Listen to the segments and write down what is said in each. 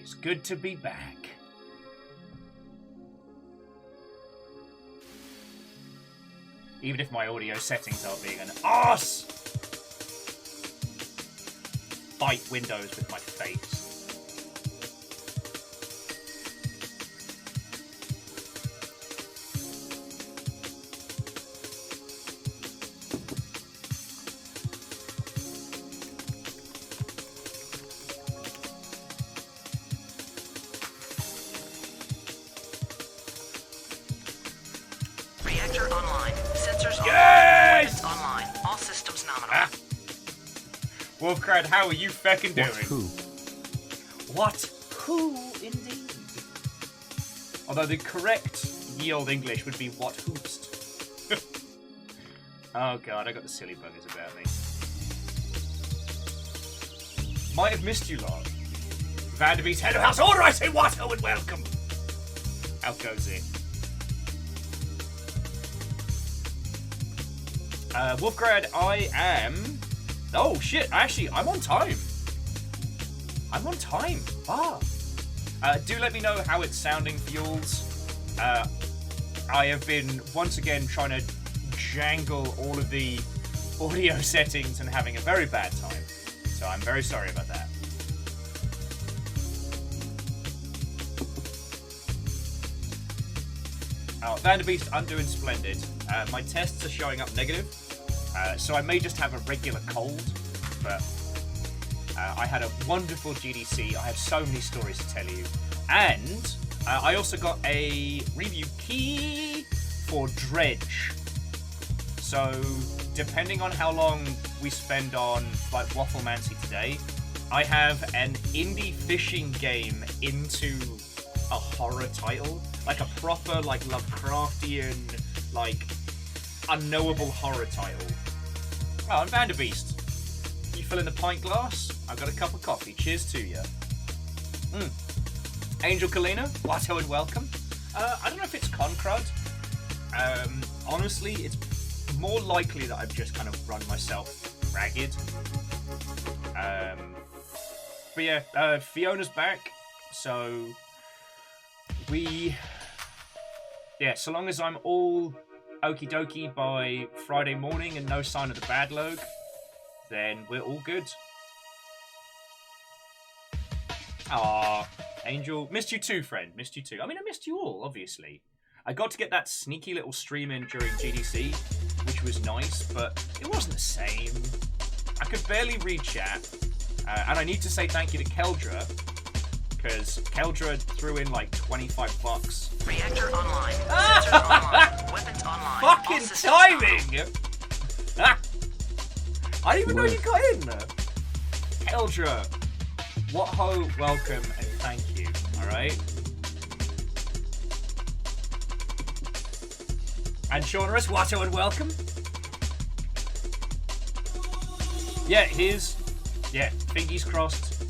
It's good to be back. Even if my audio settings are being an arse! Bite Windows with my face. Reactor online. Sensors Yes! online. All systems nominal. Ah. Wolfcrad, how are you feckin' doing? What who indeed? Although the correct ye old English would be what hoopst. Oh god, I got the silly buggers about me. Might have missed you lot. Vanderbeek's head of house order, I say what? Oh, and welcome. Out goes it. Wolfgrad, I am... Oh, shit, actually, I'm on time. I'm on time. Ah. Do let me know how it's sounding for y'alls. I have been, once again, trying to jangle all of the audio settings and having a very bad time. So I'm very sorry about that. Vanderbeest, I'm doing splendid. My tests are showing up negative. So I may just have a regular cold, but I had a wonderful GDC. I have so many stories to tell you. And I also got a review key for DREDGE. So depending on how long we spend on like Wafflemancy today, I have an indie fishing game into a horror title. Like a proper like Lovecraftian, like unknowable horror title. Oh, and Vanderbeest, you fill in the pint glass? I've got a cup of coffee. Cheers to you. Angel Kalina, Watto and welcome. I don't know if it's Concrud. Honestly, it's more likely that I've just kind of run myself ragged. But yeah, Fiona's back, so so long as I'm all okie dokie by Friday morning and no sign of the bad log, then we're all good. Ah, Angel, missed you too, friend. Missed you too. I mean, I missed you all, obviously. I got to get that sneaky little stream in during GDC, which was nice, but it wasn't the same. I could barely read chat, and I need to say thank you to Keldra, because Keldra threw in like $25. Reactor online. Sensors online. Weapons online. Fucking timing! I didn't even know you got in there. Keldra, what ho, welcome, and thank you, alright? And Shaunerus, Watto, and welcome. Yeah, fingers crossed.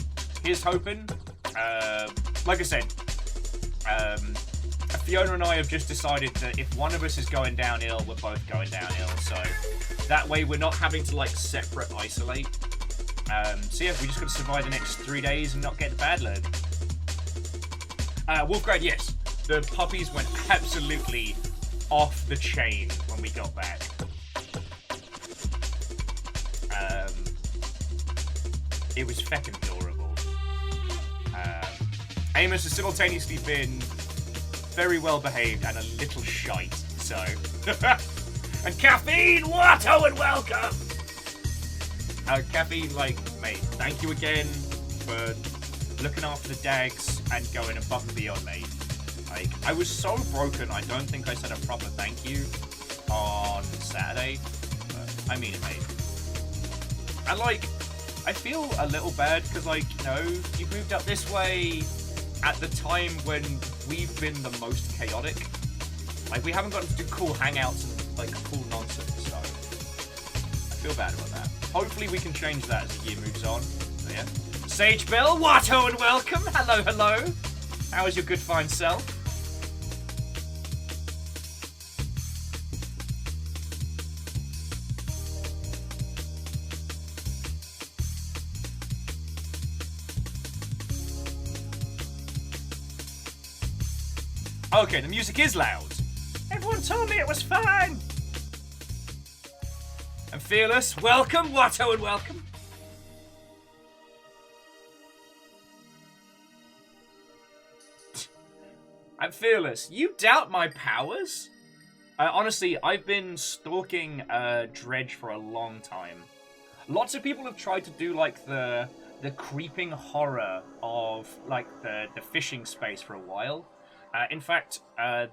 Here's hoping. Like I said, Fiona and I have just decided that if one of us is going downhill, we're both going downhill. So that way we're not having to like separate isolate. So yeah, we just got to survive the next 3 days and not get the bad load. Wolfgrad, yes, the puppies went absolutely off the chain when we got back. It was feckin' adorable. Amos has simultaneously been very well behaved and a little shite, so. And Caffeine, Watto, and welcome! Caffeine, like, mate, thank you again for looking after the dags and going above and beyond, mate. Like, I was so broken, I don't think I said a proper thank you on Saturday, but I mean it, mate. And, like, I feel a little bad because, like, you know, you moved up this way at the time when we've been the most chaotic. Like, we haven't gotten to do cool hangouts and, like, cool nonsense, so I feel bad about that. Hopefully we can change that as the year moves on. So, yeah. Sage Bell, Watto, and welcome! Hello, hello! How is your good fine self? Okay, the music is loud. Everyone told me it was fine. And Fearless, welcome, Watto, and welcome. I'm Fearless. You doubt my powers? Honestly, I've been stalking Dredge for a long time. Lots of people have tried to do like the creeping horror of like the fishing space for a while. In fact,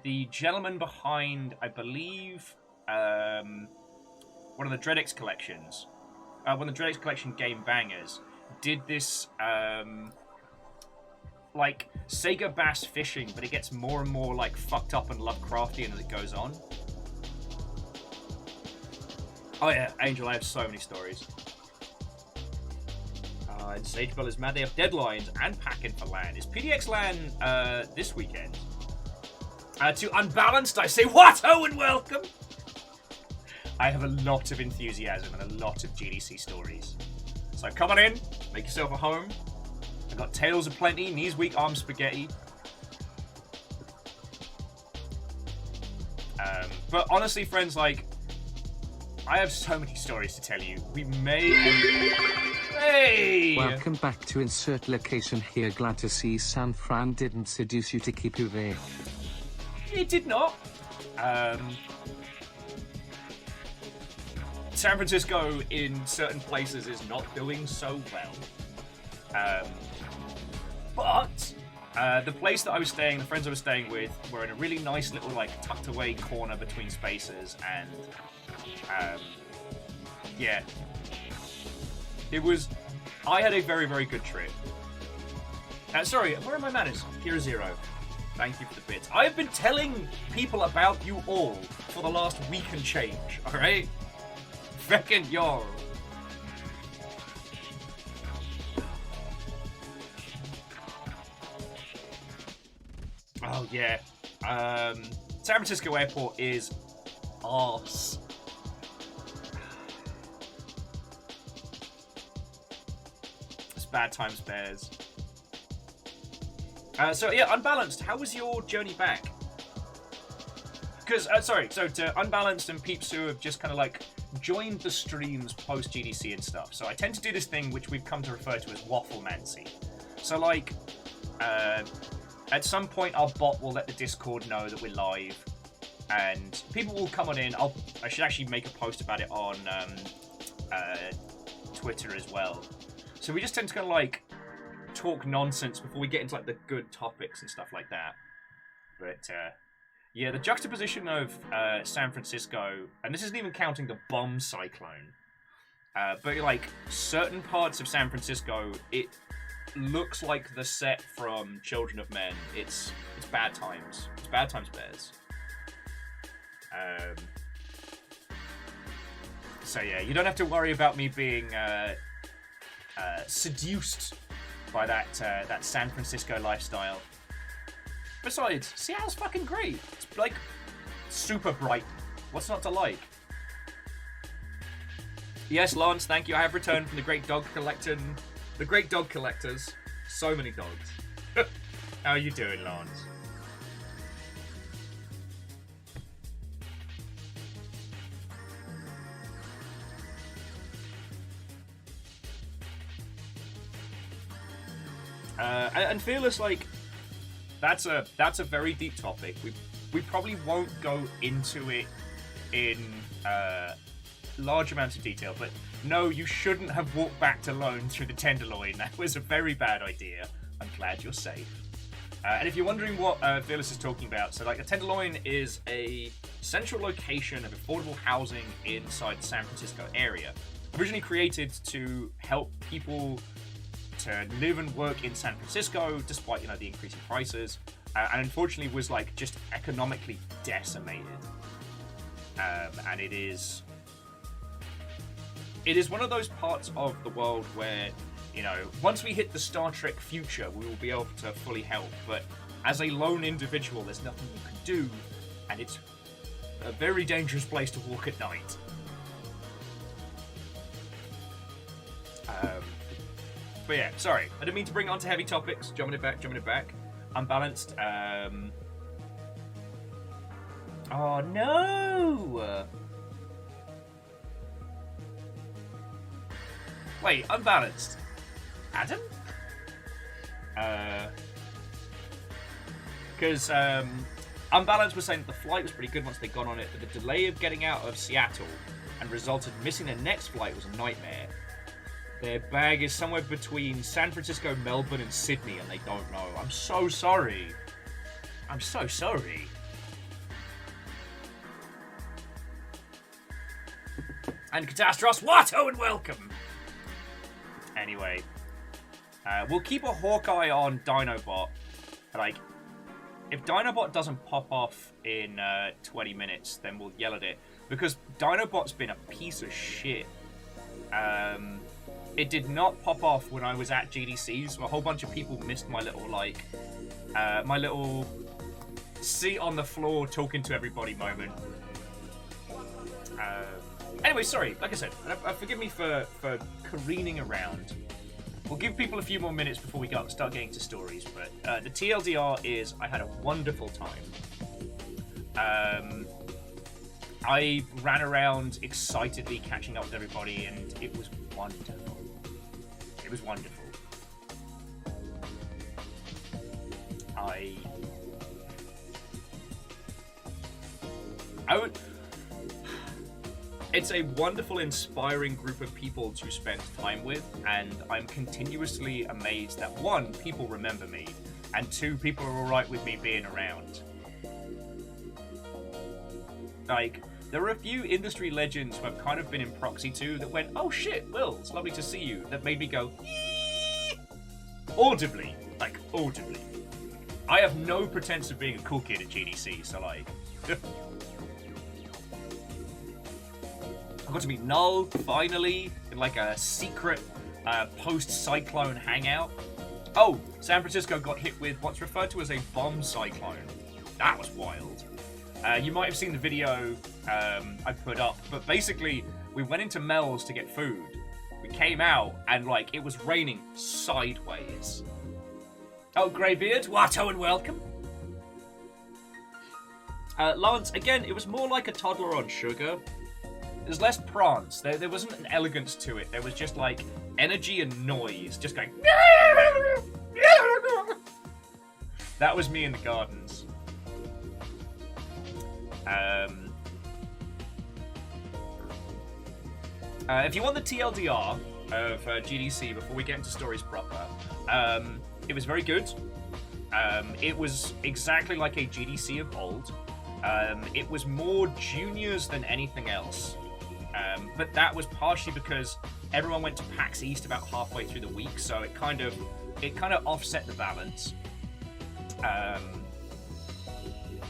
the gentleman behind, I believe, one of the DREDGE collections, one of the DREDGE collection game bangers, did this like Sega Bass fishing, but it gets more and more like fucked up and Lovecraftian as it goes on. Oh yeah, Angel, I have so many stories. And Sagebell is mad they have deadlines and packing for LAN. Is PDX LAN this weekend? To Unbalanced, I say what? Oh, and welcome! I have a lot of enthusiasm and a lot of GDC stories. So come on in, make yourself at home. I've got tales aplenty, knees weak, arms spaghetti. But honestly, friends, like, I have so many stories to tell you. We may... Hey! Welcome back to insert location here. Glad to see San Fran didn't seduce you to keep you there. It did not. San Francisco in certain places is not doing so well. But the place that I was staying, the friends I was staying with, were in a really nice little like tucked away corner between spaces, and yeah, it was. I had a very, very good trip. Sorry, where are my manners? Kira Zero. Thank you for the bits. I have been telling people about you all for the last week and change, alright? Feckin' y'all. Oh, yeah. San Francisco Airport is arse. It's bad times bears. So yeah, Unbalanced, how was your journey back? Because, sorry, so to Unbalanced and peeps who have just kind of like joined the streams post GDC and stuff. So I tend to do this thing which we've come to refer to as wafflemancy. So like, at some point our bot will let the Discord know that we're live, and people will come on in. I should actually make a post about it on Twitter as well. So we just tend to kind of like talk nonsense before we get into like the good topics and stuff like that. But yeah, the juxtaposition of San Francisco, and this isn't even counting the bomb cyclone, but like certain parts of San Francisco, it looks like the set from Children of Men. It's bad times. It's bad times bears. So yeah, you don't have to worry about me being seduced by that San Francisco lifestyle. Besides, Seattle's fucking great. It's like super bright. What's not to like? Yes, Lance, thank you. I have returned from the Great Dog Collectors. So many dogs. How are you doing, Lance? And Fearless, like, that's a very deep topic. We probably won't go into it in large amounts of detail, but no, you shouldn't have walked back to Lone through the Tenderloin. That was a very bad idea. I'm glad you're safe. And if you're wondering what Fearless is talking about, so like the Tenderloin is a central location of affordable housing inside the San Francisco area, originally created to help people to live and work in San Francisco, despite, you know, the increasing prices, and unfortunately was like just economically decimated. And it is one of those parts of the world where, you know, once we hit the Star Trek future, we will be able to fully help. But as a lone individual, there's nothing you can do, and it's a very dangerous place to walk at night. But yeah, sorry, I didn't mean to bring it on to heavy topics. Jumping it back. Unbalanced. Oh no! Wait, unbalanced. Adam? Because Unbalanced was saying that the flight was pretty good once they'd gone on it, but the delay of getting out of Seattle and resulted in missing their next flight was a nightmare. Their bag is somewhere between San Francisco, Melbourne, and Sydney, and they don't know. I'm so sorry. I'm so sorry. And Catastros, Watto, and welcome! Anyway, we'll keep a hawkeye on Dinobot. Like, if Dinobot doesn't pop off in 20 minutes, then we'll yell at it. Because Dinobot's been a piece of shit. It did not pop off when I was at GDC, so a whole bunch of people missed my little, like, my little seat on the floor talking to everybody moment. Anyway, sorry, like I said, forgive me for careening around. We'll give people a few more minutes before we start getting to stories, but the TLDR is I had a wonderful time. I ran around excitedly catching up with everybody, and it was wonderful. It was wonderful. It's a wonderful, inspiring group of people to spend time with, and I'm continuously amazed that, one, people remember me, and two, people are alright with me being around. Like, there are a few industry legends who I've kind of been in proxy to that went, oh shit, Will, it's lovely to see you, that made me go, eeeeee! Audibly. Like, audibly. I have no pretense of being a cool kid at GDC, so like... I got to meet Null, finally, in like a secret post-cyclone hangout. Oh, San Francisco got hit with what's referred to as a bomb cyclone. That was wild. You might have seen the video I put up, but basically, we went into Mel's to get food. We came out, and like, it was raining sideways. Oh, Greybeard, Watto and welcome. Lance, again, it was more like a toddler on sugar. There's less prance. There wasn't an elegance to it. There was just like energy and noise, just going. That was me in the gardens. If you want the TLDR of GDC before we get into stories proper, it was very good. It was exactly like a GDC of old. It was more juniors than anything else. But that was partially because everyone went to PAX East about halfway through the week, so it kind of offset the balance.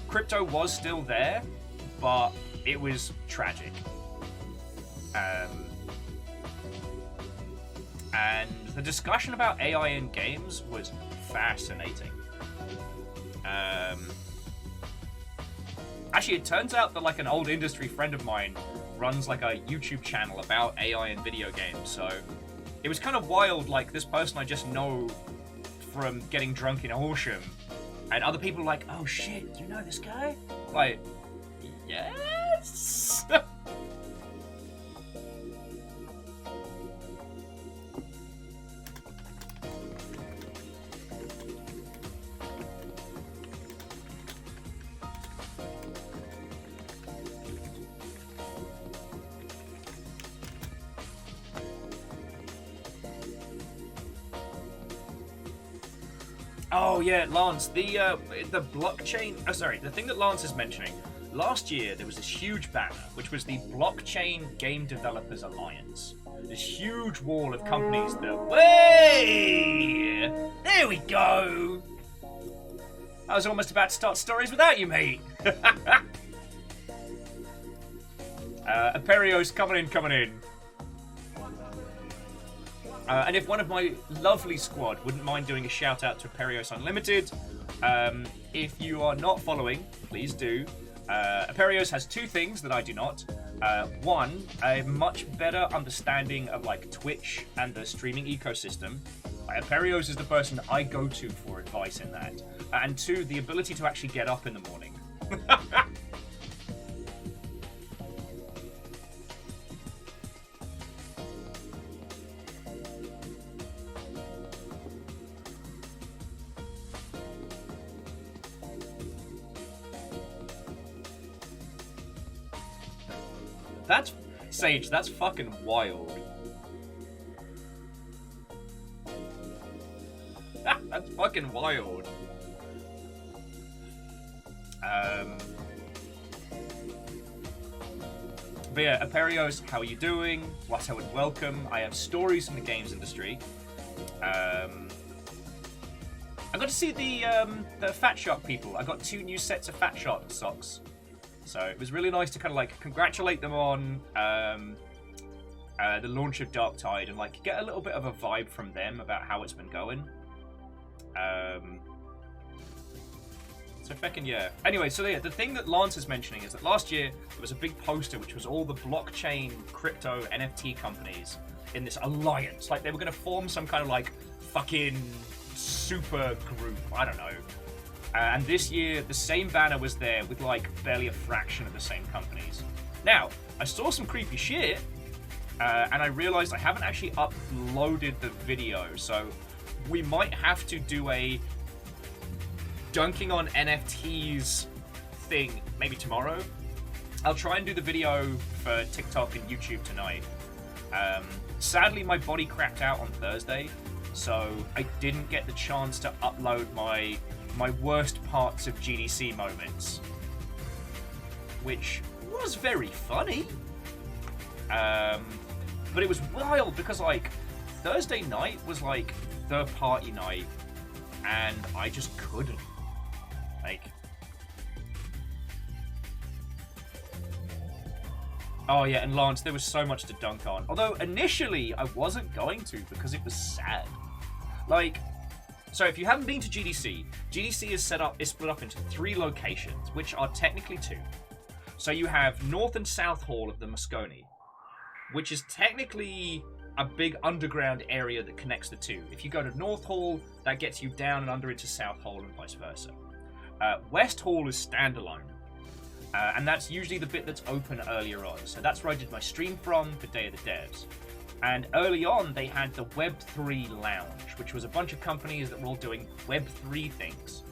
Crypto was still there, but it was tragic. And the discussion about AI in games was fascinating. Actually, it turns out that like an old industry friend of mine runs like a YouTube channel about AI in video games, so it was kind of wild, like this person I just know from getting drunk in Horsham, and other people are like, oh shit, do you know this guy? Like, yes! Oh yeah, Lance, the blockchain, the thing that Lance is mentioning, last year there was this huge banner, which was the Blockchain Game Developers Alliance. This huge wall of companies that, way! There we go! I was almost about to start stories without you, mate! Imperios coming in. And if one of my lovely squad wouldn't mind doing a shout out to Imperios Unlimited, if you are not following, please do. Imperios has two things that I do not. One, a much better understanding of like Twitch and the streaming ecosystem. Imperios is the person I go to for advice in that. And two, the ability to actually get up in the morning. That's Sage, that's fucking wild. That's fucking wild. But yeah, Aperios, how are you doing? Watto and welcome. I have stories from the games industry. I got to see the Fat Shark people. I got 2 new sets of Fat Shark socks. So it was really nice to kind of like congratulate them on the launch of Dark Tide and like get a little bit of a vibe from them about how it's been going. So feckin' yeah. Anyway, so yeah, the thing that Lance is mentioning is that last year there was a big poster which was all the blockchain crypto NFT companies in this alliance. Like they were going to form some kind of like fucking super group. I don't know. And this year the same banner was there with like barely a fraction of the same companies. Now, I saw some creepy shit and I realized I haven't actually uploaded the video. So we might have to do a dunking on NFTs thing maybe tomorrow. I'll try and do the video for TikTok and YouTube tonight. Sadly, my body crapped out on Thursday, so I didn't get the chance to upload my worst parts of GDC moments, which was very funny. But it was wild because like Thursday night was like the party night, and I just couldn't. Like, oh yeah, and Lance, there was so much to dunk on. Although initially I wasn't going to because it was sad. Like, so if you haven't been to GDC, GDC is split up into 3 locations, which are technically 2. So you have North and South Hall of the Moscone, which is technically a big underground area that connects the 2. If you go to North Hall, that gets you down and under into South Hall and vice versa. West Hall is standalone, and that's usually the bit that's open earlier on. So that's where I did my stream from for Day of the Devs. And early on, they had the Web3 Lounge, which was a bunch of companies that were all doing Web3 things.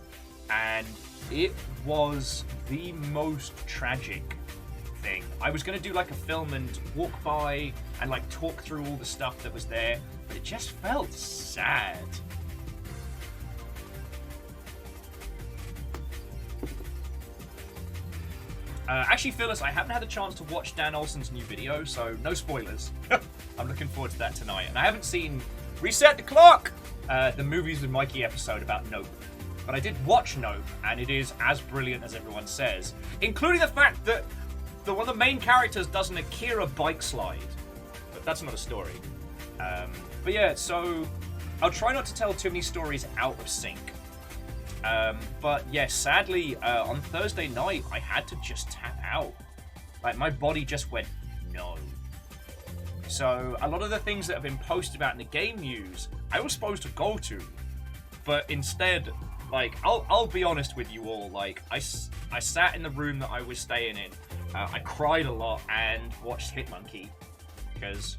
And it was the most tragic thing. I was going to do like a film and walk by and like talk through all the stuff that was there, but it just felt sad. Actually, Phyllis, I haven't had the chance to watch Dan Olsen's new video, so no spoilers. I'm looking forward to that tonight. And I haven't seen Reset the Clock, the Movies with Mikey episode about Nope. But I did watch Nope, and it is as brilliant as everyone says, including the fact that one of the main characters does an Akira bike slide. But that's not a story. But yeah, so I'll try not to tell too many stories out of sync. But yeah, sadly, on Thursday night, I had to just tap out. Like, my body just went, no. So, a lot of the things that have been posted about in the game news, I was supposed to go to. But instead, like, I'll be honest with you all, like, I sat in the room that I was staying in, I cried a lot, and watched Hitmonkey. Because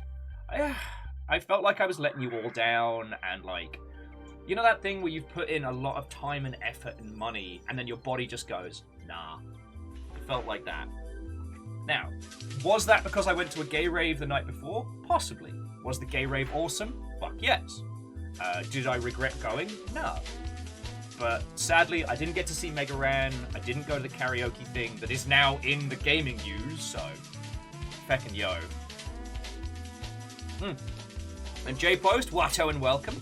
I felt like I was letting you all down, and like, you know that thing where you've put in a lot of time and effort and money, and then your body just goes, nah. It felt like that. Now, was that because I went to a gay rave the night before? Possibly. Was the gay rave awesome? Fuck yes. Did I regret going? No. But sadly, I didn't get to see Mega Ran. I didn't go to the karaoke thing that is now in the gaming news, so feckin' yo. And J Post, Watto and welcome.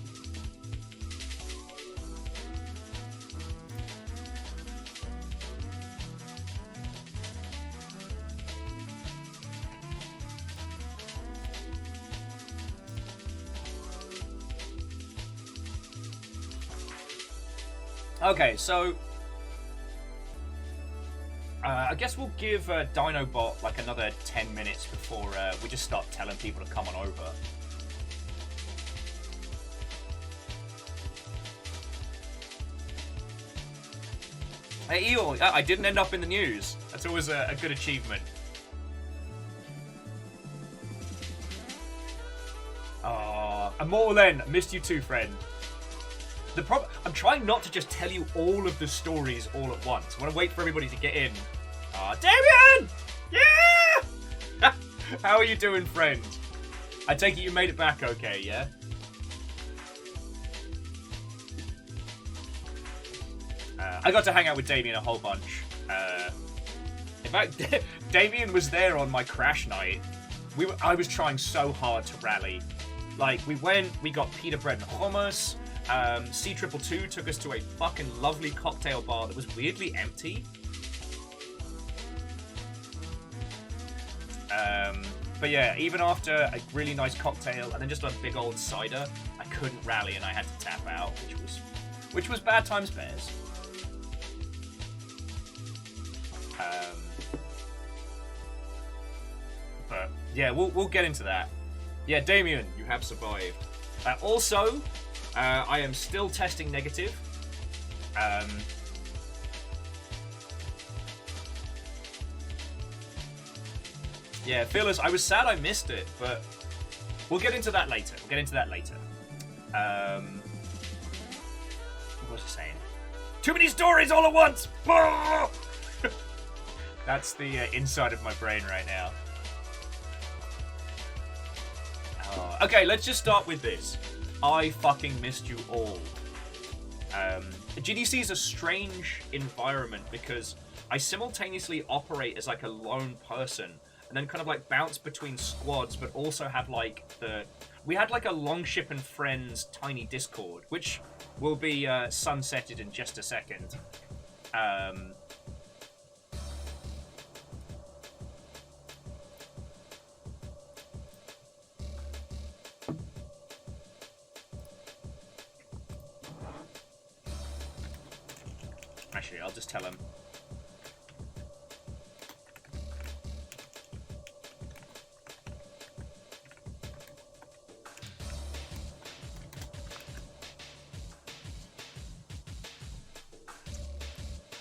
Okay, so I guess we'll give Dinobot like another 10 minutes before we just start telling people to come on over. Hey, Eeyore, I didn't end up in the news. That's always a good achievement. Immortal N, missed you too, friend. I'm trying not to just tell you all of the stories all at once. I want to wait for everybody to get in. Damien! Yeah! How are you doing, friend? I take it you made it back okay, yeah? I got to hang out with Damien a whole bunch. In fact, Damien was there on my crash night. I was trying so hard to rally. Like, we got pita bread and hummus. C222 took us to a fucking lovely cocktail bar that was weirdly empty. But yeah, even after a really nice cocktail and then just a big old cider, I couldn't rally and I had to tap out, which was bad times bears. But yeah, we'll get into that. Yeah, Damien, you have survived. Also, I am still testing negative. Yeah, Fearless, I was sad I missed it, but we'll get into that later. What was I saying? Too many stories all at once! That's the inside of my brain right now. Okay, let's just start with this. I fucking missed you all. GDC is a strange environment because I simultaneously operate as like a lone person and then kind of like bounce between squads, but also have like we had like a Longship and Friends tiny Discord, which will be sunsetted in just a second. Actually, I'll just tell him.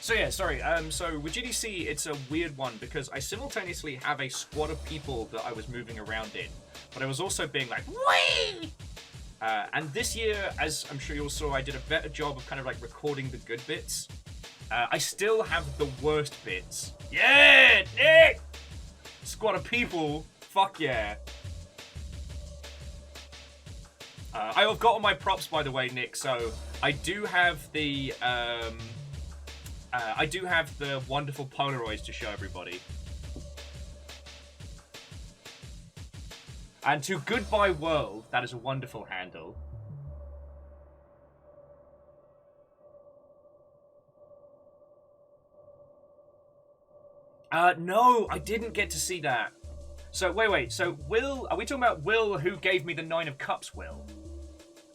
So yeah, sorry. So with GDC, it's a weird one because I simultaneously have a squad of people that I was moving around in, but I was also being like, whee! And this year, as I'm sure you all saw, I did a better job of kind of like recording the good bits. I still have the worst bits. Yeah, Nick! Squad of people. Fuck yeah. I've got all my props, by the way, Nick. So I do have the wonderful Polaroids to show everybody. And to Goodbye World, that is a wonderful handle. No, I didn't get to see that. So, wait. So, Will, are we talking about Will who gave me the 9 of Cups, Will?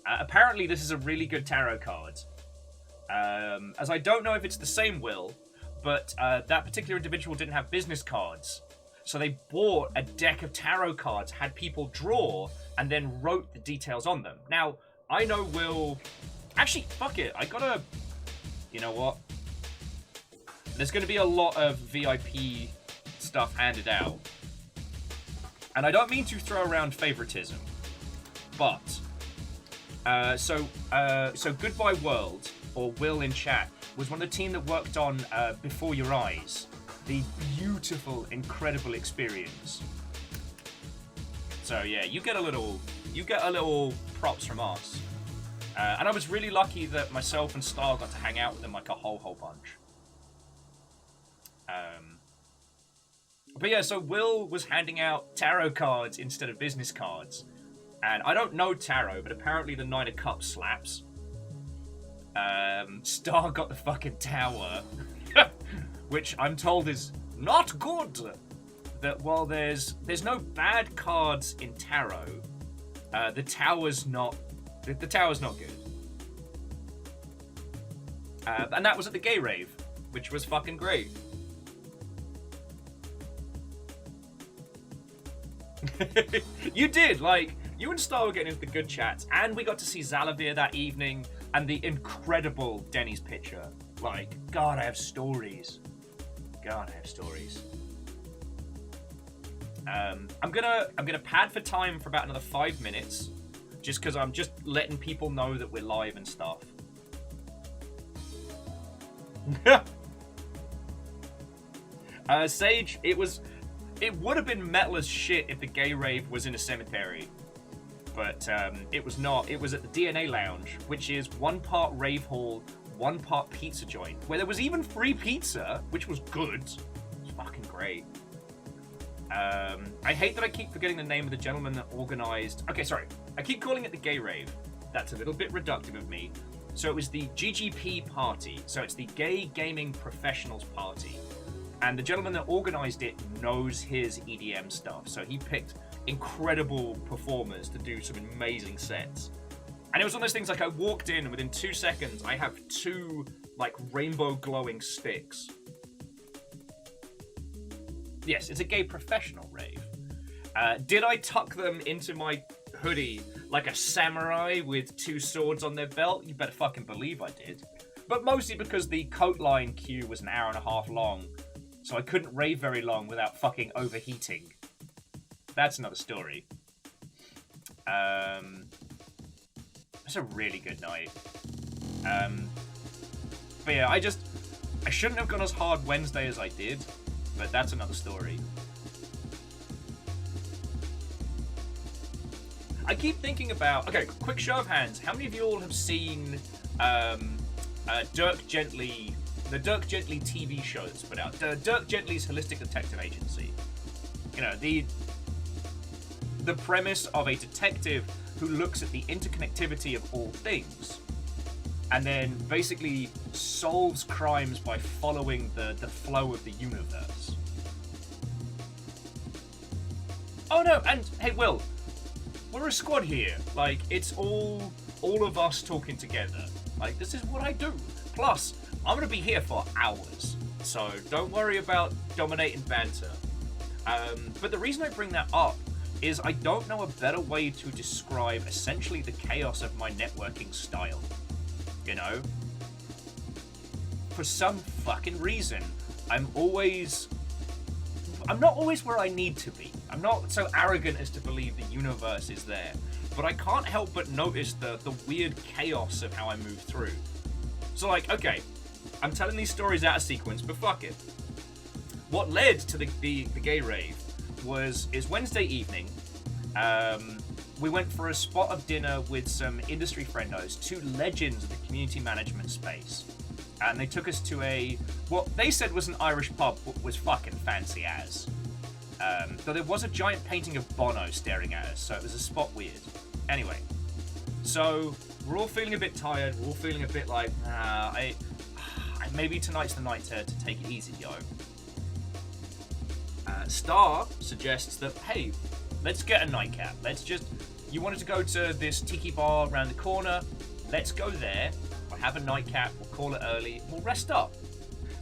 Apparently, this is a really good tarot card. As I don't know if it's the same Will, but that particular individual didn't have business cards. So they bought a deck of tarot cards, had people draw, and then wrote the details on them. Now, I know Will... Actually, fuck it. I gotta... You know what? There's going to be a lot of VIP stuff handed out. And I don't mean to throw around favoritism. But... So Goodbye World, or Will in chat, was one of the team that worked on Before Your Eyes. The beautiful, incredible experience. So yeah, you get a little props from us. And I was really lucky that myself and Star got to hang out with them like a whole bunch. But yeah, so Will was handing out tarot cards instead of business cards. And I don't know tarot, but apparently the 9 of Cups slaps. Star got the fucking tower. Which I'm told is not good. That while there's no bad cards in tarot, the tower's not good. And that was at the gay rave, which was fucking great. You did, like, you and Star were getting into the good chats, and we got to see Zalavir that evening, and the incredible Denny's picture. Like, God, I have stories. I'm gonna pad for time for about another 5 minutes, just because I'm just letting people know that we're live and stuff. Sage, it was It would have been metal as shit if the gay rave was in a cemetery. But it was not. It was at the DNA Lounge, which is 1 part rave hall, 1 part pizza joint, where there was even free pizza, which was good. It was fucking great. I hate that I keep forgetting the name of the gentleman that organized... Okay, sorry. I keep calling it the gay rave. That's a little bit reductive of me. So it was the GGP party. So it's the Gay Gaming Professionals Party. And the gentleman that organized it knows his EDM stuff. So he picked incredible performers to do some amazing sets. And it was one of those things, like, I walked in and within 2 seconds I have 2 like rainbow glowing sticks. Yes, it's a gay professional rave. Did I tuck them into my hoodie like a samurai with 2 swords on their belt? You better fucking believe I did. But mostly because the coat line queue was an hour and a half long, so I couldn't rave very long without fucking overheating. That's another story. It's a really good night. But yeah, I shouldn't have gone as hard Wednesday as I did, but that's another story. I keep thinking about... Okay, quick show of hands. How many of you all have seen Dirk Gently... The Dirk Gently TV show that's put out? Dirk Gently's Holistic Detective Agency. You know, the premise of a detective who looks at the interconnectivity of all things and then basically solves crimes by following the flow of the universe. Oh no, and hey Will, we're a squad here. Like, it's all of us talking together. Like, this is what I do. Plus, I'm gonna be here for hours, so don't worry about dominating banter. But the reason I bring that up is I don't know a better way to describe essentially the chaos of my networking style. You know? For some fucking reason, I'm not always where I need to be. I'm not so arrogant as to believe the universe is there. But I can't help but notice the weird chaos of how I move through. So like, okay, I'm telling these stories out of sequence, but fuck it. What led to the gay rave is Wednesday evening. We went for a spot of dinner with some industry friendos, 2 legends of the community management space. And they took us to what they said was an Irish pub, but was fucking fancy as. Though there was a giant painting of Bono staring at us, so it was a spot weird. Anyway, so we're all feeling a bit tired, we're all feeling a bit like, maybe tonight's the night to take it easy, yo. Star suggests that, hey, let's get a nightcap. You wanted to go to this tiki bar around the corner, let's go there, we'll have a nightcap, we'll call it early, we'll rest up.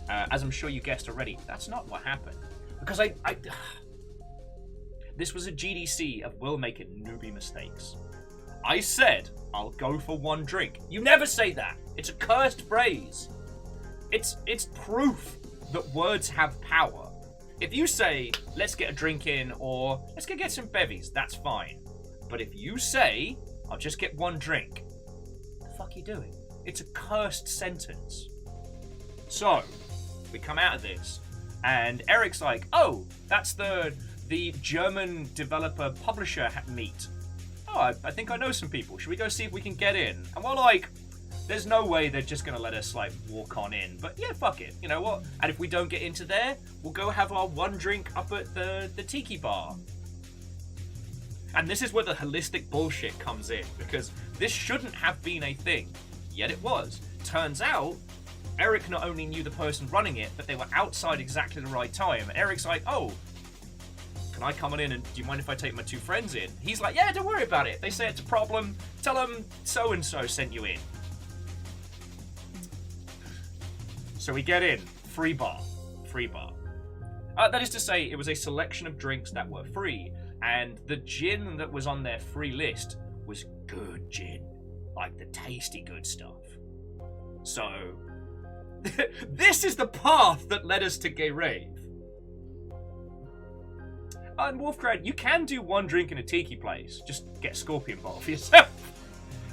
As I'm sure you guessed already, that's not what happened. Because this was a GDC of Will making newbie mistakes. I said, I'll go for 1 drink. You never say that. It's a cursed phrase. It's proof that words have power. If you say, let's get a drink in, or let's go get some bevies, that's fine. But if you say, I'll just get 1 drink, what the fuck are you doing? It's a cursed sentence. So, we come out of this, and Eric's like, oh, that's the German developer publisher meet. Oh, I think I know some people. Should we go see if we can get in? And we're like, there's no way they're just going to let us, like, walk on in. But yeah, fuck it. You know what? And if we don't get into there, we'll go have our 1 drink up at the tiki bar. And this is where the holistic bullshit comes in, because this shouldn't have been a thing. Yet it was. Turns out, Eric not only knew the person running it, but they were outside exactly the right time. And Eric's like, oh, can I come on in and do you mind if I take my 2 friends in? He's like, yeah, don't worry about it. They say it's a problem. Tell them so-and-so sent you in. So we get in. Free bar. That is to say, it was a selection of drinks that were free. And the gin that was on their free list was good gin. Like the tasty good stuff. So, this is the path that led us to Gay Rave. And Wolfcrad, you can do 1 drink in a tiki place. Just get a scorpion bottle for yourself.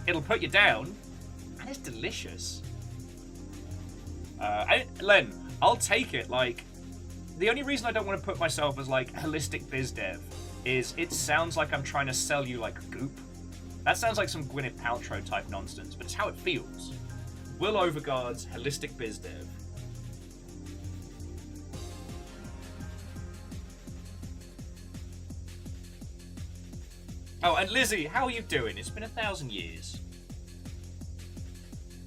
It'll put you down, and it's delicious. Len, I'll take it. Like, the only reason I don't want to put myself as like holistic biz dev is it sounds like I'm trying to sell you like goop. That sounds like some Gwyneth Paltrow type nonsense, but it's how it feels. Will Overguard's holistic biz dev. Oh, and Lizzie, how are you doing? It's been 1,000 years.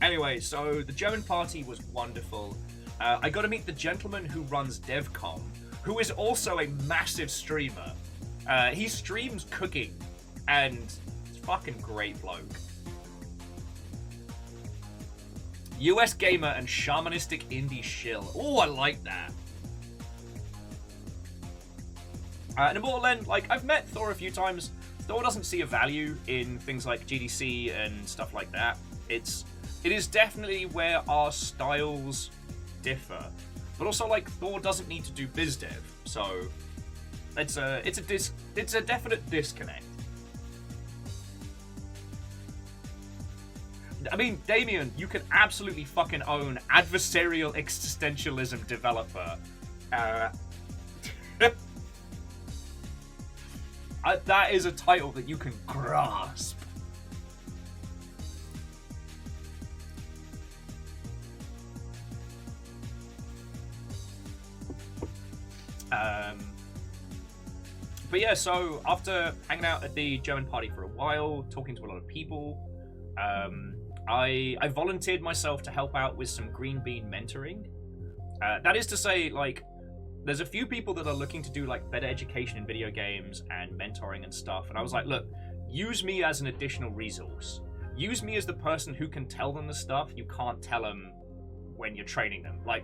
Anyway, so the German party was wonderful. I got to meet the gentleman who runs DevCom, who is also a massive streamer. He streams cooking, and it's fucking great bloke. US gamer and shamanistic indie shill. Oh, I like that. And Immortal End, like, I've met Thor a few times. Thor doesn't see a value in things like GDC and stuff like that. It is definitely where our styles differ. But also, like, Thor doesn't need to do biz dev, so it's a definite disconnect. I mean, Damien, you can absolutely fucking own adversarial existentialism developer. That is a title that you can grasp. But yeah, so after hanging out at the German party for a while, talking to a lot of people, I volunteered myself to help out with some green bean mentoring. That is to say, like, there's a few people that are looking to do like better education in video games and mentoring and stuff, and I was like, look, use me as an additional resource. Use me as the person who can tell them the stuff you can't tell them when you're training them. Like,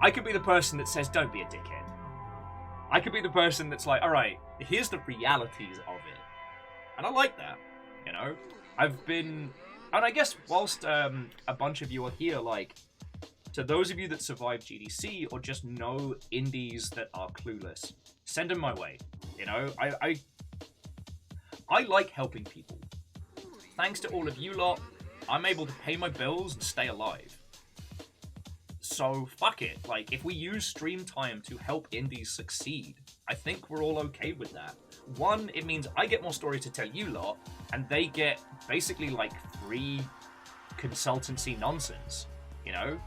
I could be the person that says, don't be a dickhead. I could be the person that's like, alright, here's the realities of it. And I like that, you know? I've been... And I guess whilst a bunch of you are here, like, to those of you that survived GDC or just know indies that are clueless, send them my way. You know, I like helping people. Thanks to all of you lot, I'm able to pay my bills and stay alive. So fuck it. Like, if we use stream time to help indies succeed, I think we're all okay with that. One, it means I get more stories to tell you lot, and they get basically like free consultancy nonsense. You know,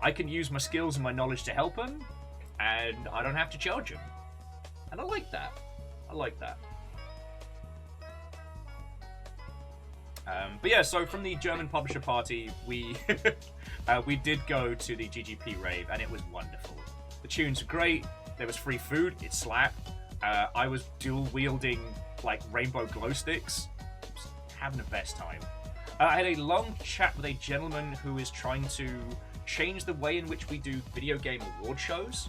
I can use my skills and my knowledge to help them, and I don't have to charge them. And I like that. I like that. But yeah, so from the German publisher party, we we did go to the GGP rave, and it was wonderful. The tunes were great. There was free food. It slapped. I was dual wielding like rainbow glow sticks. Just having the best time. I had a long chat with a gentleman who is trying to change the way in which we do video game award shows.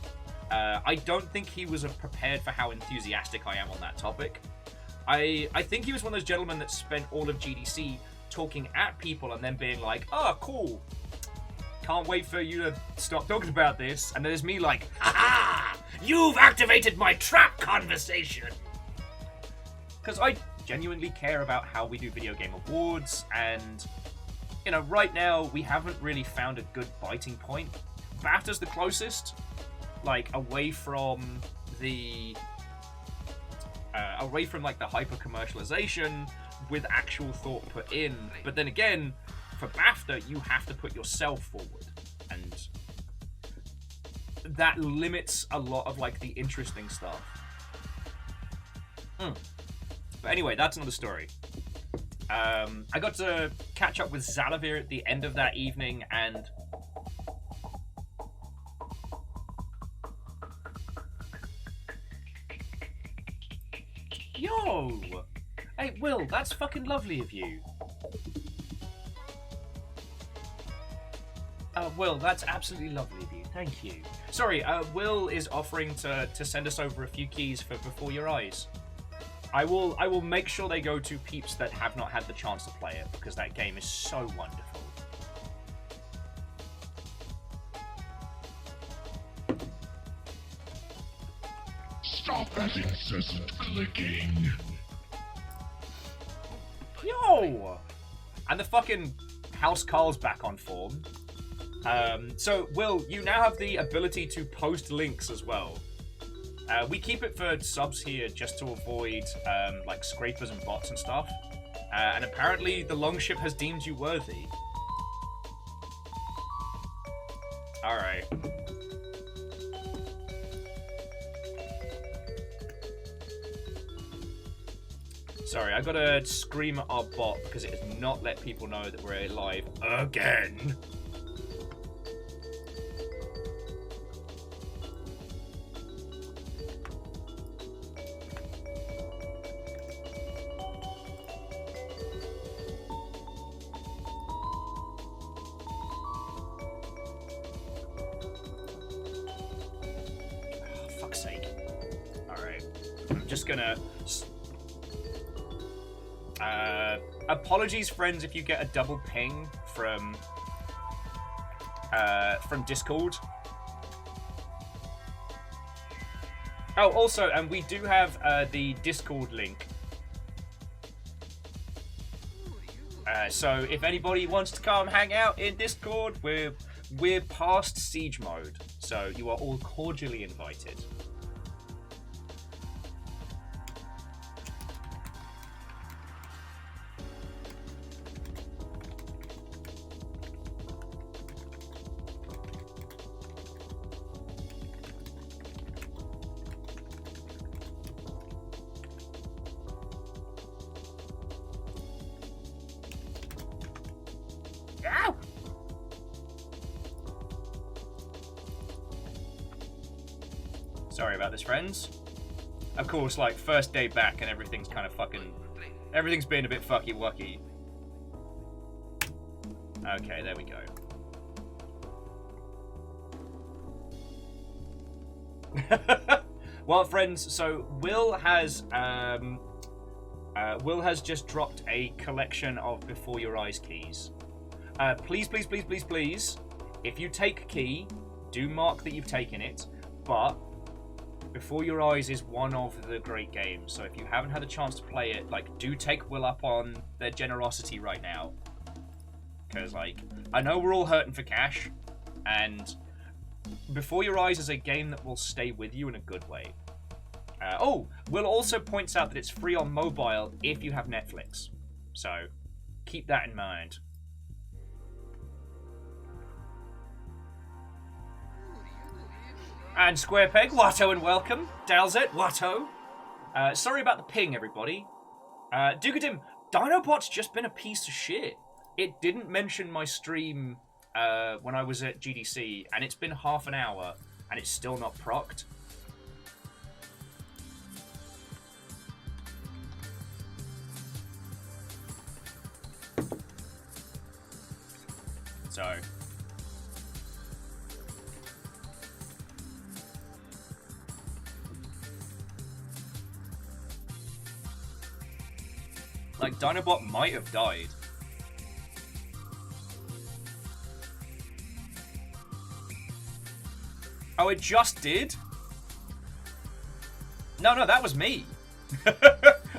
I don't think he was prepared for how enthusiastic I am on that topic. I think he was one of those gentlemen that spent all of GDC talking at people and then being like, oh, cool. Can't wait for you to stop talking about this. And then there's me like, ha-ha! You've activated my trap conversation! Because I genuinely care about how we do video game awards, and, you know, right now we haven't really found a good biting point. BAFTA's the closest, like, away from like the hyper commercialization with actual thought put in. But then again, for BAFTA, you have to put yourself forward, and that limits a lot of like the interesting stuff. But anyway, that's another story. I got to catch up with Zalavir at the end of that evening, and yo! Hey, Will, that's fucking lovely of you. Will, that's absolutely lovely of you. Thank you. Sorry, Will is offering to send us over a few keys for Before Your Eyes. I will make sure they go to peeps that have not had the chance to play it, because that game is so wonderful. Stop that incessant clicking. Yo! And the fucking House Carl's back on form. So, Will, you now have the ability to post links as well. We keep it for subs here just to avoid like scrapers and bots and stuff. And apparently the Longship has deemed you worthy. Alright. Sorry, I gotta scream at our bot because it has not let people know that we're live again. Oh, fuck's sake. Alright. I'm just gonna... apologies, friends, if you get a double ping from Discord. Oh, also, and we do have the Discord link. So if anybody wants to come hang out in Discord, we're past siege mode, so you are all cordially invited. Sorry about this, friends. Of course, like, first day back and everything's kind of fucking... Everything's been a bit fucky-wucky. Okay, there we go. Well, friends, so Will has just dropped a collection of Before Your Eyes keys. Please, please, please, please, please, if you take key, do mark that you've taken it, but Before Your Eyes is one of the great games, so if you haven't had a chance to play it, like, do take Will up on their generosity right now. Because, like, I know we're all hurting for cash, and Before Your Eyes is a game that will stay with you in a good way. Will also points out that it's free on mobile if you have Netflix. So, keep that in mind. And Square Peg, Watto and welcome. Dalzet, Watto. Sorry about the ping, everybody. Dugadim, Dinobot's just been a piece of shit. It didn't mention my stream when I was at GDC, and it's been half an hour, and it's still not procced. So... like, Dinobot might have died. Oh, it just did? No, that was me.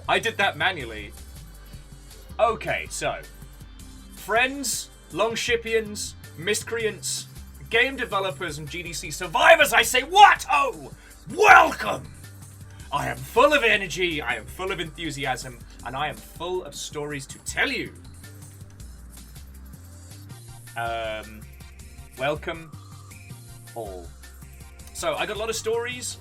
I did that manually. Okay, so. Friends, Longshipians, Miscreants, game developers, and GDC survivors, I say, what? Oh, welcome! I am full of energy, I am full of enthusiasm, and I am full of stories to tell you. Welcome all. So, I got a lot of stories.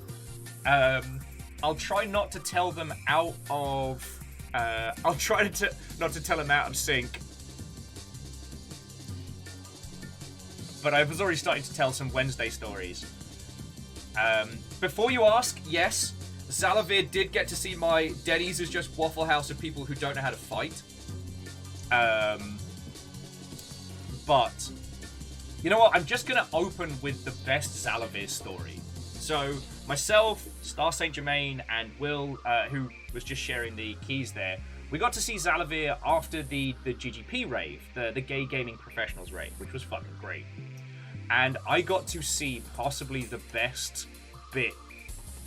I'll try not to tell them out of... I'll try not to tell them out of sync. But I was already starting to tell some Wednesday stories. Before you ask, yes, Zalavir did get to see my Denny's is just Waffle House of people who don't know how to fight. But, you know what? I'm just going to open with the best Zalavir story. So, myself, Star St. Germain, and Will, who was just sharing the keys there, we got to see Zalavir after the GGP rave, the Gay Gaming Professionals rave, which was fucking great. And I got to see possibly the best bit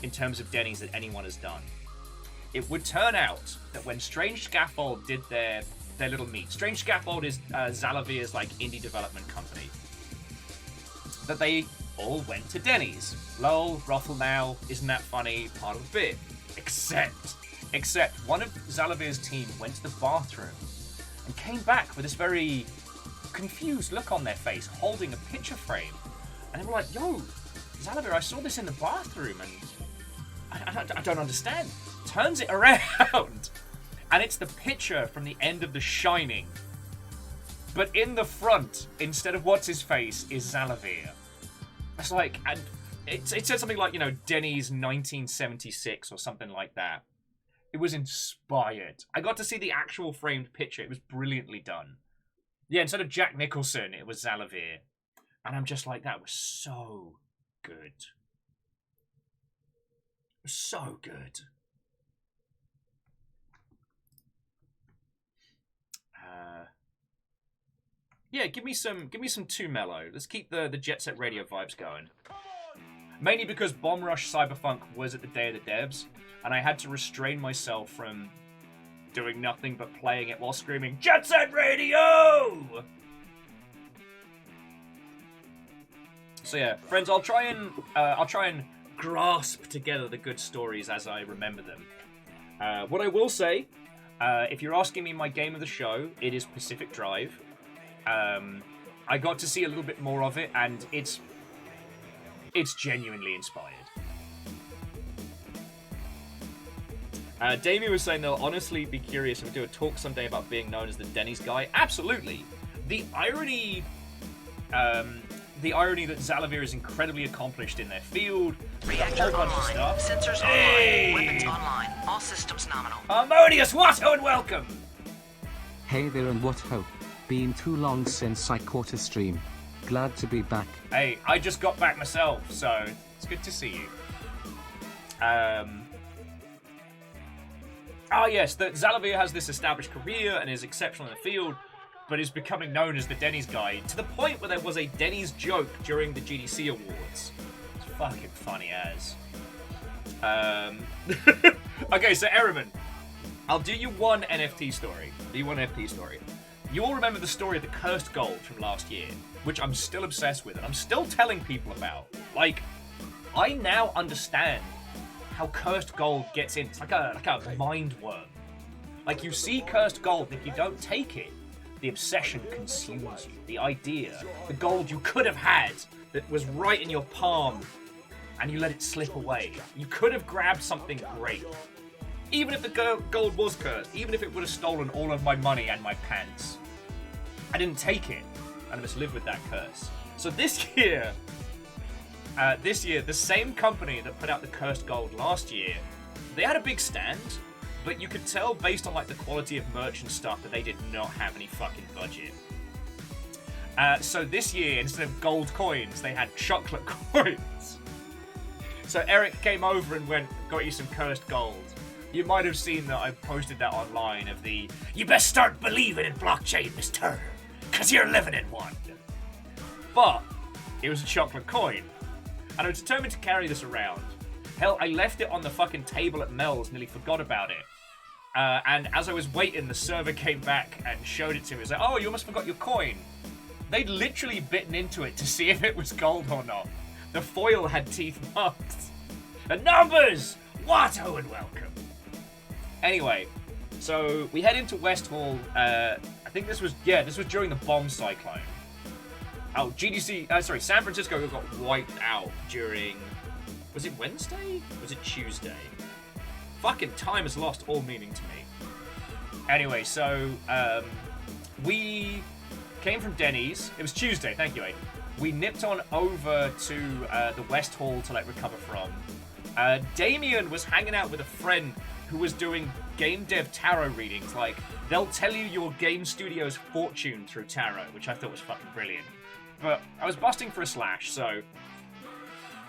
in terms of Denny's that anyone has done. It would turn out that when Strange Scaffold did their little meet, Strange Scaffold is Zalavir's like indie development company. that they all went to Denny's. Lol, ruffle now, isn't that funny? Part of the bit. Except one of Zalavir's team went to the bathroom and came back with this very confused look on their face, holding a picture frame. And they were like, yo, Zalavir, I saw this in the bathroom and I don't understand. Turns it around and it's the picture from the end of The Shining. But in the front, instead of what's his face, is Zalavir. It's like, and it said something like, you know, Denny's 1976 or something like that. It was inspired. I got to see the actual framed picture. It was brilliantly done. Yeah, instead of Jack Nicholson, it was Zalavir. And I'm just like, that was so good. It was so good. Yeah, give me some Too Mellow. Let's keep the Jet Set Radio vibes going. Mainly because Bomb Rush Cyberpunk was at the Day of the Devs, and I had to restrain myself from doing nothing but playing it while screaming, Jet Set Radio! So yeah, friends, I'll try and grasp together the good stories as I remember them. What I will say, if you're asking me my game of the show, it is Pacific Drive. I got to see a little bit more of it, and it's genuinely inspired. Damien was saying they'll honestly be curious if we do a talk someday about being known as the Denny's guy. Absolutely. The irony that Zalavir is incredibly accomplished in their field, a whole bunch of stuff. Sensors online. Weapons online. All systems nominal. Harmonious, what ho and welcome! Hey there and what ho. Been too long since I caught a stream. Glad to be back. Hey, I just got back myself, so it's good to see you. Yes, that Zalavir has this established career and is exceptional in the field, but is becoming known as the Denny's guy, to the point where there was a Denny's joke during the GDC Awards. It's fucking funny as. Okay, so Eriman, I'll do you one NFT story. You all remember the story of the cursed gold from last year, which I'm still obsessed with, and I'm still telling people about. Like, I now understand how cursed gold gets in. It's like a mind worm. Like, you see cursed gold, and if you don't take it, the obsession consumes you. The idea, the gold you could have had that was right in your palm, and you let it slip away. You could have grabbed something great. Even if the gold was cursed, even if it would have stolen all of my money and my pants. I didn't take it, and I must live with that curse. So this year, the same company that put out the cursed gold last year, they had a big stand, but you could tell based on like the quality of merch and stuff that they did not have any fucking budget. So this year, instead of gold coins, they had chocolate coins. So Eric came over and went, got you some cursed gold. You might have seen that I posted that online of the, you best start believing in blockchain, Miss Turner, because you're living in one. But it was a chocolate coin, and I was determined to carry this around. Hell, I left it on the fucking table at Mel's, nearly forgot about it. And as I was waiting, the server came back and showed it to me. It was like, oh, you almost forgot your coin. They'd literally bitten into it to see if it was gold or not. The foil had teeth marks. The numbers! What ho and welcome. Anyway, so we head into West Hall. I think this was during the bomb cyclone. Oh, San Francisco got wiped out during, was it Wednesday? Was it Tuesday? Fucking time has lost all meaning to me. Anyway, so we came from Denny's. It was Tuesday, thank you, Aiden. We nipped on over to the West Hall to like recover from. Damien was hanging out with a friend who was doing game dev tarot readings. Like, they'll tell you your game studio's fortune through tarot, which I thought was fucking brilliant. But I was busting for a slash, so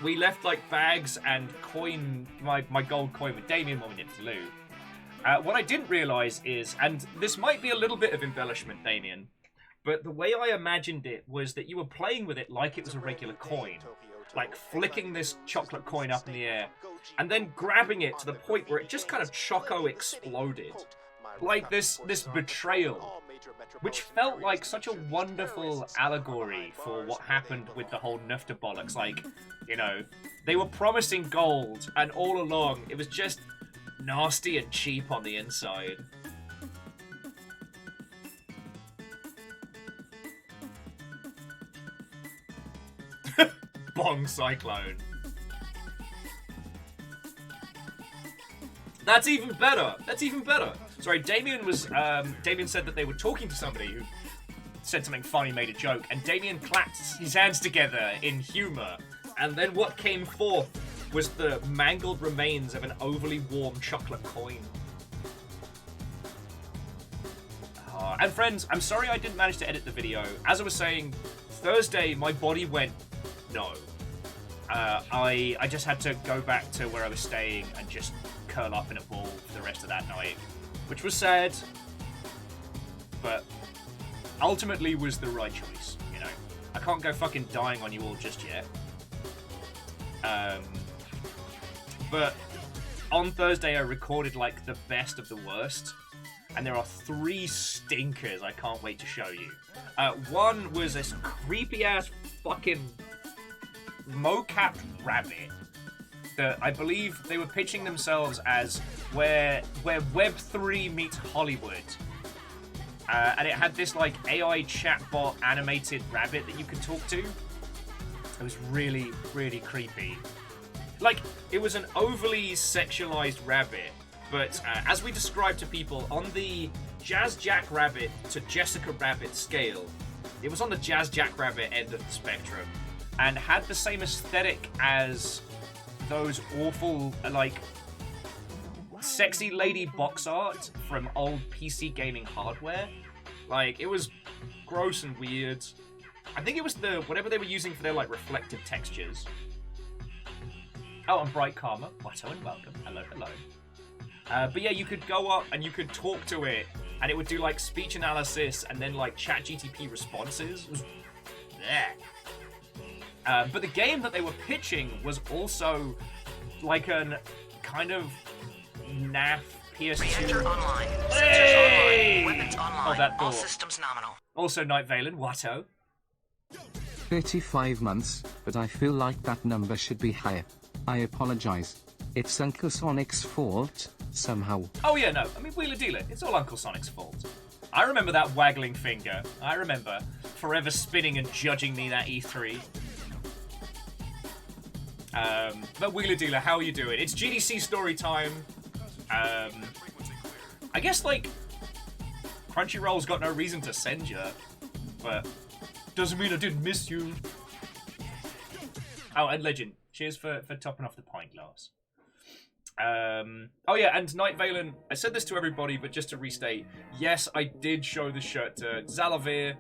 we left like bags and coin, my gold coin with Damien when we nipped to Lou. What I didn't realise is, and this might be a little bit of embellishment, Damien, but the way I imagined it was that you were playing with it like it was a regular coin. Like flicking this chocolate coin up in the air and then grabbing it to the point where it just kind of choco exploded. Like this betrayal which felt like such a wonderful allegory for what happened with the whole Nufta bollocks. Like, you know, they were promising gold, and all along it was just nasty and cheap on the inside. Bong Cyclone. That's even better. That's even better. Sorry, Damien said that they were talking to somebody who said something funny, made a joke, and Damien clapped his hands together in humor. And then what came forth was the mangled remains of an overly warm chocolate coin. And friends, I'm sorry I didn't manage to edit the video. As I was saying, Thursday my body went no. I just had to go back to where I was staying and just curl up in a ball for the rest of that night, which was sad, but ultimately was the right choice, you know. I can't go fucking dying on you all just yet. But on Thursday I recorded like the best of the worst, and there are 3 stinkers I can't wait to show you. One was this creepy ass fucking mocap rabbit that I believe they were pitching themselves as where Web3 meets Hollywood. And it had this like AI chatbot animated rabbit that you could talk to. It was really, really creepy. Like, it was an overly sexualized rabbit, but as we described to people, on the Jazz Jackrabbit to Jessica Rabbit scale, it was on the Jazz Jackrabbit end of the spectrum, and had the same aesthetic as those awful, like, sexy lady box art from old PC gaming hardware. Like, it was gross and weird. I think it was the whatever they were using for their, like, reflective textures. Oh, and Bright Karma. Watto and welcome. Hello, hello. But yeah, you could go up and you could talk to it, and it would do, like, speech analysis and then, like, ChatGTP responses. It was... but the game that they were pitching was also like an kind of naff PS2. Re-enter online. Hey! Sensors online. Weapons online. Oh, that door. All systems nominal. Also, Night Valen, Watto. 35 months, but I feel like that number should be higher. I apologize. It's Uncle Sonic's fault, somehow. Oh yeah, no, I mean, Wheeler Dealer, it's all Uncle Sonic's fault. I remember that waggling finger. I remember forever spinning and judging me that E3. But Wheeler Dealer, how are you doing? It's GDC story time. I guess, like, Crunchyroll's got no reason to send you, but doesn't mean I didn't miss you. Oh, and Legend, cheers for topping off the pint glass. Oh yeah, and Night Valen, I said this to everybody, but just to restate, yes, I did show the shirt to Zalavir,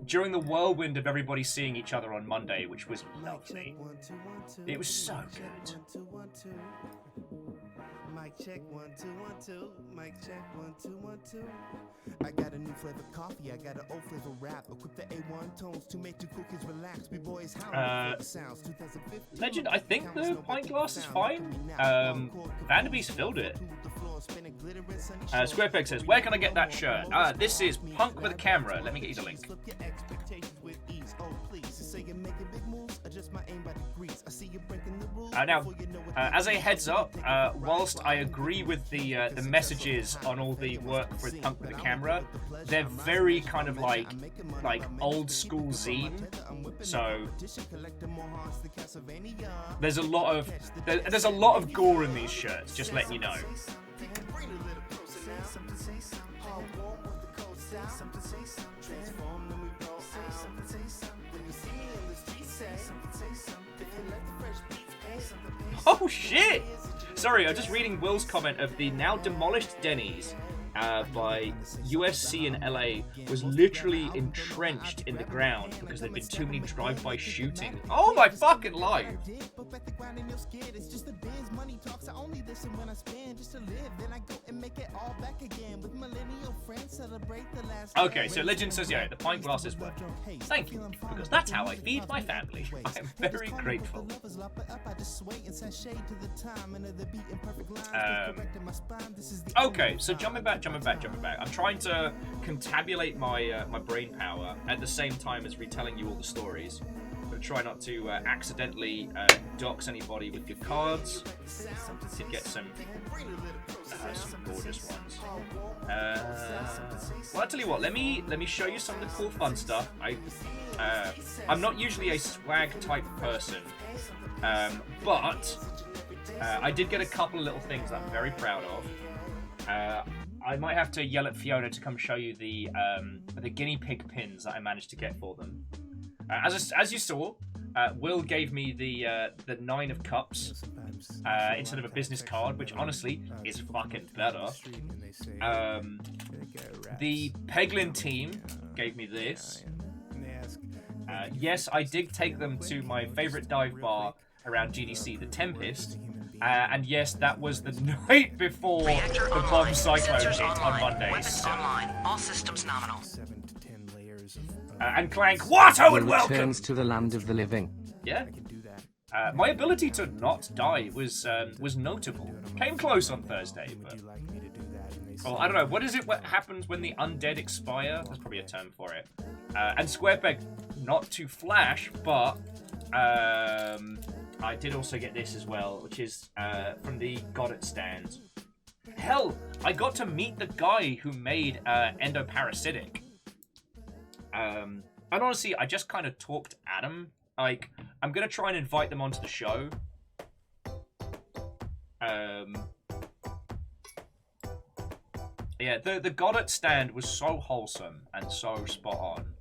during the whirlwind of everybody seeing each other on Monday, which was lovely. It was so good. Mic check 1 2 1 2. Mic check 1 2 1 2. I got a new flavor coffee. I got an old flavor rap. Equip the A1 tones to make you cool kids relax. We boys sounds. Legend, I think the pint glass is fine. Vanderbeest filled it. Squarepeg says, where can I get that shirt? This is Punk with a Camera. Let me get you the link. Now, as a heads up, whilst I agree with the messages on all the work for Punk with a Camera, they're very kind of like old school zine. So there's a lot of gore in these shirts. Just letting you know. Oh shit! Sorry, I'm just reading Will's comment of the now demolished Denny's by USC in LA was literally entrenched in the ground because there'd been too many drive-by shootings. Oh my fucking life! Okay, so Legend says, yeah, the pint glass is working. Thank you, because that's how I feed my family. I am very grateful. Okay, so jumping back. I'm trying to contabulate my my brain power at the same time as retelling you all the stories. But try not to accidentally dox anybody with your cards. To get some gorgeous ones. Well, I'll tell you what. Let me show you some of the cool, fun stuff. I'm not usually a swag type person, but I did get a couple of little things that I'm very proud of. I might have to yell at Fiona to come show you the guinea pig pins that I managed to get for them. As you saw, Will gave me the 9 of cups instead of a business card, which honestly is fucking better. The Peglin team gave me this. Yes, I did take them to my favourite dive bar around GDC, the Tempest. And yes, that was the night before the bomb cyclone hit on Monday. Weapons online. All systems nominal. And Clank, what? Oh, and Will welcome! returns to the land of the living. Yeah. My ability to not die was notable. Came close on Thursday, but... Oh, I don't know. What is it? What happens when the undead expire? There's probably a term for it. And Squarepeg, not to flash, but... I did also get this as well, which is from the Goddard stand. Hell, I got to meet the guy who made Endoparasitic. And honestly, I just kind of talked at him. Like, I'm going to try and invite them onto the show. Yeah, the Goddard stand was so wholesome and so spot on.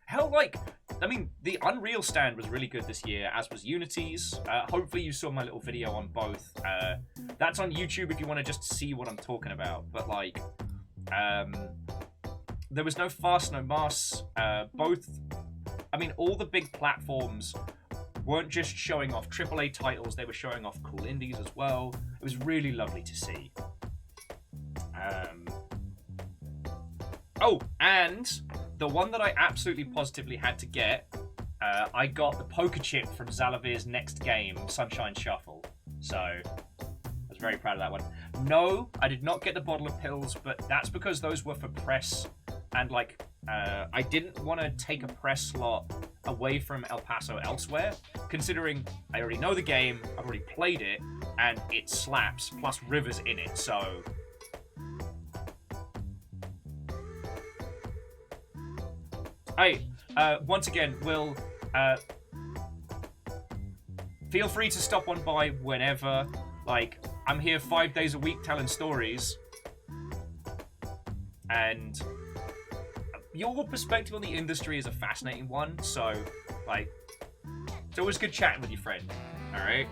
Hell, like, I mean, the Unreal stand was really good this year, as was Unity's. Hopefully you saw my little video on both. That's on YouTube if you want to just see what I'm talking about. But, like, there was no fuss, no muss. All the big platforms weren't just showing off AAA titles, they were showing off cool indies as well. It was really lovely to see. Oh, and the one that I absolutely positively had to get, I got the poker chip from Zalavir's next game, Sunshine Shuffle. So, I was very proud of that one. No, I did not get the bottle of pills, but that's because those were for press. And, like, I didn't want to take a press slot away from El Paso elsewhere, considering I already know the game, I've already played it, and it slaps, plus River's in it, so... Hey, once again, Will, feel free to stop on by whenever. Like, I'm here 5 days a week telling stories. And your perspective on the industry is a fascinating one, so, like, it's always good chatting with your friend, alright?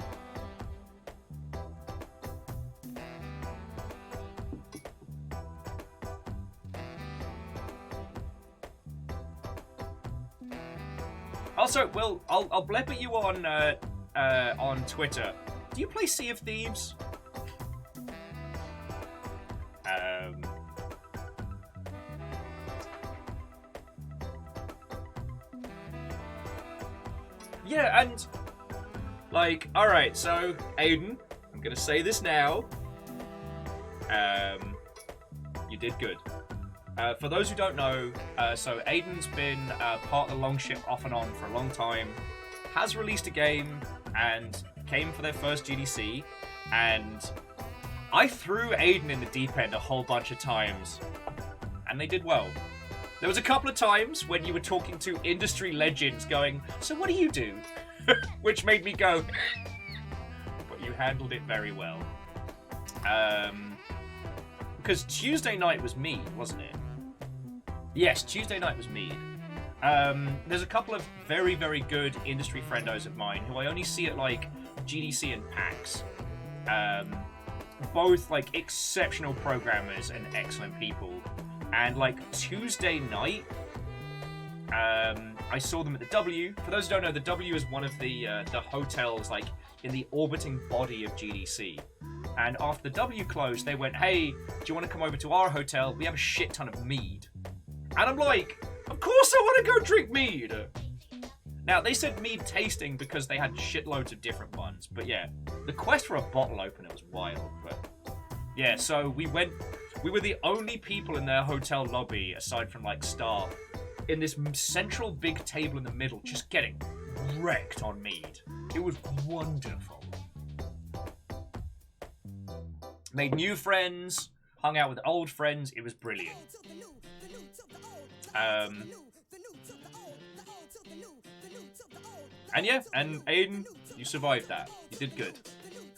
Also, Will, I'll blep at you on Twitter. Do you play Sea of Thieves? Yeah, and like, alright, so Aiden, I'm gonna say this now. You did good. For those who don't know, so Aiden's been part of the Longship off and on for a long time, has released a game, and came for their first GDC, and I threw Aiden in the deep end a whole bunch of times, and they did well. There was a couple of times when you were talking to industry legends going, so what do you do? Which made me go, but you handled it very well. Because Tuesday night was Mead, wasn't it? Yes, Tuesday night was Mead. There's a couple of very, very good industry friendos of mine who I only see at, like, GDC and PAX. Both, like, exceptional programmers and excellent people. And, like, Tuesday night, I saw them at the W. For those who don't know, the W is one of the hotels, like, in the orbiting body of GDC. And after the W closed, they went, hey, do you want to come over to our hotel? We have a shit ton of mead. And I'm like, of course I want to go drink mead. Now, they said mead tasting because they had shitloads of different ones. But yeah, the quest for a bottle opener was wild. But yeah, so we were the only people in their hotel lobby, aside from like staff, in this central big table in the middle, just getting wrecked on mead. It was wonderful. Made new friends, hung out with old friends. It was brilliant. And yeah, and Aiden, you survived that. You did good.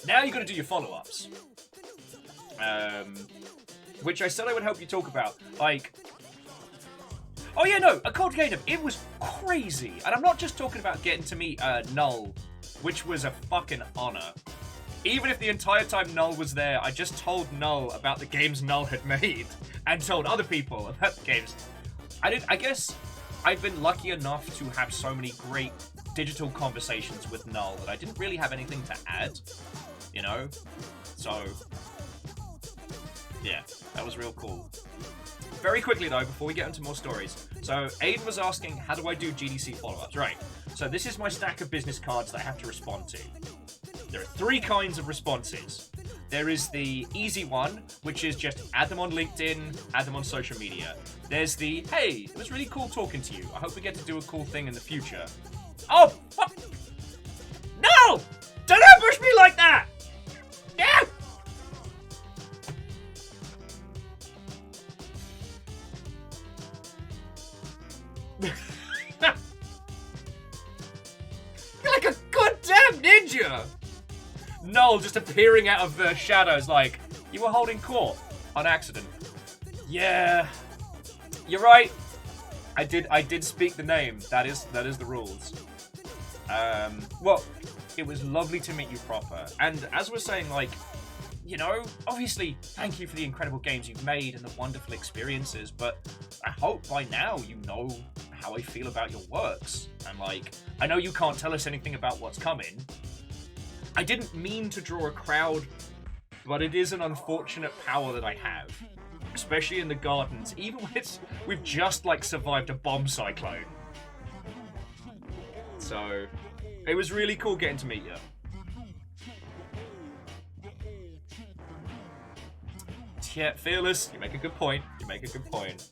Now you got to do your follow-ups. Which I said I would help you talk about. Like, oh yeah, no, a cold game. It was crazy. And I'm not just talking about getting to meet Null, which was a fucking honor. Even if the entire time Null was there, I just told Null about the games Null had made and told other people about the games. I guess I've been lucky enough to have so many great digital conversations with Null that I didn't really have anything to add, you know? So, yeah, that was real cool. Very quickly though, before we get into more stories. So, Aiden was asking, how do I do GDC follow-ups? Right, so this is my stack of business cards that I have to respond to. There are 3 kinds of responses. There is the easy one, which is just add them on LinkedIn, add them on social media. There's the, hey, it was really cool talking to you. I hope we get to do a cool thing in the future. Oh, fuck! No! Don't ambush me like that! Yeah! You're like a goddamn ninja! Null just appearing out of the shadows like, you were holding court on accident. Yeah, you're right. I did speak the name. That is the rules. Well, it was lovely to meet you proper. And as we're saying, like, you know, obviously, thank you for the incredible games you've made and the wonderful experiences, but I hope by now you know how I feel about your works. And like, I know you can't tell us anything about what's coming. I didn't mean to draw a crowd, but it is an unfortunate power that I have. Especially in the gardens, even when we've just like survived a bomb cyclone. So, it was really cool getting to meet you. Yeah, Fearless, you make a good point. You make a good point.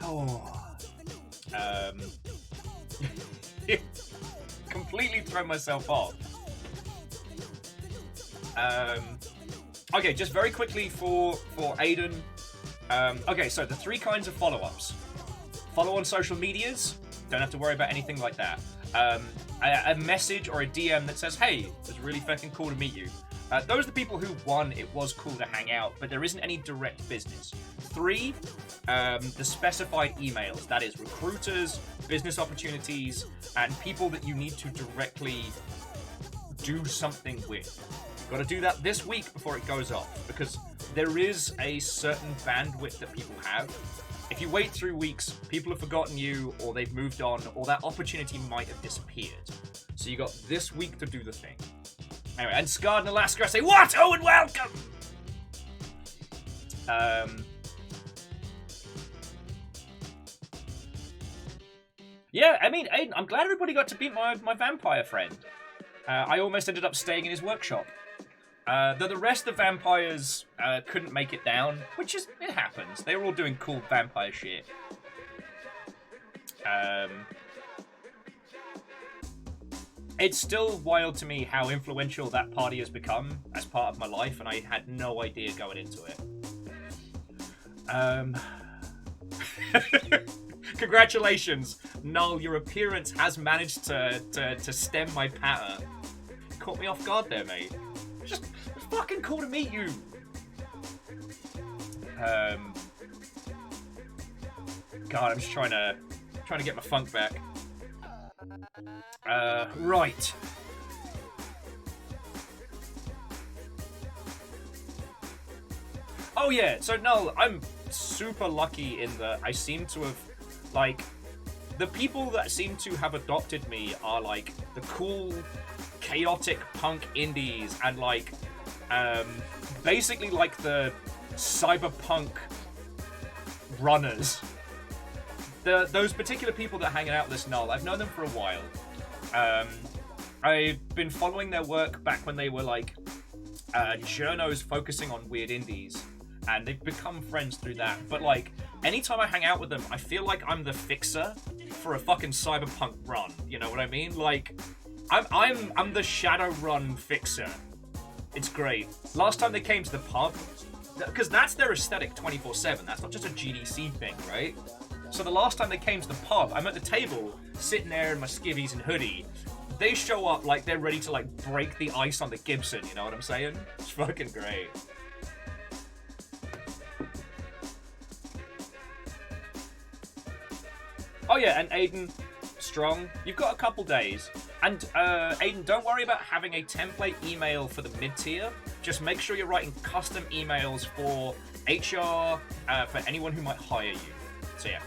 Oh. Completely thrown myself off. Okay, just very quickly for Aiden. Okay, so the 3 kinds of follow-ups. Follow on social medias. Don't have to worry about anything like that. A message or a DM that says, hey, it was really fucking cool to meet you. Those are the people who, 1, it was cool to hang out, but there isn't any direct business. 3, the specified emails. That is recruiters, business opportunities, and people that you need to directly do something with. You've got to do that this week before it goes off, because there is a certain bandwidth that people have. If you wait 3 weeks, people have forgotten you, or they've moved on, or that opportunity might have disappeared. So you got this week to do the thing. Anyway, and Scarred in Alaska, I say, what? Oh, and welcome! Yeah, I mean, Aiden, I'm glad everybody got to meet my vampire friend. I almost ended up staying in his workshop. Though the rest of the vampires couldn't make it down, which is, it happens. They were all doing cool vampire shit. It's still wild to me how influential that party has become as part of my life, and I had no idea going into it. Congratulations, Null, your appearance has managed to stem my patter. Caught me off guard there, mate. Just fucking cool to meet you. God, I'm just trying to get my funk back. Right. Oh yeah, so no, I'm super lucky in that I seem to have, like, the people that seem to have adopted me are like the cool, chaotic punk indies and like basically like the cyberpunk runners. Those particular people that are hanging out with this null, I've known them for a while. I've been following their work back when they were like journos focusing on weird indies, and they've become friends through that. But like, anytime I hang out with them, I feel like I'm the fixer for a fucking cyberpunk run. You know what I mean? Like, I'm the Shadowrun fixer. It's great. Last time they came to the pub, because that's their aesthetic 24/7. That's not just a GDC thing, right? So the last time they came to the pub, I'm at the table, sitting there in my skivvies and hoodie. They show up like they're ready to like break the ice on the Gibson, you know what I'm saying? It's fucking great. Oh yeah, and Aiden, strong. You've got a couple days. And Aiden, don't worry about having a template email for the mid-tier. Just make sure you're writing custom emails for HR, for anyone who might hire you. So yeah.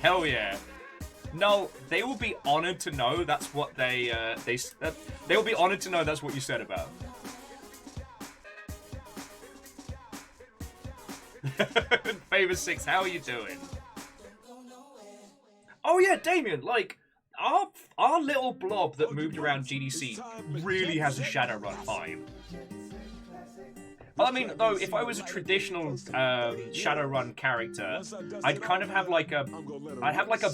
Hell yeah. No, they will be honored to know that's what they will be honored to know that's what you said about. Favor 6, how are you doing? Oh yeah, Damien, like our little blob that moved around GDC really has a Shadowrun vibe. Well, I mean, though, if I was a traditional Shadowrun character, I'd kind of have like a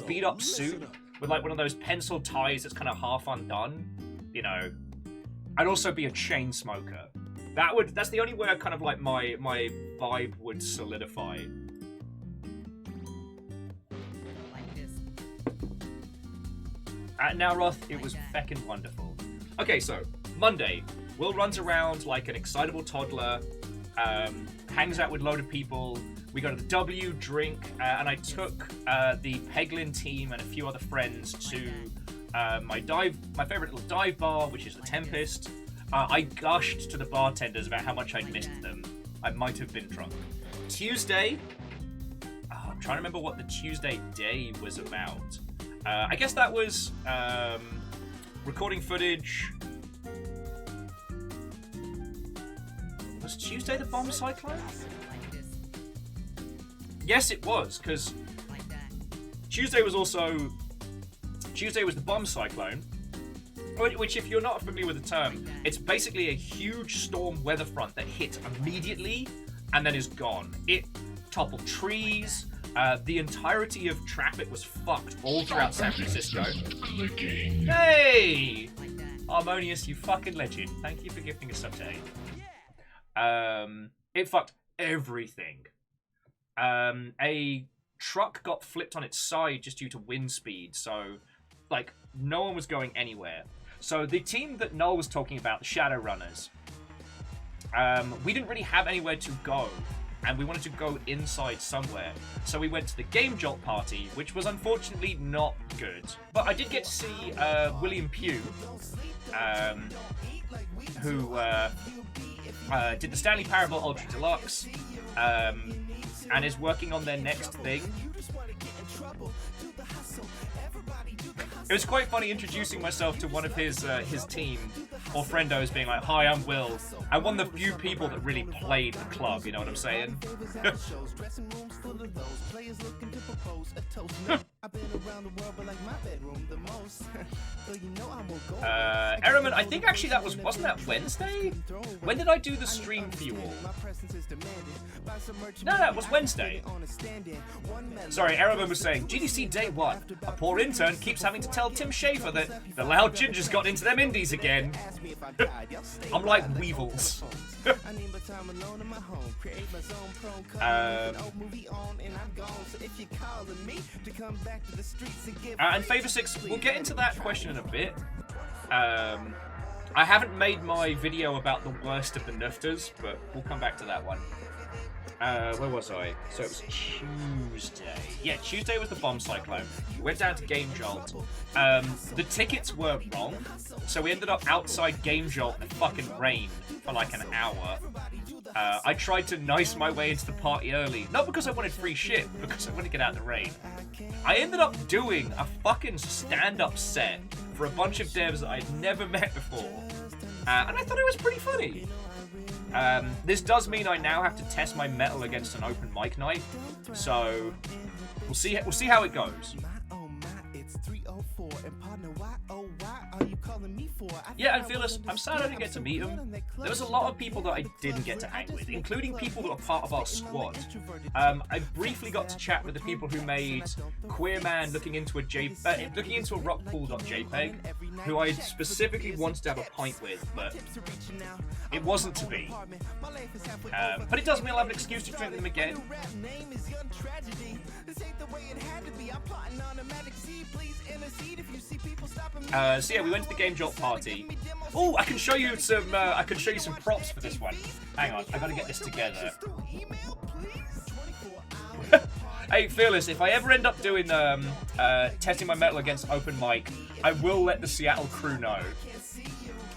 beat-up suit with like one of those pencil ties that's kind of half undone. You know, I'd also be a chain smoker. That's the only way I kind of like my vibe would solidify. At Nowroth, it was feckin' wonderful. Okay, so Monday. Will runs around like an excitable toddler, hangs out with a load of people. We go to the W, drink, and I took the Peglin team and a few other friends to my favorite little dive bar, which is the Tempest. I gushed to the bartenders about how much I'd missed them. I might have been drunk. Tuesday, I'm trying to remember what the Tuesday day was about. I guess that was recording footage. Was Tuesday the bomb cyclone? Yes, it was, because Tuesday was the bomb cyclone, which, if you're not familiar with the term, it's basically a huge storm weather front that hit immediately and then is gone. It toppled trees. The entirety of traffic was fucked all throughout San Francisco. Hey! Harmonious, you fucking legend. Thank you for gifting a sub to 8. It fucked everything. A truck got flipped on its side just due to wind speed, so, like, no one was going anywhere. So the team that Noel was talking about, the Shadowrunners, we didn't really have anywhere to go, and we wanted to go inside somewhere. So we went to the Game Jolt party, which was unfortunately not good. But I did get to see William Pugh, who did the Stanley Parable Ultra Deluxe, and is working on their next thing. It was quite funny introducing myself to one of his team, or friendos, being like, "Hi, I'm Will." I'm one of the few people that really played the club, you know what I'm saying? Eraman, I think actually wasn't that Wednesday? When did I do the stream for you all? No, it was Wednesday. Sorry, Eraman was saying, GDC day 1. A poor intern keeps having to tell Tim Schafer that the loud gingers got into them indies again. I'm like weevils. And Favor 6, we'll get into that question in a bit. I haven't made my video about the worst of the nerfters, but we'll come back to that one. Where was I? So it was Tuesday. Yeah, Tuesday was the bomb cyclone. We went down to Game Jolt. The tickets were wrong, so we ended up outside Game Jolt in the fucking rain for like an hour. I tried to nice my way into the party early, not because I wanted free shit, but because I wanted to get out of the rain. I ended up doing a fucking stand-up set for a bunch of devs that I'd never met before, and I thought it was pretty funny. This does mean I now have to test my metal against an open mic night, so we'll see how it goes. Yeah, and Fearless, I'm sad I didn't get to meet him. There was a lot of people that I didn't get to hang with, including people that were part of our squad. I briefly got to chat with the people who made Queer Man looking into a rockpool.jpg, who I specifically wanted to have a pint with, but it wasn't to be. But it does mean I'll have an excuse to drink with them again. So yeah, we went to the Game Jolt party. Oh, I can show you some. I can show you some props for this one. Hang on, I gotta get this together. Hey, Fearless, if I ever end up doing testing my metal against open mic, I will let the Seattle crew know.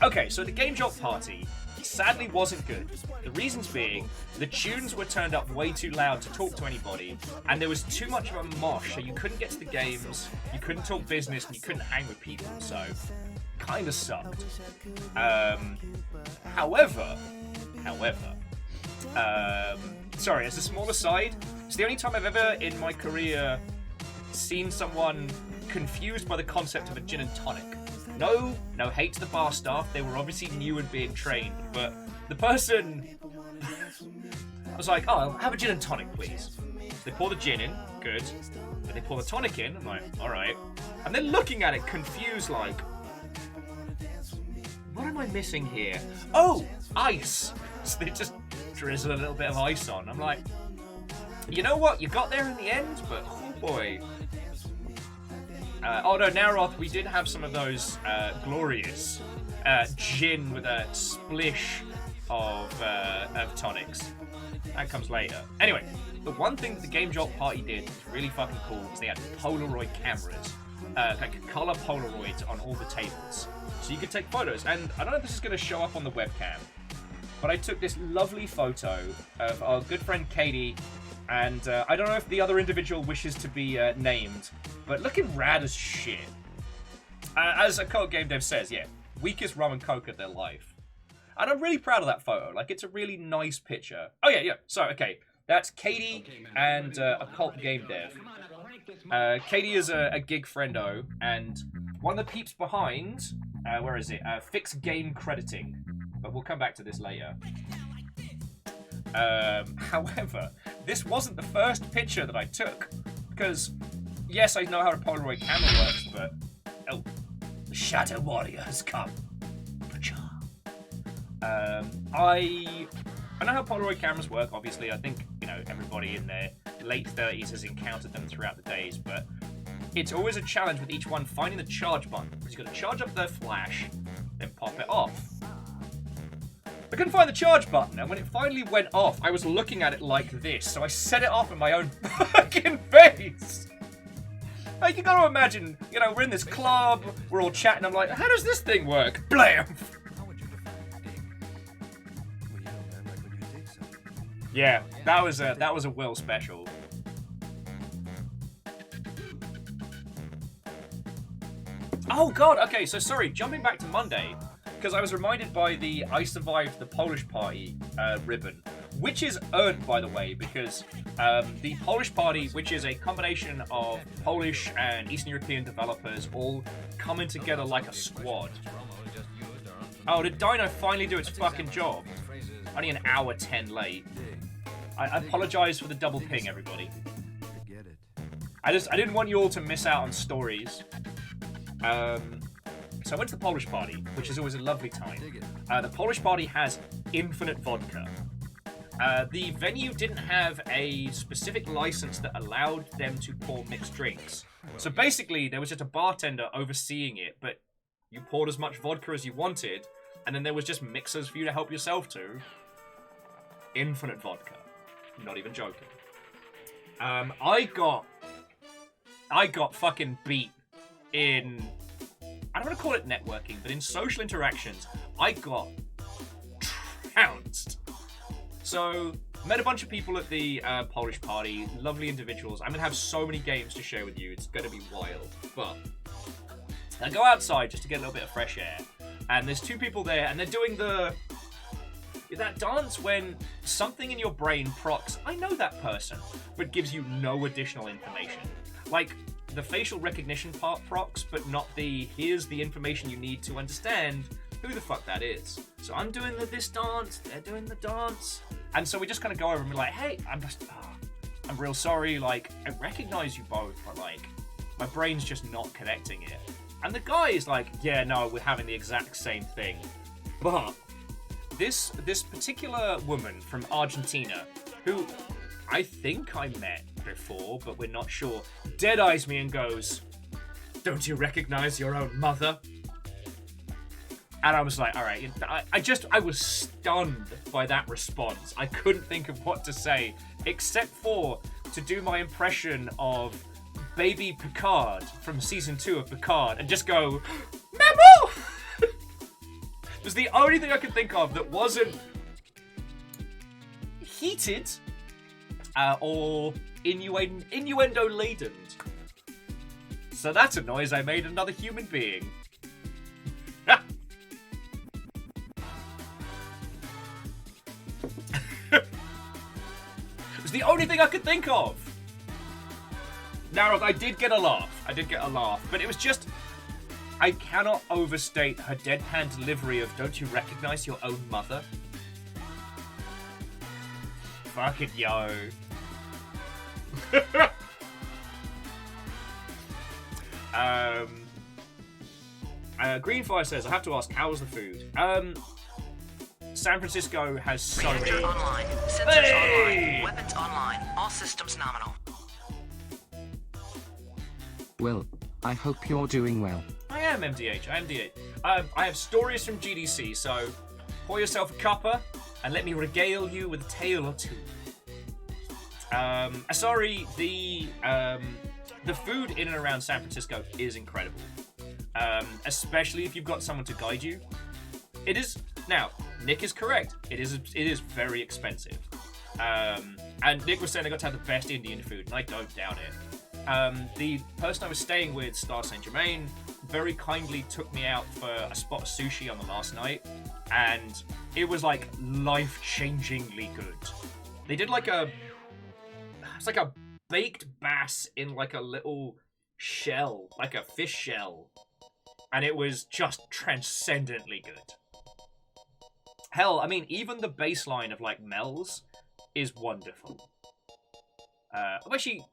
Okay, so the Game Jolt party sadly wasn't good. The reasons being, the tunes were turned up way too loud to talk to anybody, and there was too much of a mosh, so you couldn't get to the games, you couldn't talk business, and you couldn't hang with people, so kinda sucked. However, sorry, as a small aside, it's the only time I've ever in my career seen someone confused by the concept of a gin and tonic. No hate to the bar staff, they were obviously new and being trained, but the person I was like, oh, I'll have a gin and tonic, please. So they pour the gin in, good. Then they pour the tonic in, I'm like, alright. And then looking at it, confused, like, what am I missing here? Oh, ice! So they just drizzle a little bit of ice on. I'm like, you know what, you got there in the end, but oh boy. Oh no, Naroth, we did have some of those glorious gin with a splish of tonics. That comes later. Anyway, the one thing that the Game Jolt party did was really fucking cool was they had Polaroid cameras, like color Polaroids on all the tables. So you could take photos, and I don't know if this is going to show up on the webcam, but I took this lovely photo of our good friend Katie, and I don't know if the other individual wishes to be named, but looking rad as shit. As a Coke Game Dev says, yeah, weakest rum and coke of their life. And I'm really proud of that photo. Like, it's a really nice picture. Oh, yeah. So, okay. That's Katie and Occult Game Dev. Katie is a gig friendo, and one of the peeps behind, where is it? Fix Game Crediting. But we'll come back to this later. However, this wasn't the first picture that I took, because, yes, I know how a Polaroid camera works, but, oh, the Shadow Warrior has come. I know how Polaroid cameras work, obviously. I think, you know, everybody in their late 30s has encountered them throughout the days, but it's always a challenge with each one finding the charge button, because you've got to charge up the flash, then pop it off. I couldn't find the charge button, and when it finally went off, I was looking at it like this, so I set it off in my own fucking face! Like, you gotta imagine, you know, we're in this club, we're all chatting, I'm like, how does this thing work? Blam! Yeah, that was a Will special. Oh god, okay, so sorry, jumping back to Monday, because I was reminded by the I Survived the Polish Party ribbon, which is earned, by the way, because the Polish Party, which is a combination of Polish and Eastern European developers all coming together like a squad. Oh, did Dino finally do its fucking job? Only an hour 10 late. I apologize for the double ping, everybody. I didn't want you all to miss out on stories. So I went to the Polish Party, which is always a lovely time. The Polish Party has infinite vodka. The venue didn't have a specific license that allowed them to pour mixed drinks. So basically, there was just a bartender overseeing it, but you poured as much vodka as you wanted, and then there was just mixers for you to help yourself to. Infinite vodka. Not even joking. I got fucking beat in, I don't want to call it networking, but in social interactions, I got trounced. So, met a bunch of people at the Polish party, lovely individuals. I'm going to have so many games to share with you, it's going to be wild. But I go outside just to get a little bit of fresh air, and there's two people there, and they're doing that dance when something in your brain procs, I know that person, but gives you no additional information. Like, the facial recognition part procs, but not the, here's the information you need to understand who the fuck that is. So I'm doing this dance, they're doing the dance, and so we just kind of go over and be like, hey, I'm real sorry, like, I recognize you both, but like, my brain's just not connecting it. And the guy is like, yeah, no, we're having the exact same thing. But this particular woman from Argentina, who I think I met before, but we're not sure, dead-eyes me and goes, don't you recognize your own mother? And I was like, all right, I was stunned by that response. I couldn't think of what to say, except for to do my impression of Baby Picard from season 2 of Picard and just go, Memo! It was the only thing I could think of that wasn't heated or innuendo-laden. So that's a noise I made another human being. It was the only thing I could think of. Now, I did get a laugh. But it was just, I cannot overstate her deadpan delivery of, don't you recognize your own mother? Fucking yo. Greenfire says, I have to ask, how was the food? San Francisco has so many... Reactor online. Sensors online. Weapons online. All systems nominal. Well, I hope you're doing well. I am, MDH. I have stories from GDC, so pour yourself a cuppa and let me regale you with a tale or two. Sorry, the food in and around San Francisco is incredible. Especially if you've got someone to guide you. It is... Now, Nick is correct. It is very expensive. And Nick was saying I got to have the best Indian food, and I don't doubt it. The person I was staying with, Star Saint Germain, very kindly took me out for a spot of sushi on the last night, and it was like life-changingly good. They did like it's like a baked bass in like a little shell, like a fish shell, and it was just transcendently good. Hell, I mean, even the baseline of like Mel's is wonderful. Actually,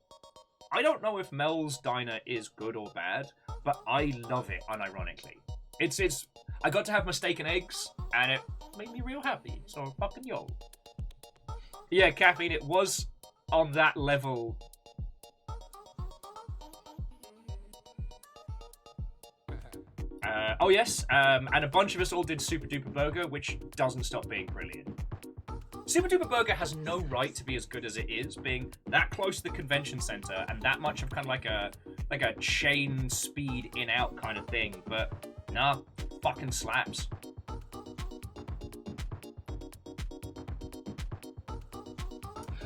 I don't know if Mel's Diner is good or bad, but I love it unironically. It's I got to have my steak and eggs, and it made me real happy, so fucking yo. Yeah, Caffeine, it was on that level. Oh yes, and a bunch of us all did Super Duper Burger, which doesn't stop being brilliant. Super Duper Burger has no right to be as good as it is, being that close to the convention center and that much of kind of like a chain speed in-out kind of thing, but nah, fucking slaps.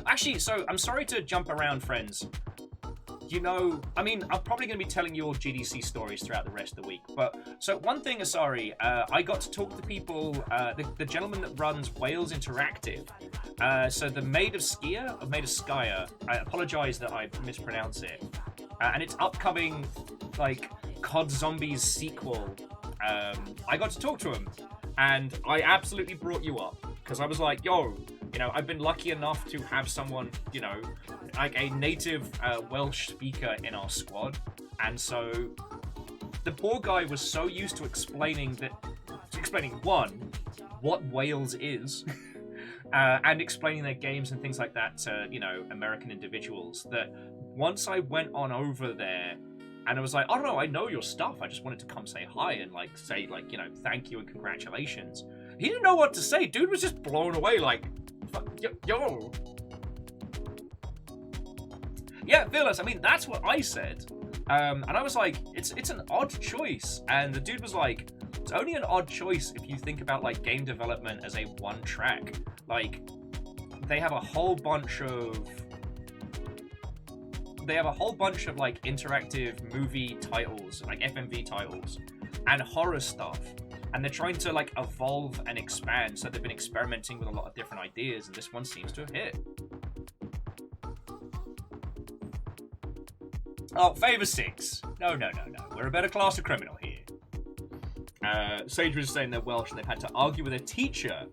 Actually, so I'm sorry to jump around, friends. You know, I mean, I'm probably going to be telling you all GDC stories throughout the rest of the week. But, so one thing, Asari, I got to talk to people, the gentleman that runs Wales Interactive. So the Maid of Skya, I apologize that I mispronounce it. And it's upcoming, like, COD Zombies sequel. I got to talk to him. And I absolutely brought you up. Because I was like, yo, you know, I've been lucky enough to have someone, you know, like a native Welsh speaker in our squad. And so the poor guy was so used to explaining one, what Wales is, and explaining their games and things like that to, you know, American individuals, that once I went on over there and I was like, oh no, I know your stuff. I just wanted to come say hi and like say like, you know, thank you and congratulations. He didn't know what to say. Dude was just blown away like, yo. Yeah, Villas, I mean, that's what I said. And I was like, it's an odd choice. And the dude was like, it's only an odd choice if you think about like game development as a one track. Like, they have a whole bunch of like interactive movie titles, like FMV titles, and horror stuff. And they're trying to like evolve and expand, so they've been experimenting with a lot of different ideas, and this one seems to have hit. Oh, favor 6. No. We're a better class of criminal here. Sage was saying they're Welsh and they've had to argue with a teacher.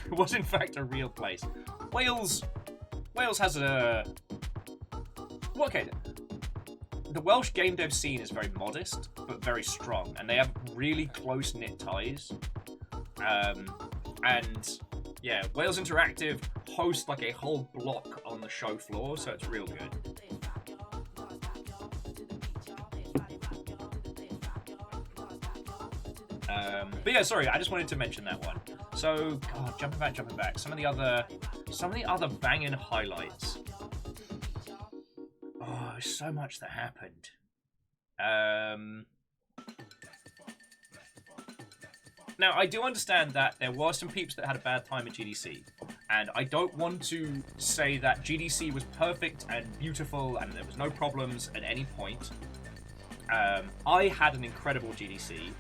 It was in fact a real place. Wales has a... Okay, the Welsh game dev scene is very modest, but very strong, and they have really close-knit ties. And yeah, Wales Interactive hosts like a whole block on the show floor, so it's real good. But yeah, sorry, I just wanted to mention that one. So, God, jumping back. Some of the other banging highlights. Oh, there's so much that happened. Now, I do understand that there were some peeps that had a bad time at GDC. And I don't want to say that GDC was perfect and beautiful and there was no problems at any point. I had an incredible GDC.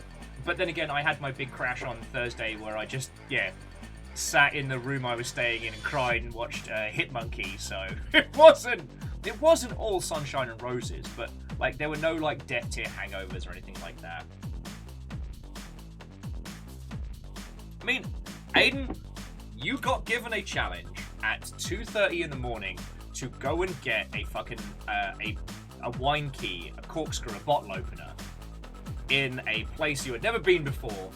But then again, I had my big crash on Thursday where I just, sat in the room I was staying in and cried and watched Hitmonkey. So it wasn't all sunshine and roses, but like there were no like death tier hangovers or anything like that. I mean, Aiden, you got given a challenge at 2:30 in the morning to go and get a fucking a wine key, a corkscrew, a bottle opener in a place you had never been before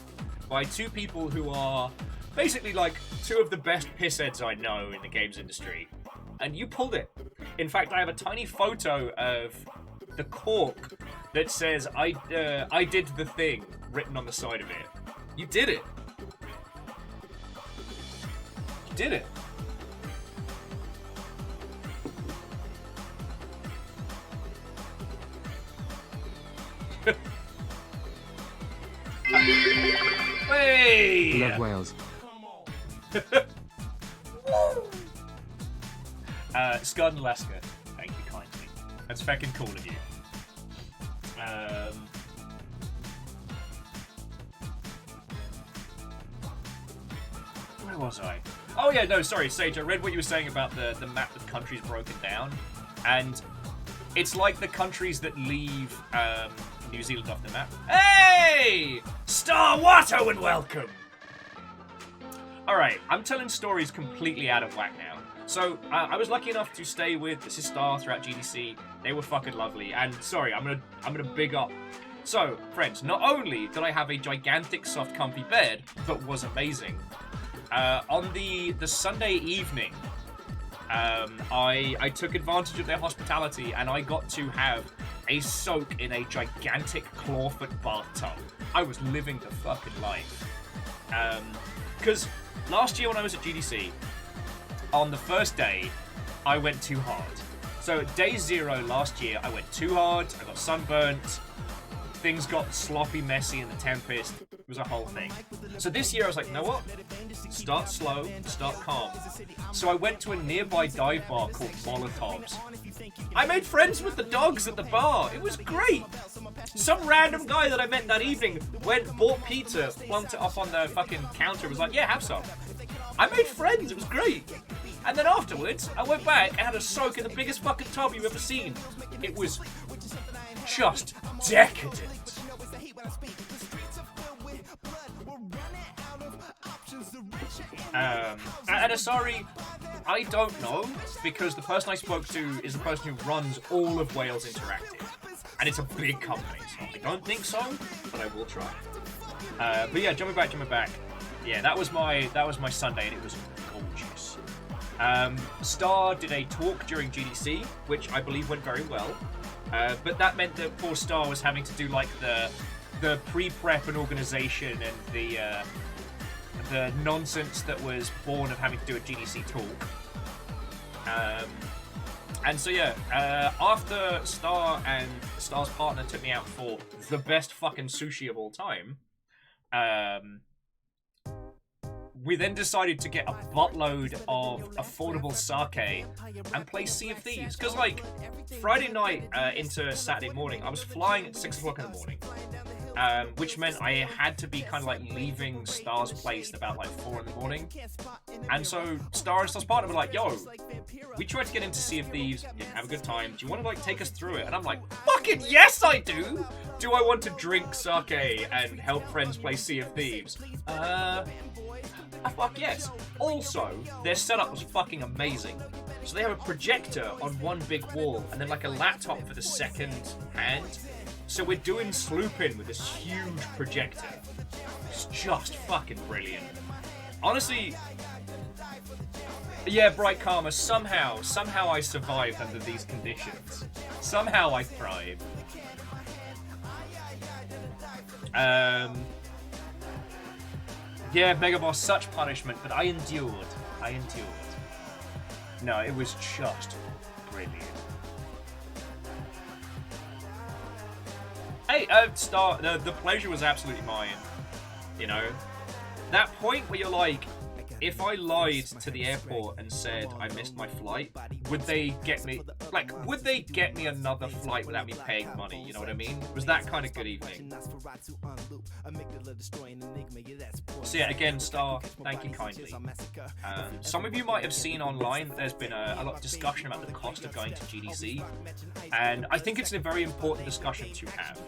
by two people who are basically like two of the best pissheads I know in the games industry. And you pulled it. In fact, I have a tiny photo of the cork that says, I did the thing, written on the side of it. You did it. You did it. Hey! Love Wales. Scott and Alaska, thank you kindly. That's fucking cool of you. Where was I? Oh yeah, no, sorry, Sage, I read what you were saying about the map with countries broken down, and it's like the countries that leave New Zealand off the map. Hey! Star Watto and welcome! Alright, I'm telling stories completely out of whack now. So, I was lucky enough to stay with This Is Star throughout GDC. They were fucking lovely. And sorry, I'm gonna big up. So, friends, not only did I have a gigantic soft comfy bed, but was amazing. On the Sunday evening, I took advantage of their hospitality and I got to have a soak in a gigantic clawfoot bathtub. I was living the fucking life. Because last year when I was at GDC, on the first day, I went too hard. So day 0 last year, I went too hard, I got sunburnt, things got sloppy, messy in the Tempest. It was a whole thing. So this year I was like, you know what? Start slow, start calm. So I went to a nearby dive bar called Molotov's. I made friends with the dogs at the bar. It was great. Some random guy that I met that evening bought pizza, plunked it off on the fucking counter, was like, yeah, have some. I made friends, it was great. And then afterwards, I went back and had a soak in the biggest fucking tub you've ever seen. It was just decadent. And Asari, I don't know, because the person I spoke to is the person who runs all of Wales Interactive. And it's a big company, so I don't think so, but I will try. But yeah, jumping back. Yeah, that was my Sunday, and it was gorgeous. Star did a talk during GDC, which I believe went very well. But that meant that poor Star was having to do like the pre-prep and organisation and the nonsense that was born of having to do a GDC talk. And so yeah, after Star and Star's partner took me out for the best fucking sushi of all time, we then decided to get a buttload of affordable sake and play Sea of Thieves. Because, like, Friday night into Saturday morning, I was flying at 6 o'clock in the morning. Which meant I had to be kind of like leaving Star's place at about like 4 in the morning. And so Star and Star's partner were like, yo, we tried to get into Sea of Thieves, didn't have a good time. Do you want to like take us through it? And I'm like, fucking yes I do! Do I want to drink sake and help friends play Sea of Thieves? Fuck yes. Also, their setup was fucking amazing. So they have a projector on one big wall and then like a laptop for the second hand. So we're doing slooping with this huge projector. It's just fucking brilliant. Honestly, yeah, Bright Karma, somehow I survived under these conditions. Somehow I thrived. Yeah, Mega Boss, such punishment, but I endured. No, it was just brilliant. Hey, Star, the pleasure was absolutely mine. You know? That point where you're like, if I lied to the airport and said I missed my flight, would they get me another flight without me paying money? You know what I mean? It was that kind of good evening. So yeah, again, Star, thank you kindly. Some of you might have seen online that there's been a lot of discussion about the cost of going to GDC, and I think it's a very important discussion to have.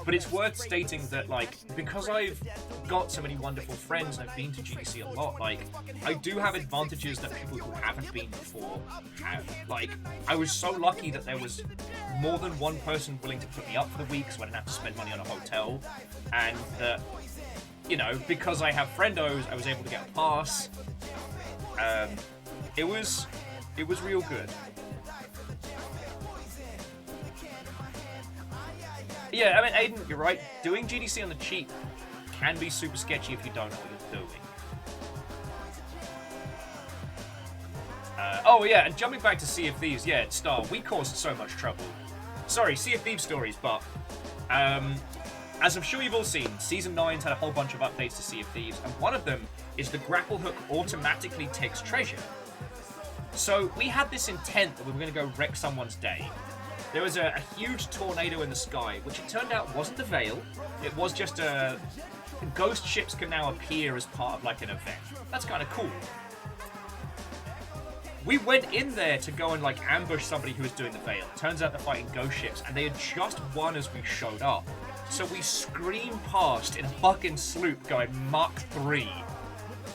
But it's worth stating that, like, because I've got so many wonderful friends and I've been to GDC a lot, like, I do have advantages that people who haven't been before have. Like, I was so lucky that there was more than one person willing to put me up for the week so I didn't have to spend money on a hotel. And that, you know, because I have friendos, I was able to get a pass. It was real good. Yeah, I mean, Aiden, you're right. Doing GDC on the cheap can be super sketchy if you don't know what you're doing. Oh yeah, and jumping back to Sea of Thieves, yeah, Star, we caused so much trouble. Sorry, Sea of Thieves stories, but as I'm sure you've all seen, Season 9's had a whole bunch of updates to Sea of Thieves, and one of them is the grapple hook automatically takes treasure. So we had this intent that we were going to go wreck someone's day. There was a huge tornado in the sky, which it turned out wasn't the Veil. It was just ghost ships can now appear as part of like an event. That's kind of cool. We went in there to go and like ambush somebody who was doing the Veil. Turns out they're fighting ghost ships, and they had just won as we showed up. So we screamed past in a fucking sloop going Mach 3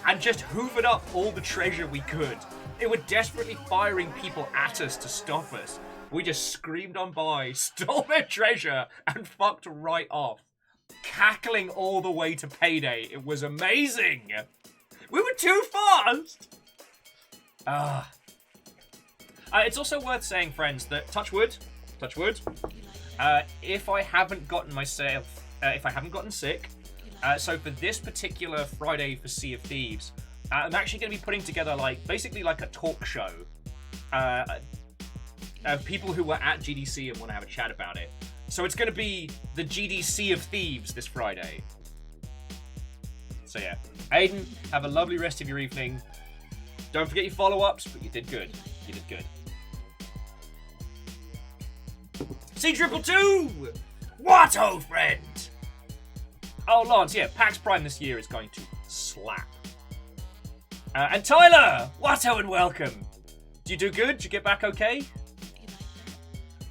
and just hoovered up all the treasure we could. They were desperately firing people at us to stop us. We just screamed on by, stole their treasure, and fucked right off. Cackling all the way to payday. It was amazing. We were too fast. It's also worth saying, friends, that touch wood, if I haven't gotten sick, so for this particular Friday for Sea of Thieves, I'm actually going to be putting together basically like a talk show of people who were at GDC and want to have a chat about it. So it's going to be the GDC of Thieves this Friday. So yeah, Aiden, have a lovely rest of your evening. Don't forget your follow-ups, but you did good. You did good. C222! What, old friend? Oh, Lance, yeah, PAX Prime this year is going to slap. And Tyler! Watto and welcome! Did you do good? Did you get back okay?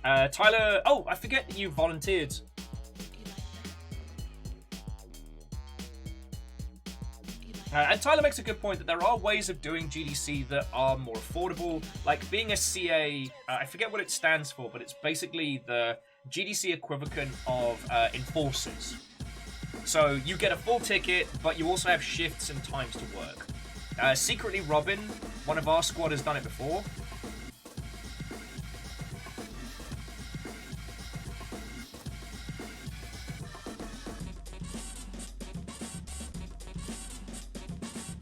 Tyler... Oh, I forget that you volunteered. And Tyler makes a good point that there are ways of doing GDC that are more affordable. Like being a CA, I forget what it stands for, but it's basically the GDC equivalent of enforcers. So you get a full ticket, but you also have shifts and times to work. Secretly Robin, one of our squad, has done it before.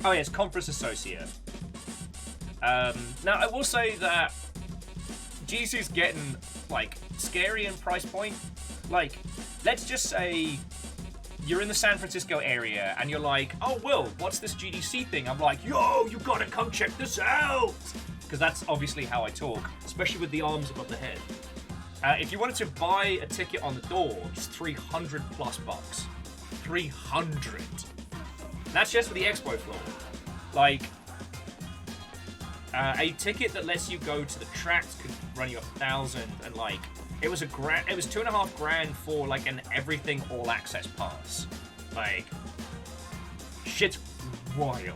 Oh yes, Conference Associate. Now I will say that GDC's getting, scary in price point. Let's just say you're in the San Francisco area and you're like, oh, Will, what's this GDC thing? I'm like, yo, you gotta come check this out! Because that's obviously how I talk, especially with the arms above the head. If you wanted to buy a ticket on the door, it's $300 plus bucks. 300. And that's just for the expo floor. Like, a ticket that lets you go to the tracks could run you $1,000, and like, it was $2.5 grand for like an everything all access pass. Like, shit's wild.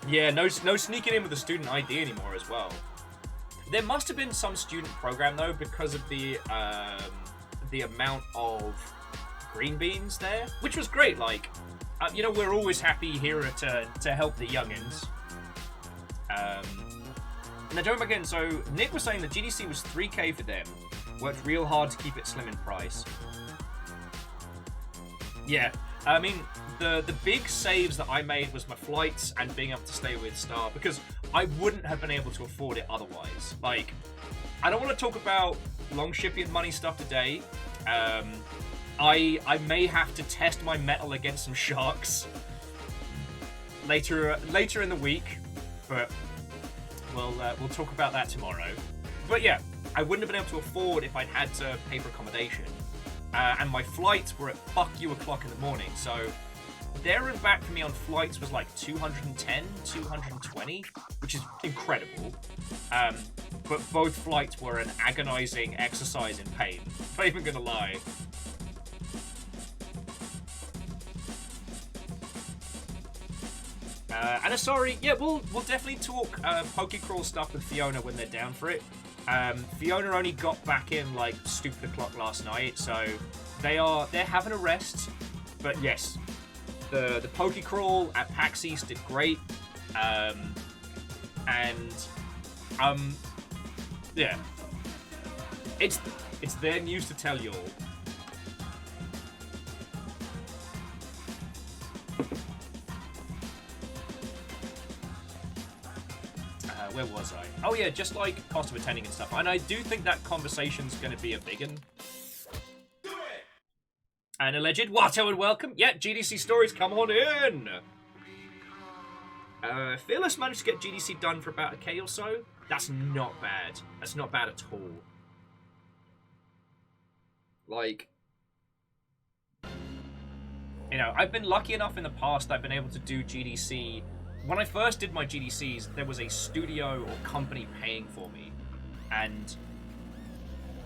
Yeah, no sneaking in with a student ID anymore as well. There must have been some student program though, because of the amount of green beans there, which was great. Like, you know, we're always happy here to help the youngins. Now going back in, so Nick was saying that GDC was $3K for them. Worked real hard to keep it slim in price. Yeah, I mean, the big saves that I made was my flights and being able to stay with Star, because I wouldn't have been able to afford it otherwise. Like, I don't want to talk about long shipping money stuff today. I may have to test my metal against some sharks later in the week, but we'll talk about that tomorrow. But yeah, I wouldn't have been able to afford if I'd had to pay for accommodation. And my flights were at fuck you o'clock in the morning, so there and back for me on flights was like 210, 220, which is incredible. But both flights were an agonizing exercise in pain, if I'm even gonna lie. And sorry, yeah, we'll definitely talk Pokecrawl stuff with Fiona when they're down for it. Fiona only got back in like stupid o'clock last night, so they're having a rest. But yes, the Pokecrawl at PAX East did great, yeah, it's their news to tell you all. Where was I? Oh yeah, just like cost of attending and stuff. And I do think that conversation's going to be a big one. Do it! And alleged Watto and welcome. Yeah, GDC stories, come on in! Fearless managed to get GDC done for about $1K or so. That's not bad. That's not bad at all. Like, you know, I've been lucky enough in the past I've been able to do GDC. When I first did my GDCs, there was a studio or company paying for me. And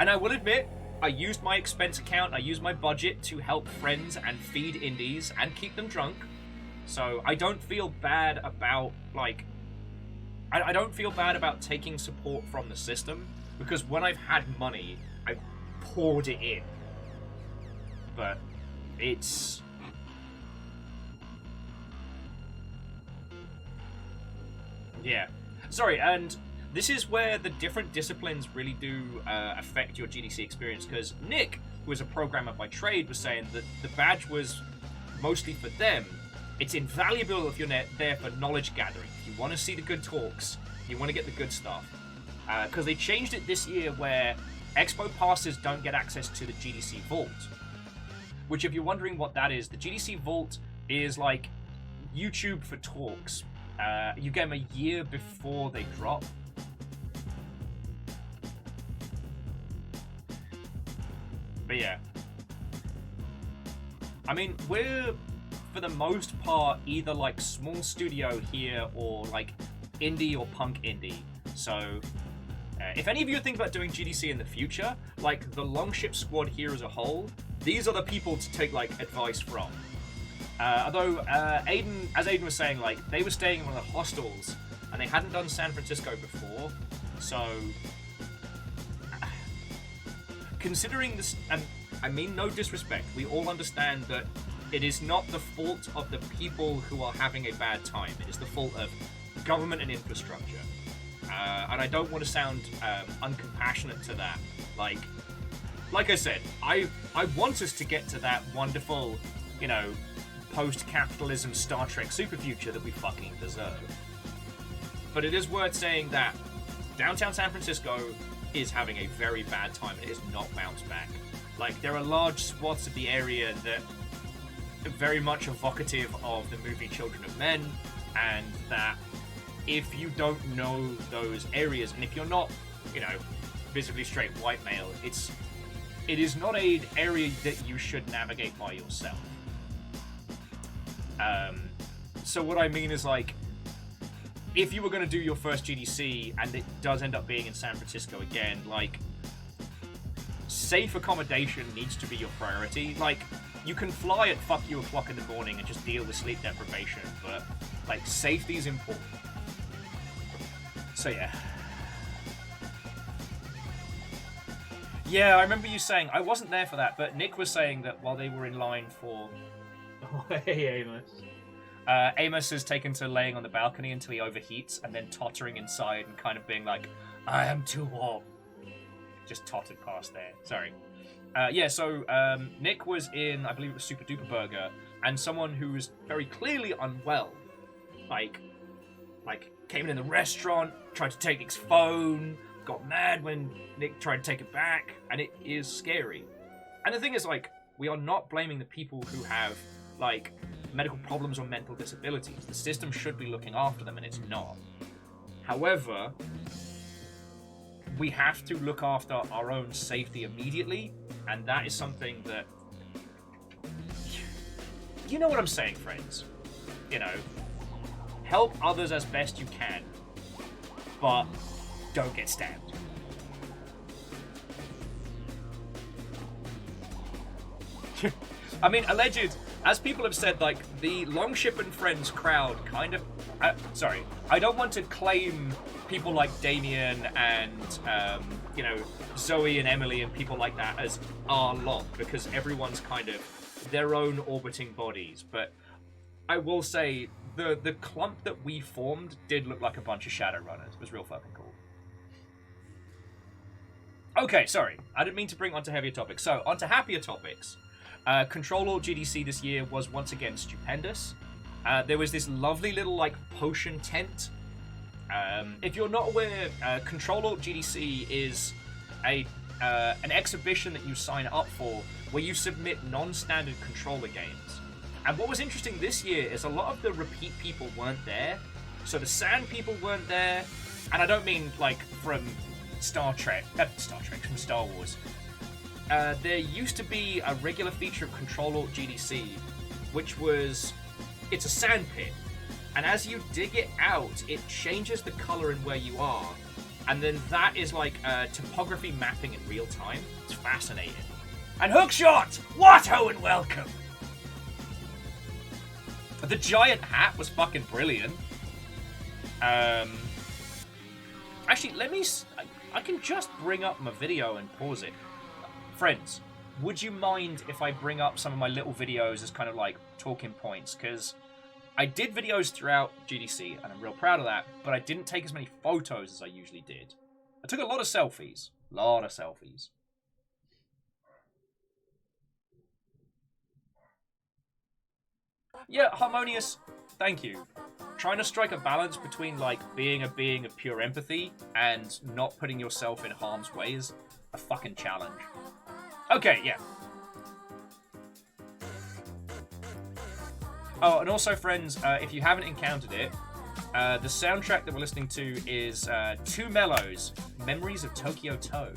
I will admit, I used my expense account, I used my budget to help friends and feed indies and keep them drunk. So I don't feel bad about, like, I don't feel bad about taking support from the system, because when I've had money, I've poured it in. But it's... yeah. Sorry, and this is where the different disciplines really do affect your GDC experience, because Nick, who is a programmer by trade, was saying that the badge was mostly for them. It's invaluable if you're there for knowledge gathering. If you want to see the good talks, you want to get the good stuff. Because they changed it this year where Expo passes don't get access to the GDC Vault. Which, if you're wondering what that is, the GDC Vault is like YouTube for talks. You get them a year before they drop. But yeah. I mean, we're, for the most part, either like small studio here or like indie or punk indie. So, if any of you think about doing GDC in the future, like the Longship squad here as a whole, these are the people to take like advice from. Although, Aiden was saying, like, they were staying in one of the hostels, and they hadn't done San Francisco before, so... considering this, and I mean no disrespect, we all understand that it is not the fault of the people who are having a bad time, it is the fault of government and infrastructure. And I don't want to sound uncompassionate to that. Like I said, I want us to get to that wonderful, you know, post-capitalism Star Trek super future that we fucking deserve. But it is worth saying that downtown San Francisco is having a very bad time. It has not bounced back. Like, there are large swaths of the area that are very much evocative of the movie Children of Men, and that if you don't know those areas, and if you're not, you know, visibly straight white male, it is not an area that you should navigate by yourself. So what I mean is, like, if you were going to do your first GDC and it does end up being in San Francisco again, like, safe accommodation needs to be your priority. Like, you can fly at fuck you o'clock in the morning and just deal with sleep deprivation, but, like, safety is important. So yeah. Yeah, I remember you saying, I wasn't there for that, but Nick was saying that while they were in line for... Oh, hey, Amos. Amos is taken to laying on the balcony until he overheats and then tottering inside and kind of being like, I am too warm. Just tottered past there. Sorry. Yeah, so Nick was in, I believe it was Super Duper Burger, and someone who was very clearly unwell, like came in the restaurant, tried to take Nick's phone, got mad when Nick tried to take it back, and it is scary. And the thing is, like, we are not blaming the people who have, like, medical problems or mental disabilities. The system should be looking after them, and it's not. However, we have to look after our own safety immediately, and that is something that... You know what I'm saying, friends. You know, help others as best you can, but don't get stabbed. I mean, alleged, as people have said, like, the Longship and Friends crowd kind of... sorry, I don't want to claim people like Damien and, you know, Zoe and Emily and people like that as our lot, because everyone's kind of their own orbiting bodies. But I will say, the clump that we formed did look like a bunch of Shadowrunners. It was real fucking cool. Okay, sorry. I didn't mean to bring onto heavier topics. So, onto happier topics. Control Alt GDC this year was once again stupendous. There was this lovely little, like, potion tent. If you're not aware, Control Alt GDC is an exhibition that you sign up for where you submit non-standard controller games. And what was interesting this year is a lot of the repeat people weren't there. So the Sand people weren't there. And I don't mean, like, from from Star Wars. There used to be a regular feature of Control Alt GDC, which was, it's a sand pit, and as you dig it out, it changes the color and where you are, and then that is like topography mapping in real time. It's fascinating. And Hookshot! What ho and welcome! The giant hat was fucking brilliant. Actually, I can just bring up my video and pause it. Friends, would you mind if I bring up some of my little videos as kind of like talking points? Because I did videos throughout GDC, and I'm real proud of that, but I didn't take as many photos as I usually did. I took a lot of selfies. Yeah, Harmonious, thank you. Trying to strike a balance between, like, being a being of pure empathy and not putting yourself in harm's way is a fucking challenge. Okay, yeah. Oh, and also, friends, if you haven't encountered it, the soundtrack that we're listening to is Two Mellows, Memories of Tokyo Toe.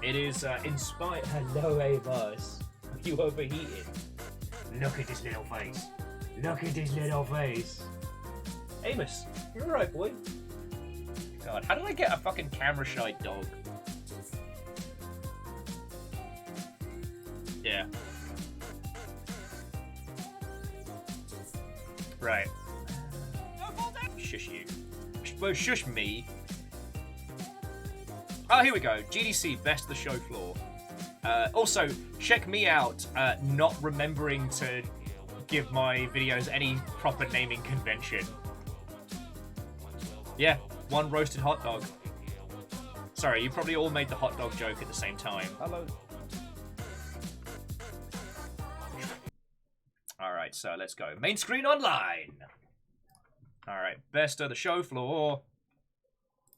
It is inspired... Hello, Amos. Are you overheated? Look at his little face. Look at his little face. Amos, you're alright, boy. God, how did I get a fucking camera-shy dog? Yeah. Right. Shush you. Well, shush me. Oh, here we go. GDC, best of the show floor. Also, check me out, not remembering to give my videos any proper naming convention. Yeah, one roasted hot dog. Sorry, you probably all made the hot dog joke at the same time. Hello. Alright, so let's go. Main screen online! Alright, best of the show floor.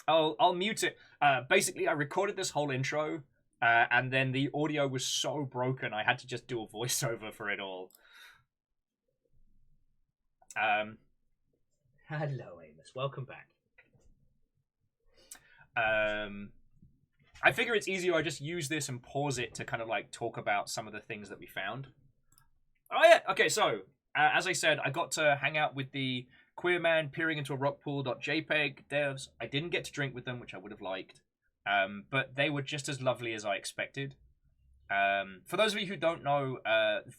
I'll mute it. Basically, I recorded this whole intro, and then the audio was so broken, I had to just do a voiceover for it all. Hello, Amos. Welcome back. I figure it's easier. I just use this and pause it to kind of like talk about some of the things that we found. Oh yeah. Okay. So as I said, I got to hang out with the queer man peering into a rock pool.jpg devs. I didn't get to drink with them, which I would have liked, but they were just as lovely as I expected. For those of you who don't know,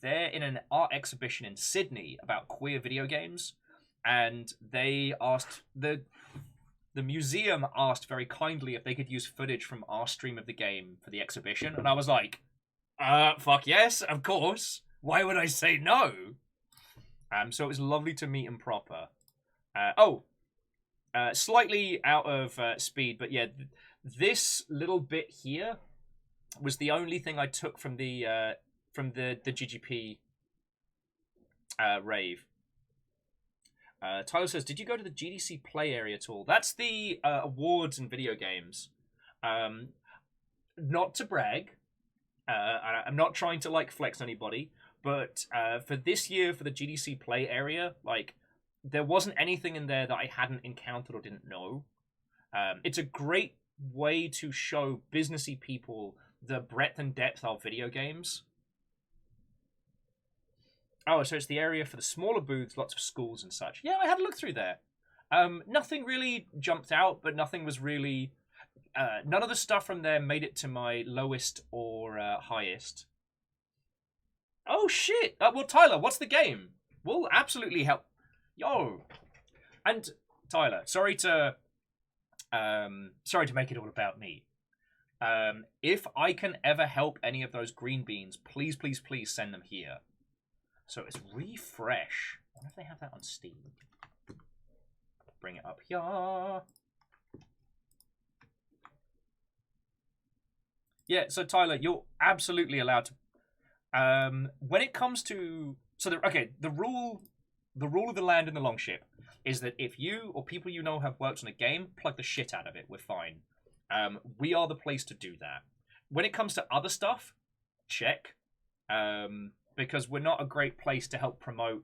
they're in an art exhibition in Sydney about queer video games, and they asked the museum asked very kindly if they could use footage from our stream of the game for the exhibition, and I was like, fuck yes, of course. Why would I say no? So it was lovely to meet him proper. Slightly out of speed, but yeah, this little bit here was the only thing I took from the GGP rave. Tyler says, did you go to the GDC play area at all? That's the awards and video games. Not to brag. I'm not trying to like flex anybody, but for this year, for the GDC play area, like there wasn't anything in there that I hadn't encountered or didn't know. It's a great way to show businessy people the breadth and depth of video games. Oh, so it's the area for the smaller booths, lots of schools and such. Yeah, I had a look through there. Nothing really jumped out, but nothing was really... none of the stuff from there made it to my lowest or highest. Oh, shit! Well, Tyler, what's the game? We'll absolutely help. Yo! And, Tyler, sorry to make it all about me. If I can ever help any of those green beans, please, please, please send them here. So it's refresh. I wonder if they have that on Steam. Bring it up here. Yeah, so Tyler, you're absolutely allowed to. When it comes to the rule of the land in the longship is that if you or people you know have worked on a game, plug the shit out of it. We're fine. We are the place to do that. When it comes to other stuff, check. Because we're not a great place to help promote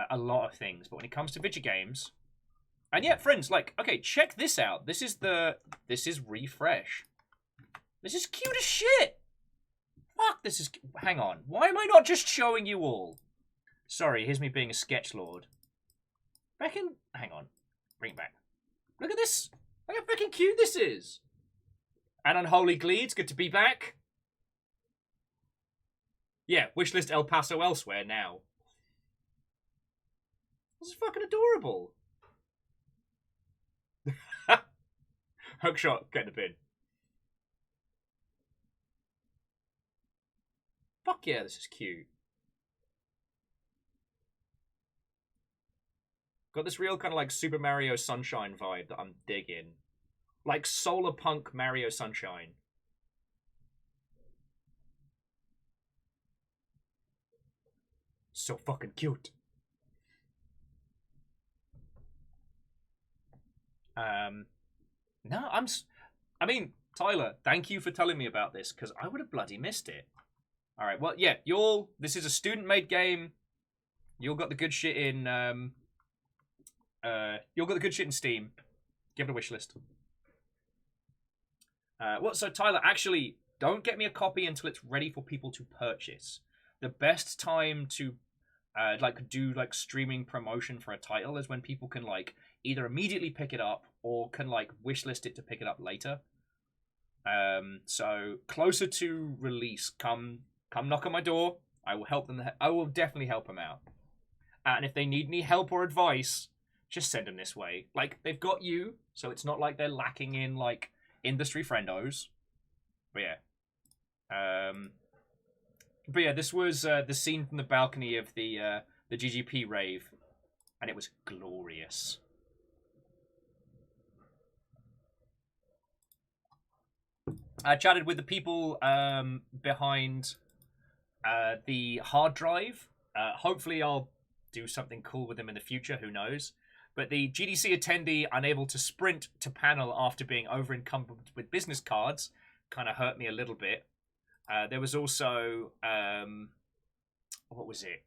a lot of things. But when it comes to video games, and yeah, friends, like, okay, check this out. This is refresh. This is cute as shit. Fuck, this is... Hang on. Why am I not just showing you all? Sorry, here's me being a sketch lord. Back in... Hang on. Bring it back. Look at this. Look how fucking cute this is. And Unholy Gleeds, good to be back. Yeah, wishlist El Paso elsewhere now. This is fucking adorable. Hookshot, get in the bin. Fuck yeah, this is cute. Got this real kind of like Super Mario Sunshine vibe that I'm digging. Like Solar Punk Mario Sunshine. So fucking cute. No, I mean, Tyler, thank you for telling me about this, because I would have bloody missed it. Alright, well, yeah, this is a student-made game. You'll got the good shit in, Steam. Give it a wish list. So Tyler, actually, don't get me a copy until it's ready for people to purchase. The best time to do streaming promotion for a title is when people can either immediately pick it up or can wishlist it to pick it up later. So closer to release, come knock on my door. I will help them. I will definitely help them out. And if they need any help or advice, just send them this way. They've got you, so it's not like they're lacking in industry friendos. But yeah. This was the scene from the balcony of the GGP rave, and it was glorious. I chatted with the people behind the hard drive. Hopefully I'll do something cool with them in the future, who knows. But the GDC attendee unable to sprint to panel after being over encumbered with business cards kind of hurt me a little bit. There was also what was it?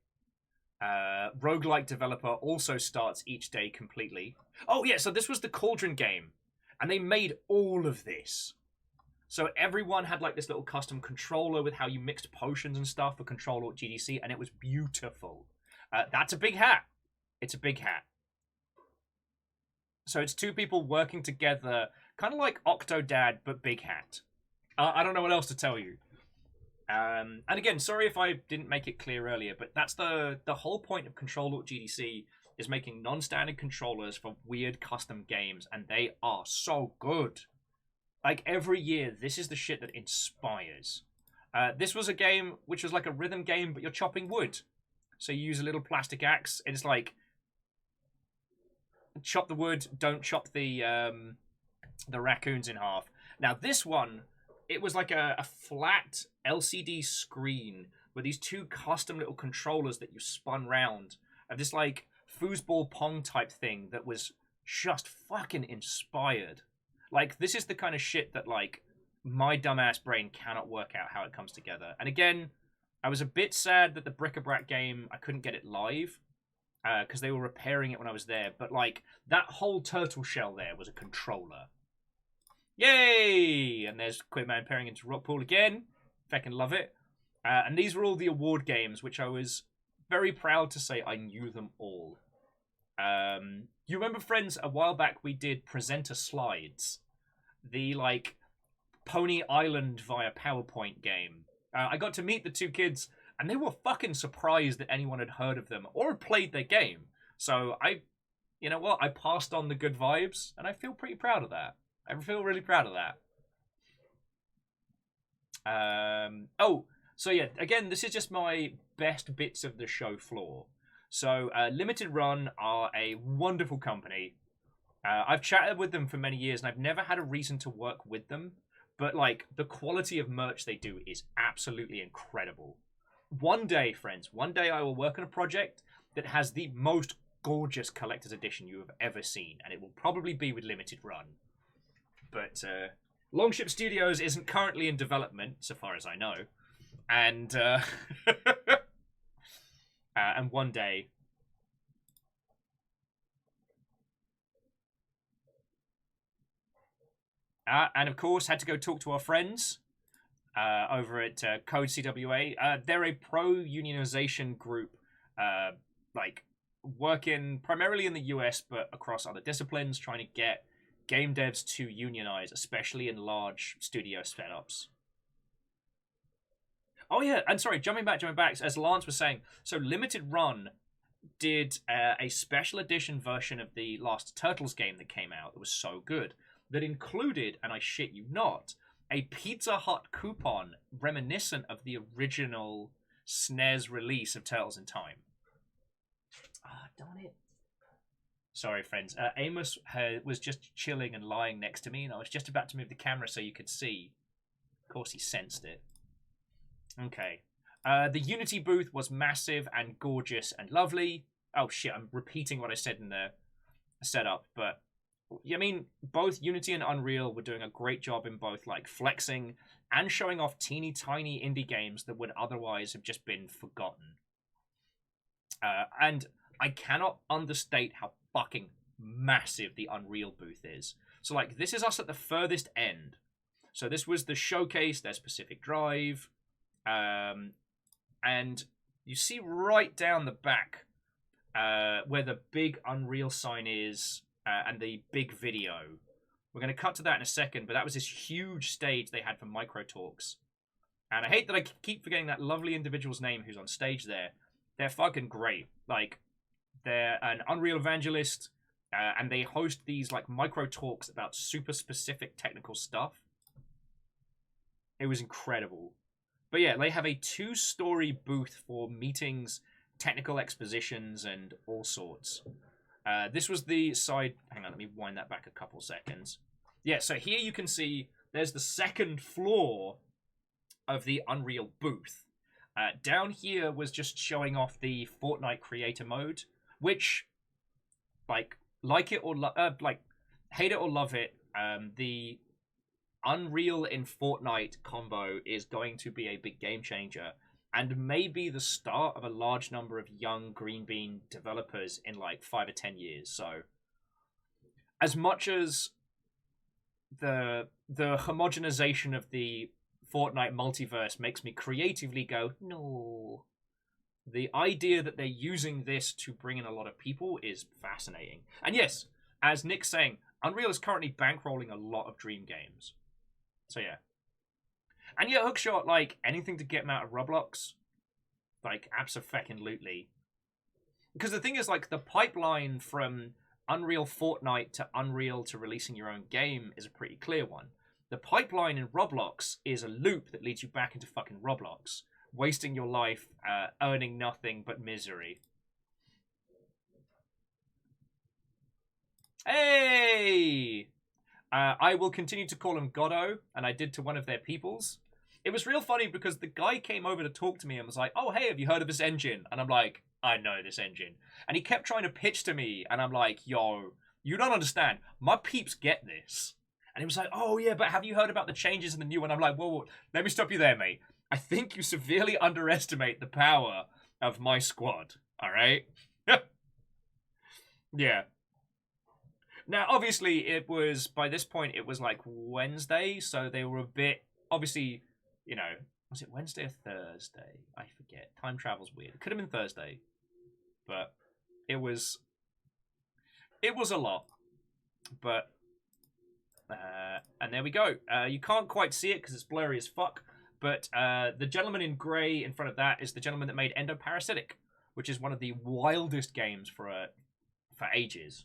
Roguelike developer also starts each day completely. Oh yeah, so this was the Cauldron game, and they made all of this. So everyone had like this little custom controller with how you mixed potions and stuff for Control Alt GDC, and it was beautiful. That's a big hat. It's a big hat. So it's two people working together, kind of like Octodad, but big hat. I don't know what else to tell you. And again, sorry if I didn't make it clear earlier, but that's the whole point of Control Alt GDC is making non-standard controllers for weird custom games, and they are so good. Like, every year, this is the shit that inspires. This was a game which was like a rhythm game, but you're chopping wood. So you use a little plastic axe, and it's like, chop the wood, don't chop the raccoons in half. Now, this one, it was like a flat LCD screen with these two custom little controllers that you spun round. Of this, like, foosball pong type thing that was just fucking inspired. Like, this is the kind of shit that, like, my dumbass brain cannot work out how it comes together. And again, I was a bit sad that the Bric-a-Brac game, I couldn't get it live, because they were repairing it when I was there. But, like, that whole turtle shell there was a controller. Yay! And there's Quidman pairing into Rockpool again. Feckin' love it. And these were all the award games, which I was very proud to say I knew them all. You remember, friends, a while back we did presenter slides. The, like, Pony Island via PowerPoint game. I got to meet the two kids, and they were fucking surprised that anyone had heard of them or had played their game. So you know what? I passed on the good vibes, and I feel pretty proud of that. I feel really proud of that. Oh, so yeah, again, this is just my best bits of the show floor. So, Limited Run are a wonderful company. I've chatted with them for many years, and I've never had a reason to work with them. But, like, the quality of merch they do is absolutely incredible. One day, friends, one day I will work on a project that has the most gorgeous collector's edition you have ever seen, and it will probably be with Limited Run. But Longship Studios isn't currently in development, so far as I know. And and one day, and of course, had to go talk to our friends over at Code CWA. They're a pro-unionization group, like working primarily in the US, but across other disciplines, trying to get game devs to unionize, especially in large studio setups. Oh yeah, and sorry, jumping back, as Lance was saying, so Limited Run did a special edition version of the last Turtles game that came out that was so good, that included, and I shit you not, a Pizza Hut coupon reminiscent of the original SNES release of Turtles in Time. Ah, darn it. Sorry, friends. Amos was just chilling and lying next to me, and I was just about to move the camera so you could see. Of course, he sensed it. Okay. The Unity booth was massive and gorgeous and lovely. Oh, shit, I'm repeating what I said in the setup, but I mean, both Unity and Unreal were doing a great job in both, like, flexing and showing off teeny tiny indie games that would otherwise have just been forgotten. And I cannot understate how fucking massive the Unreal booth is. So, like, this is us at the furthest end. So this was the showcase, there's Pacific Drive, and you see right down the back where the big Unreal sign is, and the big video. We're going to cut to that in a second, but that was this huge stage they had for Micro Talks. And I hate that I keep forgetting that lovely individual's name who's on stage there. They're fucking great. Like, they're an Unreal evangelist, and they host these, like, Micro Talks about super specific technical stuff. It was incredible. But yeah, they have a 2-story booth for meetings, technical expositions, and all sorts. This was the side... Hang on, let me wind that back a couple seconds. Yeah, so here you can see there's the second floor of the Unreal booth. Down here was just showing off the Fortnite creator mode, which, like, like it or hate it or love it, the Unreal in Fortnite combo is going to be a big game changer, and maybe the start of a large number of young green bean developers in like 5 or 10 years. So, as much as the homogenization of the Fortnite multiverse makes me creatively go, no, the idea that they're using this to bring in a lot of people is fascinating. And yes, as Nick's saying, Unreal is currently bankrolling a lot of dream games. So yeah. And yeah, Hookshot, like, anything to get them out of Roblox, like, abso-fucking-lutely. Because the thing is, like, the pipeline from Unreal Fortnite to Unreal to releasing your own game is a pretty clear one. The pipeline in Roblox is a loop that leads you back into fucking Roblox, wasting your life, earning nothing but misery. Hey! I will continue to call him Goddo, and I did to one of their peoples. It was real funny because the guy came over to talk to me and was like, oh, hey, have you heard of this engine? And I'm like, I know this engine. And he kept trying to pitch to me, and I'm like, yo, you don't understand. My peeps get this. And he was like, oh, yeah, but have you heard about the changes in the new one? I'm like, whoa, let me stop you there, mate. I think you severely underestimate the power of my squad, all right? Yeah. Now, obviously, it was, by this point, it was like Wednesday, so they were a bit, obviously, you know, was it Wednesday or Thursday? I forget. Time travel's weird. It could have been Thursday, but it was a lot. But, and there we go. You can't quite see it because it's blurry as fuck, but the gentleman in grey in front of that is the gentleman that made Endoparasitic, which is one of the wildest games for ages.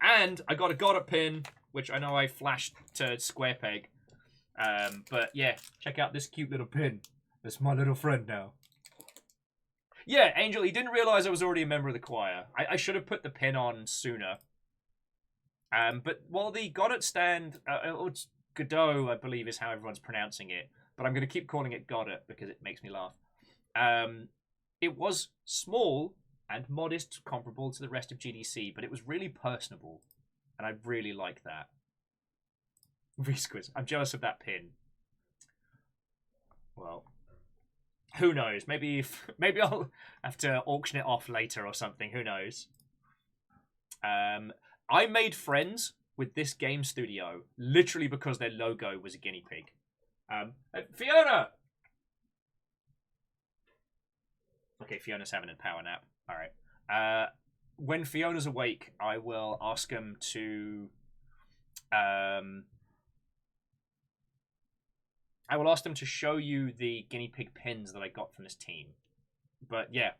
And I got a Goddard pin, which I know I flashed to SquarePeg. But yeah, check out this cute little pin. That's my little friend now. Yeah, Angel, he didn't realize I was already a member of the choir. I should have put the pin on sooner. But while the Goddard stand, it's Godot, I believe is how everyone's pronouncing it. But I'm going to keep calling it Goddard because it makes me laugh. It was small and modest, comparable to the rest of GDC, but it was really personable, and I really like that. V-Squiz, I'm jealous of that pin. Well, who knows? Maybe I'll have to auction it off later or something. Who knows? I made friends with this game studio literally because their logo was a guinea pig. Fiona. Okay, Fiona's having a power nap. All right. When Fiona's awake, I will ask him to. I will ask them to show you the guinea pig pins that I got from this team. But yeah,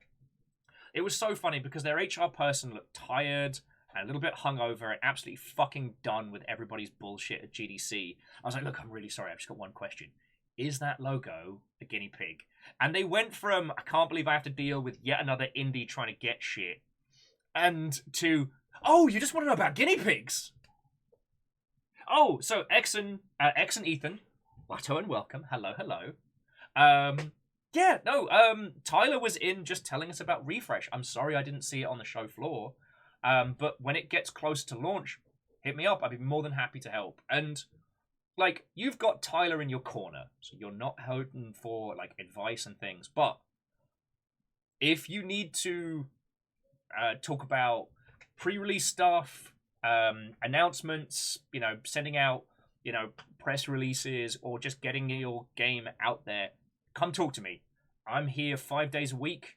it was so funny because their HR person looked tired and a little bit hungover and absolutely fucking done with everybody's bullshit at GDC. I was like, look, I'm really sorry. I've just got one question. Is that logo a guinea pig? And they went from, I can't believe I have to deal with yet another indie trying to get shit, and to, oh, you just want to know about guinea pigs? Oh, so X and Ethan, Watto and welcome. Hello, hello. Yeah, no, Tyler was in just telling us about Refresh. I'm sorry I didn't see it on the show floor. But when it gets close to launch, hit me up. I'd be more than happy to help. And like, you've got Tyler in your corner, so you're not hoping for like advice and things. But if you need to talk about pre-release stuff, announcements, you know, sending out, you know, press releases, or just getting your game out there, come talk to me. I'm here 5 days a week,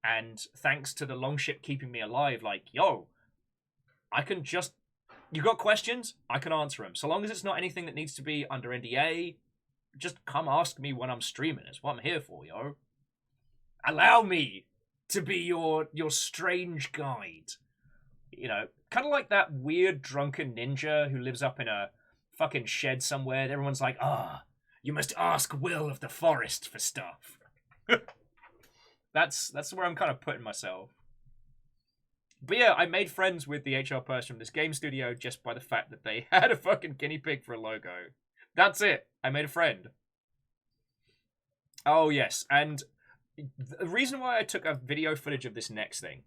and thanks to the long ship keeping me alive, like, yo, I can just, you got questions? I can answer them. So long as it's not anything that needs to be under NDA, just come ask me when I'm streaming. It's what I'm here for, yo. Allow me to be your strange guide. You know, kind of like that weird drunken ninja who lives up in a fucking shed somewhere. Everyone's like, you must ask Will of the Forest for stuff. That's where I'm kind of putting myself. But yeah, I made friends with the HR person from this game studio just by the fact that they had a fucking guinea pig for a logo. That's it. I made a friend. Oh, yes. And the reason why I took a video footage of this next thing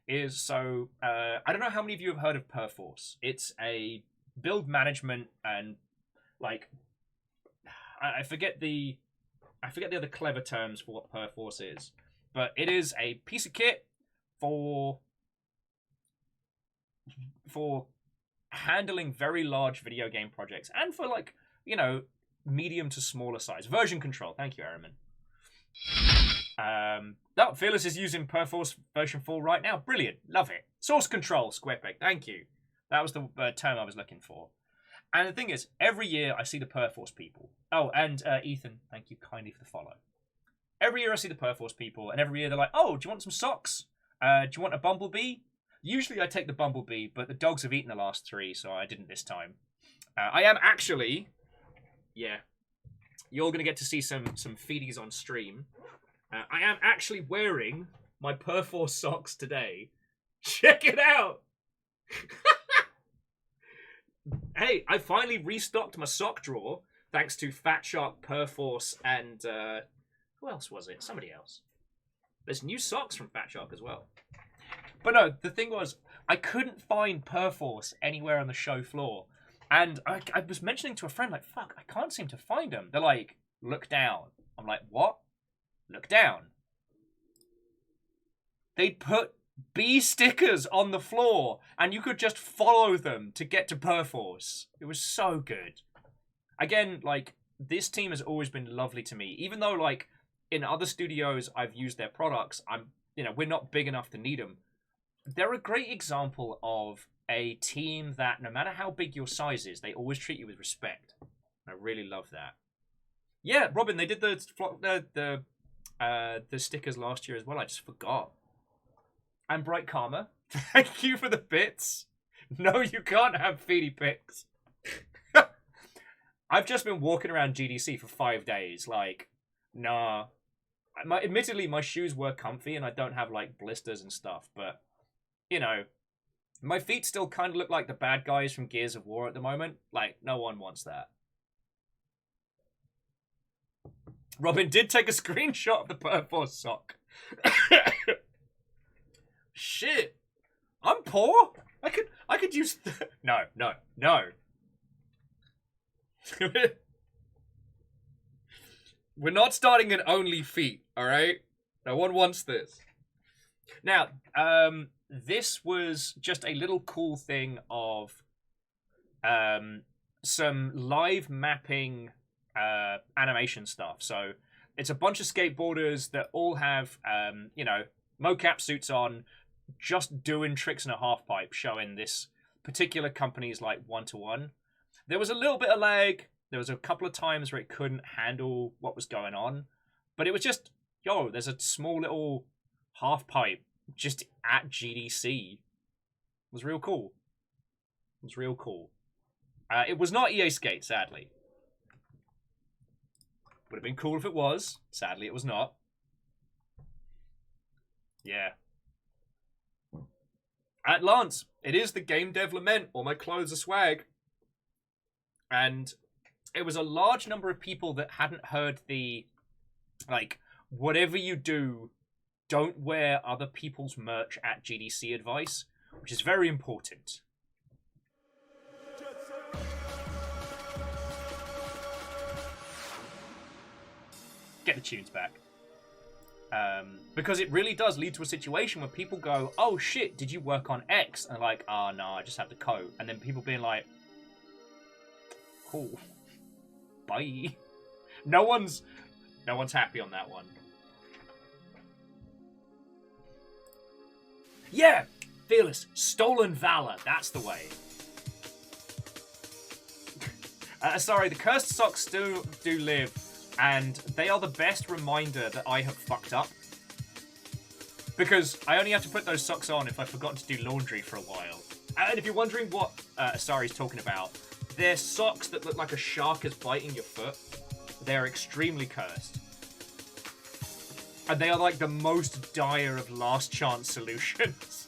is so I don't know how many of you have heard of Perforce. It's a build management and like I forget the other clever terms for what Perforce is, but it is a piece of kit for handling very large video game projects and for like, you know, medium to smaller size. Version control. Thank you, Araman. No, Fearless is using Perforce version 4 right now. Brilliant. Love it. Source control, Squarepeg. Thank you. That was the term I was looking for. And the thing is, every year I see the Perforce people. Oh, and Ethan, thank you kindly for the follow. Every year I see the Perforce people, and every year they're like, oh, do you want some socks? Do you want a bumblebee? Usually I take the bumblebee, but the dogs have eaten the last 3, so I didn't this time. I am actually... Yeah. You're going to get to see some feedies on stream. I am actually wearing my Perforce socks today. Check it out! Hey, I finally restocked my sock drawer thanks to Fat Shark, Perforce, and who else was it? Somebody else. There's new socks from Fat Shark as well. But no, the thing was, I couldn't find Perforce anywhere on the show floor. And I was mentioning to a friend, like, fuck, I can't seem to find them. They're like, look down. I'm like, what? Look down. They'd put bee stickers on the floor, and you could just follow them to get to Perforce. It was so good. Again, like, this team has always been lovely to me. Even though, like, in other studios I've used their products, we're not big enough to need them. They're a great example of a team that, no matter how big your size is, they always treat you with respect. I really love that. Yeah, Robin, they did the stickers last year as well. I just forgot. And Bright Karma, thank you for the bits. No, you can't have feedy pics. I've just been walking around GDC for 5 days. Like, nah. Admittedly, my shoes were comfy and I don't have, like, blisters and stuff. But, you know, my feet still kind of look like the bad guys from Gears of War at the moment. Like, no one wants that. Robin did take a screenshot of the Perforce sock. Shit. I'm poor. I could use... No. We're not starting an only feet, alright? No one wants this. Now, this was just a little cool thing of some live mapping animation stuff. So it's a bunch of skateboarders that all have, mocap suits on, just doing tricks in a half pipe, showing this particular company's like one-to-one. There was a little bit of lag. There was a couple of times where it couldn't handle what was going on. But it was just, there's a small little half pipe just at GDC. It was real cool. It was not EA Skate, sadly. Would have been cool if it was. Sadly, it was not. Yeah. At Lance, it is the game dev lament. All my clothes are swag. And it was a large number of people that hadn't heard the, like, whatever you do, don't wear other people's merch at GDC advice, which is very important. Get the tunes back. Because it really does lead to a situation where people go, oh shit, did you work on X? And they're like, oh no, I just have the coat. And then people being like, cool. Bye. No one's happy on that one. Yeah, Fearless, stolen valor, that's the way. Sorry, the cursed socks do live, and they are the best reminder that I have fucked up. Because I only have to put those socks on if I forgot to do laundry for a while. And if you're wondering what Asari's talking about, they're socks that look like a shark is biting your foot. They're extremely cursed. And they are like the most dire of last chance solutions.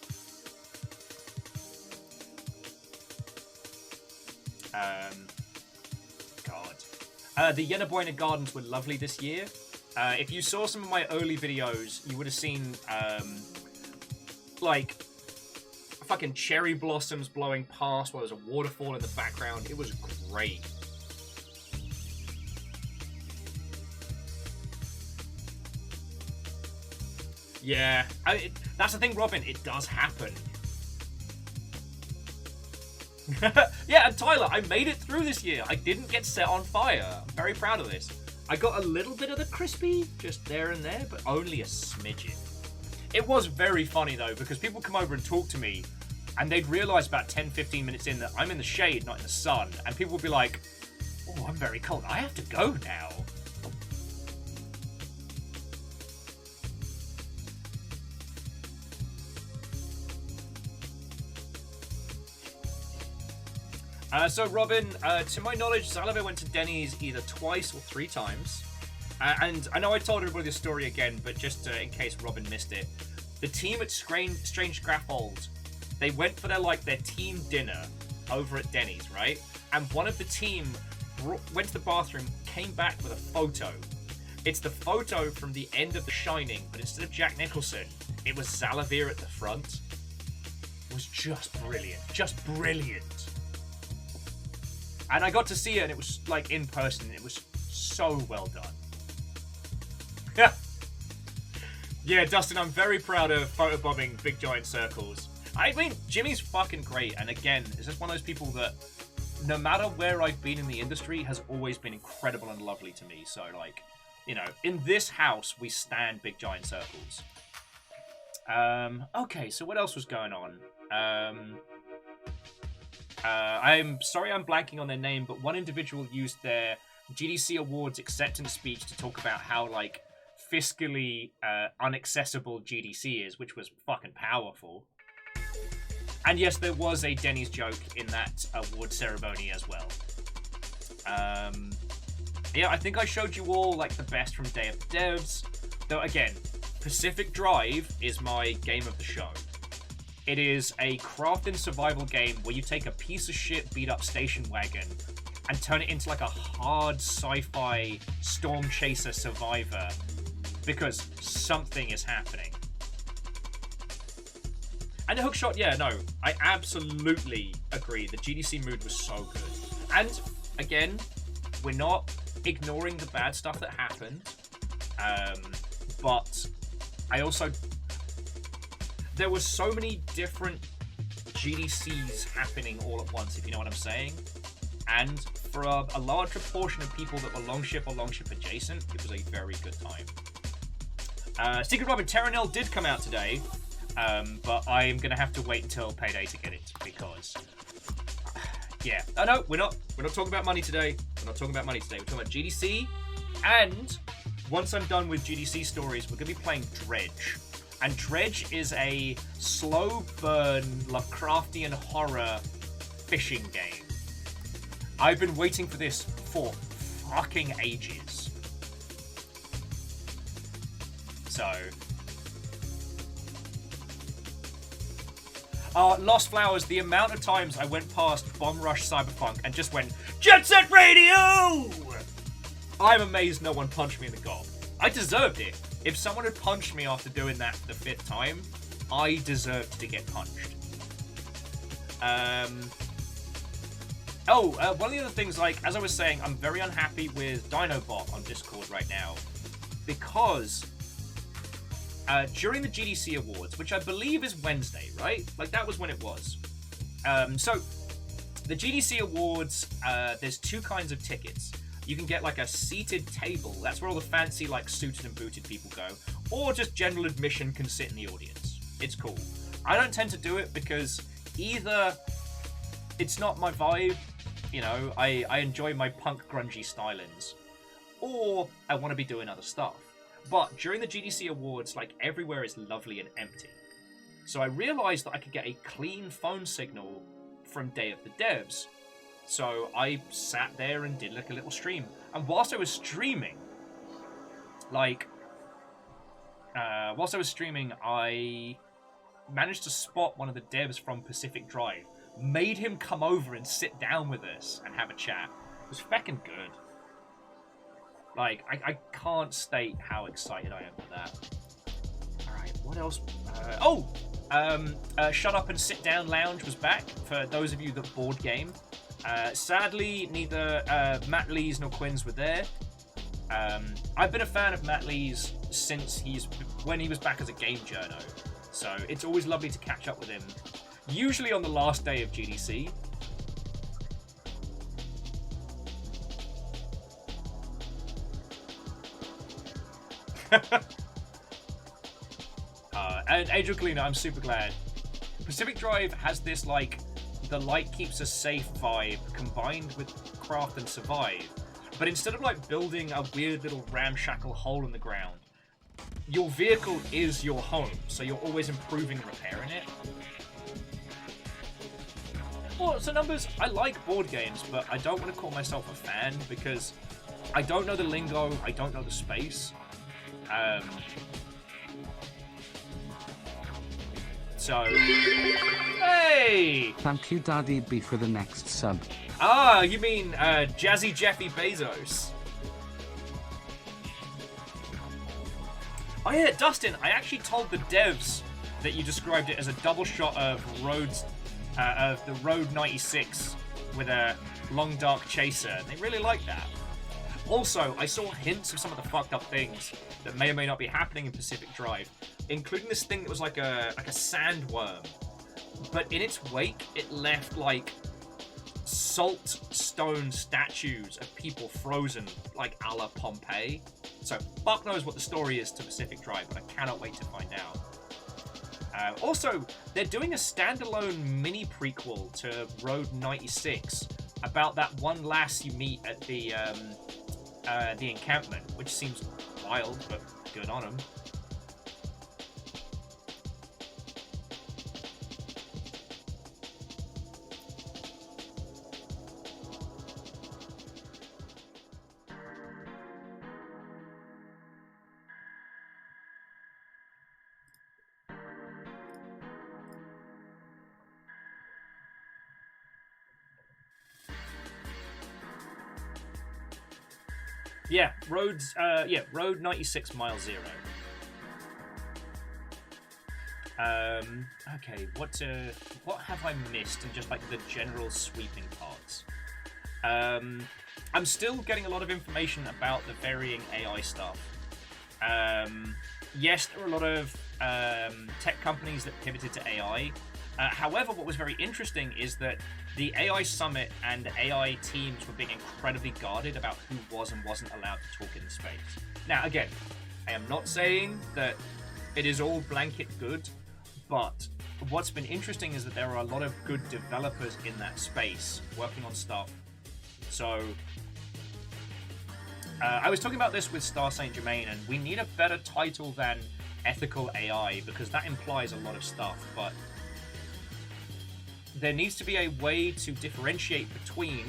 God. The Yenaboina Gardens were lovely this year. If you saw some of my early videos, you would have seen, like, fucking cherry blossoms blowing past while there's a waterfall in the background. It was great. Yeah, that's the thing, Robin. It does happen. Yeah, and Tyler, I made it through this year. I didn't get set on fire. I'm very proud of this. I got a little bit of the crispy, just there and there, but only a smidgen. It was very funny, though, because people come over and talk to me, and they'd realise about 10, 15 minutes in that I'm in the shade, not in the sun, and people would be like, oh, I'm very cold. I have to go now. So, Robin, to my knowledge, Zalavier went to Denny's either twice or 3 times. And I know I told everybody this story again, but just in case Robin missed it. The team at Strange Graffold, they went for their team dinner over at Denny's, right? And one of the team went to the bathroom, came back with a photo. It's the photo from the end of The Shining, but instead of Jack Nicholson, it was Zalavier at the front. It was just brilliant. Just brilliant. And I got to see it, and it was, like, in person. It was so well done. Yeah. Yeah, Dustin, I'm very proud of photobombing big giant circles. I mean, Jimmy's fucking great. And again, it's just one of those people that, no matter where I've been in the industry, has always been incredible and lovely to me. So, like, you know, in this house, we stand big giant circles. Okay, so what else was going on? I'm sorry I'm blanking on their name, but one individual used their GDC Awards acceptance speech to talk about how, like, fiscally unaccessible GDC is, which was fucking powerful. And yes, there was a Denny's joke in that award ceremony as well. Yeah, I think I showed you all, like, the best from Day of the Devs. Though, again, Pacific Drive is my game of the show. It is a craft and survival game where you take a piece of shit beat up station wagon and turn it into like a hard sci-fi storm chaser survivor because something is happening. And the hookshot, yeah, no, I absolutely agree. The GDC mood was so good. And again, we're not ignoring the bad stuff that happened, but I also... There were so many different GDCs happening all at once, if you know what I'm saying. And for a larger portion of people that were Longship or Longship adjacent, it was a very good time. Secret Robin Terranil did come out today, but I'm going to have to wait until payday to get it, because... yeah. Oh, no, we're not talking about money today. We're not talking about money today. We're talking about GDC, and once I'm done with GDC stories, we're going to be playing Dredge. And Dredge is a slow burn Lovecraftian horror fishing game. I've been waiting for this for fucking ages. So... Lost Flowers, the amount of times I went past Bomb Rush Cyberpunk and just went, Jet Set Radio! I'm amazed no one punched me in the gob. I deserved it. If someone had punched me after doing that for the 5th time, I deserved to get punched. One of the other things, like, as I was saying, I'm very unhappy with Dinobot on Discord right now. Because during the GDC Awards, which I believe is Wednesday, right? Like, that was when it was. So, the GDC Awards, there's 2 kinds of tickets. You can get, like, a seated table. That's where all the fancy, like, suited and booted people go. Or just general admission can sit in the audience. It's cool. I don't tend to do it because either it's not my vibe, you know, I enjoy my punk grungy stylings, or I want to be doing other stuff. But during the GDC Awards, like, everywhere is lovely and empty. So I realized that I could get a clean phone signal from Day of the Devs. So I sat there and did like a little stream. And whilst I was streaming, I managed to spot one of the devs from Pacific Drive, made him come over and sit down with us and have a chat. It was feckin' good. Like, I can't state how excited I am for that. Alright, what else? Shut Up and Sit Down Lounge was back, for those of you that board game. Sadly, neither Matt Lees nor Quinn's were there. I've been a fan of Matt Lees since when he was back as a game journo, so it's always lovely to catch up with him, usually on the last day of GDC. And Angel Cleaner, I'm super glad. Pacific Drive has this, like, the light keeps us safe vibe combined with craft and survive. But instead of, like, building a weird little ramshackle hole in the ground, your vehicle is your home, so you're always improving and repairing it. Well, so Numbers, I like board games, but I don't want to call myself a fan because I don't know the lingo, I don't know the space. So, hey! Thank you, Daddy B, for the next sub. Ah, you mean Jazzy Jeffy Bezos? Oh yeah, Dustin, I actually told the devs that you described it as a double shot of the Road 96 with a long dark chaser, and they really liked that. Also, I saw hints of some of the fucked up things that may or may not be happening in Pacific Drive, including this thing that was like a sandworm, but in its wake, it left like salt stone statues of people frozen, like a la Pompeii. So fuck knows what the story is to Pacific Drive, but I cannot wait to find out. Also, they're doing a standalone mini prequel to Road 96 about that one lass you meet at the encampment, which seems wild, but good on them. Yeah, Road 96 Mile Zero. Okay, what have I missed in just like the general sweeping parts? I'm still getting a lot of information about the varying AI stuff. Yes, there are a lot of tech companies that pivoted to AI. However, what was very interesting is that the AI summit and the AI teams were being incredibly guarded about who was and wasn't allowed to talk in the space. Now, again, I am not saying that it is all blanket good, but what's been interesting is that there are a lot of good developers in that space working on stuff. So, I was talking about this with Star Saint Germain, and we need a better title than ethical AI because that implies a lot of stuff, but there needs to be a way to differentiate between...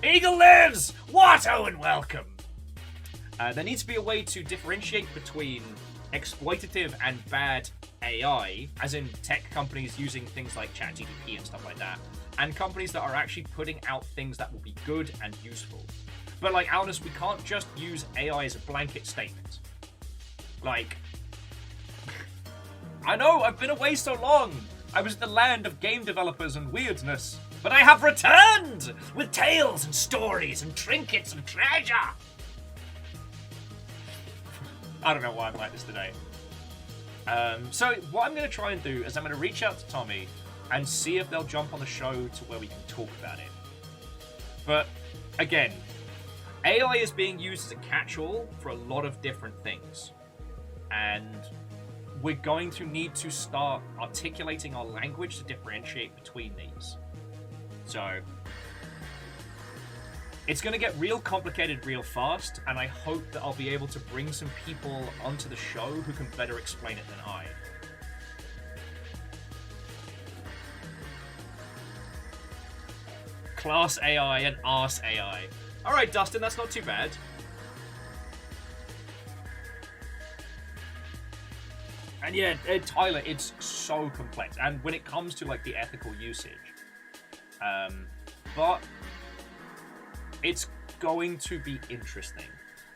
Eagle lives! Watto and welcome! There needs to be a way to differentiate between exploitative and bad AI, as in tech companies using things like ChatGDP and stuff like that, and companies that are actually putting out things that will be good and useful. But like, Alnus, we can't just use AI as a blanket statement. Like... I know, I've been away so long! I was in the land of game developers and weirdness, but I have returned with tales and stories and trinkets and treasure. I don't know why I'm like this today. So what I'm going to try and do is I'm going to reach out to Tommy and see if they'll jump on the show to where we can talk about it. But again, AI is being used as a catch-all for a lot of different things. And we're going to need to start articulating our language to differentiate between these. So, it's going to get real complicated real fast, and I hope that I'll be able to bring some people onto the show who can better explain it than I. Class AI and arse AI. Alright, Dustin, that's not too bad. And yeah, Tyler, it's so complex. And when it comes to like the ethical usage, but it's going to be interesting.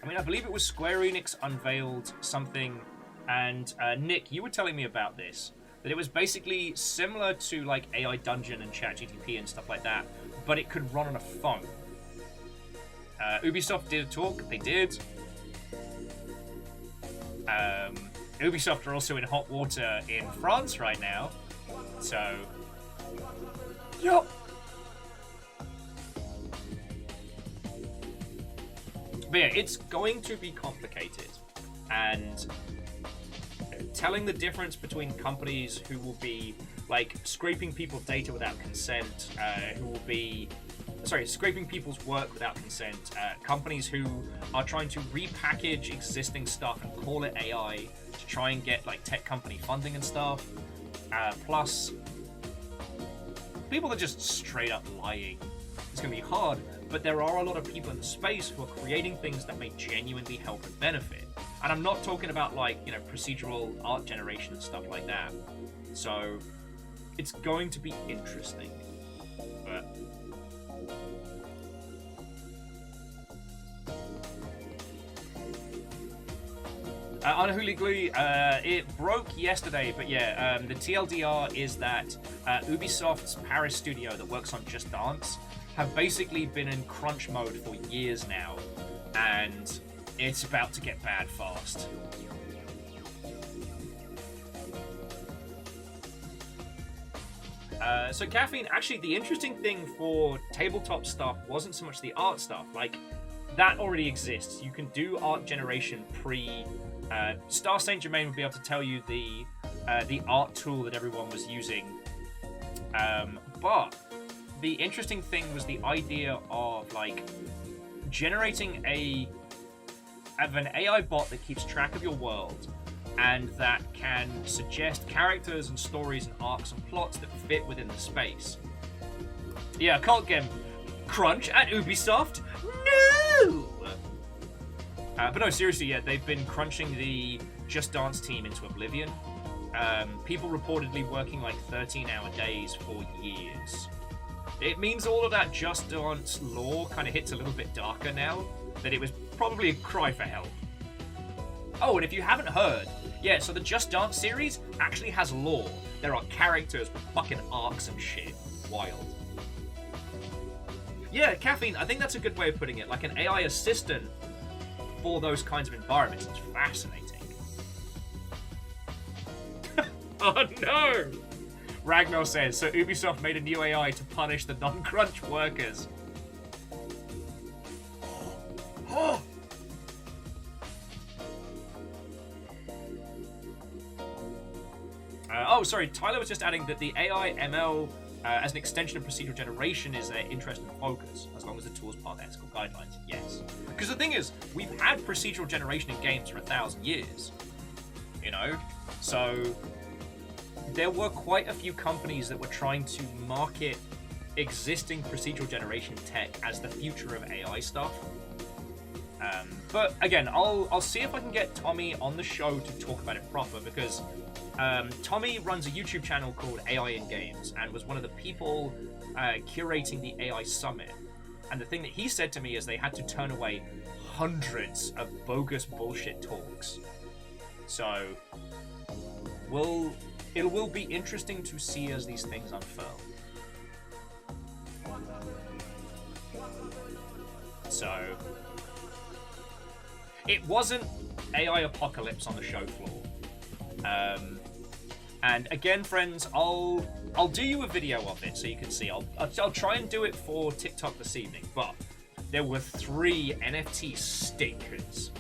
I mean, I believe it was Square Enix unveiled something, and Nick, you were telling me about this, that it was basically similar to like AI Dungeon and ChatGPT and stuff like that, but it could run on a phone. Ubisoft did a talk, they did. Ubisoft are also in hot water in France right now, so... Yup! But yeah, it's going to be complicated, and telling the difference between companies who will be, like, scraping people's data without consent, who will be... Sorry, scraping people's work without consent, companies who are trying to repackage existing stuff and call it AI to try and get like tech company funding and stuff, plus people are just straight up lying. It's going to be hard, but there are a lot of people in the space who are creating things that may genuinely help and benefit. And I'm not talking about like, you know, procedural art generation and stuff like that. So it's going to be interesting. But Unholy it broke yesterday, but yeah, the TLDR is that Ubisoft's Paris studio that works on Just Dance have basically been in crunch mode for years now, and it's about to get bad fast. So Caffeine, actually the interesting thing for tabletop stuff wasn't so much the art stuff, like that already exists. You can do art generation pre... Star Saint Germain will be able to tell you the art tool that everyone was using. But the interesting thing was the idea of like generating an AI bot that keeps track of your world and that can suggest characters and stories and arcs and plots that fit within the space. Yeah, cult game crunch at Ubisoft? No! But no, seriously, yeah, they've been crunching the Just Dance team into oblivion. People reportedly working like 13-hour days for years. It means all of that Just Dance lore kind of hits a little bit darker now, that it was probably a cry for help. Oh, and if you haven't heard, yeah, so the Just Dance series actually has lore. There are characters with fucking arcs and shit. Wild. Yeah, Caffeine, I think that's a good way of putting it. Like an AI assistant for those kinds of environments. It's fascinating. Oh no! Ragnar says, so Ubisoft made a new AI to punish the non-crunch workers. Oh, sorry, Tyler was just adding that the AI ML as an extension of procedural generation is their interest and focus, as long as the tools part ethical guidelines, yes. Because the thing is, we've had procedural generation in games for 1,000 years, you know? So, there were quite a few companies that were trying to market existing procedural generation tech as the future of AI stuff. But again, I'll see if I can get Tommy on the show to talk about it proper, because Tommy runs a YouTube channel called AI in Games and was one of the people curating the AI Summit. And the thing that he said to me is they had to turn away hundreds of bogus bullshit talks. So, it will be interesting to see as these things unfurl. So, it wasn't AI apocalypse on the show floor. And again, friends, I'll do you a video of it so you can see. I'll try and do it for TikTok this evening, but there were 3 NFT stinkers.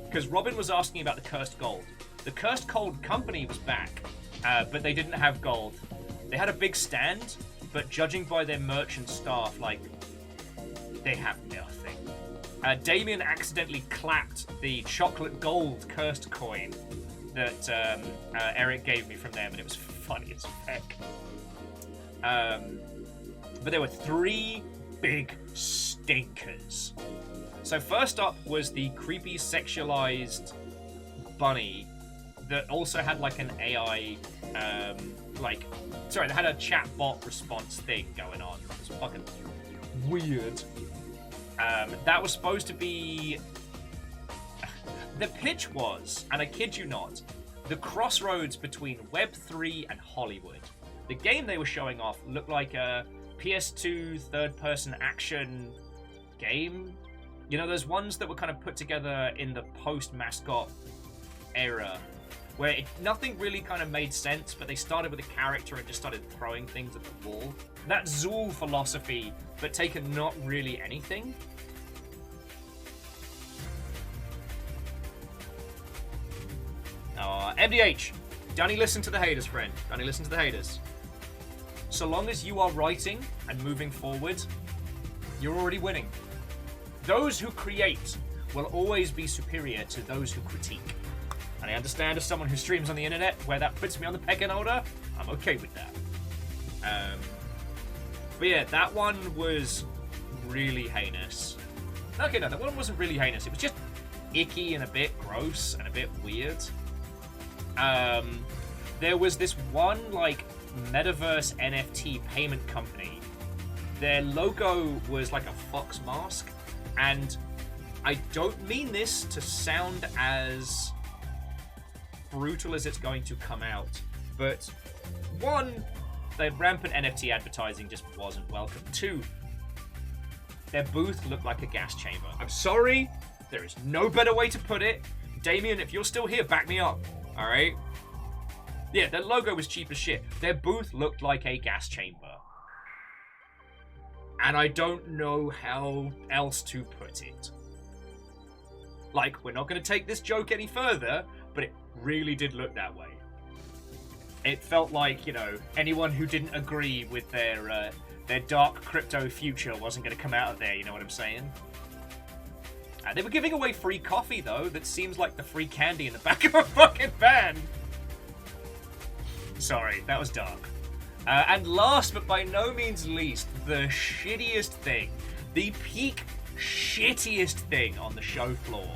Because Robin was asking about the Cursed Gold. The Cursed Gold company was back, but they didn't have gold. They had a big stand, but judging by their merch and staff, like, they have nothing. Damien accidentally clapped the chocolate gold cursed coin that Eric gave me from them, and it was funny as heck. But there were 3 big stinkers. So first up was the creepy sexualized bunny that also had like an AI, they had a chat bot response thing going on. It was fucking weird. That was supposed to be... The pitch was, and I kid you not, the crossroads between Web3 and Hollywood. The game they were showing off looked like a PS2 third-person action game. You know, those ones that were kind of put together in the post-mascot era, where nothing really kind of made sense, but they started with a character and just started throwing things at the wall. That Zool philosophy, but taken not really anything. MDH, Danny, listen to the haters, friend. Danny, listen to the haters. So long as you are writing and moving forward, you're already winning. Those who create will always be superior to those who critique. And I understand as someone who streams on the internet, where that puts me on the pecking order, I'm okay with that. But yeah, that one was really heinous. Okay, no, that one wasn't really heinous. It was just icky and a bit gross and a bit weird. There was this one, like, metaverse NFT payment company. Their logo was like a fox mask, and I don't mean this to sound as brutal as it's going to come out, but one, the rampant NFT advertising just wasn't welcome. Two, their booth looked like a gas chamber. I'm sorry, there is no better way to put it. Damien, if you're still here, back me up, alright? Yeah, their logo was cheap as shit. Their booth looked like a gas chamber. And I don't know how else to put it. Like, we're not going to take this joke any further, but it really did look that way. It felt like, you know, anyone who didn't agree with their dark crypto future wasn't going to come out of there, you know what I'm saying? They were giving away free coffee, though, that seems like the free candy in the back of a fucking van. Sorry, that was dark. And last, but by no means least, the shittiest thing. The peak shittiest thing on the show floor.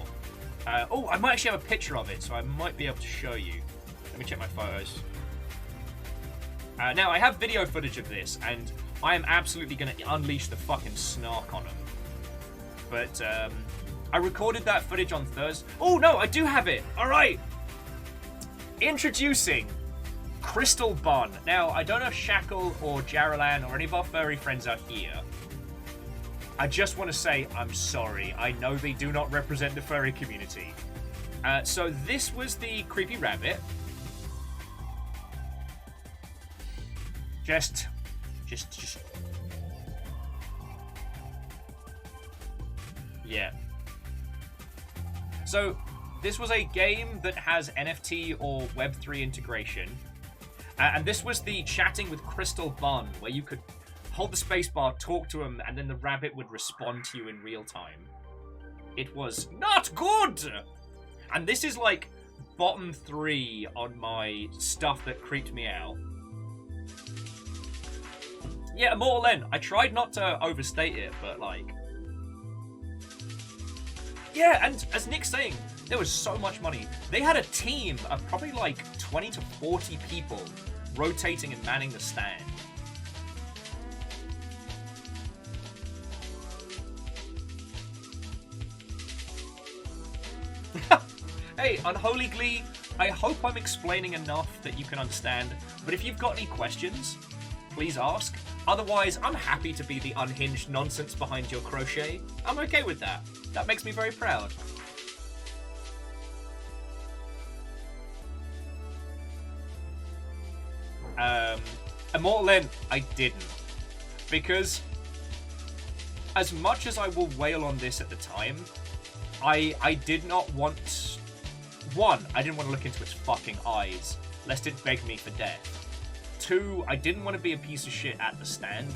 Oh, I might actually have a picture of it, so I might be able to show you. Let me check my photos. Now, I have video footage of this, and I am absolutely going to unleash the fucking snark on them. But, I recorded that footage on Thursday. Oh, no, I do have it! Alright! Introducing Crystal Bun. Now, I don't know if Shackle or Jaralan or any of our furry friends are here. I just want to say I'm sorry. I know they do not represent the furry community. So this was the creepy rabbit. Just. Yeah. So this was a game that has NFT or Web3 integration. And this was the chatting with Crystal Bun, where you could hold the spacebar, talk to him, and then the rabbit would respond to you in real time. It was not good! And this is like bottom 3 on my stuff that creeped me out. Yeah, Immortal N. I tried not to overstate it, but like... Yeah, and as Nick's saying, there was so much money. They had a team of probably like 20 to 40 people rotating and manning the stand. Hey, Unholy Glee, I hope I'm explaining enough that you can understand, but if you've got any questions, please ask. Otherwise, I'm happy to be the unhinged nonsense behind your crochet. I'm okay with that. That makes me very proud. Immortal N, I didn't. Because, as much as I will wail on this at the time, I did not want... One, I didn't want to look into its fucking eyes, lest it beg me for death. Two, I didn't want to be a piece of shit at the stand.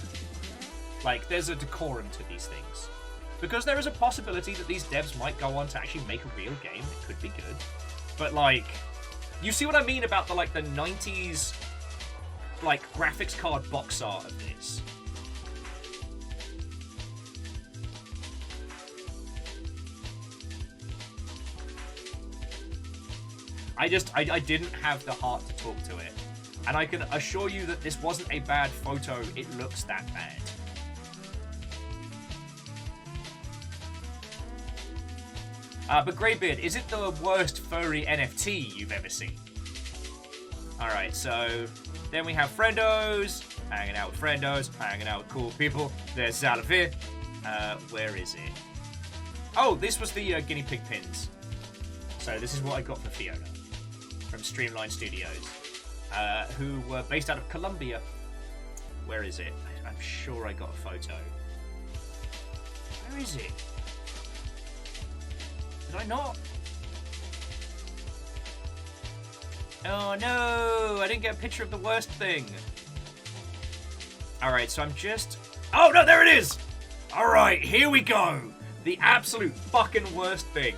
Like, there's a decorum to these things. Because there is a possibility that these devs might go on to actually make a real game. It could be good. But, like, you see what I mean about the 90s, like, graphics card box art of this? I didn't have the heart to talk to it. And I can assure you that this wasn't a bad photo, it looks that bad. But Greybeard, is it the worst furry NFT you've ever seen? Alright, so then we have Friendos, hanging out with Friendos, hanging out with cool people. There's Zalavir. Where is it? Oh, this was the guinea pig pins. So this is what I got for Fiona from Streamline Studios, who were based out of Colombia. Where is it? I'm sure I got a photo. Where is it? Did I not? Oh no, I didn't get a picture of the worst thing. Alright, so I'm just... Oh no, there it is! Alright, here we go. The absolute fucking worst thing.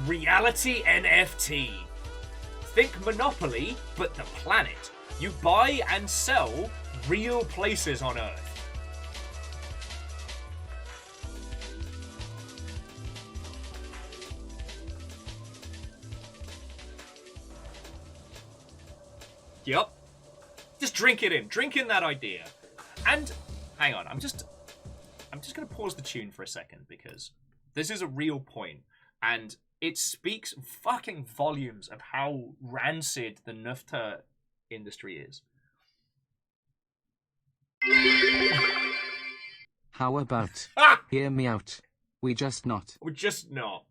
Reality NFT. Think Monopoly, but the planet. You buy and sell real places on Earth. Yup. Just drink it in. Drink in that idea. And hang on, I'm just gonna pause the tune for a second because this is a real point and it speaks fucking volumes of how rancid the NFT industry is. How about hear me out? We're just not. We're just not.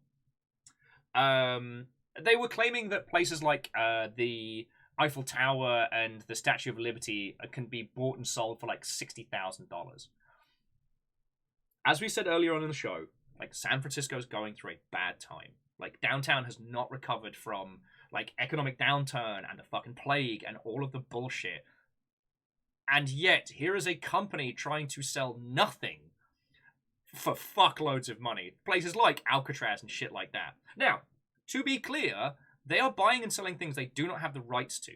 They were claiming that places like the Eiffel Tower and the Statue of Liberty can be bought and sold for like $60,000. As we said earlier on in the show, like San Francisco's going through a bad time. Like downtown has not recovered from like economic downturn and the fucking plague and all of the bullshit. And yet, here is a company trying to sell nothing for fuckloads of money. Places like Alcatraz and shit like that. Now, to be clear, they are buying and selling things they do not have the rights to.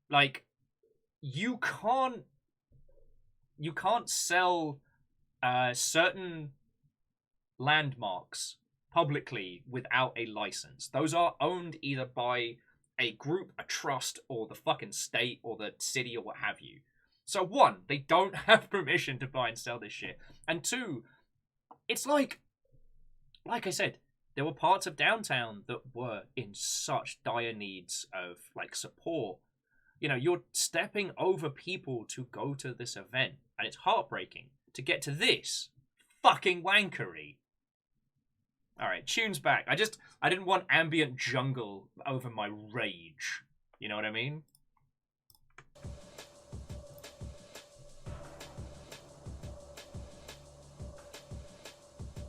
Like, you can't sell certain landmarks publicly without a license. Those are owned either by a group, a trust, or the fucking state, or the city, or what have you. So one, they don't have permission to buy and sell this shit. And two, it's like I said, there were parts of downtown that were in such dire needs of like support. You know, you're stepping over people to go to this event, and it's heartbreaking to get to this fucking wankery. All right, tunes back. I didn't want ambient jungle over my rage. You know what I mean?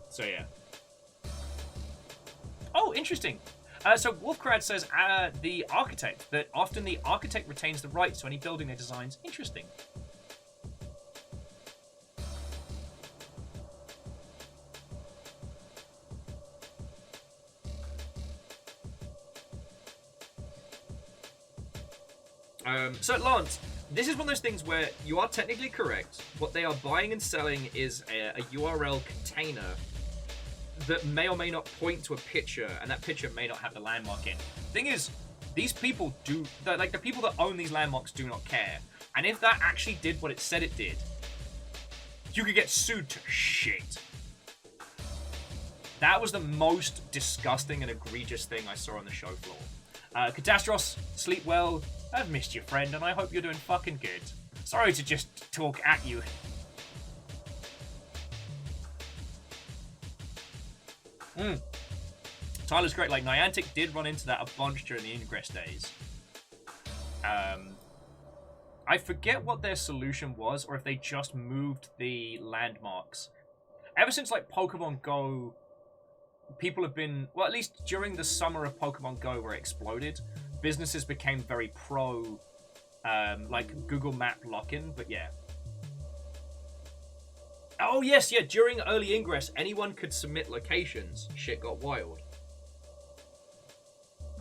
So yeah. Oh, interesting. So Wolfcrad says the architect, that often the architect retains the rights to any building they designs. Interesting. So Lance, this is one of those things where you are technically correct. What they are buying and selling is a URL container that may or may not point to a picture, and that picture may not have the landmark in. Thing is, these people do, like the people that own these landmarks do not care. And if that actually did what it said it did, you could get sued to shit. That was the most disgusting and egregious thing I saw on the show floor. Catastros, sleep well. I've missed you, friend, and I hope you're doing fucking good. Sorry to just talk at you. Tyler's great. Like, Niantic did run into that a bunch during the Ingress days. I forget what their solution was, or if they just moved the landmarks. Ever since, like, Pokemon Go, people have been... Well, at least during the summer of Pokemon Go where it exploded, businesses became very pro, like, Google Map lock-in, but yeah. Oh, yes, yeah, during early Ingress, anyone could submit locations. Shit got wild.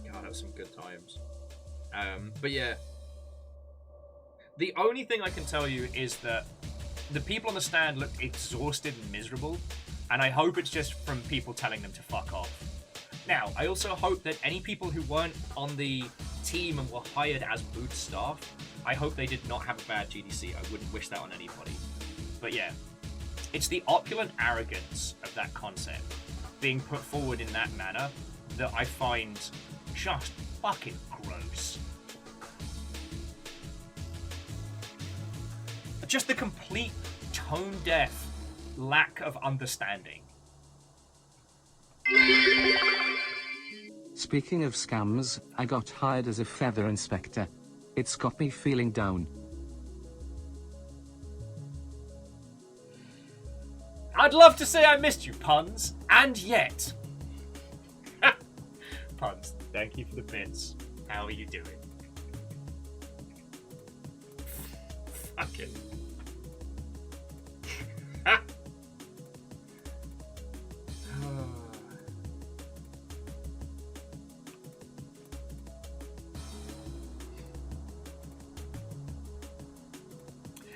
God, that was some good times. But yeah. The only thing I can tell you is that the people on the stand look exhausted and miserable, and I hope it's just from people telling them to fuck off. Now, I also hope that any people who weren't on the team and were hired as booth staff, I hope they did not have a bad GDC. I wouldn't wish that on anybody. But yeah. It's the opulent arrogance of that concept. being put forward in that manner that I find just fucking gross. Just the complete tone-deaf lack of understanding. Speaking of scams, I got hired as a feather inspector. It's got me feeling down. I'd love to say I missed you, Puns, and yet. Puns, thank you for the bits. How are you doing? Fucking.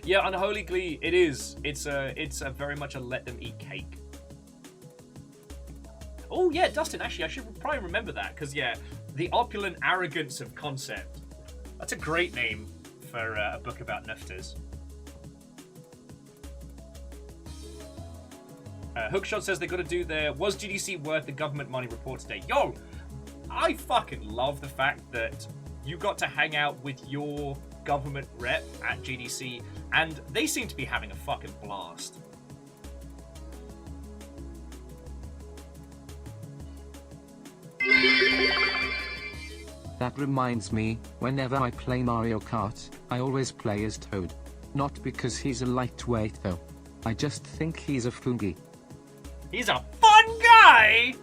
Yeah, Unholy Glee, it is. It's a very much a let them eat cake. Oh yeah, Dustin, actually, I should probably remember that, because yeah, the opulent arrogance of concept. That's a great name for a book about nufters. Hookshot says they got to do their was GDC worth the government money report today. Yo, I fucking love the fact that you got to hang out with your government rep at GDC, and they seem to be having a fucking blast. That reminds me, whenever I play Mario Kart, I always play as Toad. Not because he's a lightweight though. I just think he's a foogie. He's a fun guy!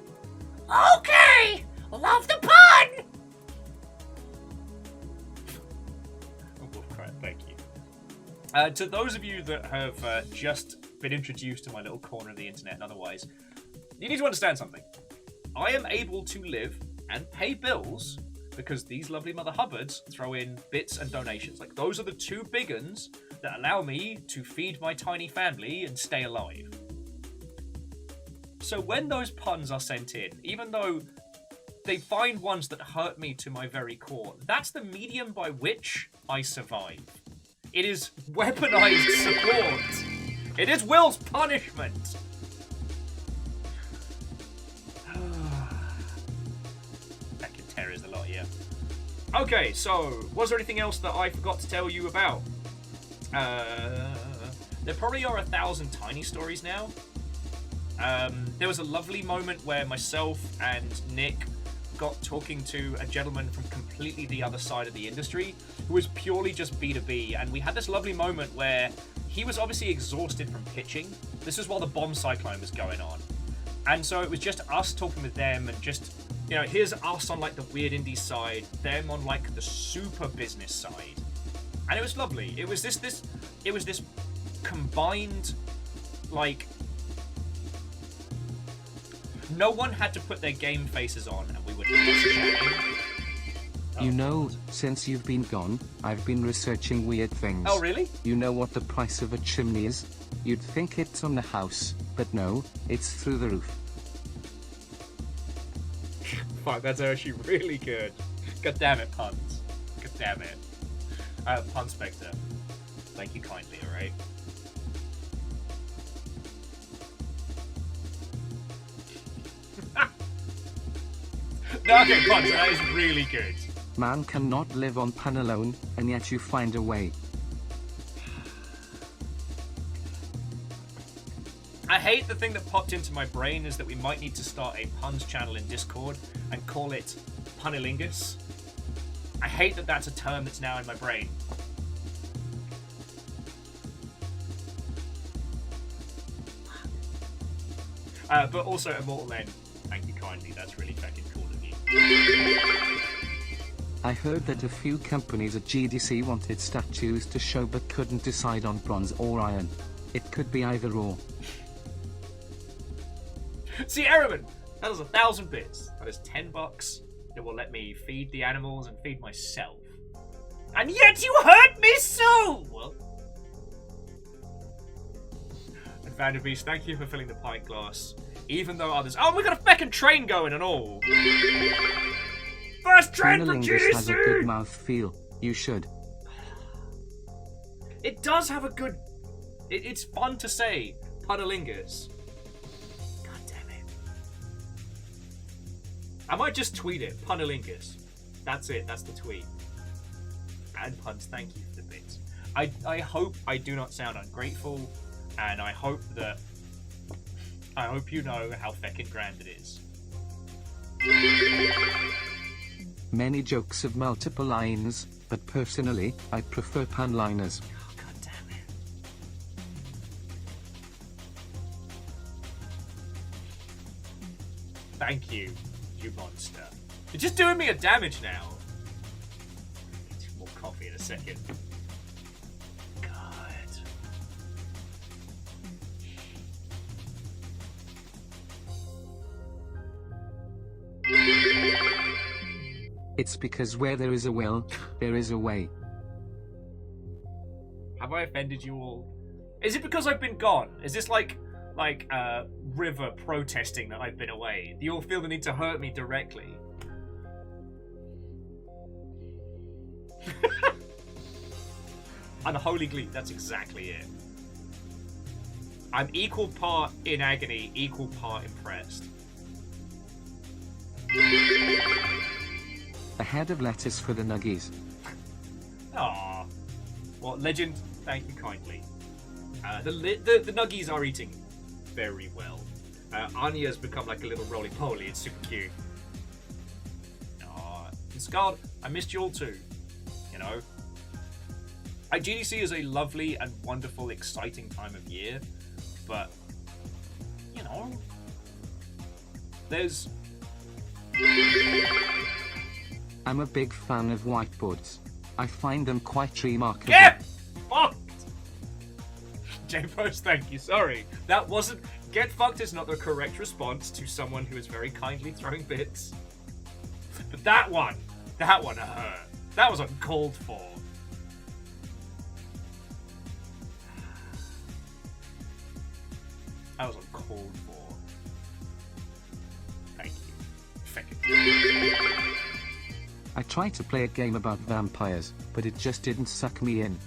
Okay! Love the pun! Oh, Wolfcrat, thank you. To those of you that have just been introduced to my little corner of the internet and otherwise, you need to understand something. I am able to live and pay bills because these lovely Mother Hubbards throw in bits and donations. Like, those are the two big uns that allow me to feed my tiny family and stay alive. So when those puns are sent in, even though they find ones that hurt me to my very core, that's the medium by which I survive. It is weaponized support. It is Will's punishment. That can terrorize a lot, yeah. Okay, so was there anything else that I forgot to tell you about? There probably are 1,000 tiny stories now. There was a lovely moment where myself and Nick got talking to a gentleman from completely the other side of the industry who was purely just B2B, and we had this lovely moment where he was obviously exhausted from pitching. This was while the bomb cyclone was going on, and so it was just us talking with them, and just, you know, here's us on like the weird indie side, them on like the super business side, and it was lovely. It was this combined, like, no one had to put their game faces on, and we were just chatting. You know, since you've been gone, I've been researching weird things. Oh, really? You know what the price of a chimney is? You'd think it's on the house, but no, it's through the roof. Fuck, that's actually really good. God damn it, puns. God damn it. Pun Spectre. Thank you kindly, alright? No, okay, puns, that is really good. Man cannot live on pan alone, and yet you find a way. I hate the thing that popped into my brain is that we might need to start a puns channel in Discord and call it Punilingus. I hate that that's a term that's now in my brain. But also Immortal N, thank you kindly, that's really fucking cool of you. I heard that a few companies at GDC wanted statues to show but couldn't decide on bronze or iron. It could be either or. See, Araman, that is 1,000 bits. That is $10 that will let me feed the animals and feed myself. And yet you hurt me so! Well. And Vanderbeest, thank you for filling the pint glass. Even though others... Oh, we got a feckin' train going and all! First train from Punilingus GDC! has a good mouth feel. You should. It does have a good... It's fun to say, Punilingus. God damn it. I might just tweet it. Punnalingus. That's it. That's the tweet. And Puns, thank you for the bits. I hope I do not sound ungrateful, and I hope you know how feckin' grand it is. Many jokes have multiple lines, but personally, I prefer panliners. Oh, God damn it. Thank you, you monster. You're just doing me a damage now. Get more coffee in a second. God. It's because where there is a will, there is a way. Have I offended you all? Is it because I've been gone? Is this like River protesting that I've been away? Do you all feel the need to hurt me directly? Unholy glee, that's exactly it. I'm equal part in agony, equal part impressed. A head of lettuce for the nuggies. Aww. Well, legend, thank you kindly. The nuggies are eating very well. Anya's become like a little roly-poly. It's super cute. Aww. And Scarred, I missed you all too. You know? GDC is a lovely and wonderful, exciting time of year. But, you know, there's... I'm a big fan of whiteboards. I find them quite remarkable. Get fucked! J-Post, thank you. Sorry. That wasn't... Get fucked is not the correct response to someone who is very kindly throwing bits. But that one hurt. That was uncalled for. That was uncalled for. Thank you. I tried to play a game about vampires, but it just didn't suck me in.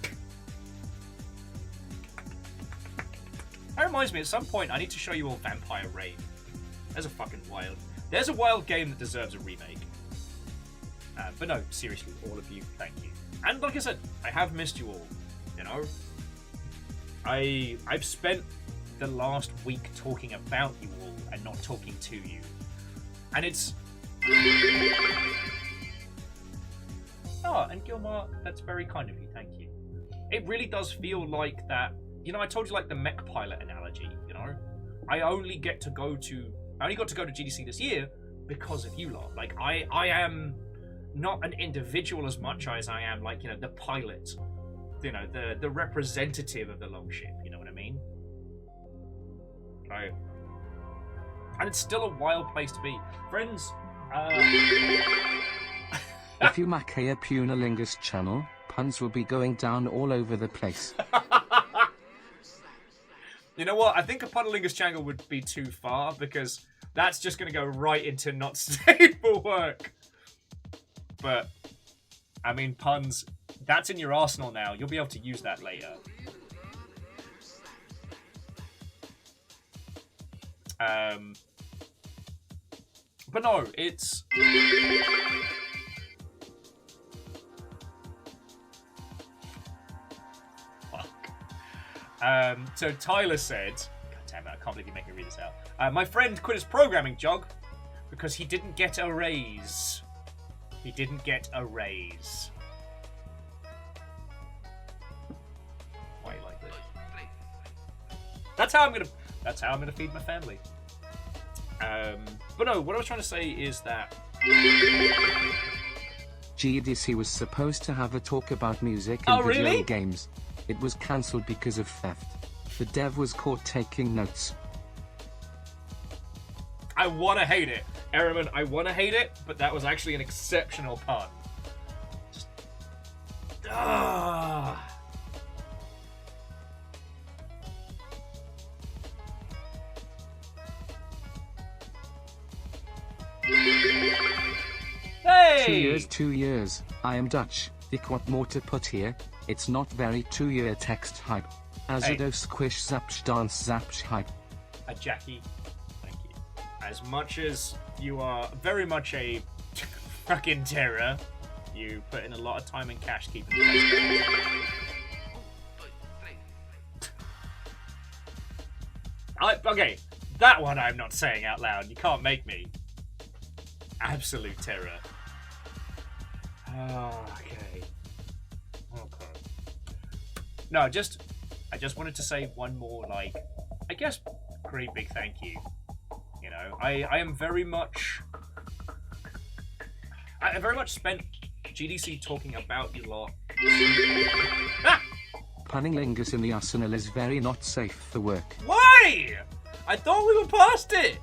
That reminds me, at some point I need to show you all Vampire Raid. There's a wild game that deserves a remake. But no, seriously, all of you, thank you. And like I said, I have missed you all. You know, I've spent the last week talking about you all and not talking to you, and it's. Oh, and Gilmar, that's very kind of you. Thank you. It really does feel like that. You know, I told you like the mech pilot analogy. You know, I only got to go to GDC this year because of you lot. Like I am not an individual as much as I am like, you know, the pilot. You know, the representative of the longship. You know what I mean? Right. And it's still a wild place to be, friends. If you make a Punalingus channel, puns will be going down all over the place. You know what? I think a Punnalingus channel would be too far because that's just going to go right into not safe for work. But, I mean, puns, that's in your arsenal now. You'll be able to use that later. But no, it's... So Tyler said, God damn it, I can't believe you make me read this out. My friend quit his programming job because he didn't get a raise. He didn't get a raise. Why you like this? That's how I'm gonna feed my family. But no, what I was trying to say is that GDC was supposed to have a talk about music Oh, and video really? games. It was cancelled because of theft. The dev was caught taking notes. I wanna hate it. Ehrman, I wanna hate it, but that was actually an exceptional pun. Just... Hey! 2 years. I am Dutch. Ik what more to put here. It's not very 2-year text hype. Azudo squish zapsh dance zapsh hype. Jackie, thank you. as much as you are very much a fucking terror, you put in a lot of time and cash keeping the place going. Okay, that one I'm not saying out loud. You can't make me. Absolute terror. Oh, okay. No, I just wanted to say one more, like, I guess, great big thank you. You know, I am very much... I very much spent GDC talking about you lot. Ah! Punninglingers in the arsenal is very not safe for work. Why? I thought we were past it.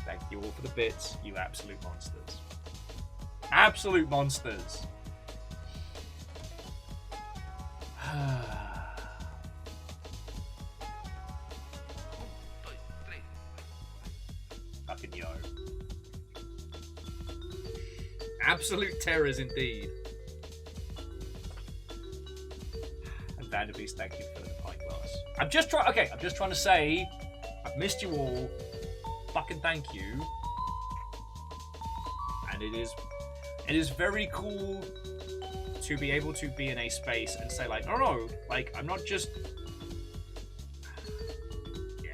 Thank you all for the bits, you absolute monsters. Absolute monsters. Fucking yo. Absolute terrors indeed. And Vanderbeest, thank you for the pint glass. I'm just trying to say, I've missed you all. Fucking thank you. And it is very cool to be able to be in a space and say like, no, like I'm not just. Yeah.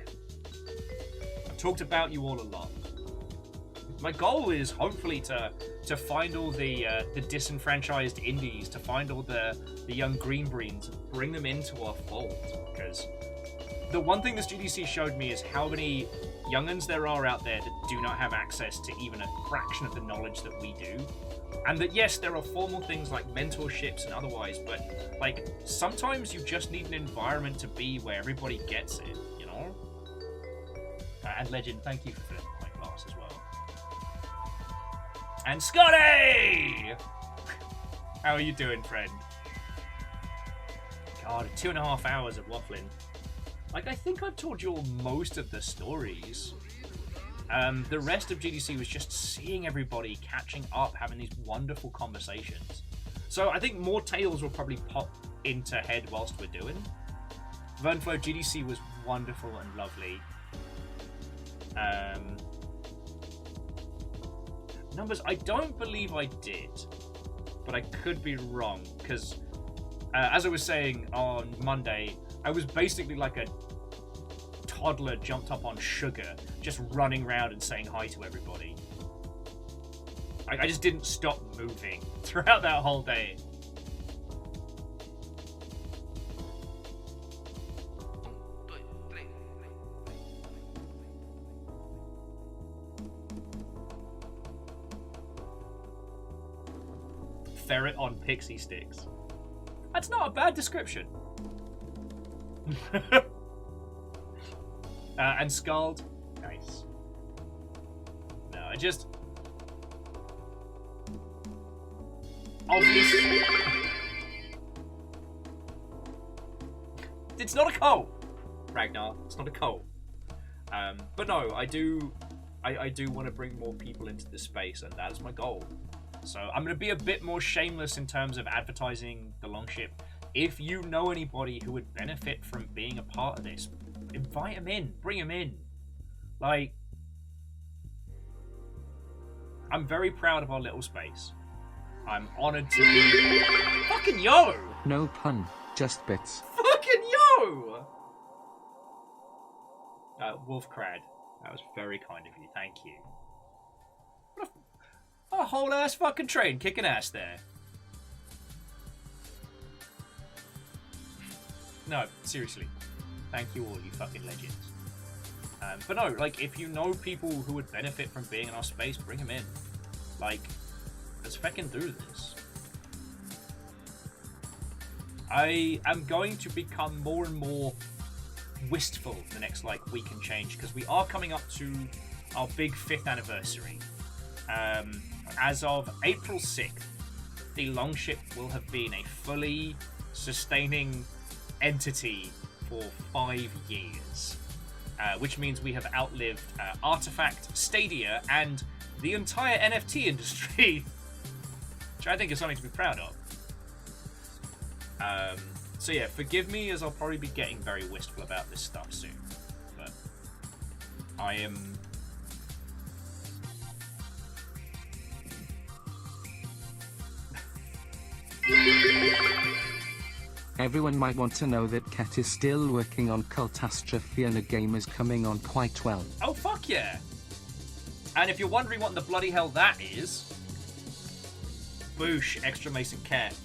I've talked about you all a lot. My goal is hopefully to find all the disenfranchised indies, to find all the young greenbreens, and bring them into our fold. Because the one thing this GDC showed me is how many young'uns there are out there that do not have access to even a fraction of the knowledge that we do. And that yes, there are formal things like mentorships and otherwise, but like sometimes you just need an environment to be where everybody gets it, you know? And Legend, thank you for filling my glass as well. And Scotty! How are you doing, friend? God, 2.5 hours of waffling. Like, I think I've told you all most of the stories. The rest of GDC was just seeing everybody, catching up, having these wonderful conversations. So I think more tales will probably pop into head whilst we're doing. Vernflow GDC was wonderful and lovely. Numbers, I don't believe I did, but I could be wrong, because as I was saying on Monday, I was basically like a toddler jumped up on sugar, just running around and saying hi to everybody. I just didn't stop moving throughout that whole day. Ferret on pixie sticks. That's not a bad description. And Scald. Nice. No, I just... Obviously... It's not a coal, Ragnar. It's not a coal. But no, I do want to bring more people into this space, and that is my goal. So I'm going to be a bit more shameless in terms of advertising the Longship. If you know anybody who would benefit from being a part of this, invite them in, bring them in. Like, I'm very proud of our little space. I'm honored to be... Fucking yo! No pun, just bits. Fucking yo! Wolfcrad, that was very kind of you, thank you. What a whole ass fucking train kicking ass there. No, seriously. Thank you all, you fucking legends. But no, like, if you know people who would benefit from being in our space, bring them in. Like, let's fucking do this. I am going to become more and more wistful the next, like, week and change, because we are coming up to our big 5th anniversary. As of April 6th, the Longship will have been a fully sustaining entity for 5 years, which means we have outlived Artifact, Stadia, and the entire NFT industry. which I think is something to be proud of. So yeah, forgive me as I'll probably be getting very wistful about this stuff soon. But I am... Everyone might want to know that Cat is still working on Cultastrophe and a game is coming on quite well. Oh, fuck yeah! And if you're wondering what in the bloody hell that is... Boosh, exclamation cat.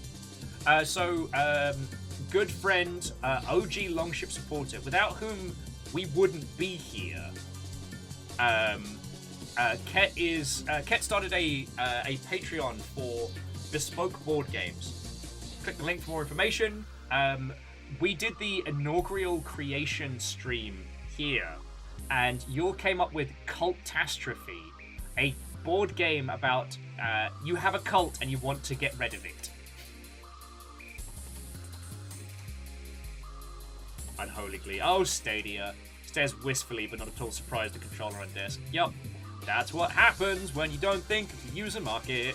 Good friend, OG Longship supporter, without whom we wouldn't be here. Ket started a Patreon for bespoke board games. Click the link for more information. We did the inaugural creation stream here, and Yul came up with Cultastrophe, a board game about you have a cult and you want to get rid of it. Unholy Glee. Oh, Stadia. Stares wistfully but not at all surprised the controller on desk. Yup, that's what happens when you don't think of the user market.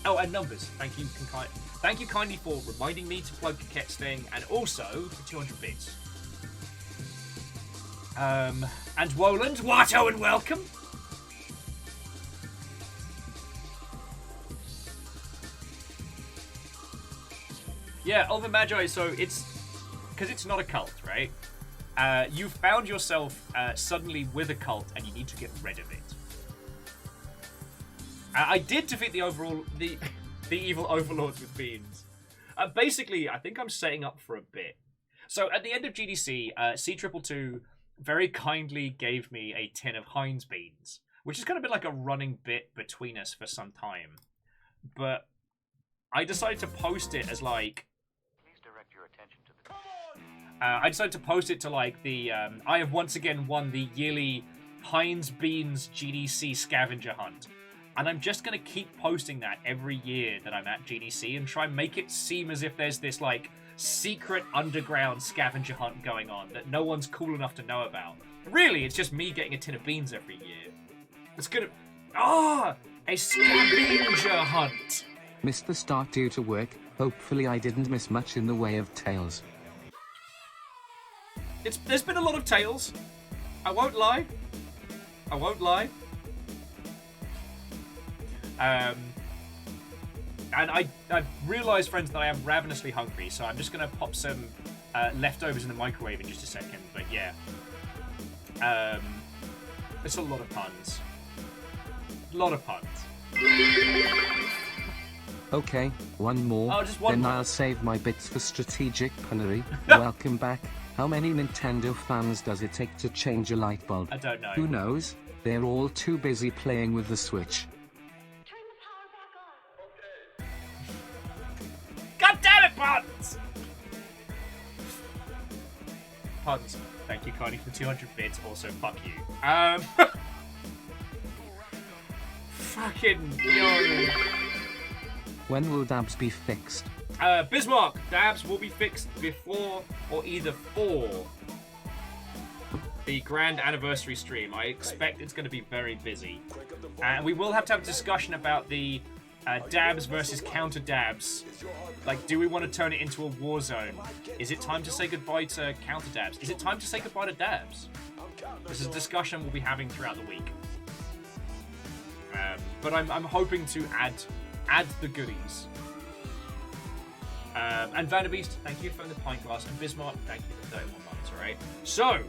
Oh, and numbers. Thank you kindly for reminding me to plug Ket's thing, and also for 200 bits. And Woland, Watto and welcome! Yeah, Ulva Magi, so it's... because it's not a cult, right? You found yourself suddenly with a cult and you need to get rid of it. I did defeat the evil overlords with beans. Basically, I think I'm setting up for a bit. So at the end of GDC, C222 very kindly gave me a tin of Heinz beans, which has kind of been like a running bit between us for some time. But I decided to post it as like... I decided to post it to like the... I have once again won the yearly Heinz Beans GDC scavenger hunt. And I'm just going to keep posting that every year that I'm at GDC and try and make it seem as if there's this like secret underground scavenger hunt going on that no one's cool enough to know about. Really, it's just me getting a tin of beans every year. It's gonna... a scavenger hunt! Missed the start due to work. Hopefully I didn't miss much in the way of tales. There's been a lot of tales. I won't lie. And I realised, friends, that I am ravenously hungry, so I'm just going to pop some leftovers in the microwave in just a second. But yeah, it's a lot of puns. Okay, one more. Oh, just one then more. I'll save my bits for strategic punnery. Welcome back. How many Nintendo fans does it take to change a light bulb? I don't know. Who knows? They're all too busy playing with the Switch. God damn it, puns! Puns. Thank you, Connie, for 200 bits. Also, fuck you. Fucking yo. When will dabs be fixed? Bismarck, dabs will be fixed before or either for the grand anniversary stream. I expect it's going to be very busy. And we will have to have a discussion about the dabs versus counter dabs. Like, do we want to turn it into a war zone? Is it time to say goodbye to counter dabs? Is it time to say goodbye to dabs? This is a discussion we'll be having throughout the week. But I'm hoping to add the goodies. And Vanderbeest, thank you for the pint glass. And Bismarck, thank you for 31 months, alright? So,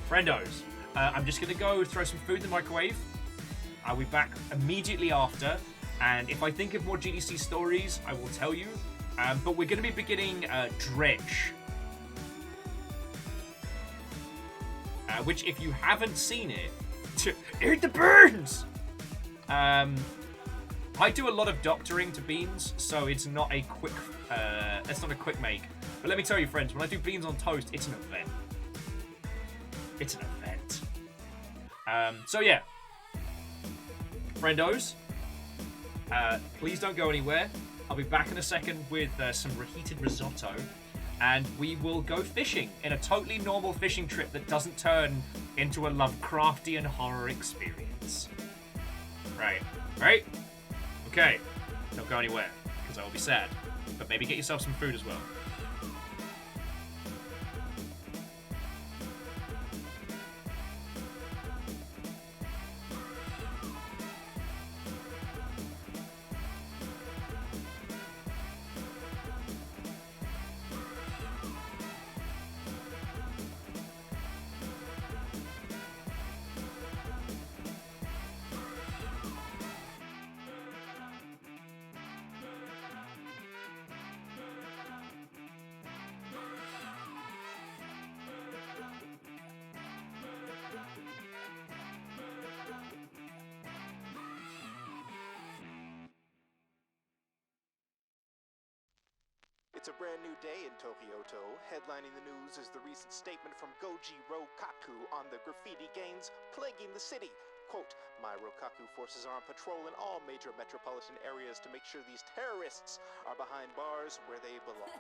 friendos, I'm just going to go throw some food in the microwave. I'll be back immediately after. And if I think of more GDC stories, I will tell you. But we're going to be beginning Dredge. Which, if you haven't seen it, eat the burns! I do a lot of doctoring to beans, so it's not a quick make. But let me tell you, friends, when I do beans on toast, it's an event. It's an event. So yeah, friendos, please don't go anywhere. I'll be back in a second with some reheated risotto, and we will go fishing in a totally normal fishing trip that doesn't turn into a Lovecraftian horror experience. Right. Okay, Don't go anywhere, because I will be sad. But maybe get yourself some food as well. It's a brand new day in Tokyoto. Headlining the news is the recent statement from Goji Rokaku on the graffiti gangs plaguing the city. Quote, "My Rokaku forces are on patrol in all major metropolitan areas to make sure these terrorists are behind bars where they belong."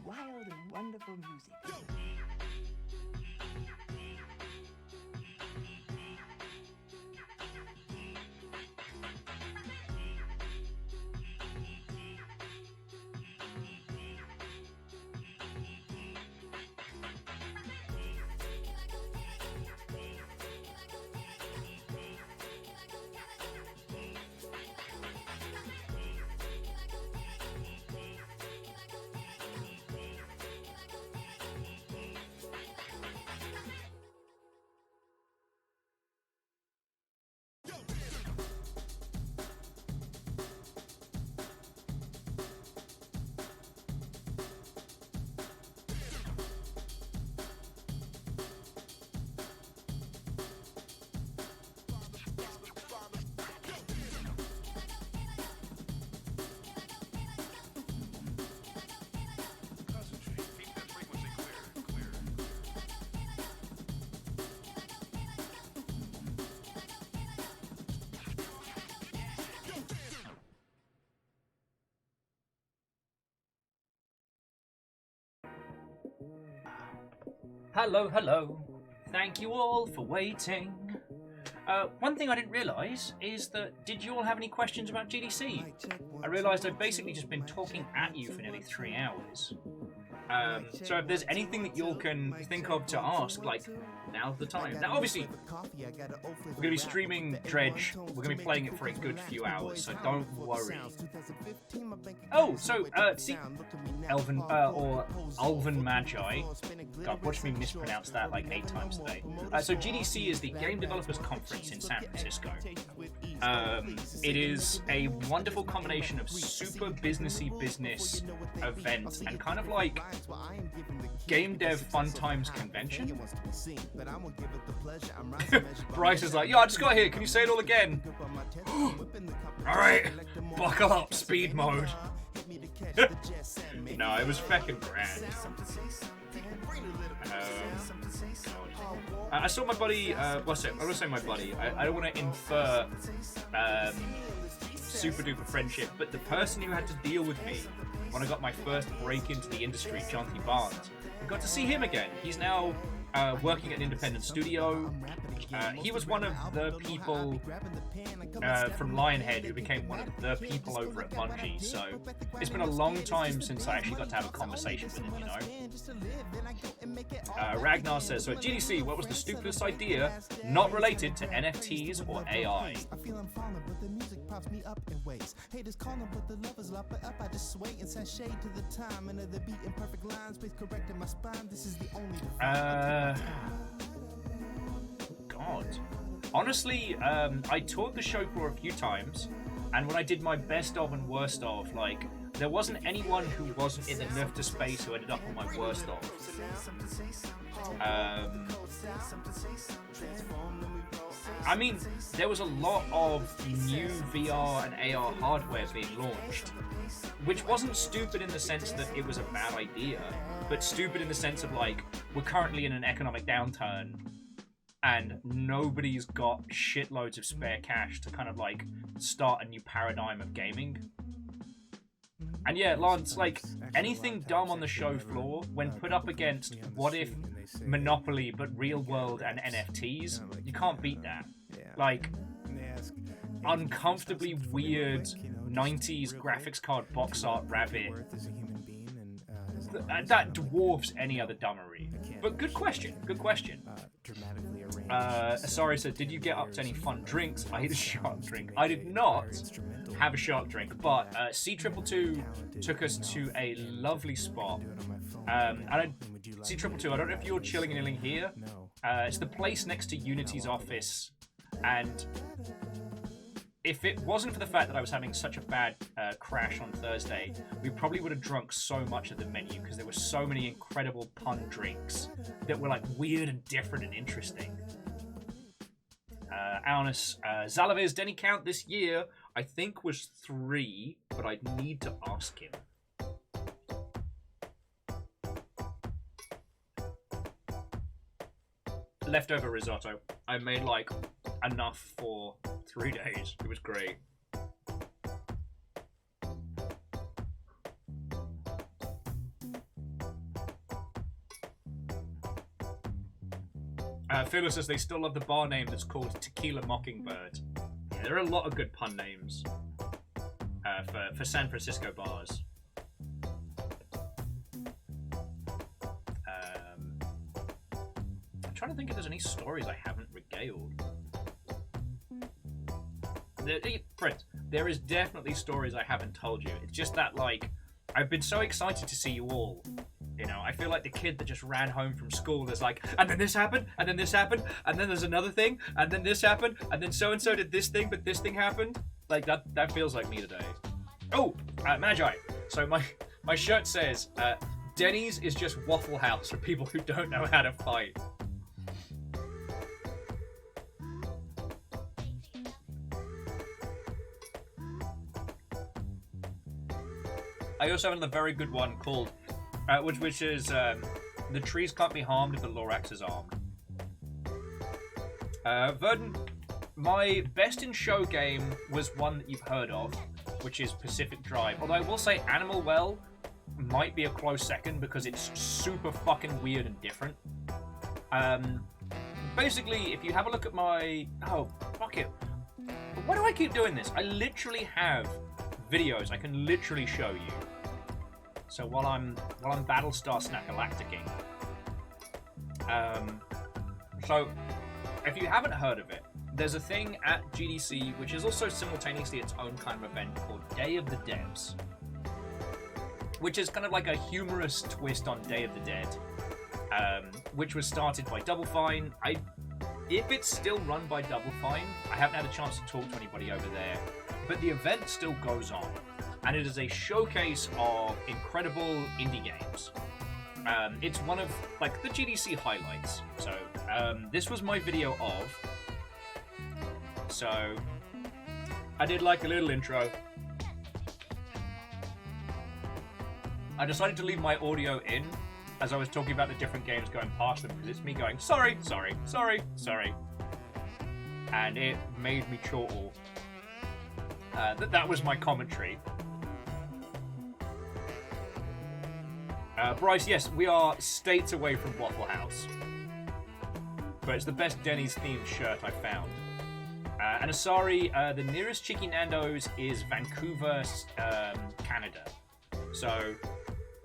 Wild and wonderful music. Hello, hello. Thank you all for waiting. One thing I didn't realise is that, did you all have any questions about GDC? I realised I've basically just been talking at you for nearly 3 hours. So if there's anything that you all can think of to ask, like, now's the time. Now, obviously, we're going to be streaming Dredge. We're going to be playing it for a good few hours, so don't worry. Oh, so, see, Elven, or Alvin Magi. God, watch me mispronounce that like 8 times today. So GDC is the Game Developers Conference in San Francisco. It is a wonderful combination of super businessy business event and kind of like Game Dev Fun Times Convention. Bryce is like, yo, I just got here. Can you say it all again? Alright, buckle up, speed mode. No, it was fucking grand. I saw my buddy, I want to say my buddy, I don't want to infer super duper friendship, but the person who had to deal with me when I got my first break into the industry, Jonty Barnes, I got to see him again. He's now working at an independent studio. He was one of the people from Lionhead who became one of the people over at Bungie, so it's been a long time since I actually got to have a conversation with him, you know. Ragnar says, so at GDC, what was the stupidest idea not related to NFTs or AI? God. Honestly, I toured the show floor a few times, and when I did my best of and worst of, like, there wasn't anyone who wasn't in the Nerf to space who ended up on my worst of. I mean, there was a lot of new VR and AR hardware being launched, which wasn't stupid in the sense that it was a bad idea, but stupid in the sense of, like, we're currently in an economic downturn, and nobody's got shitloads of spare cash to kind of, like, start a new paradigm of gaming. And yeah, Lance, like, anything dumb on the show floor, when put up against what if Monopoly but real world and NFTs, you can't beat that. Like, uncomfortably weird 90s graphics card box art rabbit. That dwarfs any other dumbery. But good question, good question. Sorry, so did you get up to any fun drinks? I ate a shark drink. I did not have a shark drink, but C222 took us to a lovely spot. C222, I don't know if you're chilling and illing here. It's the place next to Unity's office, and if it wasn't for the fact that I was having such a bad crash on Thursday, we probably would have drunk so much of the menu because there were so many incredible pun drinks that were like weird and different and interesting. Alnus, Zalavez's Denny count this year, I think, was 3, but I'd need to ask him. Leftover risotto. I made like enough for 3 days. It was great. Philo says they still love the bar name that's called Tequila Mockingbird. Yeah, there are a lot of good pun names for San Francisco bars. I'm trying to think if there's any stories I haven't regaled. Friends, there is definitely stories I haven't told you. It's just that, like, I've been so excited to see you all. You know, I feel like the kid that just ran home from school is like, and then this happened, and then this happened, and then there's another thing, and then this happened, and then so-and-so did this thing, but this thing happened. Like, that feels like me today. Oh, Magi. So my shirt says, Denny's is just Waffle House for people who don't know how to fight. I also have another very good one called, which is the trees can't be harmed if the Lorax is armed. Verdon, my best in show game was one that you've heard of, which is Pacific Drive. Although I will say Animal Well might be a close second because it's super fucking weird and different. Basically, if you have a look at my... Oh, fuck it. Why do I keep doing this? I literally have videos I can literally show you. So while I'm Battlestar Snackalacticing. So if you haven't heard of it, there's a thing at GDC which is also simultaneously its own kind of event called Day of the Devs, which is kind of like a humorous twist on Day of the Dead, which was started by Double Fine. If it's still run by Double Fine, I haven't had a chance to talk to anybody over there, but the event still goes on. And it is a showcase of incredible indie games. It's one of, like, the GDC highlights. So, this was my video of. So, I did, like, a little intro. I decided to leave my audio in as I was talking about the different games going past them, because it's me going, sorry, sorry, sorry, sorry. And it made me chortle. That was my commentary. Bryce, yes, we are states away from Waffle House. But it's the best Denny's themed shirt I found. And Asari, the nearest Cheeky Nando's is Vancouver, Canada. So,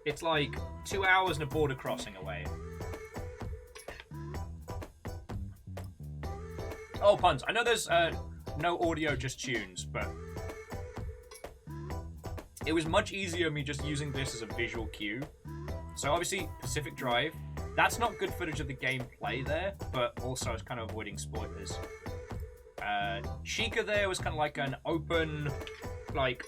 it's like 2 hours and a border crossing away. Oh, puns. I know there's no audio, just tunes, but it was much easier me just using this as a visual cue. So obviously, Pacific Drive, that's not good footage of the gameplay there, but also it's kind of avoiding spoilers. Chica there was kind of like an open, like,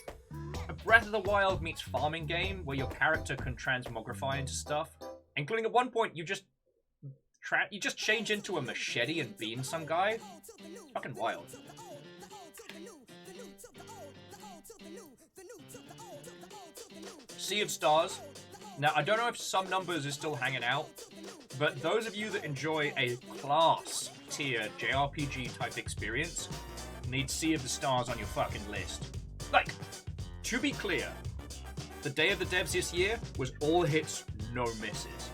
a Breath of the Wild meets farming game where your character can transmogrify into stuff, including at one point you just change into a machete and beam some guy. Fucking wild. Sea of Stars. Now, I don't know if Some Numbers is still hanging out, but those of you that enjoy a class tier JRPG type experience need Sea of the Stars on your fucking list. Like, to be clear, the Day of the Devs this year was all hits, no misses.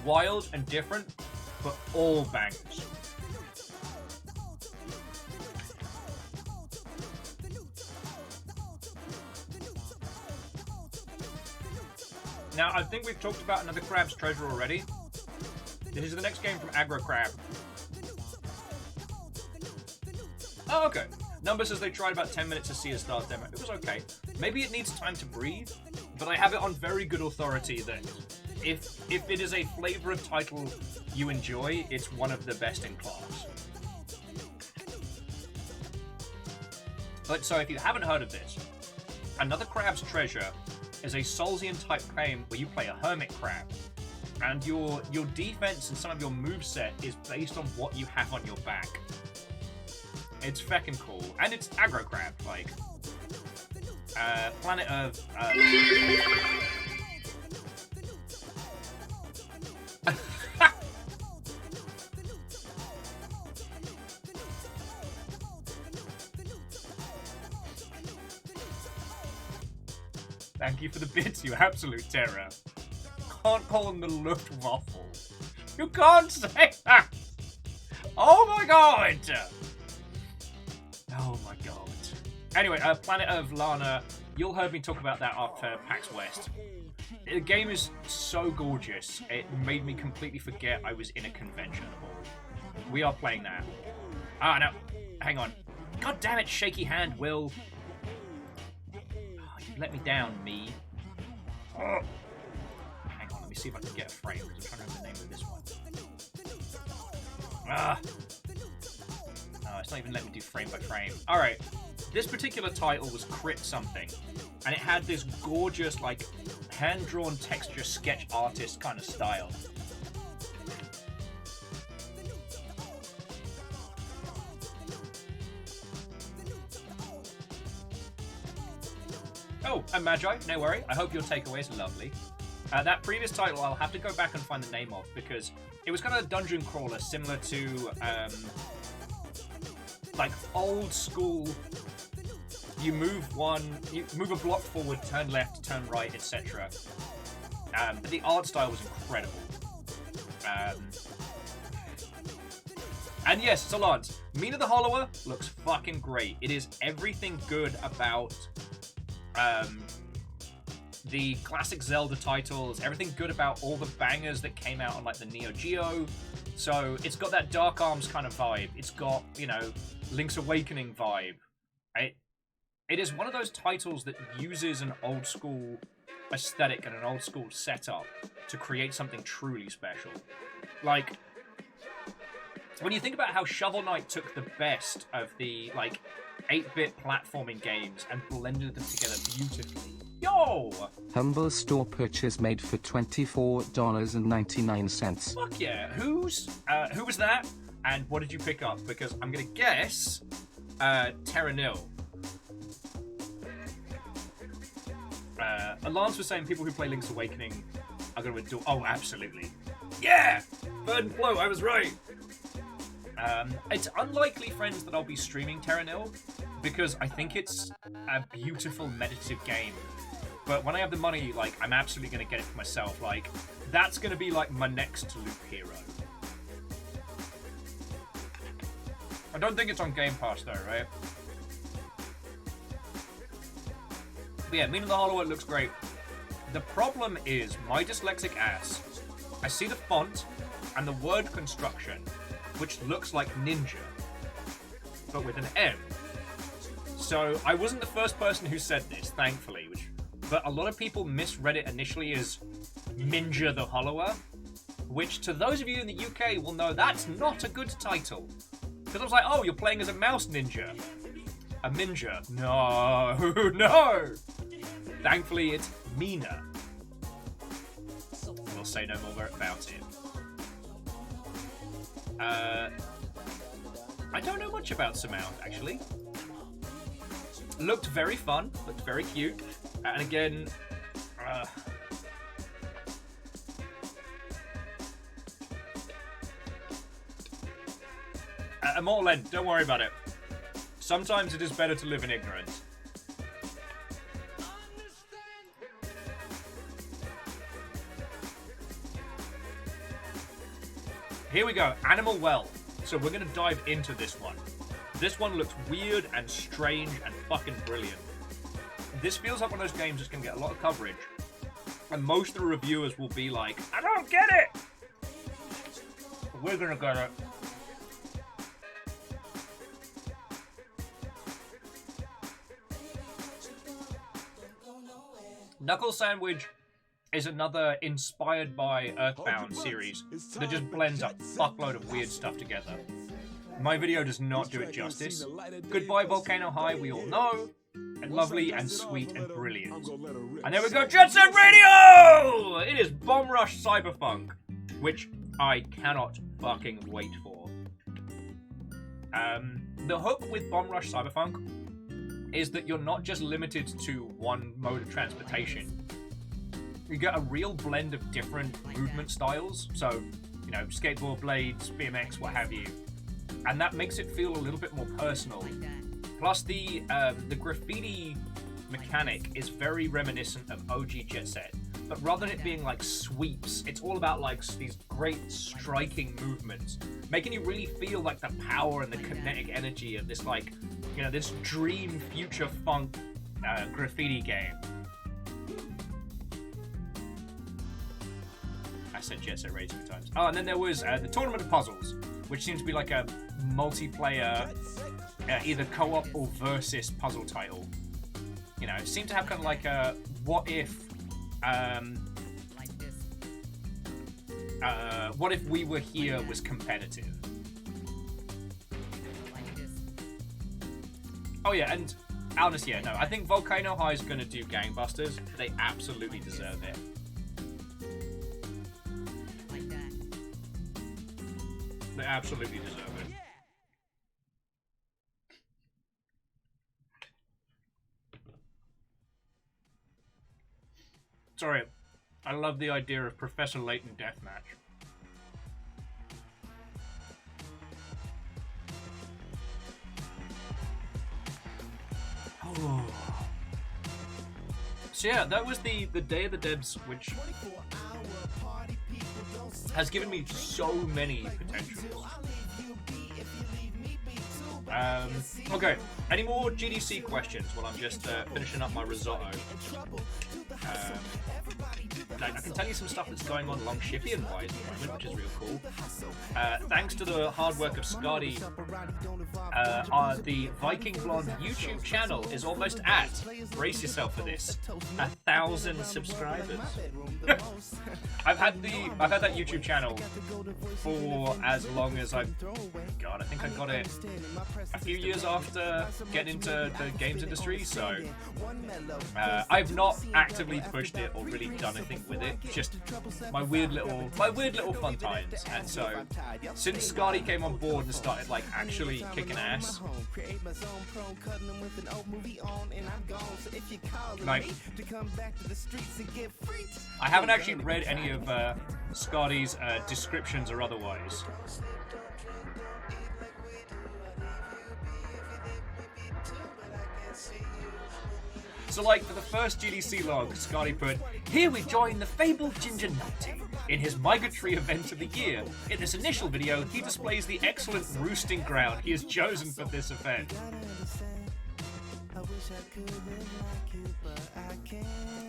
Wild and different, but all bangers. Now, I think we've talked about another Crab's Treasure already. This is the next game from Aggro Crab. Oh, okay. Number says they tried about 10 minutes to see a Stars demo. It was okay. Maybe it needs time to breathe, but I have it on very good authority that if it is a flavor of title you enjoy, it's one of the best in class. But so if you haven't heard of this, Another Crab's Treasure is a Soulsian type game where you play a hermit crab, and your defense and some of your moveset is based on what you have on your back. It's feckin' cool, and it's aggro crab, like Planet of Thank you for the bits, you absolute terror. Can't call them the Luftwaffe. You can't say that! Oh my god! Oh my god. Anyway, Planet of Lana, you'll heard me talk about that after PAX West. The game is so gorgeous, it made me completely forget I was in a convention at all. We are playing that. Ah, no. Hang on. God damn it, shaky hand, Will. Let me down, me. Oh. Hang on, let me see if I can get a frame, because I'm trying to remember the name of this one. Ah! Oh, it's not even letting me do frame by frame. Alright, this particular title was Crit Something, and it had this gorgeous, like, hand-drawn texture sketch artist kind of style. Oh, and Magi, no worry. I hope your takeaway is lovely. That previous title, I'll have to go back and find the name of, because it was kind of a dungeon crawler similar to, like, old school. You move a block forward, turn left, turn right, etc. But the art style was incredible. And yes, Solans, Mina the Hollower looks fucking great. It is everything good about the classic Zelda titles, everything good about all the bangers that came out on like the Neo Geo. So it's got that Dark Arms kind of vibe. It's got, you know, Link's Awakening vibe. It is one of those titles that uses an old school aesthetic and an old school setup to create something truly special. Like, when you think about how Shovel Knight took the best of the, like, 8-bit platforming games and blended them together beautifully. Yo! Humble store purchase made for $24.99. Fuck yeah. Who was that? And what did you pick up? Because I'm gonna guess Terra Nil. Alance was saying people who play Link's Awakening are gonna adore. Oh, absolutely. Yeah! Bird and Flow, I was right. It's unlikely, friends, that I'll be streaming Terra Nil because I think it's a beautiful meditative game. But when I have the money, like, I'm absolutely gonna get it for myself. Like, that's gonna be like my next loop hero. I don't think it's on Game Pass though, right? But yeah, Mean in the Hollow, it looks great. The problem is, my dyslexic ass, I see the font and the word construction, which looks like ninja, but with an M. So, I wasn't the first person who said this, thankfully, but a lot of people misread it initially as Minja the Hollower, which to those of you in the UK will know that's not a good title. Because I was like, oh, you're playing as a mouse ninja. A Minja. No, no! Thankfully, it's Mina. We'll say no more about it. I don't know much about Surmount, actually. Looked very fun, looked very cute, and again, Immortal End, don't worry about it. Sometimes it is better to live in ignorance. Here we go, Animal Well. So we're going to dive into this one. This one looks weird and strange and fucking brilliant. This feels like one of those games that's going to get a lot of coverage. And most of the reviewers will be like, I don't get it! But we're going to get it. Knuckle Sandwich is another inspired by Earthbound series that just blends a fuckload of weird stuff together. My video does not do it justice. Goodbye Volcano High, we all know. And lovely and sweet and brilliant. And there we go, Jet Set Radio! It is Bomb Rush Cyberpunk, which I cannot fucking wait for. The hook with Bomb Rush Cyberpunk is that you're not just limited to one mode of transportation. You get a real blend of different movement styles. So, you know, skateboard, blades, BMX, what have you. And that makes it feel a little bit more personal. Plus, the graffiti mechanic is very reminiscent of OG Jet Set. But rather than it being like sweeps, it's all about like these great striking movements, making you really feel like the power and the kinetic energy of this, like, you know, this dream future funk graffiti game. I said Jet Set Radio 2 times. Oh, and then there was the Tournament of Puzzles, which seems to be like a multiplayer, either co-op or versus puzzle title. You know, it seemed to have kind of like a what if We Were Here was competitive. Oh yeah, and honest, yeah, no, I think Volcano High is going to do gangbusters. They absolutely deserve it. They absolutely deserve it. Sorry, I love the idea of Professor Layton deathmatch. Oh. So yeah, that was the Day of the Debs, which has given me so many potentials. Okay, any more GDC questions while I'm just finishing up my risotto? I can tell you some stuff that's going on Longshipian-wise at the moment, which is real cool. Thanks to the hard work of Scotty, the Viking Blonde YouTube channel is almost at, brace yourself for this, 1,000 subscribers. I've had that YouTube channel for as long as I think I got it a few years after getting into the games industry, so I've not actively pushed it or really done anything with it, just my weird little fun times. And so since Scotty came on board and started like actually kicking ass, like I haven't actually read any of Scotty's descriptions or otherwise. So like for the first GDC log, Scotty put, "Here we join the fabled Ginger Nutty in his migratory event of the year. In this initial video, he displays the excellent roosting ground he has chosen for this event."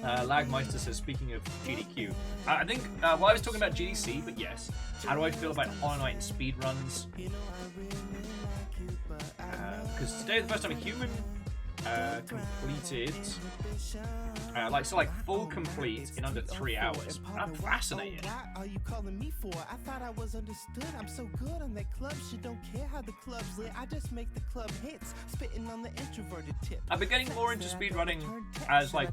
Lagmeister says, speaking of GDQ, I think, well, I was talking about GDC, but yes. How do I feel about Hollow Knight and speedruns? Because today is the first time a human completed, full complete in under 3 hours. I'm fascinated. Are you calling me for? I thought I was understood. I'm so good on that club shit. Don't care how the club's lit. I just make the club hits, spitting on the introverted tip. I've been getting more into speedrunning as the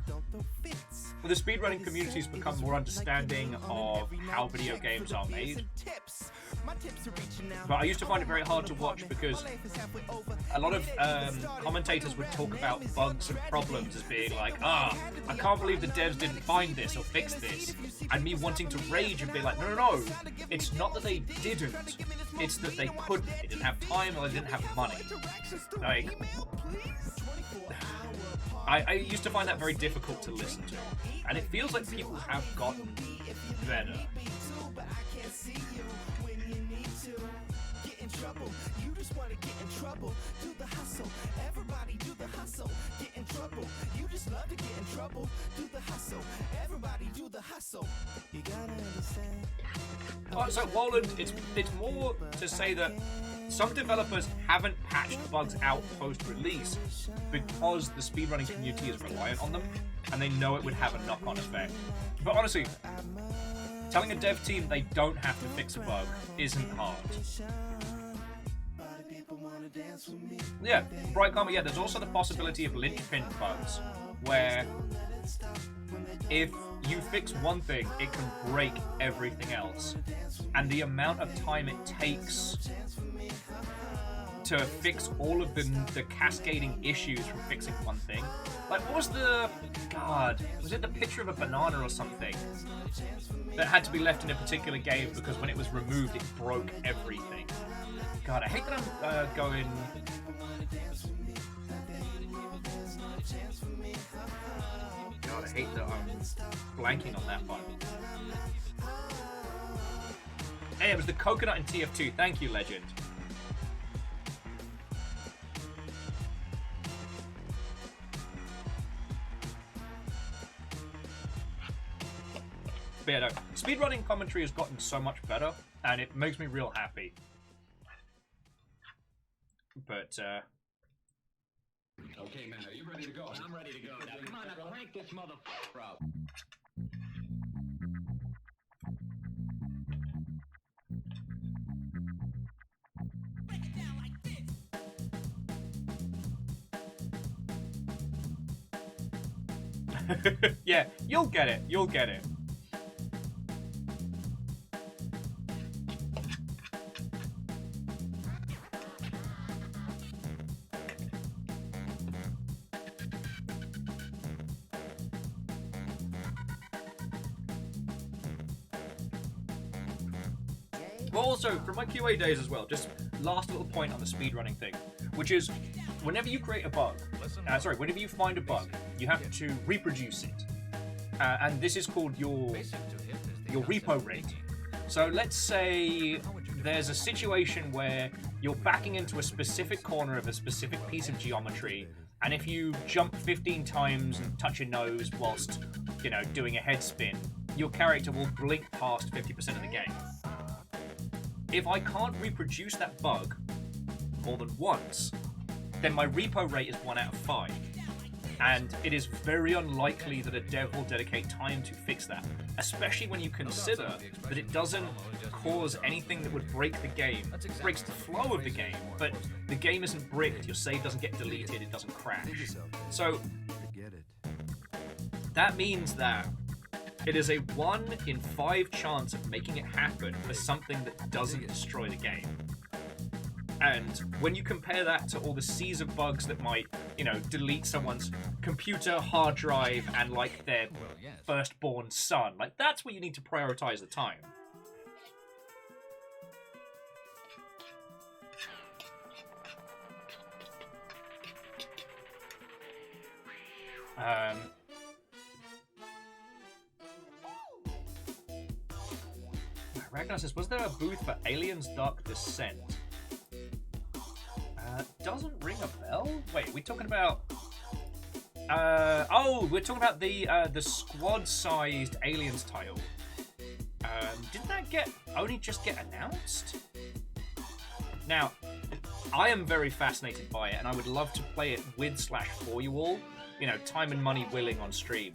speedrunning community's become more understanding of how video games are made. But I used to find it very hard to watch because a lot of commentators would talk about bugs and problems as being like, I can't believe the devs didn't find this or fix this. And me wanting to rage and be like, no, it's not that they didn't, it's that they couldn't. They didn't have time or they didn't have money. Like, I used to find that very difficult to listen to. And it feels like people have gotten better. Trouble. You just want to get in trouble. Do the hustle. Everybody do the hustle. Get in trouble. You just love to get in trouble. Do the hustle. Everybody do the hustle. You gotta understand. So Roland, it's more to say that some developers haven't patched bugs out post-release because the speedrunning community is reliant on them, and they know it would have a knock-on effect. But honestly, telling a dev team they don't have to fix a bug isn't hard. Yeah, Bright Karma, yeah, there's also the possibility of linchpin bugs, where if you fix one thing, it can break everything else. And the amount of time it takes to fix all of the cascading issues from fixing one thing. Like, what was was it the picture of a banana or something that had to be left in a particular game because when it was removed, it broke everything? God, I hate that I'm going... God, I hate that I'm blanking on that one. Hey, it was the coconut in TF2. Thank you, Legend. But yeah, no, speedrunning commentary has gotten so much better, and it makes me real happy. But, Okay, man, are you ready to go? I'm ready to go. Now, come on, now crank this motherfucker up. Break it down like this. Yeah, you'll get it. You'll get it. But also, from my QA days as well, just last little point on the speedrunning thing, which is, whenever you create a bug, whenever you find a bug, you have to reproduce it. And this is called your repo rate. So let's say there's a situation where you're backing into a specific corner of a specific piece of geometry, and if you jump 15 times and touch your nose whilst, doing a head spin, your character will blink past 50% of the game. If I can't reproduce that bug more than once, then my repo rate is 1 out of 5. And it is very unlikely that a dev will dedicate time to fix that, especially when you consider that it doesn't cause anything that would break the game. It breaks the flow of the game, but the game isn't bricked, your save doesn't get deleted, it doesn't crash. So that means that it is a 1 in 5 chance of making it happen for something that doesn't destroy the game. And when you compare that to all the seas of bugs that might, delete someone's computer, hard drive, and like their firstborn son, like that's where you need to prioritize the time. Ragnar says, was there a booth for Aliens Dark Descent? Doesn't ring a bell? Wait, we're talking about... we're talking about the squad-sized Aliens title. Didn't that only just get announced? Now, I am very fascinated by it, and I would love to play it with/for you all. Time and money willing on stream.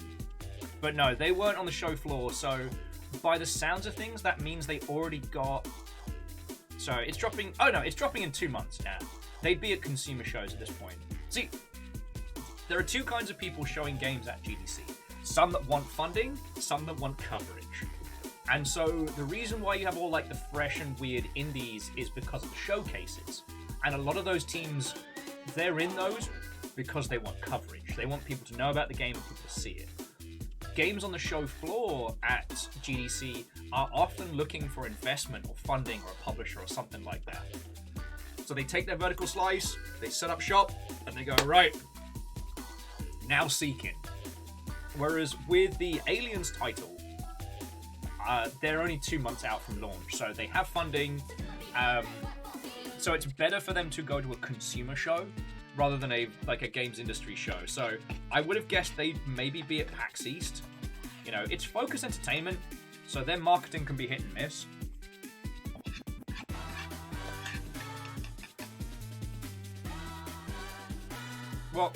But no, they weren't on the show floor, so by the sounds of things, that means they already got... So it's dropping... Oh no, it's dropping in 2 months now. They'd be at consumer shows at this point. See, there are 2 kinds of people showing games at GDC. Some that want funding, some that want coverage. And so the reason why you have all like the fresh and weird indies is because of the showcases. And a lot of those teams, they're in those because they want coverage. They want people to know about the game and people to see it. Games on the show floor at GDC are often looking for investment or funding or a publisher or something like that. So they take their vertical slice, they set up shop, and they go, right, now seeking. Whereas with the Aliens title, they're only 2 months out from launch, so they have funding. So it's better for them to go to a consumer show rather than a games industry show. So I would have guessed they'd maybe be at PAX East. It's Focus Entertainment, so their marketing can be hit and miss. Well,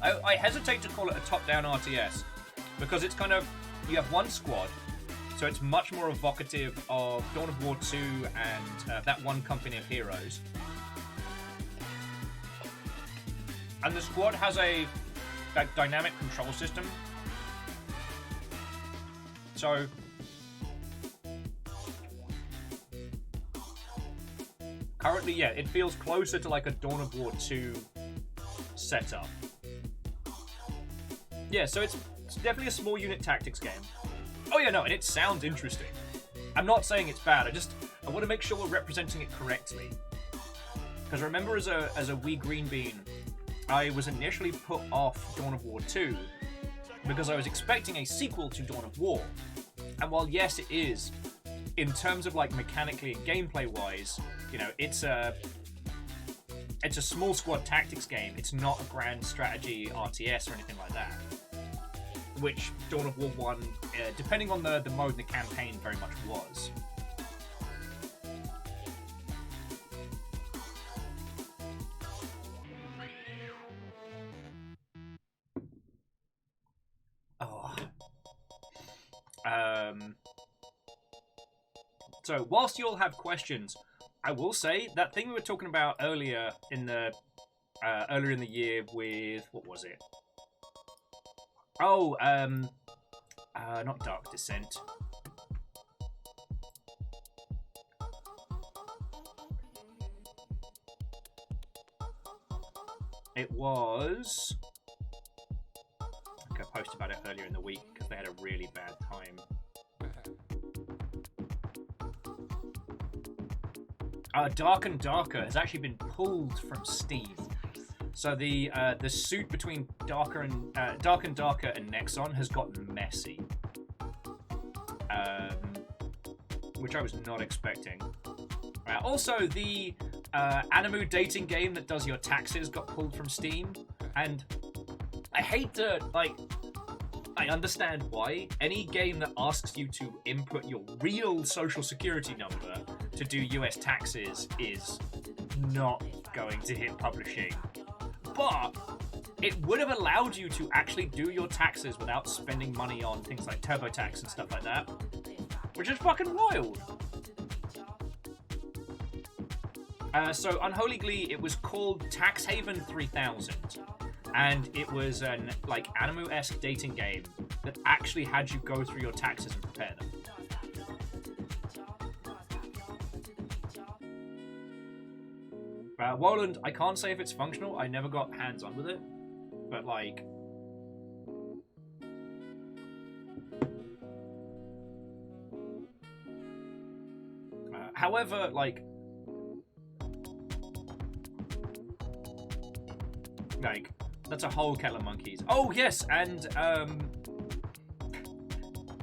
I hesitate to call it a top-down RTS because it's kind of, you have one squad, so it's much more evocative of Dawn of War 2 and that one company of heroes. And the squad has a dynamic control system. So currently, yeah, it feels closer to like a Dawn of War 2 setup. Yeah, so it's definitely a small unit tactics game. Oh yeah, no, and it sounds interesting. I'm not saying it's bad, I want to make sure we're representing it correctly. Because remember, as a wee green bean, I was initially put off Dawn of War 2 because I was expecting a sequel to Dawn of War. And while yes, it is, in terms of like mechanically and gameplay wise, it's a small squad tactics game. It's not a grand strategy RTS or anything like that. Which Dawn of War 1, depending on the mode and the campaign, very much was. So whilst you all have questions, I will say that thing we were talking about earlier in the year with, what was it? Oh, not Dark Descent. It was... I think I posted about it earlier in the week because they had a really bad time. Dark and Darker has actually been pulled from Steam. So the suit between Dark and Darker and Nexon has gotten messy, which I was not expecting. Also, the Animu dating game that does your taxes got pulled from Steam, and I hate to I understand why. Any game that asks you to input your real social security number to do US taxes is not going to hit publishing. But it would have allowed you to actually do your taxes without spending money on things like TurboTax and stuff like that, which is fucking wild. So Unholy Glee, it was called Tax Haven 3000, and it was an like Animu-esque dating game that actually had you go through your taxes and prepare them. Woland, I can't say if it's functional. I never got hands-on with it, but like, however, like, that's a whole kettle of monkeys. Oh yes, and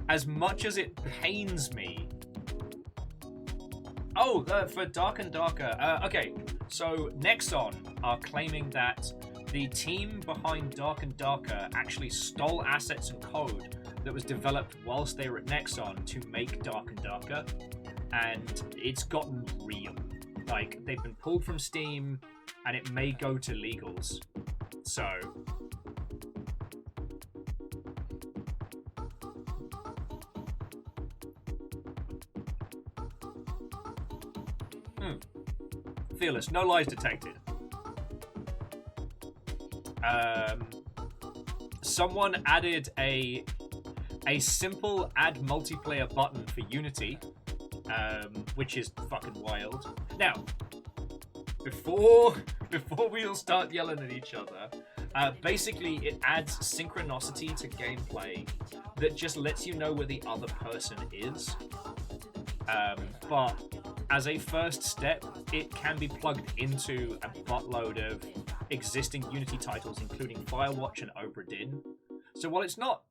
as much as it pains me. Oh, for Dark and Darker. Okay, so Nexon are claiming that the team behind Dark and Darker actually stole assets and code that was developed whilst they were at Nexon to make Dark and Darker, and it's gotten real. Like, they've been pulled from Steam, and it may go to legals. So, Fearless, no lies detected. Someone added a simple add multiplayer button for Unity, which is fucking wild. Now, before we all start yelling at each other, basically it adds synchronicity to gameplay that just lets you know where the other person is. But as a first step, it can be plugged into a buttload of existing Unity titles, including Firewatch and Obra Dinn. So while it's not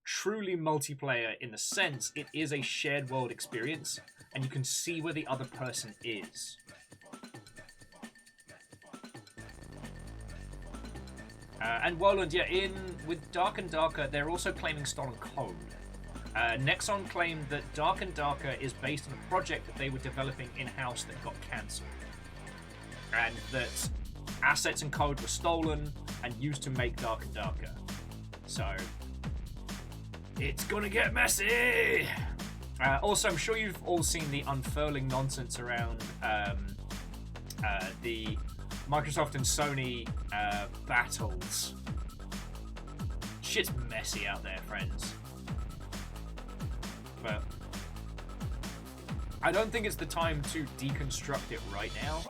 truly multiplayer in the sense, it is a shared world experience, and you can see where the other person is. And Woland, yeah, with Dark and Darker, they're also claiming stolen code. Nexon claimed that Dark and Darker is based on a project that they were developing in-house that got cancelled, and that assets and code were stolen and used to make Dark and Darker. So, it's gonna get messy! Also, I'm sure you've all seen the unfurling nonsense around the Microsoft and Sony battles. Shit's messy out there, friends. But I don't think it's the time to deconstruct it right now.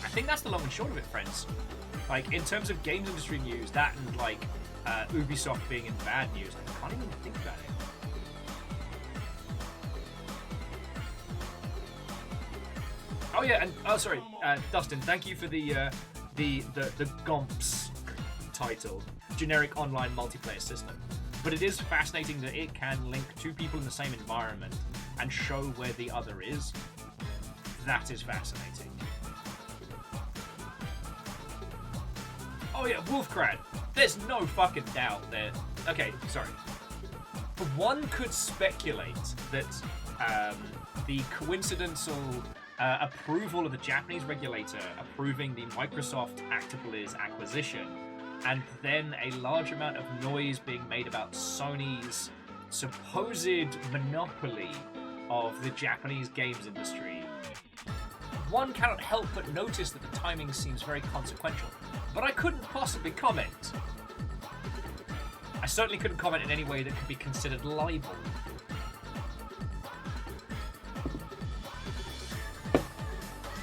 I think that's the long and short of it, friends. Like, in terms of games industry news, that and like Ubisoft being in bad news, I can't even think about it. Oh yeah, and oh sorry, Dustin, thank you for the GOMPS title, generic online multiplayer system. But it is fascinating that it can link two people in the same environment and show where the other is. That is fascinating. Oh yeah, Wolfcrad. There's no fucking doubt that. Okay, sorry. One could speculate that the coincidental approval of the Japanese regulator approving the Microsoft Activision acquisition, and then a large amount of noise being made about Sony's supposed monopoly of the Japanese games industry. One cannot help but notice that the timing seems very consequential, but I couldn't possibly comment. I certainly couldn't comment in any way that could be considered libel.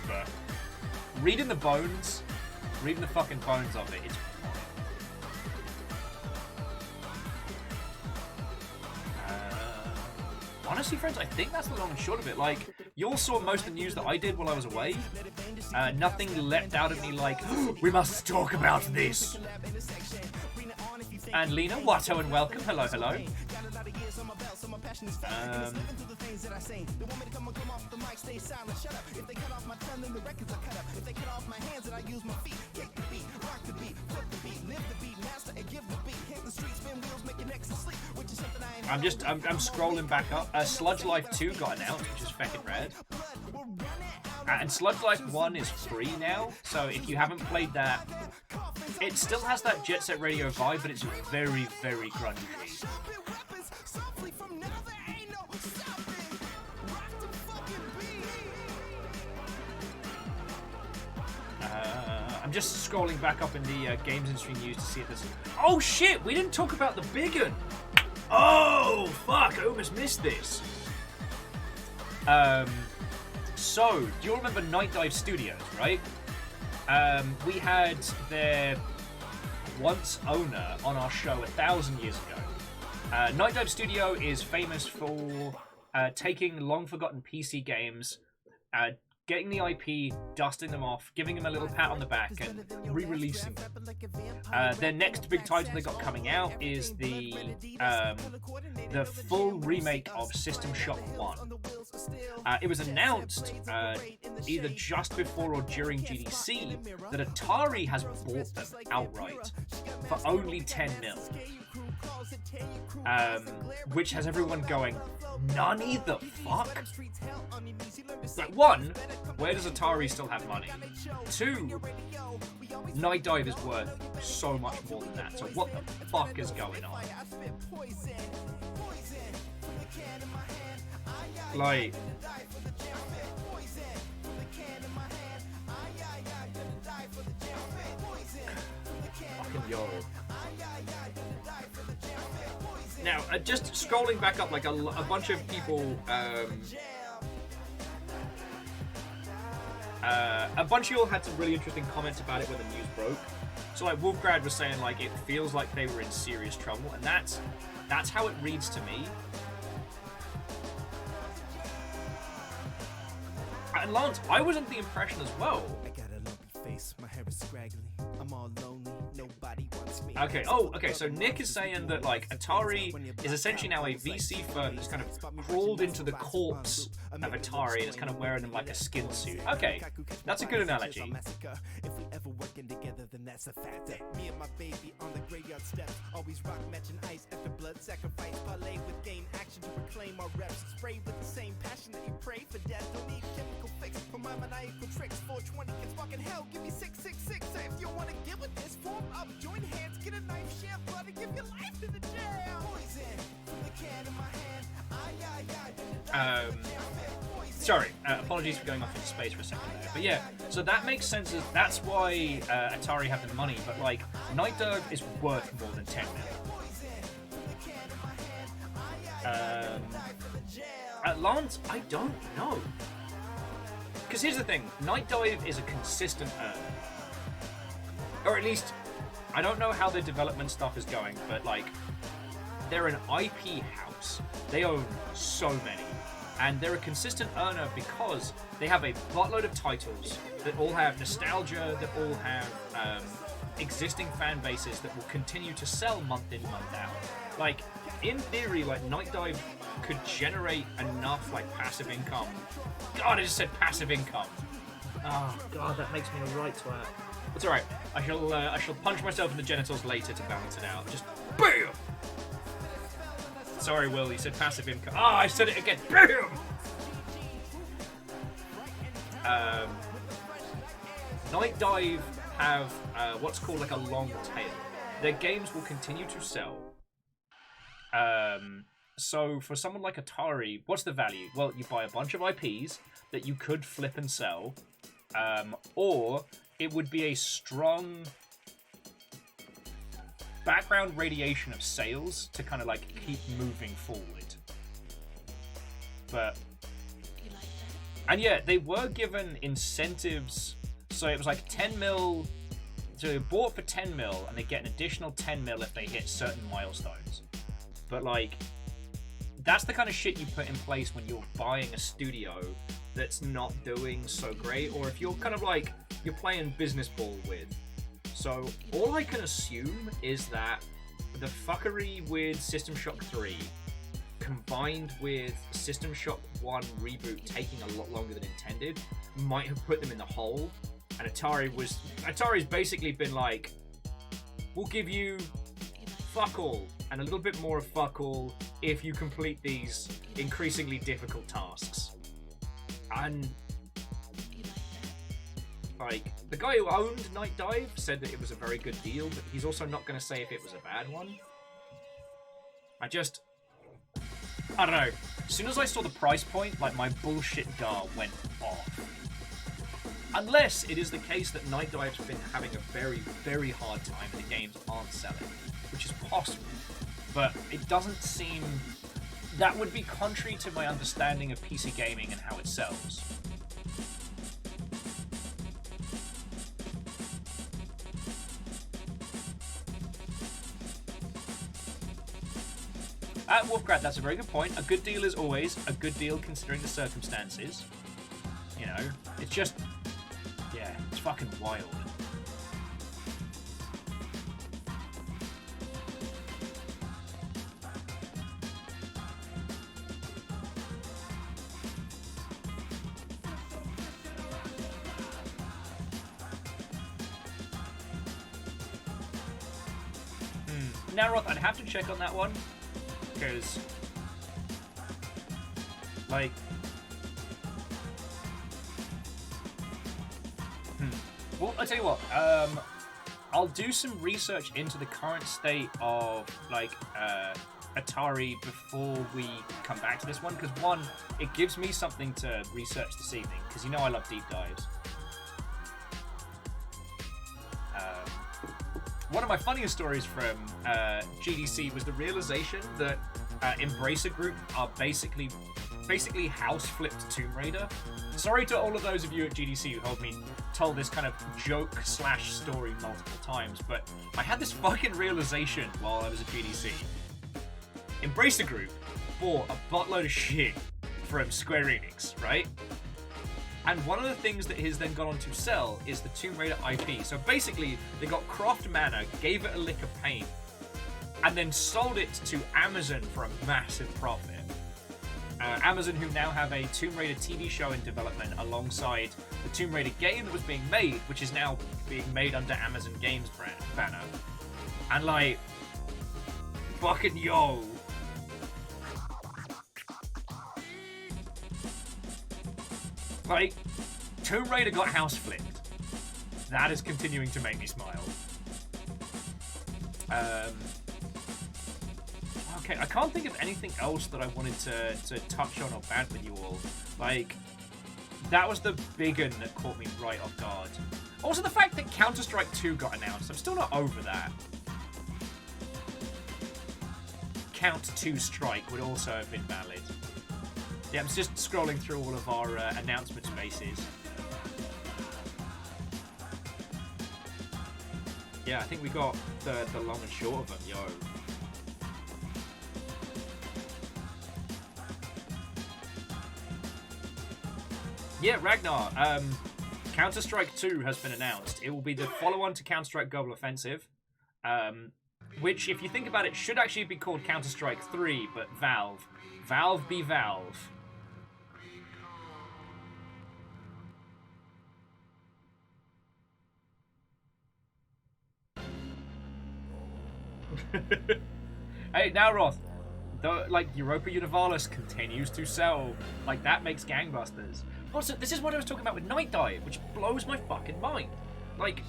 But reading the fucking bones of it is honestly, friends, I think that's the long and short of it. Like, you all saw most of the news that I did while I was away. Nothing leapt out at me like, we must talk about this. And Lena, Watto, and welcome. Hello, hello. I'm scrolling back up. Sludge Life 2 got announced, which is fucking rad. And Sludge Life 1 is free now, so if you haven't played that, it still has that Jet Set Radio vibe, but it's very, very grungy. I'm just scrolling back up in the games industry news to see if there's... Oh shit, we didn't talk about the big one! Oh, fuck, I almost missed this. So, do you remember Night Dive Studios, right? We had their once owner on our show 1,000 years ago. Night Dive Studio is famous for taking long-forgotten PC games, getting the IP, dusting them off, giving them a little pat on the back, and re-releasing them. Their next big title they got coming out is the full remake of System Shock 1. It was announced either just before or during GDC that Atari has bought them outright for only 10 mil. Which has everyone going, nani the fuck? Like, one, where does Atari still have money? Two, Night Dive is worth so much more than that, so what the fuck is going on? Like... fucking yo. Now, just scrolling back up, like a bunch of people, a bunch of you all had some really interesting comments about it when the news broke. So, like, Wolfgrad was saying, like, it feels like they were in serious trouble, and that's how it reads to me. And Lance, I was under the impression as well. I got a lumpy face, my hair is scraggly. I'm all lonely, nobody wants me. Okay, okay, so Nick is saying that, like, Atari is essentially now a VC firm that's kind of crawled into the corpse of Atari and is kind of wearing them like a skin suit. Okay, that's a good analogy. If we ever working together, then that's a fact. Me and my baby on the graveyard steps, always rock matching ice after blood sacrifice, parlay with game action to reclaim our reps. Spray with the same passion that you pray for death. Don't need chemical fix for my maniacal tricks. 420 kids fucking hell, give me 666. If you wanna get with this, form up, join hands, get a knife, share blood, and give your life to the jail. Poison from the can in my hand. Sorry, apologies for going off into space for a second there. But yeah, so that makes sense. That's why Atari have the money, but like, Night Dive is worth more than 10 million. At Lance, I don't know. Because here's the thing, Night Dive is a consistent earner. Or at least, I don't know how the development stuff is going, but like, they're an IP house. They own so many. And they're a consistent earner because they have a buttload of titles that all have nostalgia, that all have existing fan bases that will continue to sell month in, month out. Like, in theory, like, Night Dive could generate enough, like, passive income. God, I just said passive income. Oh, God, that makes me a right twat. It's alright. I shall punch myself in the genitals later to balance it out. Just BAM! Sorry, Will, you said passive income. Ah, I said it again. BAM! Night Dive have what's called like a long tail. Their games will continue to sell. So for someone like Atari, what's the value? Well, you buy a bunch of IPs that you could flip and sell, or it would be a strong background radiation of sales to kind of like keep moving forward. But and yeah, they were given incentives, so it was like 10 mil. So they bought for 10 mil, and they get an additional 10 mil if they hit certain milestones. But like, that's the kind of shit you put in place when you're buying a studio that's not doing so great, or if you're kind of like, you're playing business ball with. So all I can assume is that the fuckery with System Shock 3 combined with System Shock 1 reboot taking a lot longer than intended might have put them in the hole. And Atari's basically been like, we'll give you fuck all and a little bit more of fuck all if you complete these increasingly difficult tasks. And like, the guy who owned Night Dive said that it was a very good deal, but he's also not going to say if it was a bad one. I don't know. As soon as I saw the price point, like, my bullshit DAR went off. Unless it is the case that Night Dive's been having a very, very hard time and the games aren't selling, which is possible. But it doesn't seem... That would be contrary to my understanding of PC gaming and how it sells. Wolfgrad, that's a very good point. A good deal is always a good deal considering the circumstances. You know, it's just... Yeah, it's fucking wild. Naroth, I'd have to check on that one. Because, like, well, I'll tell you what, I'll do some research into the current state of, like, Atari before we come back to this one, because one, it gives me something to research this evening, because you know I love deep dives. One of my funniest stories from GDC was the realization that Embracer Group are basically house flipped Tomb Raider. Sorry to all of those of you at GDC who told this kind of joke / story multiple times, but I had this fucking realization while I was at GDC. Embracer Group bought a buttload of shit from Square Enix, right? And one of the things that has then gone on to sell is the Tomb Raider IP. So basically, they got Croft Manor, gave it a lick of paint, and then sold it to Amazon for a massive profit. Amazon, who now have a Tomb Raider TV show in development alongside the Tomb Raider game that was being made, which is now being made under Amazon Games banner. And like, fucking yo. Like, Tomb Raider got house flipped. That is continuing to make me smile. Okay, I can't think of anything else that I wanted to touch on or bant with you all. Like, that was the big one that caught me right off guard. Also, the fact that Counter-Strike 2 got announced, I'm still not over that. Count 2 Strike would also have been valid. Yeah, I'm just scrolling through all of our announcement spaces. Yeah, I think we got the long and short of them, yo. Yeah, Ragnar, Counter-Strike 2 has been announced. It will be the follow-on to Counter-Strike Global Offensive, which, if you think about it, should actually be called Counter-Strike 3, but Valve. Valve be Valve. Hey, now Roth, like, Europa Universalis continues to sell. Like, that makes gangbusters. Also, this is what I was talking about with Night Dive, which blows my fucking mind. Like,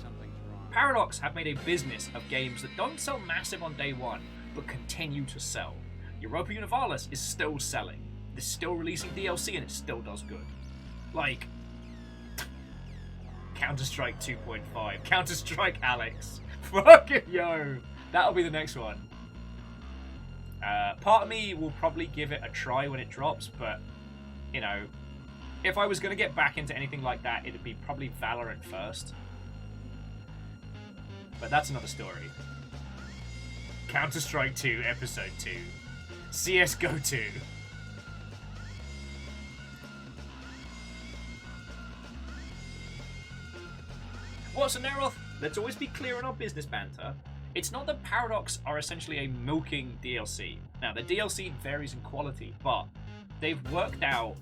Paradox have made a business of games that don't sell massive on day one, but continue to sell. Europa Universalis is still selling. They're still releasing DLC and it still does good. Like, Counter-Strike 2.5, Counter-Strike Alex. Fucking yo. That'll be the next one. Part of me will probably give it a try when it drops, but, you know, if I was going to get back into anything like that, it'd be probably Valorant first. But that's another story. Counter-Strike 2, Episode 2. CSGO 2. What's a Neroth? Let's always be clear in our business banter. it's not that Paradox are essentially a milking DLC. Now, the DLC varies in quality, but they've worked out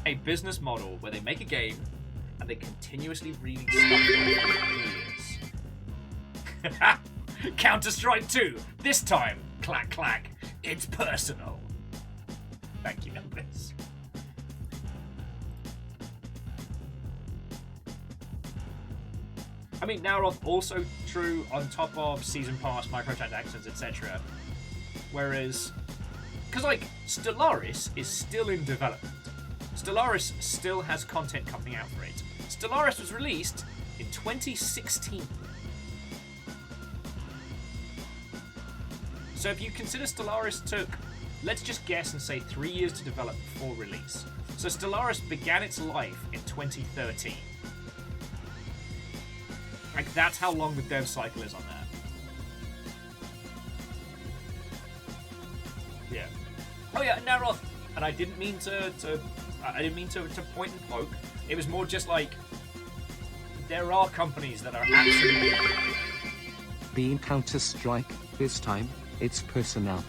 a business model where they make a game and they continuously release stuff for years. Counter-Strike 2, this time, clack clack, it's personal. Thank you, Elvis. I mean, Naroth also true on top of Season Pass, microtransactions, etc. Whereas, because like, Stellaris is still in development. Stellaris still has content coming out for it. Stellaris was released in 2016. So if you consider Stellaris took, let's just guess and say 3 years to develop before release. So Stellaris began its life in 2013. Like, that's how long the dev cycle is on that. Yeah. Oh yeah, Naroth. And I didn't mean to point and poke. It was more just like, there are companies that are absolutely... Being Counter-Strike, this time, it's personnel.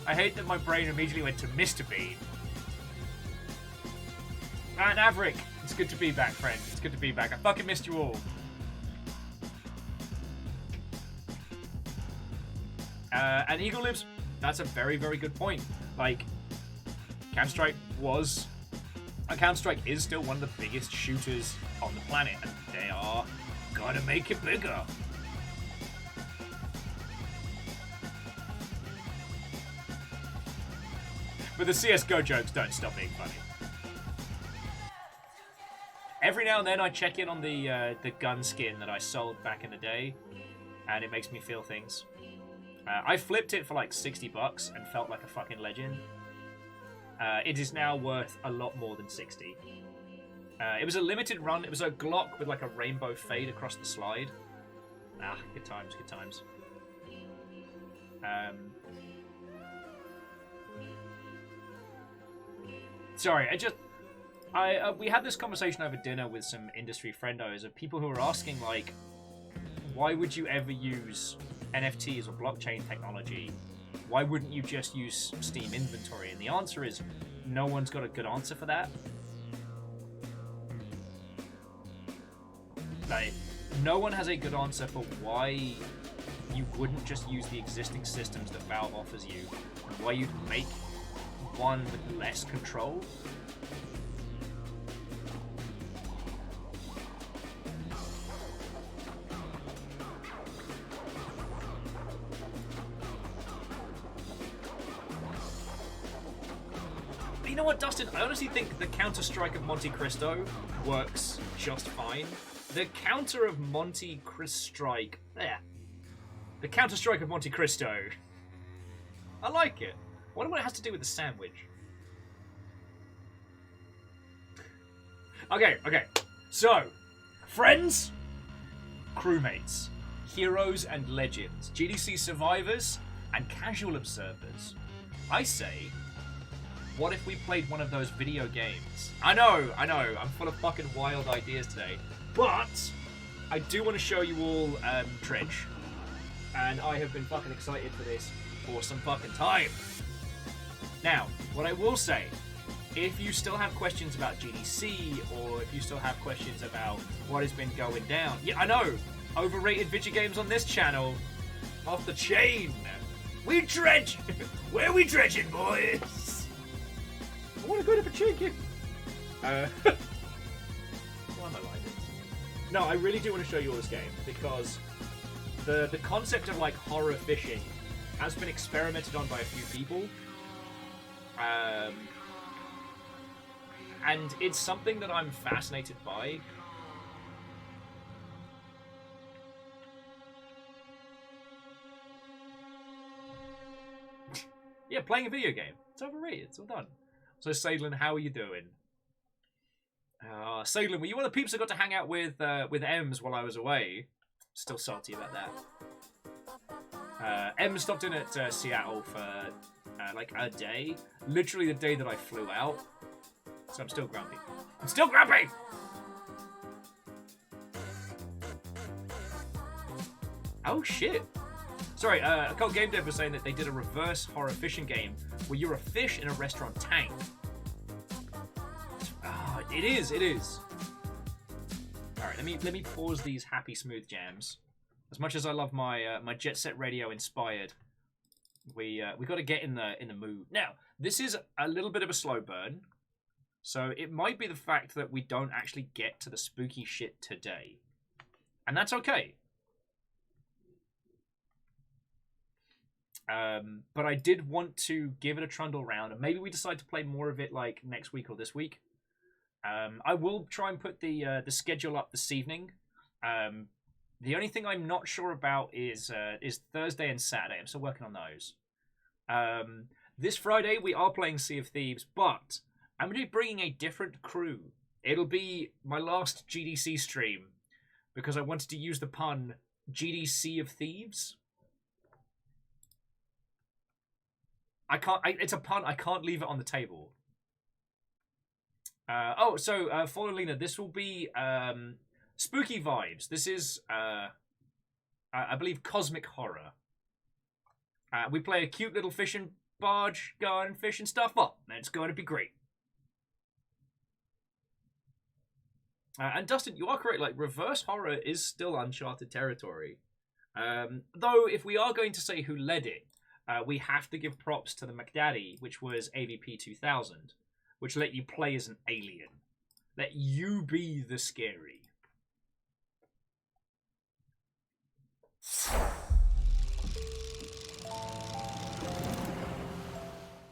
I hate that my brain immediately went to Mr. Bean. And Averick, it's good to be back, friend. It's good to be back. I fucking missed you all. And Eagle Lives, that's a very, very good point. Like, Counter-Strike was... Counter-Strike is still one of the biggest shooters on the planet, and they are gonna make it bigger. But the CSGO jokes don't stop being funny. Every now and then I check in on the gun skin that I sold back in the day, and it makes me feel things. I flipped it for like $60 and felt like a fucking legend. It is now worth a lot more than 60. It was a limited run. It was a Glock with like a rainbow fade across the slide. Ah, good times, good times. Sorry, we had this conversation over dinner with some industry friendos of people who were asking, like, why would you ever use NFTs or blockchain technology? Why wouldn't you just use Steam inventory? And the answer is, no one's got a good answer for that. Like, no one has a good answer for why you wouldn't just use the existing systems that Valve offers you, and why you'd make one with less control. But you know what, Dustin? I honestly think the Counter-Strike of Monte Cristo works just fine. The counter of Monte Cristo... There. The Counter-Strike of Monte Cristo. I like it. I wonder what it has to do with the sandwich. Okay. So, friends, crewmates, heroes and legends, GDC survivors, and casual observers. I say, what if we played one of those video games? I know, I'm full of fucking wild ideas today. But, I do want to show you all Dredge. And I have been fucking excited for this for some fucking time. Now, what I will say, if you still have questions about GDC, or if you still have questions about what has been going down, yeah, I know, overrated video games on this channel, off the chain. We dredge! Where are we dredging, boys? I want to go to the chicken. Why am I like this? No, I really do want to show you all this game, because the concept of, like, horror fishing has been experimented on by a few people. And it's something that I'm fascinated by. Yeah, playing a video game. It's overrated. It's all done. So, Sadlin, how are you doing? Sadlin, were you one of the peeps I got to hang out with Ems while I was away? Still salty about that. Ems stopped in at Seattle for like a day. Literally the day that I flew out. So I'm still grumpy. I'm still grumpy! Oh, shit. Sorry, Occult Game Dev was saying that they did a reverse horror fishing game where you're a fish in a restaurant tank. Oh, it is. All right, let me pause these happy smooth jams. As much as I love my my Jet Set Radio inspired, we got to get in the mood. Now, this is a little bit of a slow burn, so it might be the fact that we don't actually get to the spooky shit today, and that's okay. But I did want to give it a trundle round, and maybe we decide to play more of it like next week or this week. I will try and put the schedule up this evening. The only thing I'm not sure about is Thursday and Saturday. I'm still working on those. This Friday we are playing Sea of Thieves, but I'm going to be bringing a different crew. It'll be my last GDC stream because I wanted to use the pun GDC of Thieves. It's a pun. I can't leave it on the table. Fallen Lena, this will be spooky vibes. This is, I believe, cosmic horror. We play a cute little fishing barge, going fishing stuff. Well, it's going to be great. And Dustin, you are correct. Like, reverse horror is still uncharted territory. Though, if we are going to say who led it, we have to give props to the McDaddy, which was AVP 2000, which let you play as an alien. Let you be the scary.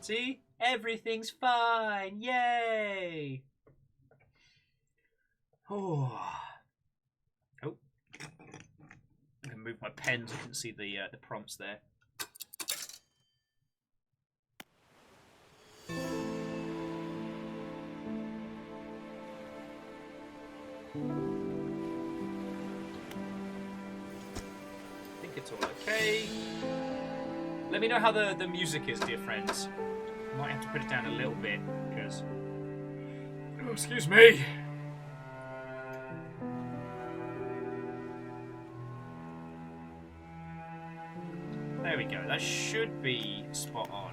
See? Everything's fine. Yay! Oh. I'm going to move my pen so I can see the prompts there. I think it's all okay. Let me know how the music is, dear friends. Might have to put it down a little bit because... Oh, excuse me. There we go. That should be spot on.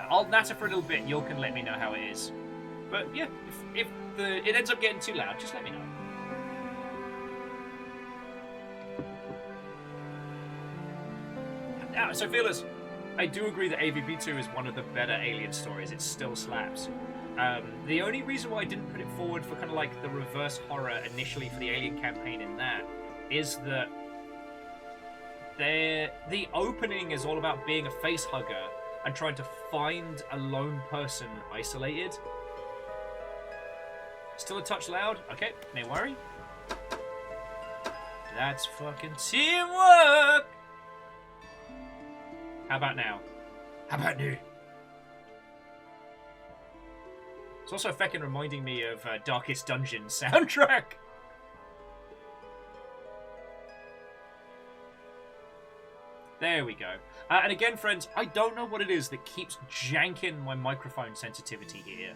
I'll natter for a little bit and you can let me know how it is. But yeah, if it ends up getting too loud, just let me know. So feelers, I do agree that AVP2 is one of the better Alien stories. It still slaps. The only reason why I didn't put it forward for kind of like the reverse horror initially for the Alien campaign in that is that the opening is all about being a face hugger and trying to find a lone person isolated. Still a touch loud? Okay, no worry. That's fucking teamwork! How about now? How about new? It's also feckin' reminding me of Darkest Dungeon soundtrack. There we go. And again, friends, I don't know what it is that keeps janking my microphone sensitivity here.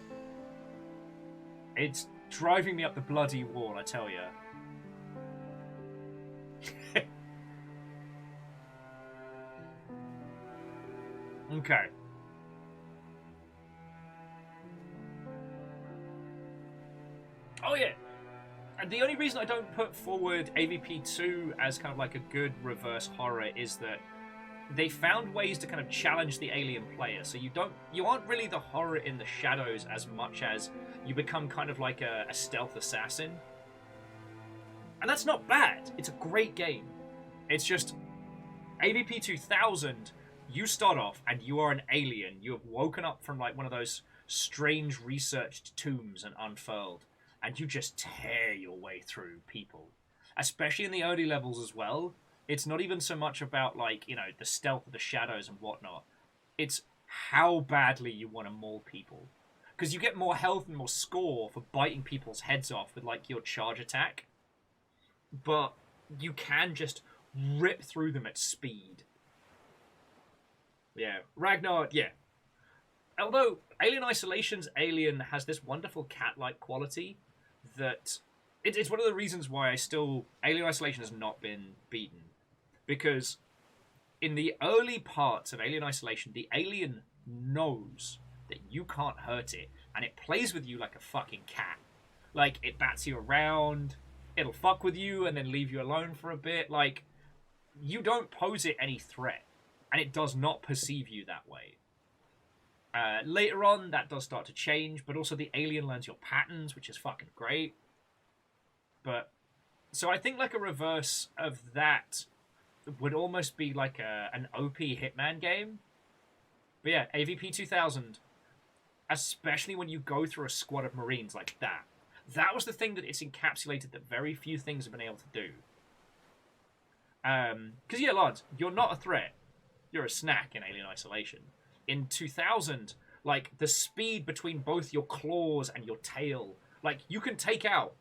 It's driving me up the bloody wall, I tell ya. Okay. Oh yeah. And the only reason I don't put forward AVP2 as kind of like a good reverse horror is that they found ways to kind of challenge the alien player. So you aren't really the horror in the shadows as much as you become kind of like a stealth assassin. And that's not bad. It's a great game. It's just AVP 2000, you start off and you are an alien. You have woken up from like one of those strange researched tombs and unfurled. And you just tear your way through people. Especially in the early levels as well. It's not even so much about, like, you know, the stealth of the shadows and whatnot. It's how badly you want to maul people. Because you get more health and more score for biting people's heads off with, like, your charge attack. But you can just rip through them at speed. Yeah. Ragnar, yeah. Although Alien Isolation's alien has this wonderful cat-like quality that... It's one of the reasons why Alien Isolation has not been beaten. Because in the early parts of Alien Isolation, the alien knows that you can't hurt it, and it plays with you like a fucking cat. Like, it bats you around, it'll fuck with you and then leave you alone for a bit. Like, you don't pose it any threat, and it does not perceive you that way. Later on, that does start to change, but also the alien learns your patterns, which is fucking great. But, so I think like a reverse of that would almost be like an OP Hitman game. But yeah, AVP 2000, especially when you go through a squad of Marines like that. That was the thing that it's encapsulated that very few things have been able to do. Because yeah, lads, you're not a threat. You're a snack in Alien Isolation. In 2000, like, the speed between both your claws and your tail, like, you can take out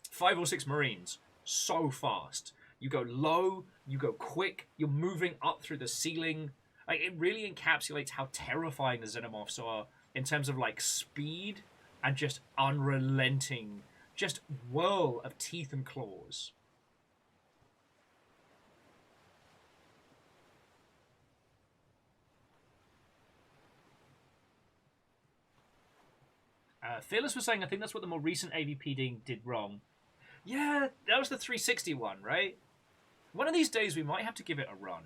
5 or 6 Marines so fast. You go low, you go quick, you're moving up through the ceiling. Like, it really encapsulates how terrifying the Xenomorphs are in terms of, like, speed and just unrelenting, just whirl of teeth and claws. Fearless was saying, I think that's what the more recent AVP did wrong. Yeah, that was the 360 one, right? One of these days we might have to give it a run.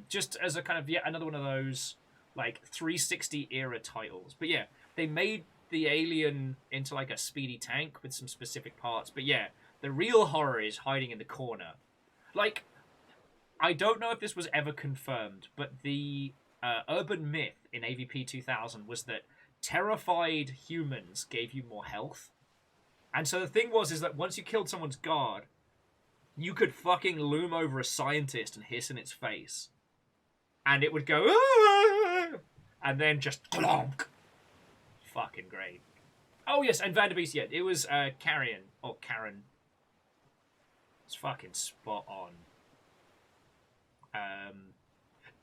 Just as a kind of, yet another one of those, like, 360 era titles. But yeah, they made the alien into like a speedy tank with some specific parts. But yeah, the real horror is hiding in the corner. Like, I don't know if this was ever confirmed, but the urban myth in AVP 2000 was that terrified humans gave you more health. And so the thing is that once you killed someone's guard, you could fucking loom over a scientist and hiss in its face. And it would go, "Aah!" And then just clonk. Fucking great. Oh yes, and Vanderbeest, yeah, it was Carrion, or Karen. It's fucking spot on.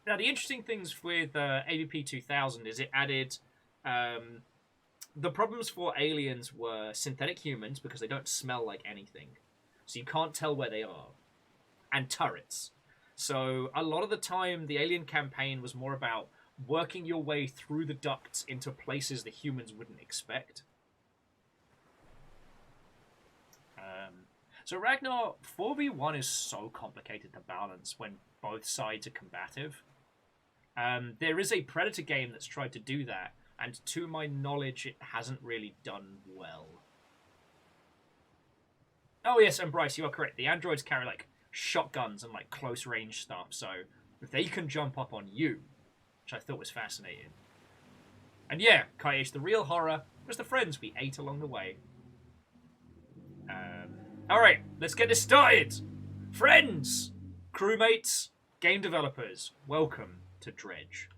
Now the interesting things with AVP 2000 is it added the problems for aliens were synthetic humans because they don't smell like anything. So you can't tell where they are. And turrets. So a lot of the time, the Alien campaign was more about working your way through the ducts into places the humans wouldn't expect. So Ragnar, 4v1 is so complicated to balance when both sides are combative. There is a Predator game that's tried to do that, and to my knowledge, it hasn't really done well. Oh yes, and Bryce, you are correct. The androids carry like shotguns and like close range stuff, so they can jump up on you, which I thought was fascinating. And yeah, Kaiish, the real horror was the friends we ate along the way. Alright, let's get this started. Friends, crewmates, game developers, welcome to Dredge.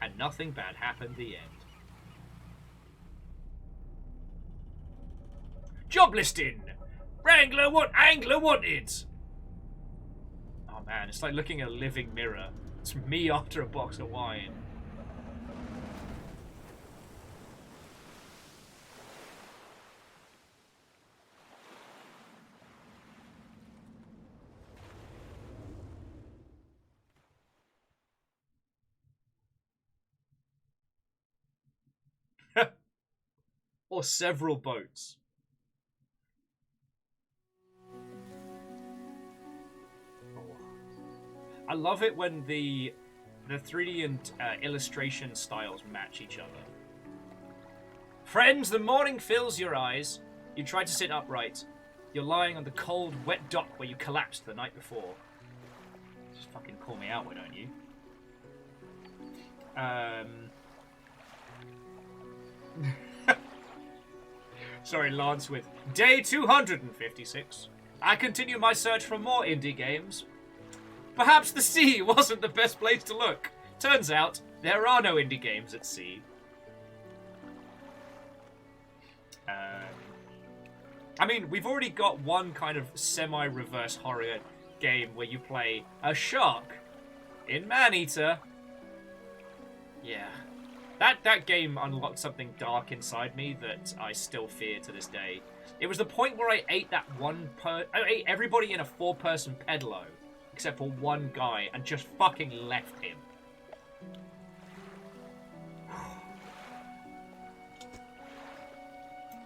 And nothing bad happened the end. Job listing! Angler wanted! Oh man, it's like looking at a living mirror. It's me after a box of wine. Or several boats. Oh. I love it when the 3D and illustration styles match each other. Friends, the morning fills your eyes. You try to sit upright. You're lying on the cold, wet dock where you collapsed the night before. Just fucking call me out, why don't you? Sorry, Lance with Day 256. I continue my search for more indie games. Perhaps the sea wasn't the best place to look. Turns out, there are no indie games at sea. I mean, we've already got one kind of semi-reverse horror game where you play a shark in Maneater. Yeah. That game unlocked something dark inside me that I still fear to this day. It was the point where I ate I ate everybody in a 4-person pedalo, except for one guy, and just fucking left him.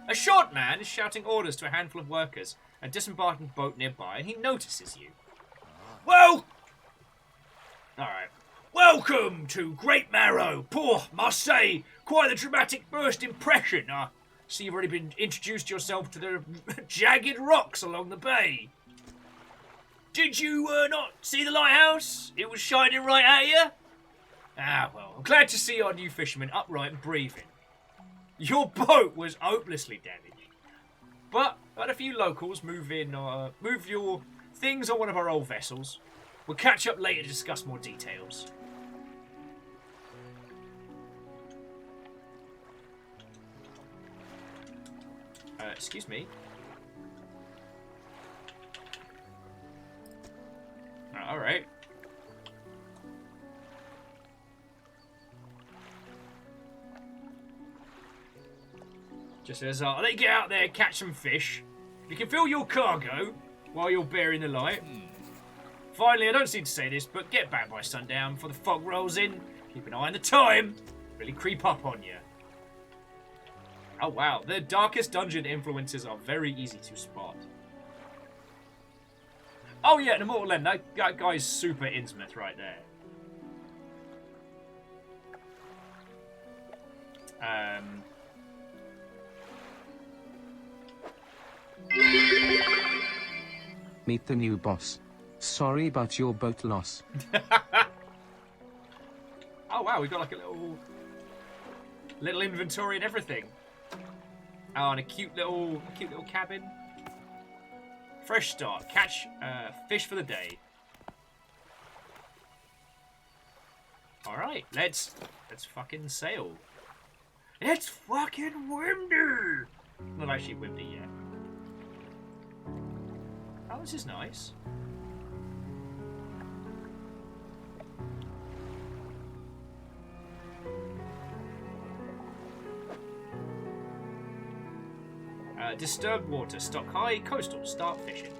A short man is shouting orders to a handful of workers. A disembarking boat nearby, and he notices you. Well, alright. Welcome to Great Marrow. Poor, must say, quite a dramatic first impression. I see you've already been introduced yourself to the jagged rocks along the bay. Did you not see the lighthouse? It was shining right at you. Ah, well, I'm glad to see our new fisherman upright and breathing. Your boat was hopelessly damaged. But had a few locals move your things on one of our old vessels. We'll catch up later to discuss more details. Excuse me. Alright. Just as I'll let you get out there, catch some fish. You can fill your cargo while you're bearing the light. Finally, I don't seem to say this, but get back by sundown before the fog rolls in. Keep an eye on the time. Really creep up on you. Oh wow, the darkest dungeon influences are very easy to spot. Oh yeah, the Mortal End, that guy's super intimate right there. Meet the new boss. Sorry about your boat loss. Oh wow, we got like a little inventory and everything. Oh, and a cute little cabin. Fresh start. Catch fish for the day. All right, let's fucking sail. It's fucking windy. Not actually windy yet. Oh, this is nice. Disturbed water. Stock high. Coastal. Start fishing.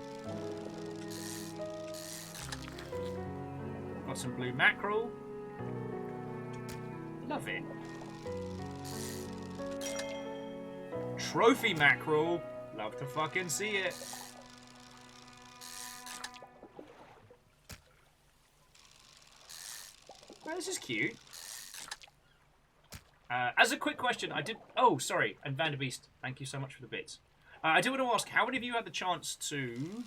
Got some blue mackerel. Love it. Trophy mackerel. Love to fucking see it. Well, this is cute. As a quick question, I did... Oh, sorry. And Vanderbeest, thank you so much for the bits. I do want to ask, how many of you had the chance to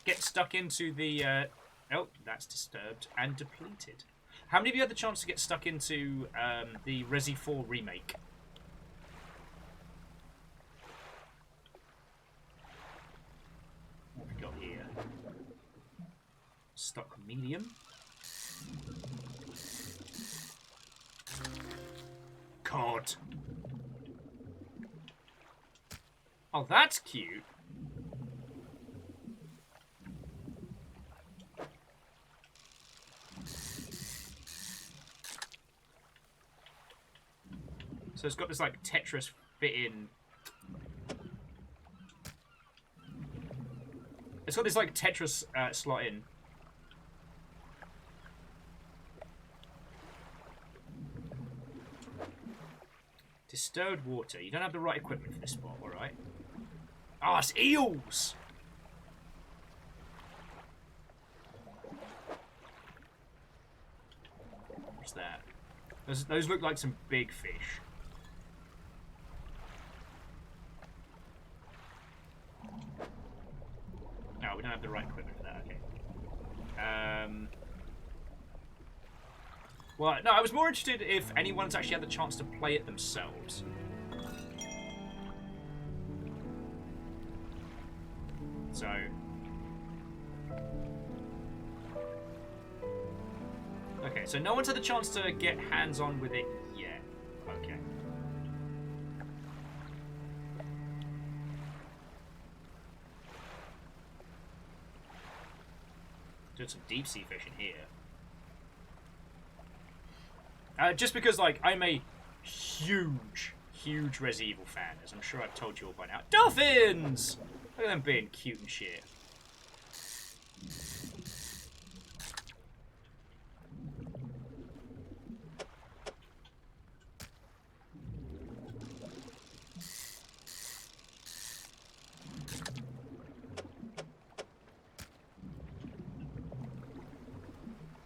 get stuck into the... Oh, that's disturbed and depleted. How many of you had the chance to get stuck into the Resi 4 remake? What have we got here? Stock medium. Cod. Oh, that's cute. So it's got this like Tetris fit-in. It's got this like Tetris slot in. Disturbed water. You don't have the right equipment for this spot, alright? Ah, it's eels! What's that? Those look like some big fish. No, we don't have the right equipment for that, okay. Well, no, I was more interested if anyone's actually had the chance to play it themselves. So... Okay, so no one's had the chance to get hands-on with it yet. Okay. Doing some deep-sea fishing here. Just because, like, I'm a huge Resident Evil fan, as I'm sure I've told you all by now. Dolphins! Look at them being cute and shit.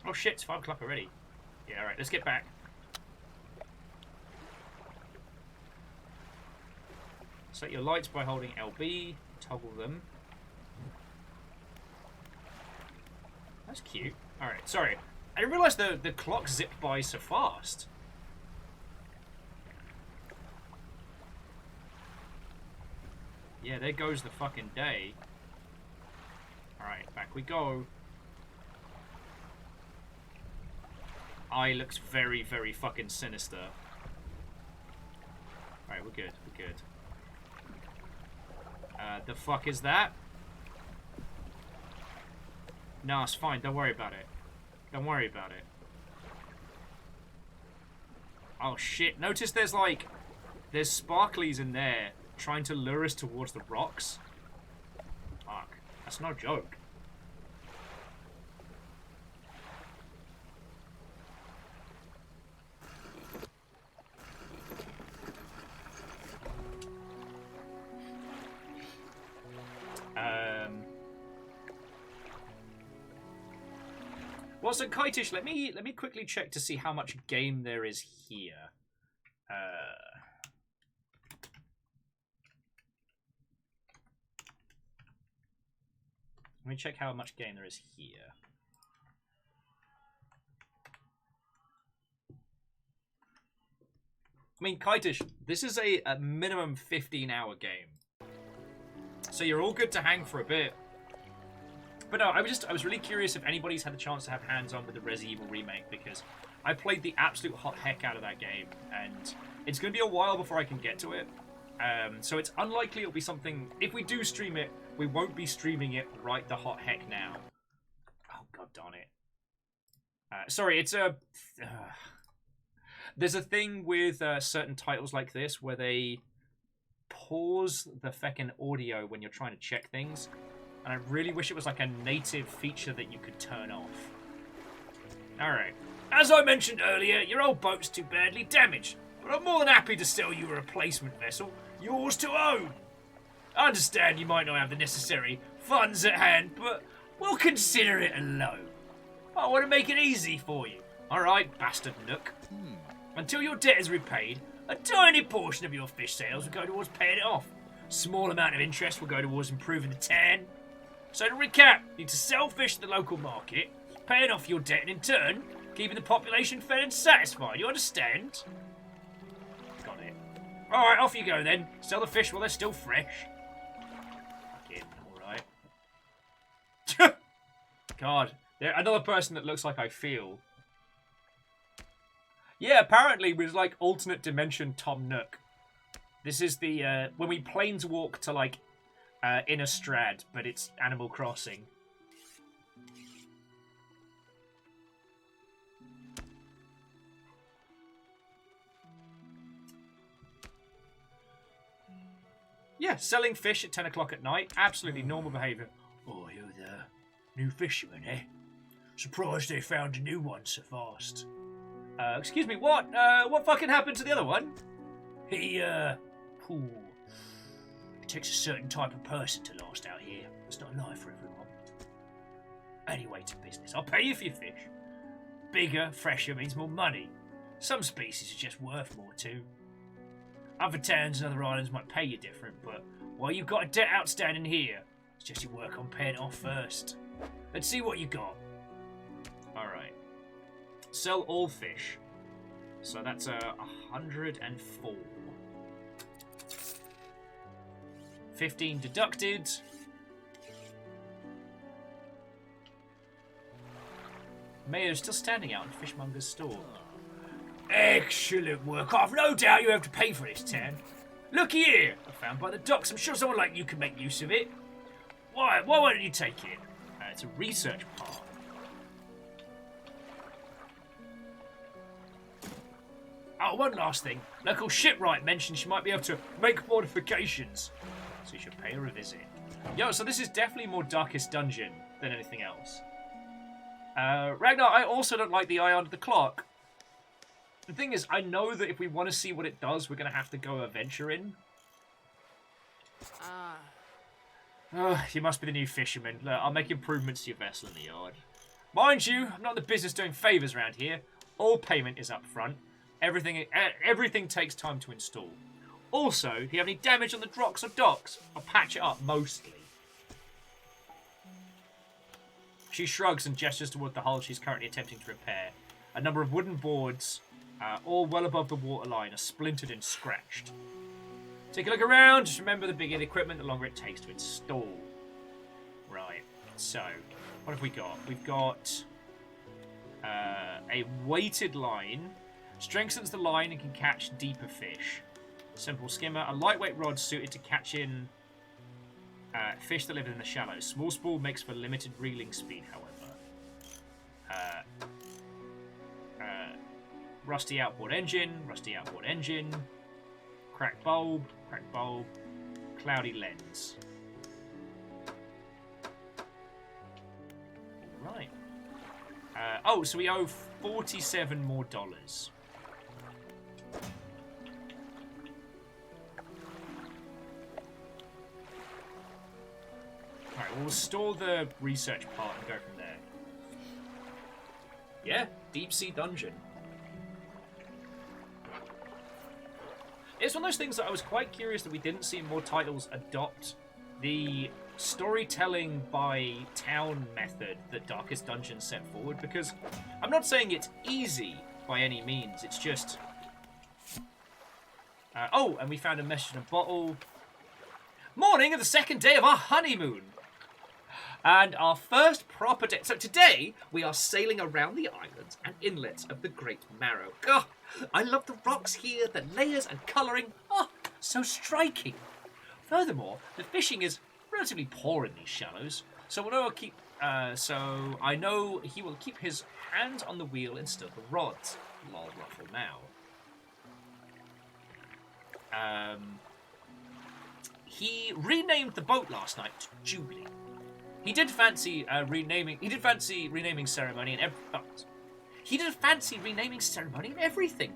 Oh shit, it's 5 o'clock already. Yeah, alright, let's get back. Set your lights by holding LB. Toggle them. That's cute. Alright, sorry. I didn't realise the clock zipped by so fast. Yeah, there goes the fucking day. Alright, back we go. Eye looks very, very fucking sinister. Alright, we're good, we're good. The fuck is that? No, it's fine, don't worry about it. Don't worry about it. Oh shit, notice there's like... There's sparklies in there trying to lure us towards the rocks. Fuck, that's no joke. Well, so Kitish, let me quickly check to see how much game there is here. Let me check how much game there is here. I mean, Kitish, this is a minimum 15-hour game. So you're all good to hang for a bit. But no, I was really curious if anybody's had the chance to have hands-on with the Resident Evil remake, because I played the absolute hot heck out of that game, and it's going to be a while before I can get to it. So it's unlikely it'll be something... If we do stream it, we won't be streaming it right the hot heck now. Oh, god darn it. Sorry, it's a... There's a thing with certain titles like this where they pause the feckin' audio when you're trying to check things. And I really wish it was like a native feature that you could turn off. Alright. As I mentioned earlier, your old boat's too badly damaged, but I'm more than happy to sell you a replacement vessel, yours to own. I understand you might not have the necessary funds at hand, but we'll consider it a loan. I want to make it easy for you. Alright, bastard Nook. Until your debt is repaid, a tiny portion of your fish sales will go towards paying it off. Small amount of interest will go towards improving the tan. So to recap, you need to sell fish to the local market, paying off your debt, and in turn, keeping the population fed and satisfied. You understand? Got it. Alright, off you go then. Sell the fish while they're still fresh. Fucking alright. God, another person that looks like I feel. Yeah, apparently it was like alternate dimension Tom Nook. This is the, when we planeswalk to like, Innistrad, but it's Animal Crossing. Yeah, selling fish at 10 o'clock at night. Absolutely normal behaviour. Oh, you're the new fisherman, eh? Surprised they found a new one so fast. Excuse me, what? What fucking happened to the other one? He, It takes a certain type of person to last out here. It's not life for everyone. Anyway, it's business. I'll pay you for your fish. Bigger, fresher means more money. Some species are just worth more too. Other towns and other islands might pay you different, but while you've got a debt outstanding here, it's just you work on paying it off first. Let's see what you got. Alright. Sell all fish. So that's 104. 15 deducted. Mayor's still standing out in Fishmonger's store. Excellent work. I've no doubt you have to pay for this tan. Look here. I found by the docks. I'm sure someone like you can make use of it. Why don't you take it? It's a research part. Oh, one last thing. Local shipwright mentioned she might be able to make modifications, so you should pay her a visit. Yo, so this is definitely more Darkest Dungeon than anything else. Ragnar, I also don't like the eye under the clock. The thing is, I know that if we want to see what it does, we're going to have to go adventuring. You must be the new fisherman. Look, I'll make improvements to your vessel in the yard. Mind you, I'm not in the business doing favours around here. All payment is up front. Everything takes time to install. Also, if you have any damage on the rocks or docks, I'll patch it up mostly. She shrugs and gestures toward the hull she's currently attempting to repair. A number of wooden boards, all well above the waterline, are splintered and scratched. Take a look around. Just remember, the bigger the equipment, the longer it takes to install. Right. So, what have we got? We've got a weighted line. Strengthens the line and can catch deeper fish. Simple skimmer. A lightweight rod suited to catch in fish that live in the shallows. Small spool makes for limited reeling speed, however. Rusty outboard engine. Rusty outboard engine. Cracked bulb. Cracked bulb. Cloudy lens. Right. Oh, so we owe $47 more. Alright, we'll store the research part and go from there. Yeah, deep sea dungeon. It's one of those things that I was quite curious that we didn't see more titles adopt the storytelling by town method that Darkest Dungeon set forward, because I'm not saying it's easy by any means, it's just... oh, and we found a message in a bottle. Morning of the second day of our honeymoon! And our first proper day. So today, we are sailing around the islands and inlets of the Great Marrow. God, I love the rocks here, the layers and colouring. Oh, so striking. Furthermore, the fishing is relatively poor in these shallows. So I know he will keep his hands on the wheel instead of the rods. Lol, ruffle now. He renamed the boat last night to Jubilee. He did fancy renaming ceremony and everything.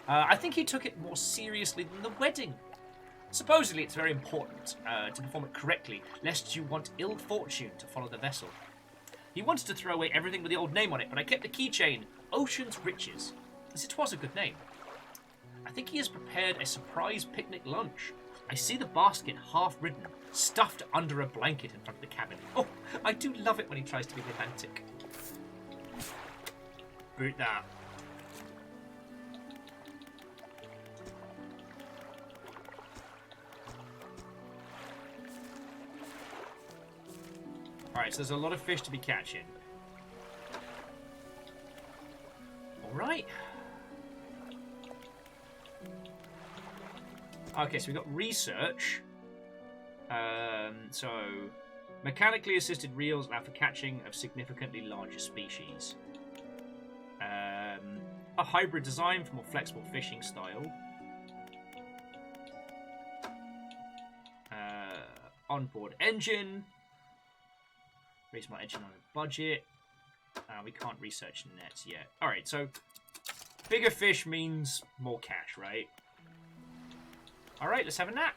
I think he took it more seriously than the wedding. Supposedly, it's very important to perform it correctly, lest you want ill fortune to follow the vessel. He wanted to throw away everything with the old name on it, but I kept the keychain Ocean's Riches, as it was a good name. I think he has prepared a surprise picnic lunch. I see the basket half-ridden, stuffed under a blanket in front of the cabin. Oh, I do love it when he tries to be romantic. Boot that. Alright, so there's a lot of fish to be catching. Alright. Okay, so we've got research. So, mechanically assisted reels allow for catching of significantly larger species. A hybrid design for more flexible fishing style. Onboard engine. Raise my engine on a budget. We can't research nets yet. Alright, so bigger fish means more cash, right? Alright, let's have a nap.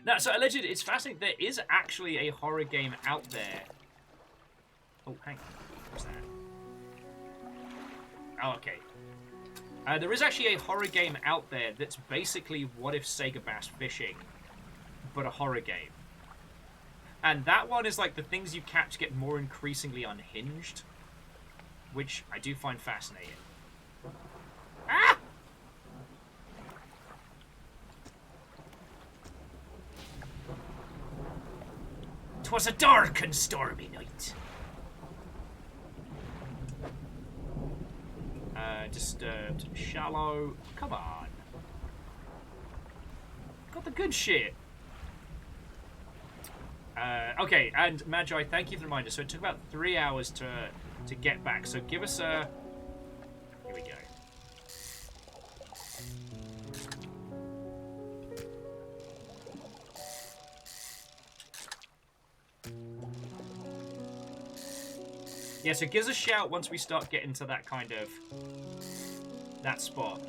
Now, so alleged, it's fascinating. There is actually a horror game out there. Oh, hang on. What's that? Oh, okay. There is actually a horror game out there that's basically What If Sega Bass Fishing, but a horror game. And that one is like the things you catch get more increasingly unhinged, which I do find fascinating. Ah! 'Twas a dark and stormy night. Disturbed. Shallow. Come on. Got the good shit. Okay, and Magi, thank you for the reminder. So it took about 3 hours to to get back. So give us a... Here we go. Yeah, so give us a shout once we start getting to that kind of... that spot.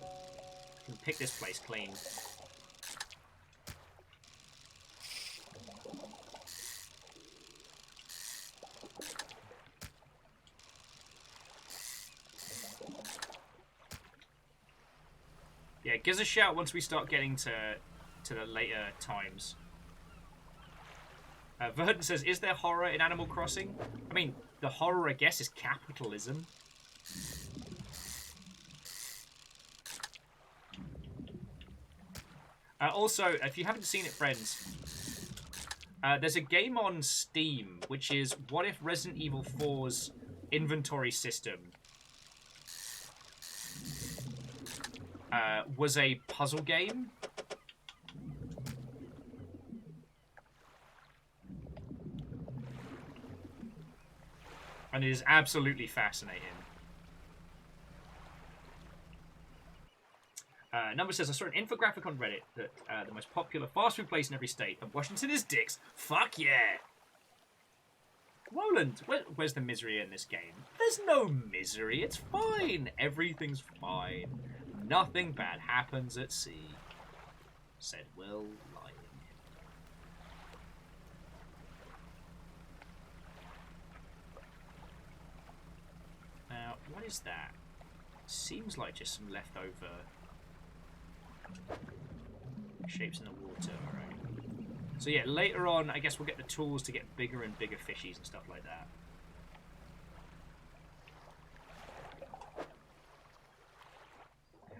We can pick this place clean. Yeah, give us a shout once we start getting to the later times. Verdant says, is there horror in Animal Crossing? I mean, the horror, I guess, is capitalism. Also, if you haven't seen it, friends, there's a game on Steam, which is what if Resident Evil 4's inventory system was a puzzle game? And it is absolutely fascinating. Number says, I saw an infographic on Reddit that the most popular fast food place in every state, and Washington is dicks. Fuck yeah! Roland, where's the misery in this game? There's no misery, it's fine. Everything's fine. Nothing bad happens at sea, said Will, lying. Now, what is that? Seems like just some leftover shapes in the water, alright. So yeah, later on, I guess we'll get the tools to get bigger and bigger fishies and stuff like that.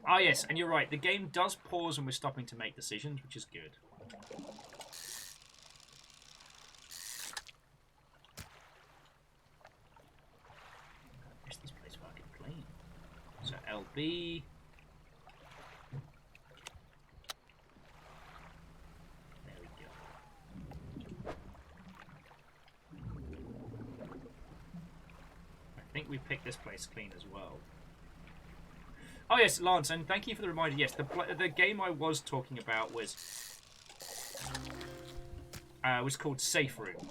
Ah yes, and you're right, the game does pause when we're stopping to make decisions, which is good. Is this place fucking clean? So LB... I think we picked this place clean as well. Oh yes, Lance, and thank you for the reminder. Yes, the game I was talking about was called Safe Room.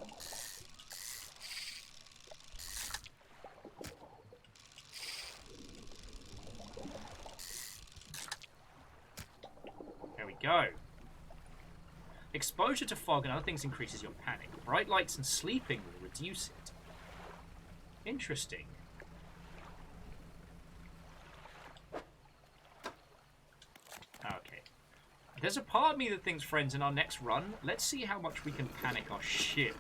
There we go. Exposure to fog and other things increases your panic. Bright lights and sleeping will reduce it. Interesting. Okay. There's a part of me that thinks, friends, in our next run, let's see how much we can panic our ship.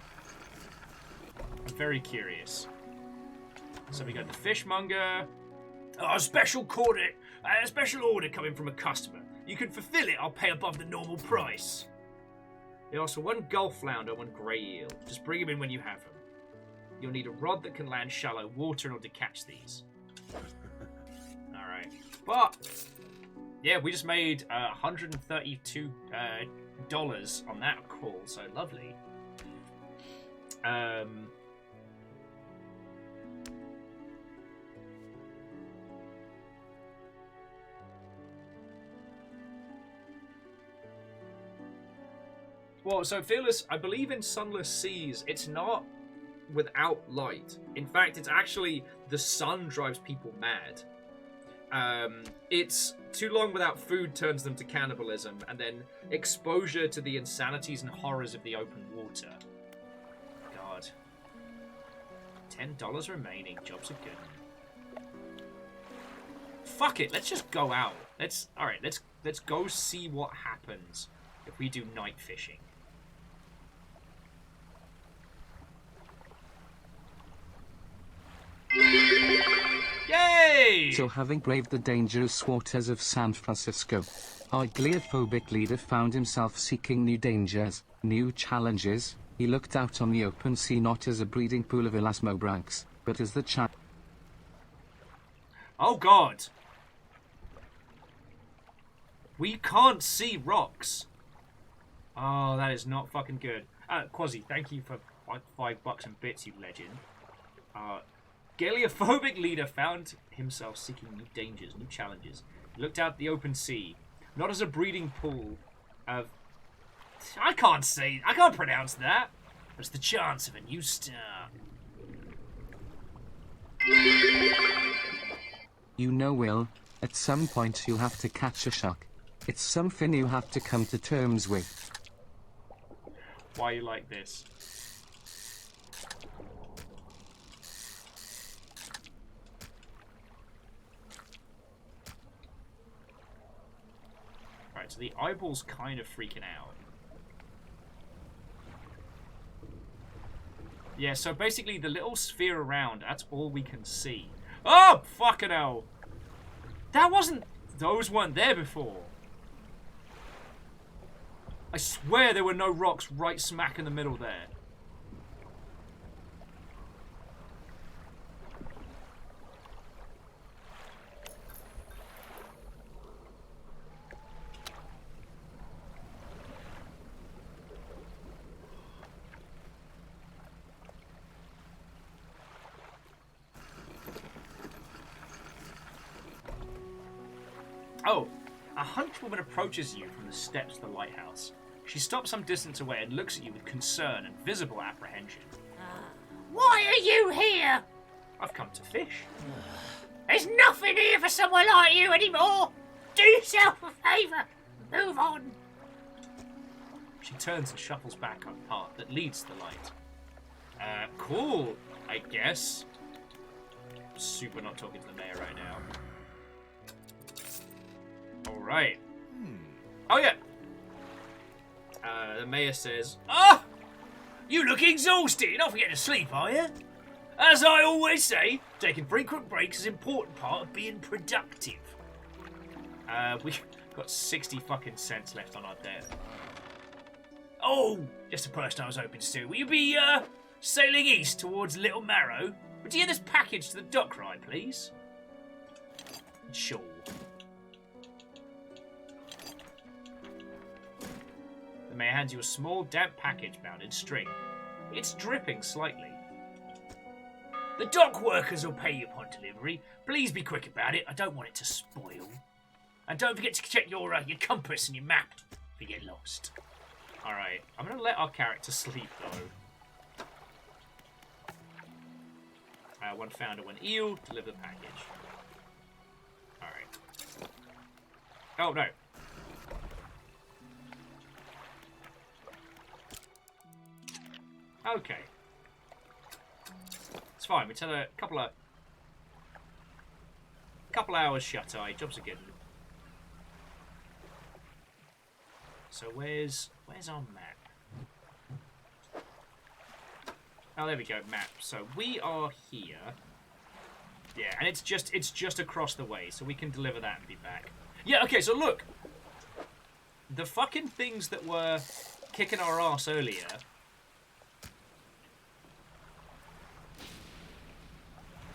I'm very curious. So we got the fishmonger. Oh, special order coming from a customer. You can fulfill it, I'll pay above the normal price. They ask for one gulf flounder, one grey eel. Just bring them in when you have them. You'll need a rod that can land shallow water in order to catch these. Alright. But, yeah, we just made $132 on that call, so lovely. Well, so Fearless, I believe in Sunless Seas, it's not without light. In fact, it's actually the sun drives people mad. It's too long without food turns them to cannibalism, and then exposure to the insanities and horrors of the open water. God. $10 remaining. Jobs are good. Fuck it. Let's just go out. Let's go see what happens if we do night fishing. Yay! So having braved the dangerous waters of San Francisco, our gleophobic leader found himself seeking new dangers, new challenges. He looked out on the open sea not as a breeding pool of elasmobranchs, but as the Oh god! We can't see rocks. Oh, that is not fucking good. Quasi, thank you for like $5 and bits, you legend. Galeophobic leader found himself seeking new dangers, new challenges. He looked out the open sea, not as a breeding pool of... I can't pronounce that. But it's the chance of a new start. You know, Will, at some point you'll have to catch a shark. It's something you have to come to terms with. Why are you like this? Right, so the eyeball's kind of freaking out. Yeah, so basically the little sphere around, that's all we can see. Oh, fucking hell! Those weren't there before. I swear there were no rocks right smack in the middle there. Oh, a hunchwoman approaches you from the steps of the lighthouse. She stops some distance away and looks at you with concern and visible apprehension. Why are you here? I've come to fish. There's nothing here for someone like you anymore. Do yourself a favour. Move on. She turns and shuffles back on the path that leads to the light. Cool, I guess. Super not talking to the mayor right now. Alright. Oh, yeah. The mayor says, you look exhausted. You're not forgetting to sleep, are you? As I always say, taking frequent breaks is an important part of being productive. We've got 60 fucking cents left on our debt. Oh, just a person I was hoping to. Will you be, sailing east towards Little Marrow? Would you get this package to the dock ride, please? Sure. The mayor hands you a small, damp package bound in string. It's dripping slightly. The dock workers will pay you upon delivery. Please be quick about it. I don't want it to spoil. And don't forget to check your compass and your map if you get lost. Alright, I'm going to let our character sleep, though. One founder, one eel. Deliver the package. Alright. Oh, no. Okay. It's fine. We tell her a couple hours shut-eye. Jobs are good. So where's our map? Oh, there we go. Map. So we are here. Yeah, and it's just across the way, so we can deliver that and be back. Yeah. Okay. So look, the fucking things that were kicking our ass earlier.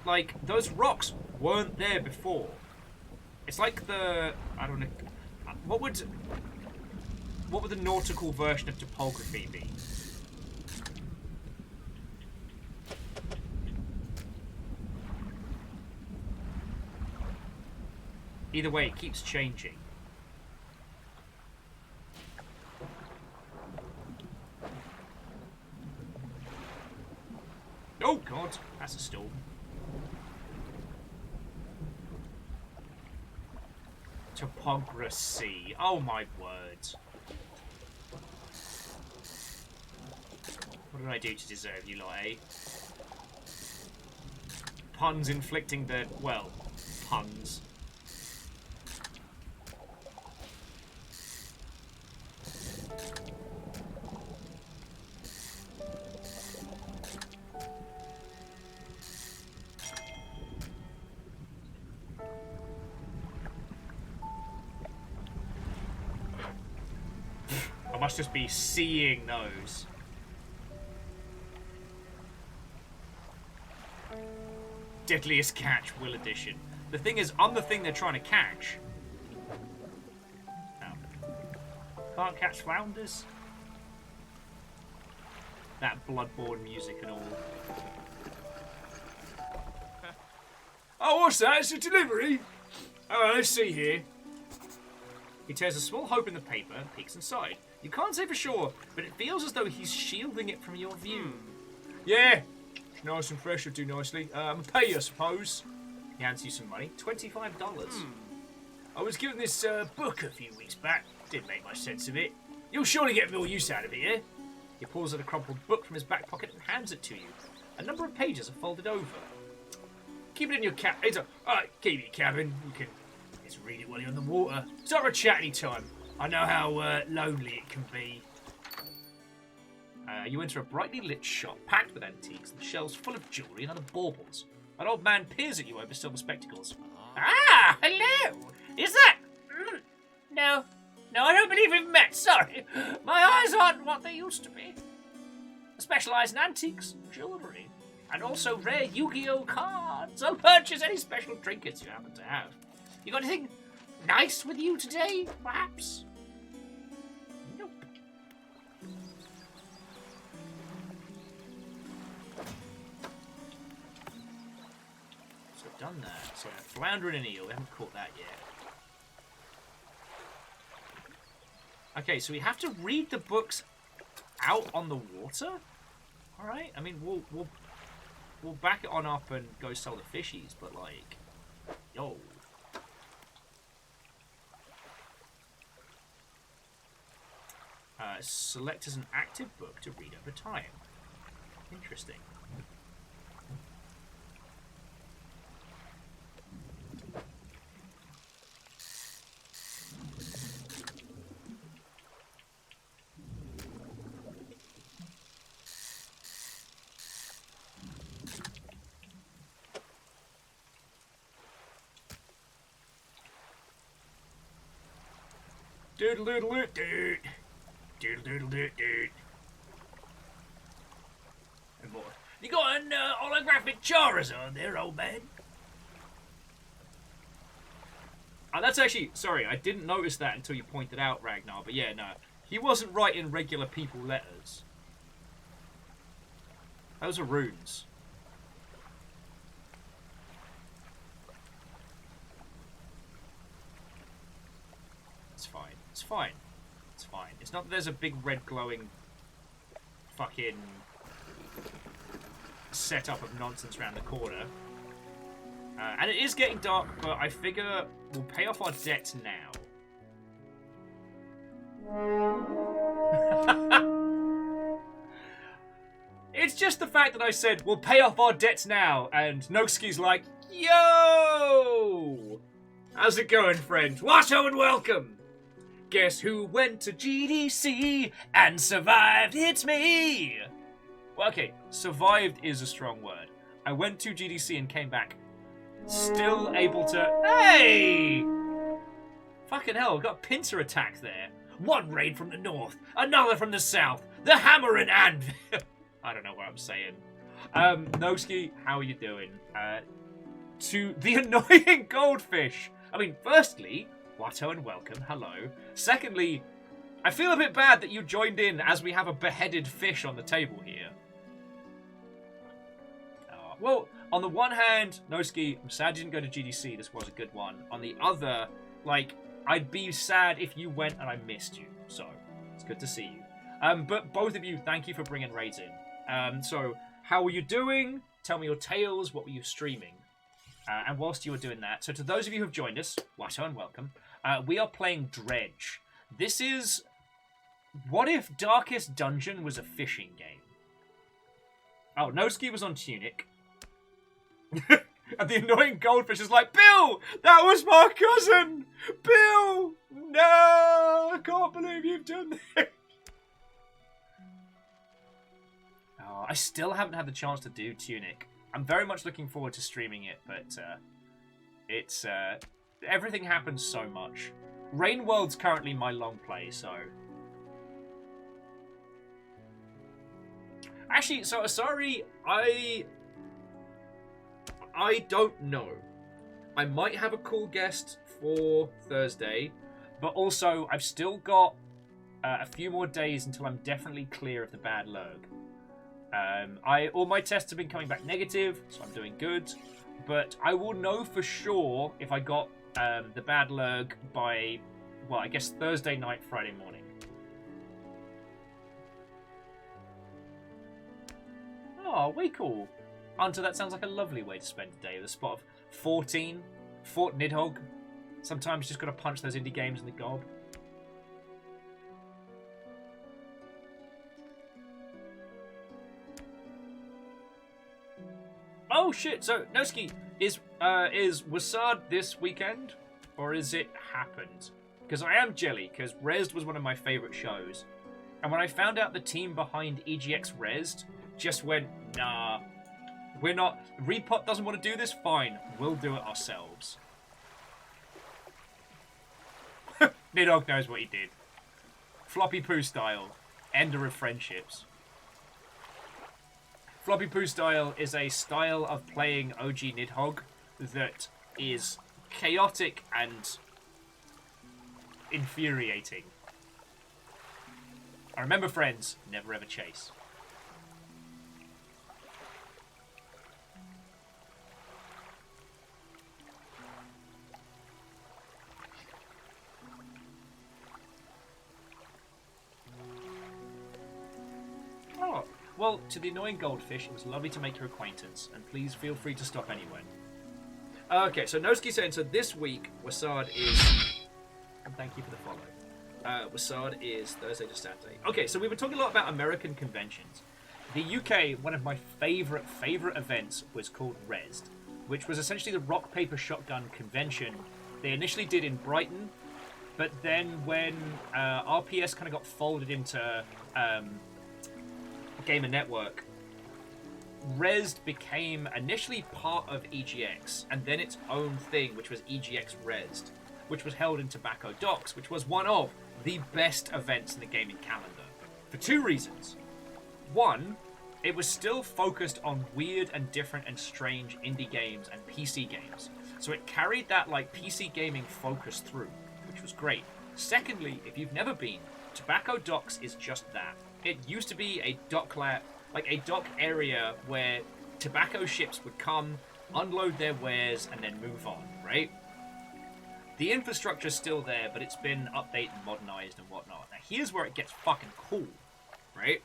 Like, those rocks weren't there before. It's like the... I don't know... What would the nautical version of topography be? Either way, it keeps changing. Oh, God. That's a storm. Topography. Oh my word. What did I do to deserve you lot, eh? Puns inflicting the... well, puns. Must just be seeing those. Deadliest catch, Will Edition. The thing is, I'm the thing they're trying to catch. Oh. Can't catch flounders? that Bloodborne music and all. Oh, what's that? It's a delivery? Oh, let's see here. He tears a small hole in the paper and peeks inside. You can't say for sure, but it feels as though he's shielding it from your view. Yeah, it's nice and fresh, will do nicely. I'm pay you, I suppose. He hands you some money, $25. I was given this book a few weeks back. Didn't make much sense of it. You'll surely get more use out of it, yeah? He pulls out a crumpled book from his back pocket and hands it to you. A number of pages are folded over. Keep it in your cabin. Alright, keep it in your cabin. You can just read it while you're on the water. Start a chat any time. I know how lonely it can be. You enter a brightly lit shop packed with antiques and shelves full of jewellery and other baubles. An old man peers at you over silver spectacles. Ah, hello! Is that... No, I don't believe we've met, sorry. My eyes aren't what they used to be. I specialise in antiques, jewellery, and also rare Yu-Gi-Oh cards. I'll purchase any special trinkets you happen to have. You got anything nice with you today, perhaps? Nope. So I've done that. So flounder and an eel. We haven't caught that yet. Okay, so we have to read the books out on the water. All right. I mean, we'll back it on up and go sell the fishies, but like, yo. Select as an active book to read over time. Interesting. Doodle doodle doot doot. Doodle doodle doot doot. And more. You got an holographic Charizard there, old man? Oh, that's actually... Sorry, I didn't notice that until you pointed out, Ragnar. But yeah, no. He wasn't writing regular people letters. Those are runes. It's fine. It's fine. It's fine. It's not that there's a big red glowing fucking setup of nonsense around the corner. And it is getting dark, but I figure we'll pay off our debts now. It's just the fact that I said we'll pay off our debts now, and Noxki's like, yo! How's it going, friend? Watto and welcome! Guess who went to GDC and survived? It's me! Well, okay, survived is a strong word. I went to GDC and came back still able to... Hey! Fucking hell, we've got a pincer attack there. One raid from the north, another from the south. The hammer and anvil. I don't know what I'm saying. Noski, how are you doing? To the annoying goldfish. I mean, firstly... Watto and welcome, hello. Secondly, I feel a bit bad that you joined in as we have a beheaded fish on the table here. Well, on the one hand, Noski, I'm sad you didn't go to GDC, this was a good one. On the other, like, I'd be sad if you went and I missed you, so it's good to see you. But both of you, thank you for bringing raids in. So, how were you doing? Tell me your tales, what were you streaming? And whilst you were doing that, so to those of you who've joined us, Watto and welcome, we are playing Dredge. This is... What if Darkest Dungeon was a fishing game? Oh, Noski was on Tunic. And the annoying goldfish is like, Bill! That was my cousin! Bill! No! I can't believe you've done this! Oh, I still haven't had the chance to do Tunic. I'm very much looking forward to streaming it, but it's everything happens so much. Rain World's currently my long play, so actually, so sorry, I don't know. I might have a cool guest for Thursday, but also I've still got a few more days until I'm definitely clear of the bad lurg. All my tests have been coming back negative, so I'm doing good. But I will know for sure if I got the bad lurg by, well, I guess Thursday night, Friday morning. Oh, way cool. Hunter, that sounds like a lovely way to spend a day with a spot of 14, Fort Nidhogg. Sometimes you just gotta punch those indie games in the gob. Oh shit! So Noski, is Wasard this weekend, or is it happened? Because I am jelly. Because Rezzed was one of my favorite shows, and when I found out the team behind EGX Rezzed just went, nah, we're not. Repot doesn't want to do this. Fine, we'll do it ourselves. Nidhogg knows what he did. Floppy poo style, ender of friendships. Floppy poo style is a style of playing OG Nidhogg that is chaotic and infuriating. I remember, friends, never ever chase. Oh, well, to the annoying goldfish, it was lovely to make your acquaintance, and please feel free to stop anywhere. Okay, so Noski saying, so this week, Wasard is... And thank you for the follow. Wasard is Thursday to Saturday. Okay, so we were talking a lot about American conventions. The UK, one of my favourite events was called Rezzed, which was essentially the rock, paper, shotgun convention they initially did in Brighton, but then when RPS kind of got folded into Gamer Network, Rezzed became initially part of EGX, and then its own thing, which was EGX Rezzed, which was held in Tobacco Docks, which was one of the best events in the gaming calendar. For two reasons. One, it was still focused on weird and different and strange indie games and PC games. So it carried that like PC gaming focus through, which was great. Secondly, if you've never been, Tobacco Docks is just that. It used to be a dock area where tobacco ships would come, unload their wares, and then move on, right? The infrastructure's still there, but it's been updated and modernized and whatnot. Now, here's where it gets fucking cool, right?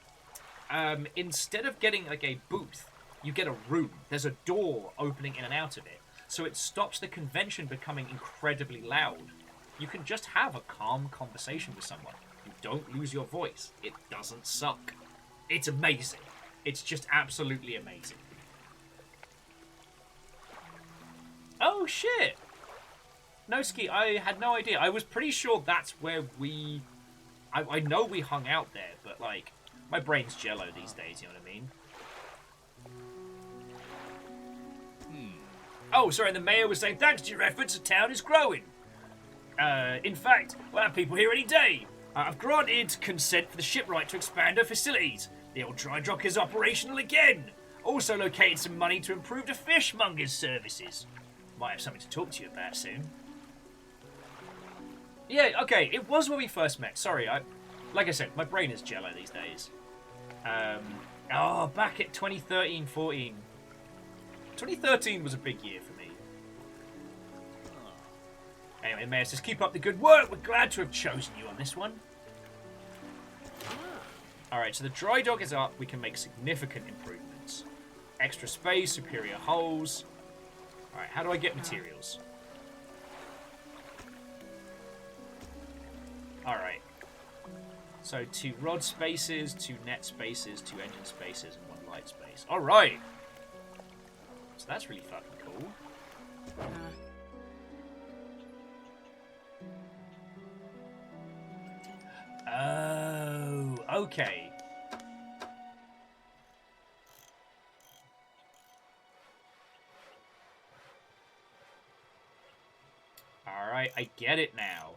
Instead of getting like a booth, you get a room. There's a door opening in and out of it. So it stops the convention becoming incredibly loud. You can just have a calm conversation with someone. You don't lose your voice. It doesn't suck. It's amazing. It's just absolutely amazing. Oh, shit! Noski, I had no idea. I was pretty sure that's where we... I know we hung out there, but, like, my brain's jello these days, you know what I mean? Oh, sorry, the mayor was saying, thanks to your efforts, the town is growing. In fact, we'll have people here any day. I've granted consent for the shipwright to expand her facilities. The old dry dock is operational again. Also located some money to improve the fishmonger's services. Might have something to talk to you about soon. Yeah, okay, it was when we first met. Sorry, like I said, my brain is jello these days. Back at 2013-14. 2013 was a big year for me. Anyway, Mayor says, keep up the good work. We're glad to have chosen you on this one. Alright, so the dry dock is up. We can make significant improvements. Extra space, superior hulls. Alright, how do I get materials? Alright. So 2 rod spaces, 2 net spaces, 2 engine spaces, and 1 light space. Alright! So that's really fucking cool. Oh, okay. Alright, I get it now.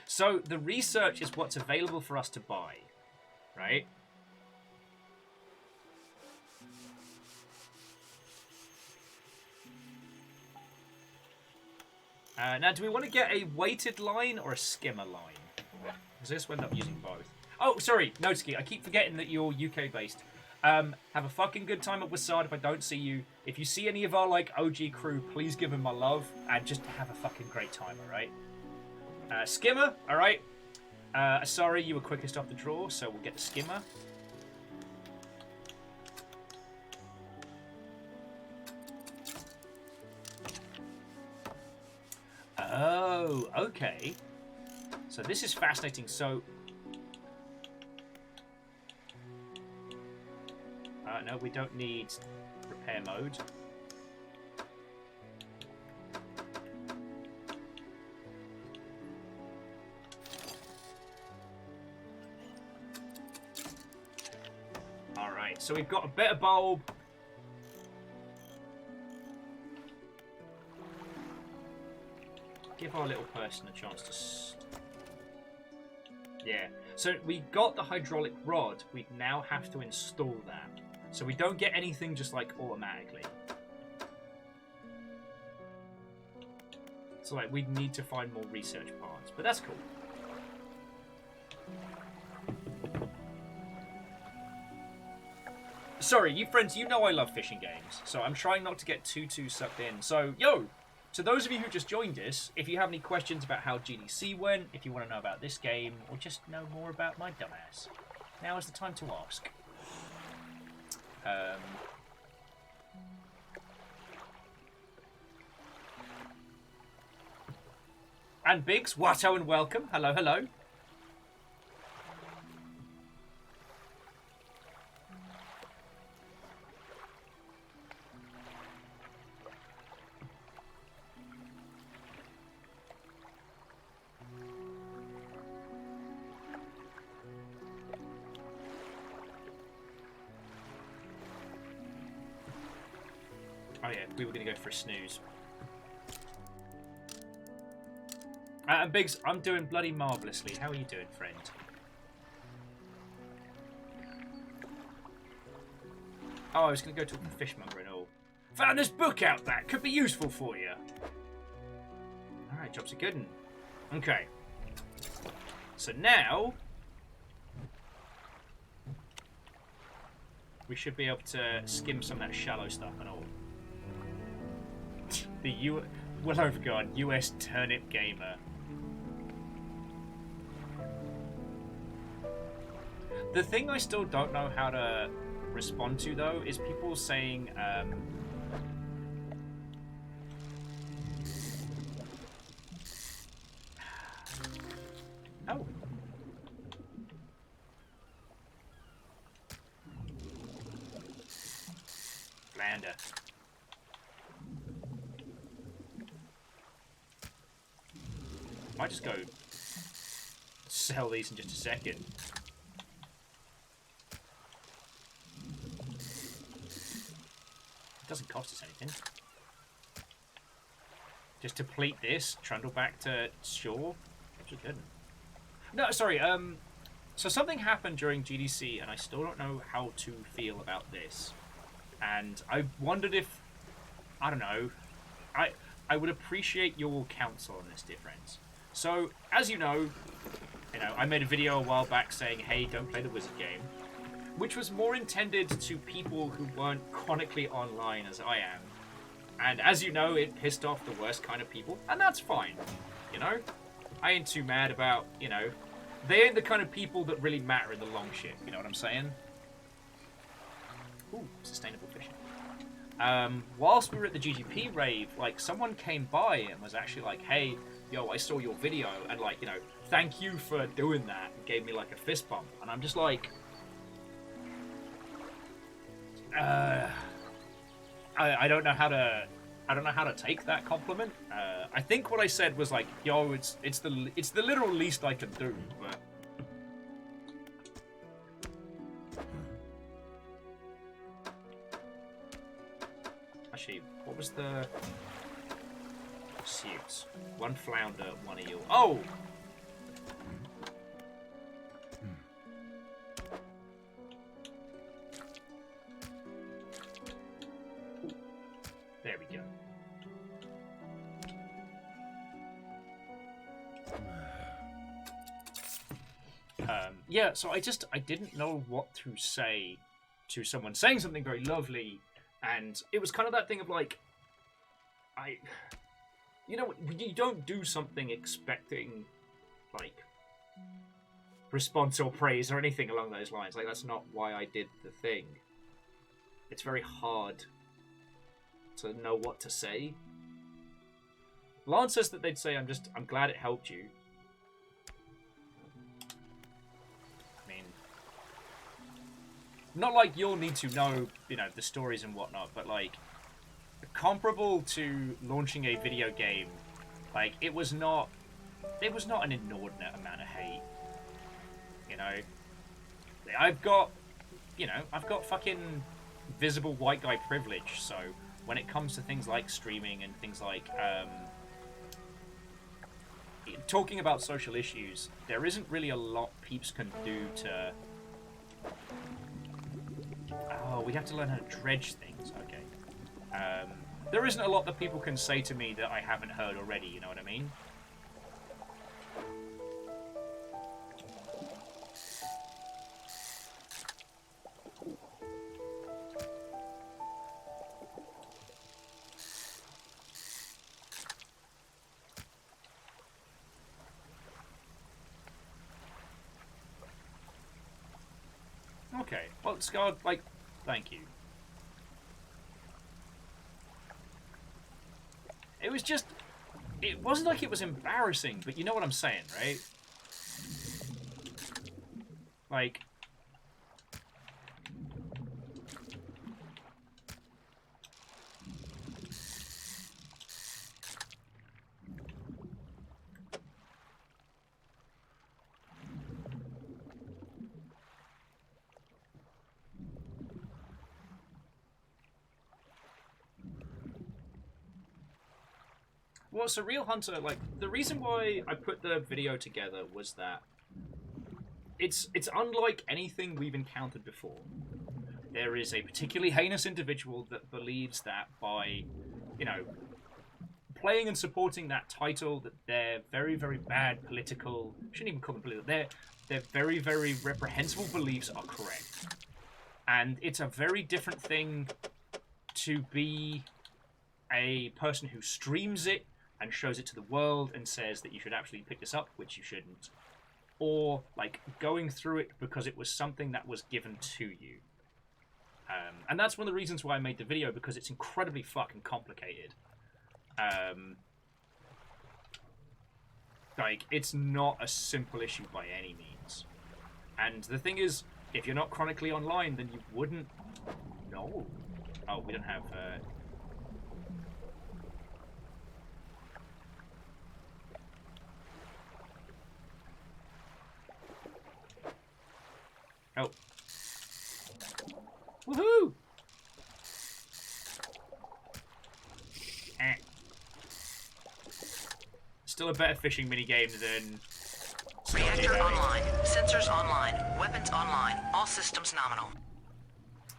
So, the research is what's available for us to buy, right? Now, do we want to get a weighted line or a skimmer line? Because this will end up using both. Oh, sorry, Noski, I keep forgetting that you're UK based. Have a fucking good time at Wasad if I don't see you. If you see any of our like OG crew, please give them my love and just have a fucking great time, alright? Skimmer, alright? Sorry, you were quickest off the draw, so we'll get the Skimmer. Oh, okay. So this is fascinating. So, no, we don't need repair mode. All right, so we've got a better bulb. Give our little person a chance to... Yeah. So we got the hydraulic rod. We now have to install that. So we don't get anything just like automatically. So like we need to find more research parts. But that's cool. Sorry, you friends, you know I love fishing games. So I'm trying not to get too sucked in. So, yo! So those of you who just joined us, if you have any questions about how GDC went, if you want to know about this game, or just know more about my dumbass, now is the time to ask. And Biggs, Watto and welcome. Hello, hello. Oh yeah, we were going to go for a snooze. And Biggs, I'm doing bloody marvellously. How are you doing, friend? Oh, I was going to go talk to the fishmonger and all. Found this book out that could be useful for you. Alright, job's a good one. Okay. So now... we should be able to skim some of that shallow stuff and all. The well overgone US Turnip Gamer. The thing I still don't know how to respond to though is people saying oh. Lander. Might just go sell these in just a second. It doesn't cost us anything. Just deplete this, trundle back to shore. Actually good. No, sorry, so something happened during GDC and I still don't know how to feel about this. And I wondered if, I don't know, I would appreciate your counsel on this, dear friends. So, as you know, I made a video a while back saying, hey, don't play the wizard game, which was more intended to people who weren't chronically online as I am. And as you know, it pissed off the worst kind of people, and that's fine, I ain't too mad about, they ain't the kind of people that really matter in the long ship, you know what I'm saying? Ooh, sustainable fishing. Whilst we were at the GGP rave, someone came by and was actually like, hey, yo, I saw your video, and thank you for doing that, and gave me a fist bump, and I'm just like, I don't know how to take that compliment. I think what I said was yo, it's the literal least I can do, but actually, what was the pursuits? One flounder, one eel. Oh! There we go. Yeah, so I didn't know what to say to someone saying something very lovely, and it was kind of that thing of like, you don't do something expecting, like, response or praise or anything along those lines. Like, that's not why I did the thing. It's very hard to know what to say. Lance says that they'd say, I'm glad it helped you. I mean, not like you'll need to know, the stories and whatnot, but like, comparable to launching a video game, like, it was not an inordinate amount of hate. I've got fucking visible white guy privilege, so when it comes to things like streaming and things like talking about social issues, there isn't really a lot peeps can do to... Oh, we have to learn how to dredge things, okay. There isn't a lot that people can say to me that I haven't heard already, you know what I mean? Okay, well, Scarred, like, thank you. It was just... It wasn't like it was embarrassing, but you know what I'm saying, right? Like... Well, Surreal Hunter, like, the reason why I put the video together was that it's unlike anything we've encountered before. There is a particularly heinous individual that believes that by, playing and supporting that title, that their very, very bad political... shouldn't even call them political. Their very, very reprehensible beliefs are correct. And it's a very different thing to be a person who streams it and shows it to the world and says that you should actually pick this up, which you shouldn't. Or, like, going through it because it was something that was given to you. And that's one of the reasons why I made the video, because it's incredibly fucking complicated. Like, it's not a simple issue by any means. And the thing is, if you're not chronically online, then you wouldn't know. Oh, we don't have... Oh. Woohoo! Still a better fishing minigame than... Reactor online. Sensors online. Weapons online. All systems nominal.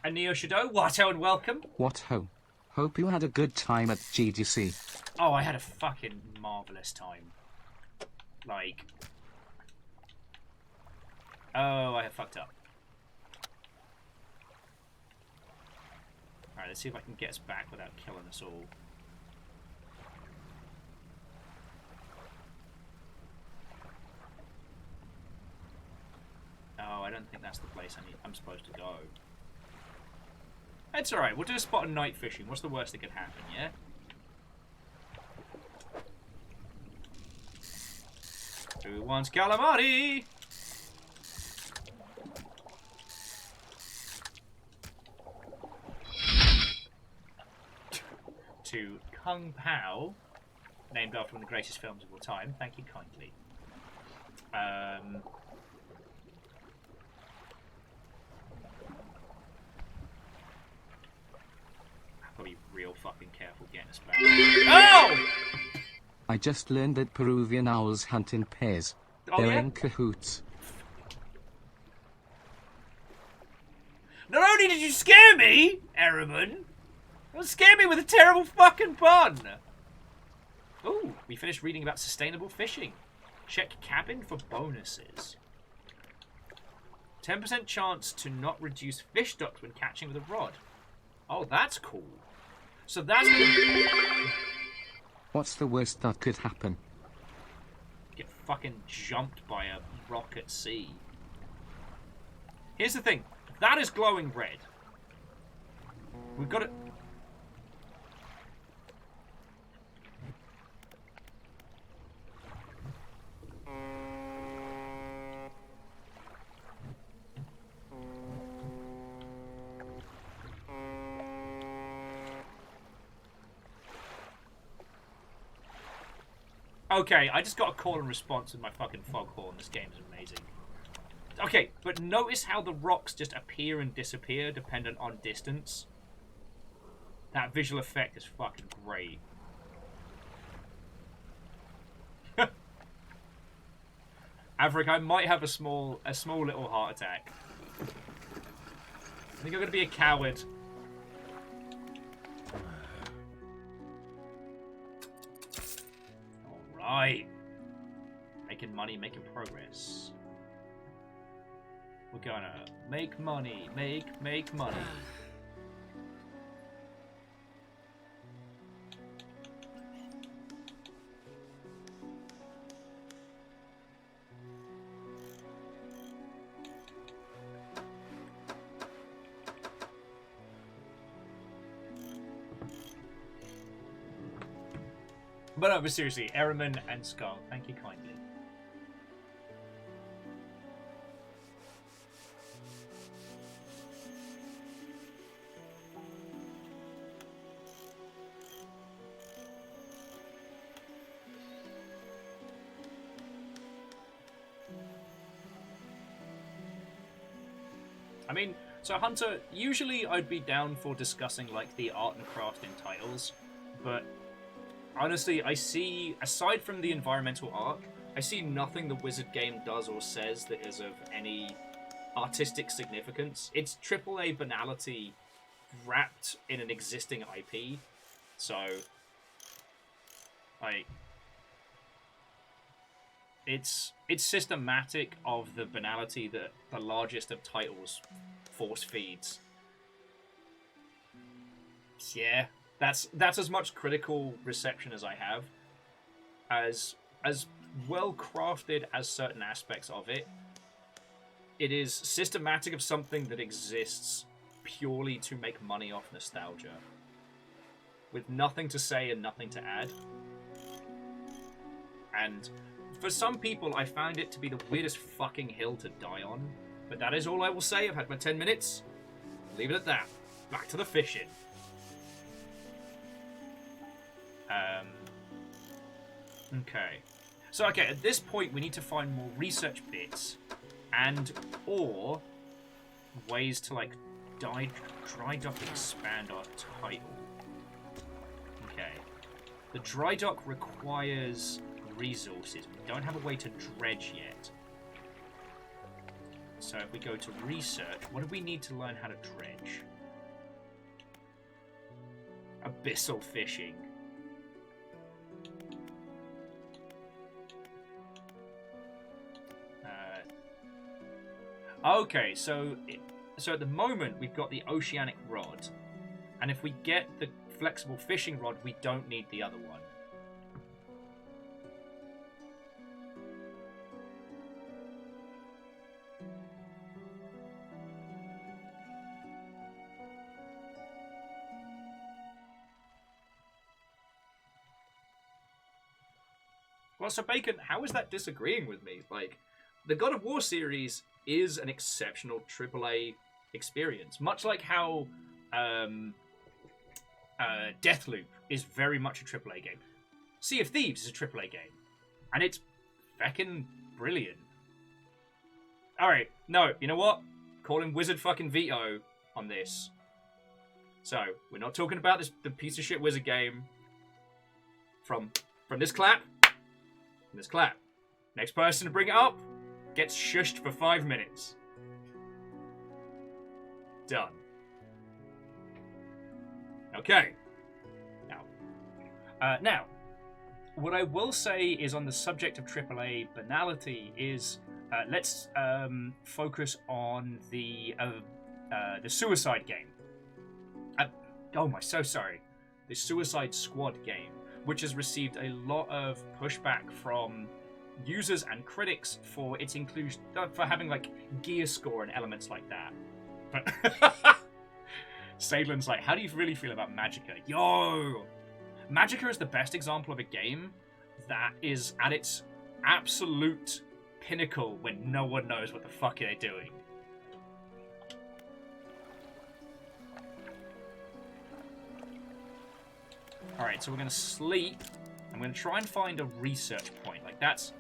And Neo Shadow, Watto and welcome. What ho? Hope you had a good time at GDC. Oh, I had a fucking marvellous time. Like... Oh, I have fucked up. Alright, let's see if I can get us back without killing us all. Oh, I don't think that's the place I'm supposed to go. It's alright, we'll do a spot of night fishing. What's the worst that could happen, yeah? Who wants calamari? To Kung Pao, named after one of the greatest films of all time. Thank you kindly. I'll be real fucking careful getting us back. Oh! I just learned that Peruvian owls hunt in pairs. Oh, They're yeah? in cahoots. Not only did you scare me, Ehrman, you scared me with a terrible fucking pun. Ooh, we finished reading about sustainable fishing. Check cabin for bonuses. 10% chance to not reduce fish stocks when catching with a rod. Oh, that's cool. So that's What's the worst that could happen? get fucking jumped by a rock at sea. Here's the thing. That is glowing red. We've got it. Okay, I just got a call and response with my fucking foghorn. This game is amazing. Okay, but notice how the rocks just appear and disappear dependent on distance. That visual effect is fucking great. Averick, I might have a small little heart attack. I think I'm gonna be a coward. Alright. Making money, making progress. We're gonna make money, make money. But no, but seriously, Ehrman and Skull, thank you kindly. I mean, so Hunter, usually I'd be down for discussing like the art and craft in titles, but honestly, I see, aside from the environmental arc, I see nothing the Wizard game does or says that is of any artistic significance. It's AAA banality wrapped in an existing IP, so like it's systematic of the banality that the largest of titles force feeds. Yeah. That's as much critical reception as I have. As well crafted as certain aspects of it, it is systematic of something that exists purely to make money off nostalgia, with nothing to say and nothing to add. And for some people, I found it to be the weirdest fucking hill to die on. But that is all I will say. I've had my 10 minutes. Leave it at that. Back to the fishing. Okay. So, okay, at this point, we need to find more research bits or ways to, like, dry dock and expand our title. Okay. The dry dock requires resources. We don't have a way to dredge yet. So if we go to research, what do we need to learn how to dredge? Abyssal fishing. Okay, so at the moment we've got the oceanic rod, and if we get the flexible fishing rod, we don't need the other one. Well, so Bacon, how is that disagreeing with me? Like, the God of War series is an exceptional AAA experience, much like how Deathloop is very much a AAA game. Sea of Thieves is a AAA game, and it's feckin' brilliant. Alright, no, you know what? Calling Wizard fucking veto on this. So, we're not talking about the piece of shit Wizard game. From this clap, from this clap. Next person to bring it up gets shushed for 5 minutes. Done. Okay. Now, what I will say is on the subject of AAA banality is let's focus on the Suicide game. Oh my, so sorry. The Suicide Squad game, which has received a lot of pushback from users and critics for its inclusion, for having like gear score and elements like that. But Sadlin's like, how do you really feel about Magicka? Yo! Magicka is the best example of a game that is at its absolute pinnacle when no one knows what the fuck they're doing. Alright, so we're going to sleep. I'm going to try and find a research point. Like, that's...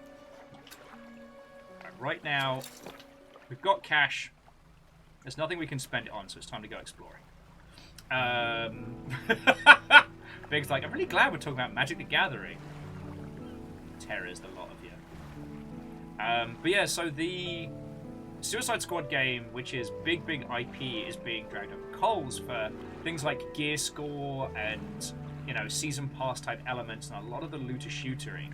Right now, we've got cash. There's nothing we can spend it on, so it's time to go exploring. Big's like, I'm really glad we're talking about Magic the Gathering. Terrors the lot of you. But yeah, so the Suicide Squad game, which is big IP, is being dragged up coals for things like gear score and, you know, season pass type elements and a lot of the looter shootering.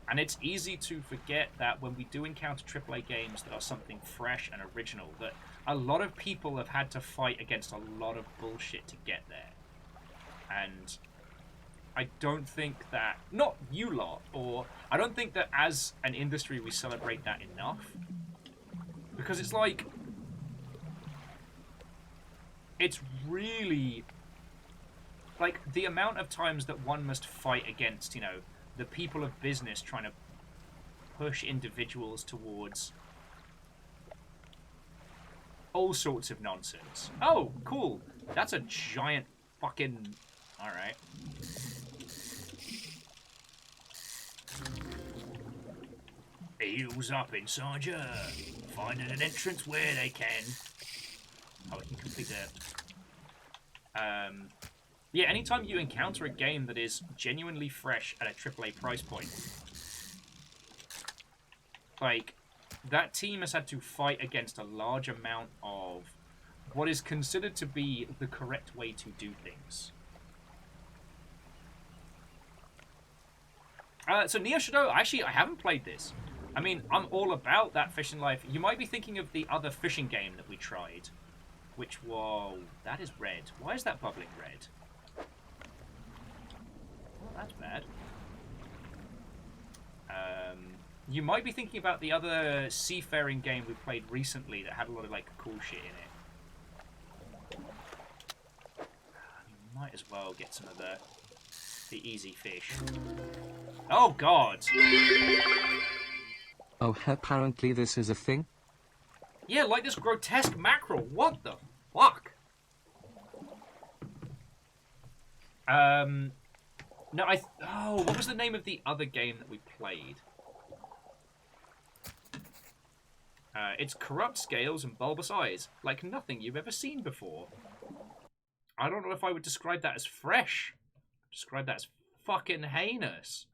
And it's easy to forget that when we do encounter AAA games that are something fresh and original, that a lot of people have had to fight against a lot of bullshit to get there. And I don't think that, not you lot, or I don't think that as an industry we celebrate that enough. Because it's like, it's really, like, the amount of times that one must fight against, you know, the people of business trying to push individuals towards all sorts of nonsense. Oh, cool. That's a giant fucking... Alright. Heels up inside you. Finding an entrance where they can. Oh, we can complete that. Yeah, anytime you encounter a game that is genuinely fresh at a AAA price point, like, that team has had to fight against a large amount of what is considered to be the correct way to do things. So Neo Shadow, actually, I haven't played this. I mean, I'm all about that fishing life. You might be thinking of the other fishing game that we tried, which, whoa, that is red. Why is that bubbling red? Well, that's bad. You might be thinking about the other seafaring game we played recently that had a lot of, like, cool shit in it. You might as well get some of the easy fish. Oh, God! Oh, apparently this is a thing? Yeah, like this grotesque mackerel. What the fuck? No, oh, what was the name of the other game that we played? It's corrupt scales and bulbous eyes, like nothing you've ever seen before. I don't know if I would describe that as fresh. Describe that as fucking heinous.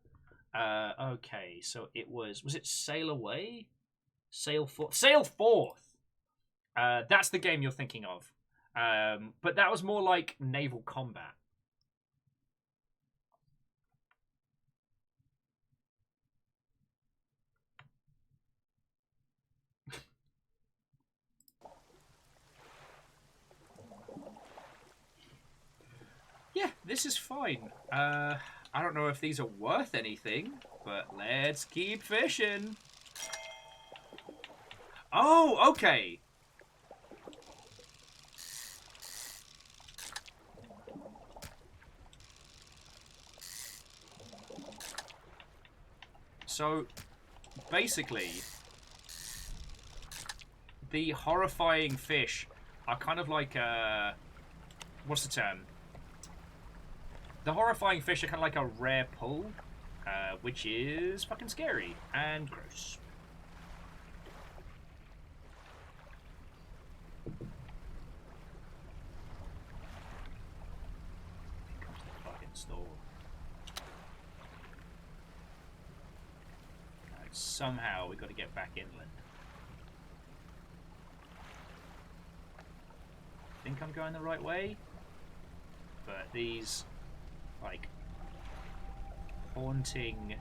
Okay, so it was it Sail Away? Sail Forth? Sail Forth! That's the game you're thinking of. But that was more like naval combat. Yeah, this is fine. I don't know if these are worth anything, but let's keep fishing. Oh, okay. So, basically, the horrifying fish are kind of like what's the term? The horrifying fish are kind of like a rare pull, which is fucking scary and gross. Here comes the fucking storm. Somehow we got to get back inland. I think I'm going the right way, but these, like, haunting...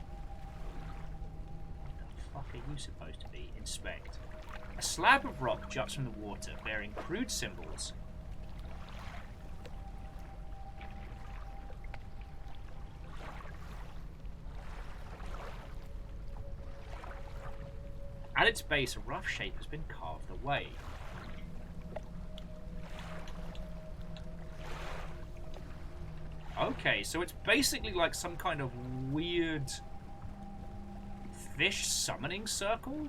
What the fuck are you supposed to be? Inspect. A slab of rock juts from the water, bearing crude symbols. At its base, a rough shape has been carved away. Okay, so it's basically like some kind of weird fish summoning circle?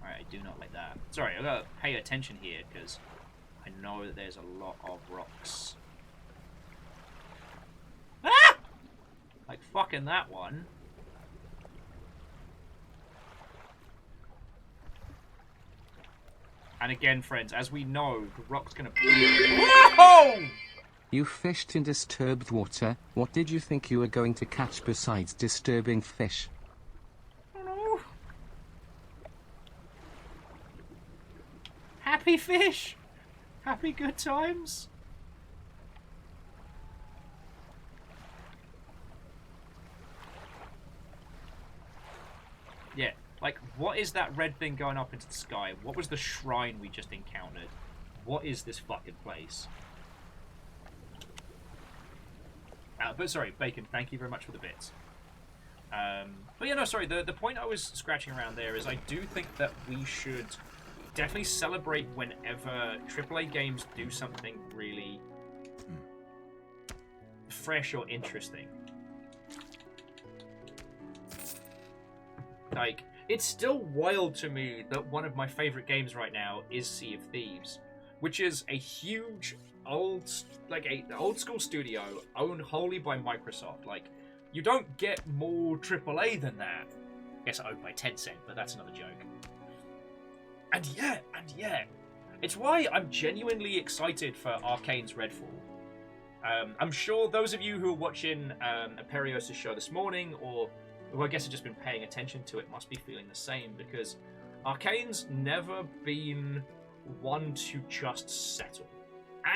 Alright, I do not like that. Sorry, I've got to pay attention here, because I know that there's a lot of rocks. Ah! Like fucking that one. And again, friends, as we know, the rock's gonna be... Whoa! You fished in disturbed water. What did you think you were going to catch besides disturbing fish? I don't know. Happy fish! Happy good times! Yeah, like, what is that red thing going up into the sky? What was the shrine we just encountered? What is this fucking place? But sorry, Bacon, thank you very much for the bits. But yeah, no, sorry, the point I was scratching around there is I do think that we should definitely celebrate whenever AAA games do something really fresh or interesting. Like, it's still wild to me that one of my favorite games right now is Sea of Thieves, which is a huge old school studio owned wholly by Microsoft. Like, you don't get more AAA than that. I guess owned by Tencent, but that's another joke. And yeah, it's why I'm genuinely excited for Arcane's Redfall. I'm sure those of you who are watching Aperios' show this morning, or who I guess have just been paying attention to it, must be feeling the same, because Arcane's never been one to just settle.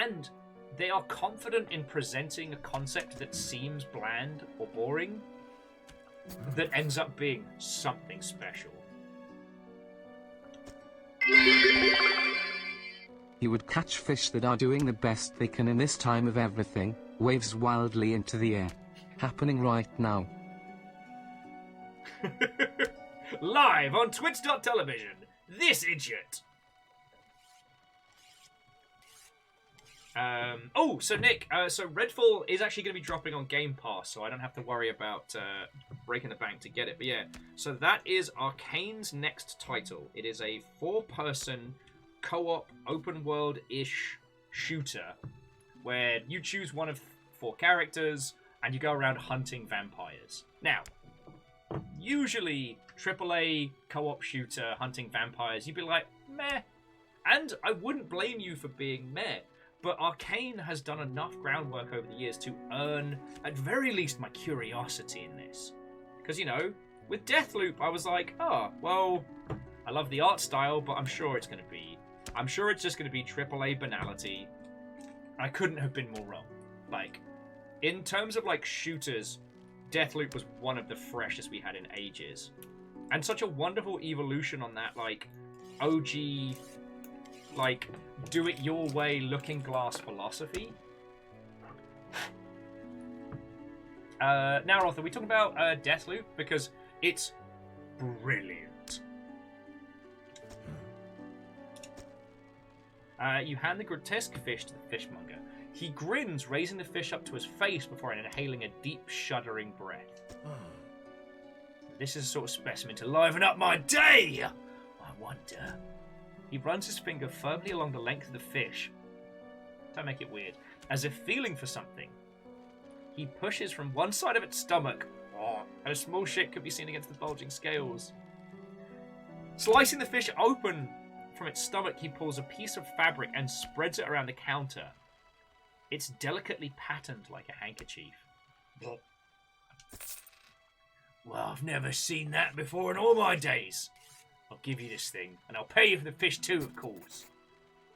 And they are confident in presenting a concept that seems bland or boring that ends up being something special. He would catch fish that are doing the best they can in this time of everything, waves wildly into the air. Happening right now. Live on Twitch.television, this idiot. So Nick, so Redfall is actually going to be dropping on Game Pass, so I don't have to worry about breaking the bank to get it. But yeah, so that is Arcane's next title. It is a 4-person co-op open world-ish shooter where you choose one of 4 characters and you go around hunting vampires. Now, usually AAA co-op shooter hunting vampires, you'd be like, meh. And I wouldn't blame you for being meh. But Arcane has done enough groundwork over the years to earn, at very least, my curiosity in this. Because, you know, with Deathloop, I was like, oh, well, I love the art style, but I'm sure it's just going to be AAA banality. I couldn't have been more wrong. Like, in terms of, like, shooters, Deathloop was one of the freshest we had in ages. And such a wonderful evolution on that, like, OG... like, do it your way, looking glass philosophy. Now, Arthur, we talking about Deathloop? Because it's brilliant. You hand the grotesque fish to the fishmonger. He grins, raising the fish up to his face before inhaling a deep, shuddering breath. This is a sort of specimen to liven up my day! I wonder... He runs his finger firmly along the length of the fish. Don't make it weird. As if feeling for something. He pushes from one side of its stomach, and a small shit could be seen against the bulging scales. Slicing the fish open from its stomach, he pulls a piece of fabric and spreads it around the counter. It's delicately patterned like a handkerchief. Well, I've never seen that before in all my days. I'll give you this thing, and I'll pay you for the fish too, of course.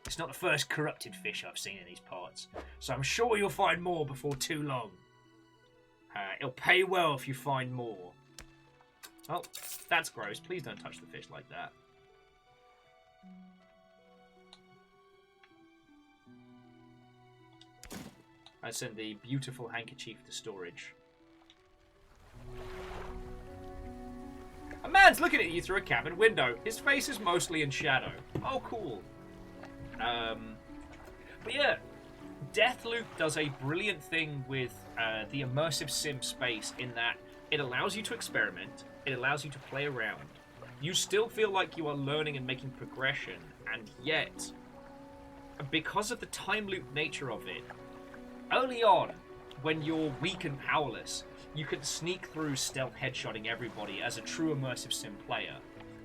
It's not the first corrupted fish I've seen in these parts, so I'm sure you'll find more before too long. It'll pay well if you find more. Oh, that's gross. Please don't touch the fish like that. I sent the beautiful handkerchief to storage. A man's looking at you through a cabin window. His face is mostly in shadow. Oh, cool. But yeah, Deathloop does a brilliant thing with the immersive sim space in that it allows you to experiment, it allows you to play around. You still feel like you are learning and making progression, and yet, because of the time loop nature of it, early on, when you're weak and powerless, you can sneak through stealth headshotting everybody as a true immersive sim player.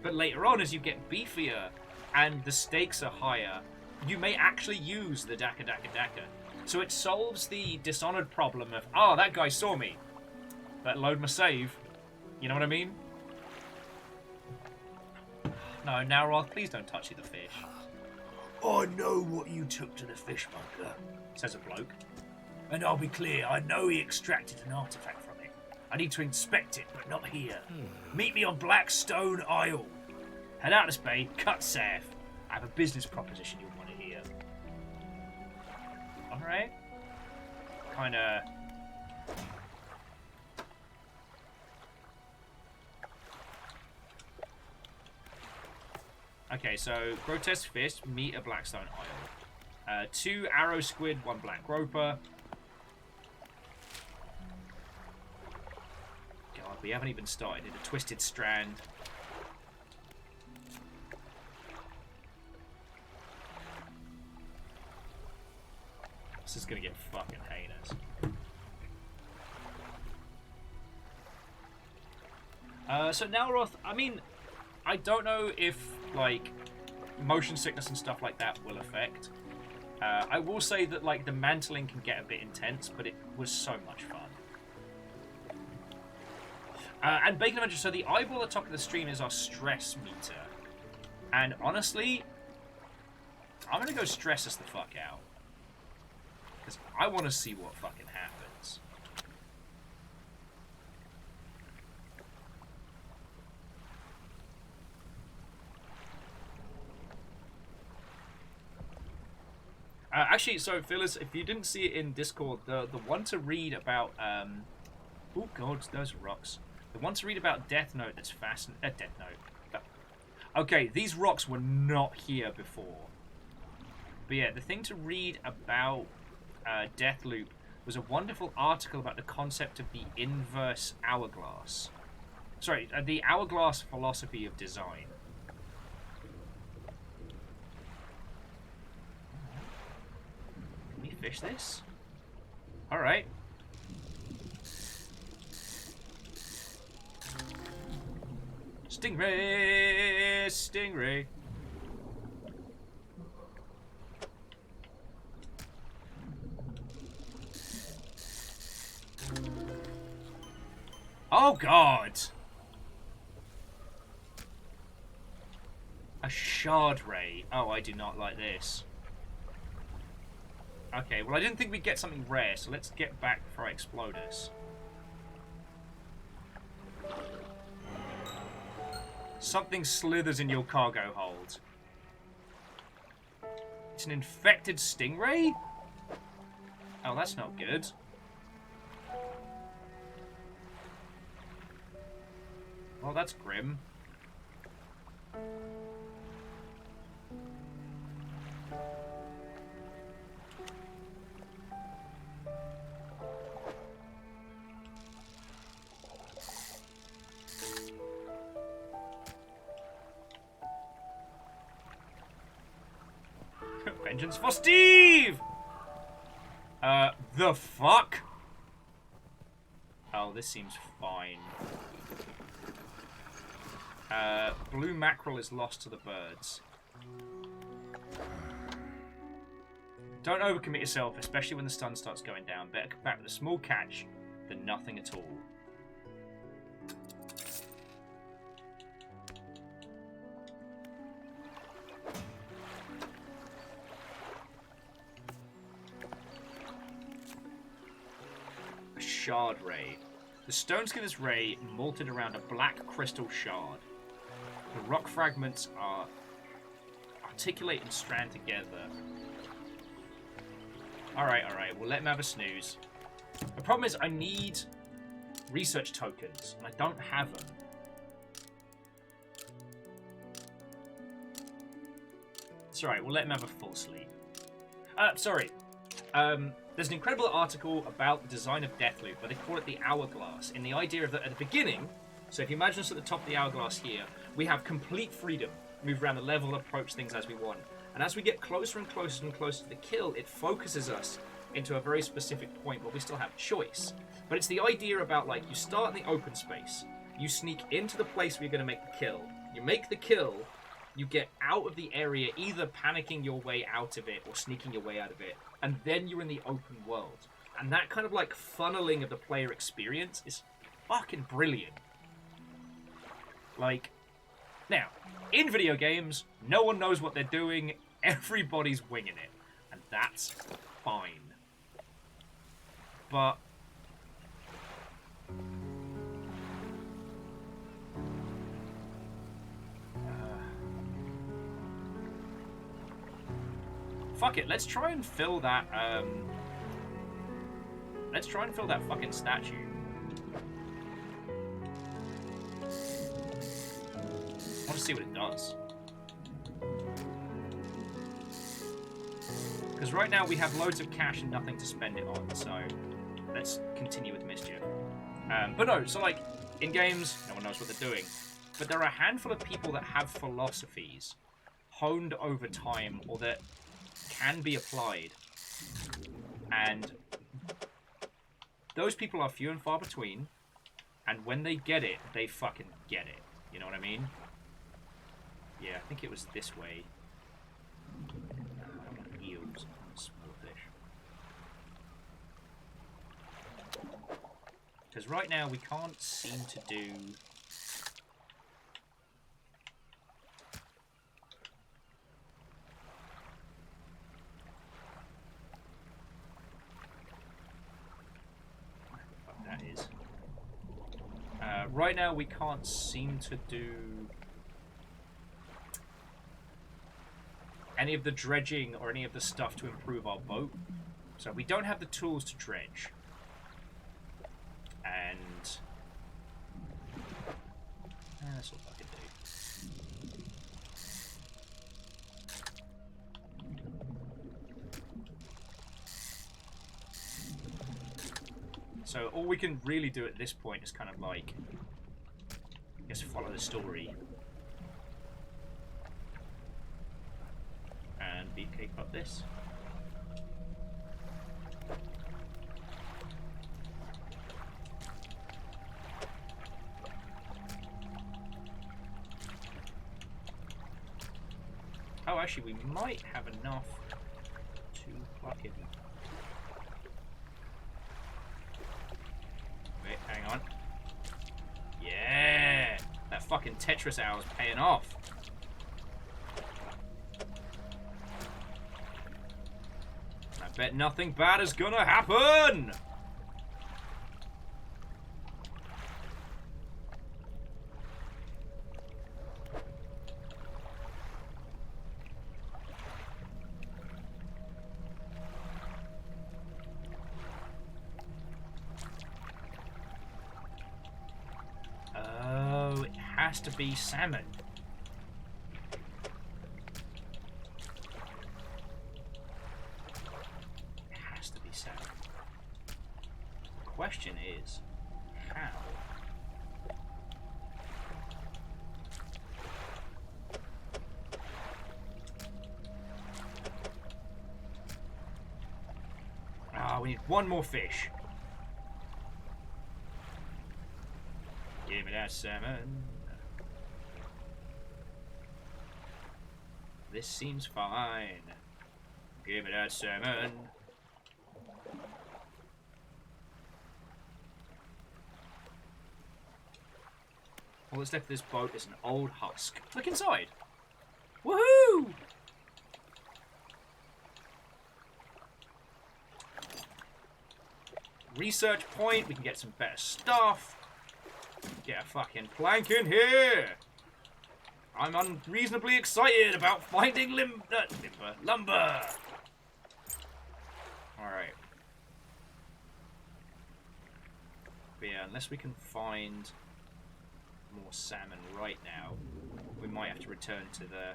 But later on, as you get beefier and the stakes are higher, you may actually use the Daka Daka Daka. So it solves the Dishonored problem of, oh, that guy saw me. Better load my save. You know what I mean? No, Naroth, please don't touch the fish. I know what you took to the fishmonger, says a bloke. And I'll be clear, I know he extracted an artifact from it. I need to inspect it, but not here. Meet me on Blackstone Isle. Head out this bay, cut south. I have a business proposition you'll want to hear. Alright. Kinda... Okay, so Grotesque Fist, meet a Blackstone Isle. 2 Arrow Squid, 1 Black Groper. God, we haven't even started in a Twisted Strand. This is gonna get fucking heinous. So Nalroth, I mean, I don't know if, like, motion sickness and stuff like that will affect. I will say that, like, the mantling can get a bit intense, but it was so much fun. And Bacon Adventure, so the eyeball at the top of the stream is our stress meter. And honestly, I'm gonna go stress us the fuck out. Because I want to see what fucking happens. Actually, so Phyllis, if you didn't see it in Discord, the one to read about oh god, those rocks. The one to read about Death Note that's fascinating. Death Note. Okay, these rocks were not here before. But yeah, the thing to read about Deathloop was a wonderful article about the concept of the inverse hourglass. Sorry, the hourglass philosophy of design. Can we fish this? Alright. Stingray! Stingray! Oh god! A shard ray. Oh, I do not like this. Okay, well I didn't think we'd get something rare, so let's get back before I explode us. Something slithers in your cargo hold. It's an infected stingray? Oh, that's not good. Well, that's grim. Vengeance for Steve! The fuck? Oh, this seems fine. Blue mackerel is lost to the birds. Don't overcommit yourself, especially when the sun starts going down. Better come back with a small catch than nothing at all. A shard ray. The Stoneskinner's ray molted around a black crystal shard. The rock fragments are articulate and strand together. Alright, we'll let him have a snooze. The problem is I need research tokens, and I don't have them. It's alright, we'll let him have a full sleep. Sorry. There's an incredible article about the design of Deathloop, but they call it the hourglass, in the idea of that at the beginning, so if you imagine us at the top of the hourglass here, we have complete freedom, move around the level, approach things as we want. And as we get closer and closer and closer to the kill, it focuses us into a very specific point where we still have choice. But it's the idea about, like, you start in the open space, you sneak into the place where you're going to make the kill, you make the kill, you get out of the area, either panicking your way out of it or sneaking your way out of it, and then you're in the open world. And that kind of, like, funneling of the player experience is fucking brilliant. Like, now, in video games, no one knows what they're doing, everybody's winging it, and that's fine. But fuck it, let's try and fill that fucking statue. I want to see what it does. Because right now we have loads of cash and nothing to spend it on, so let's continue with mischief. But no, so like, in games, no one knows what they're doing. But there are a handful of people that have philosophies honed over time, or that can be applied. And those people are few and far between, and when they get it, they fucking get it. You know what I mean? Yeah, I think it was this way. Eels, small fish. Because right now we can't seem to do... What that is. Right now we can't seem to do any of the dredging or any of the stuff to improve our boat. So we don't have the tools to dredge. And that's all I can do. So all we can really do at this point is kind of like, I guess, follow the story. And beefcake up this. Oh, actually, we might have enough to pluck it. Wait, hang on. Yeah! That fucking Tetris hour's paying off. I bet nothing bad is gonna happen! Oh, it has to be salmon. Question is, how? Ah, we need one more fish. Give me that salmon. This seems fine. Give me that salmon. All that's left of this boat is an old husk. Look inside! Woohoo! research point. We can get some better stuff. Get a fucking plank in here. I'm unreasonably excited about finding lumber. Alright. But yeah, unless we can find more salmon right now, we might have to return to the...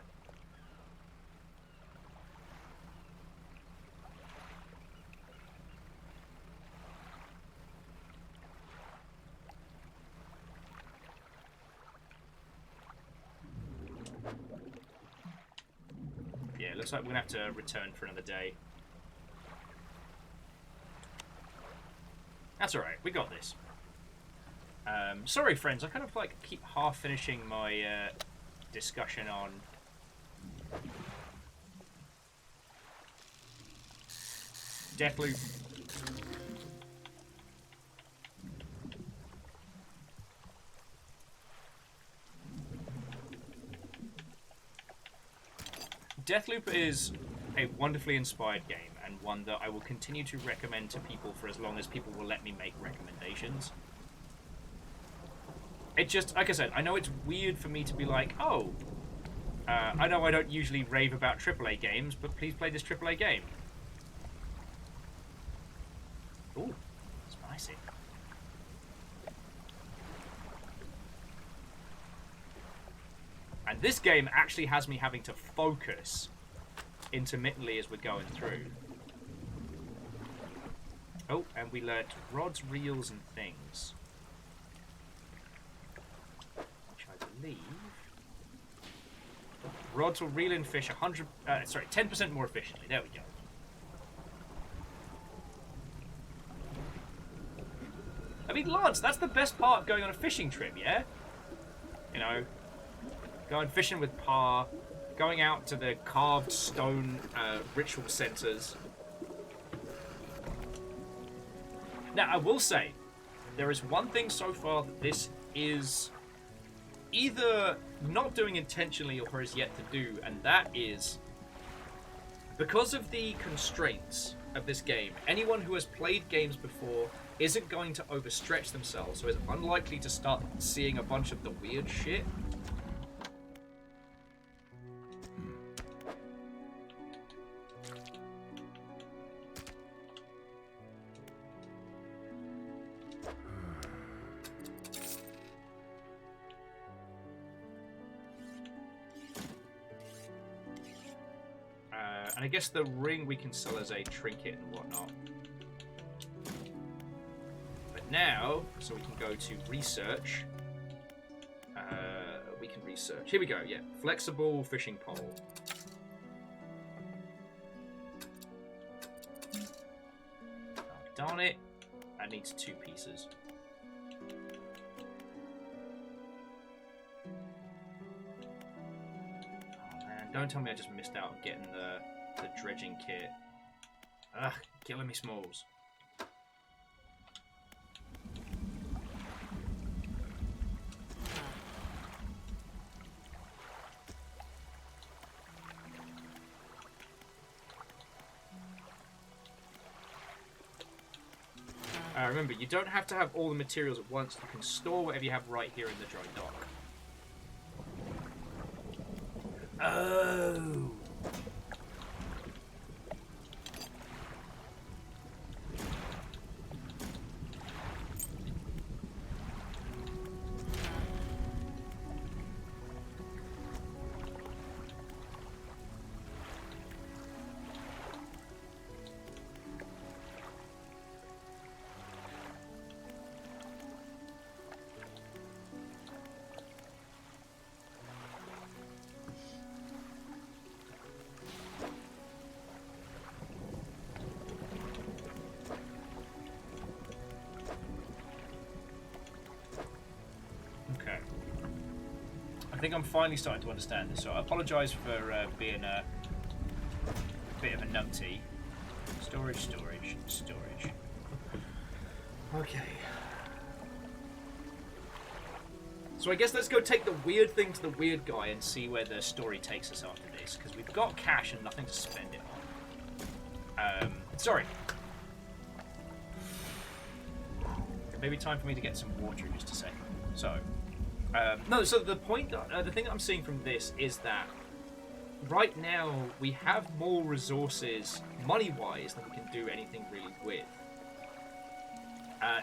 Yeah, looks like we're going to have to return for another day. That's alright, we got this. Sorry friends, I kind of like keep half finishing my discussion on Deathloop. Deathloop is a wonderfully inspired game, and one that I will continue to recommend to people for as long as people will let me make recommendations. It just, like I said, I know it's weird for me to be like, oh, I know I don't usually rave about AAA games, but please play this AAA game. Ooh, spicy. And this game actually has me having to focus intermittently as we're going through. Oh, and we learnt rods, reels, and things. Which I believe... Rods will reel in fish 10% more efficiently. There we go. I mean, Lance, that's the best part of going on a fishing trip, yeah? You know, going fishing with Pa, going out to the carved stone ritual centers. Now, I will say, there is one thing so far that this is either not doing intentionally or has yet to do, and that is, because of the constraints of this game, anyone who has played games before isn't going to overstretch themselves, so is unlikely to start seeing a bunch of the weird shit. And I guess the ring we can sell as a trinket and whatnot. But now, so we can go to research. We can research. Here we go, yeah. Flexible fishing pole. Oh, darn it. That needs 2 pieces. Oh man, don't tell me I just missed out on getting the dredging kit. Ugh, killing me, Smalls. Remember, you don't have to have all the materials at once. You can store whatever you have right here in the dry dock. Oh! I think I'm finally starting to understand this, so I apologise for being a bit of a numpty. Storage, storage, storage. Okay. So I guess let's go take the weird thing to the weird guy and see where the story takes us after this, because we've got cash and nothing to spend it on. Sorry. maybe time for me to get some water in just a second. So, no, so the point, the thing that I'm seeing from this is that right now we have more resources, money-wise, than we can do anything really with.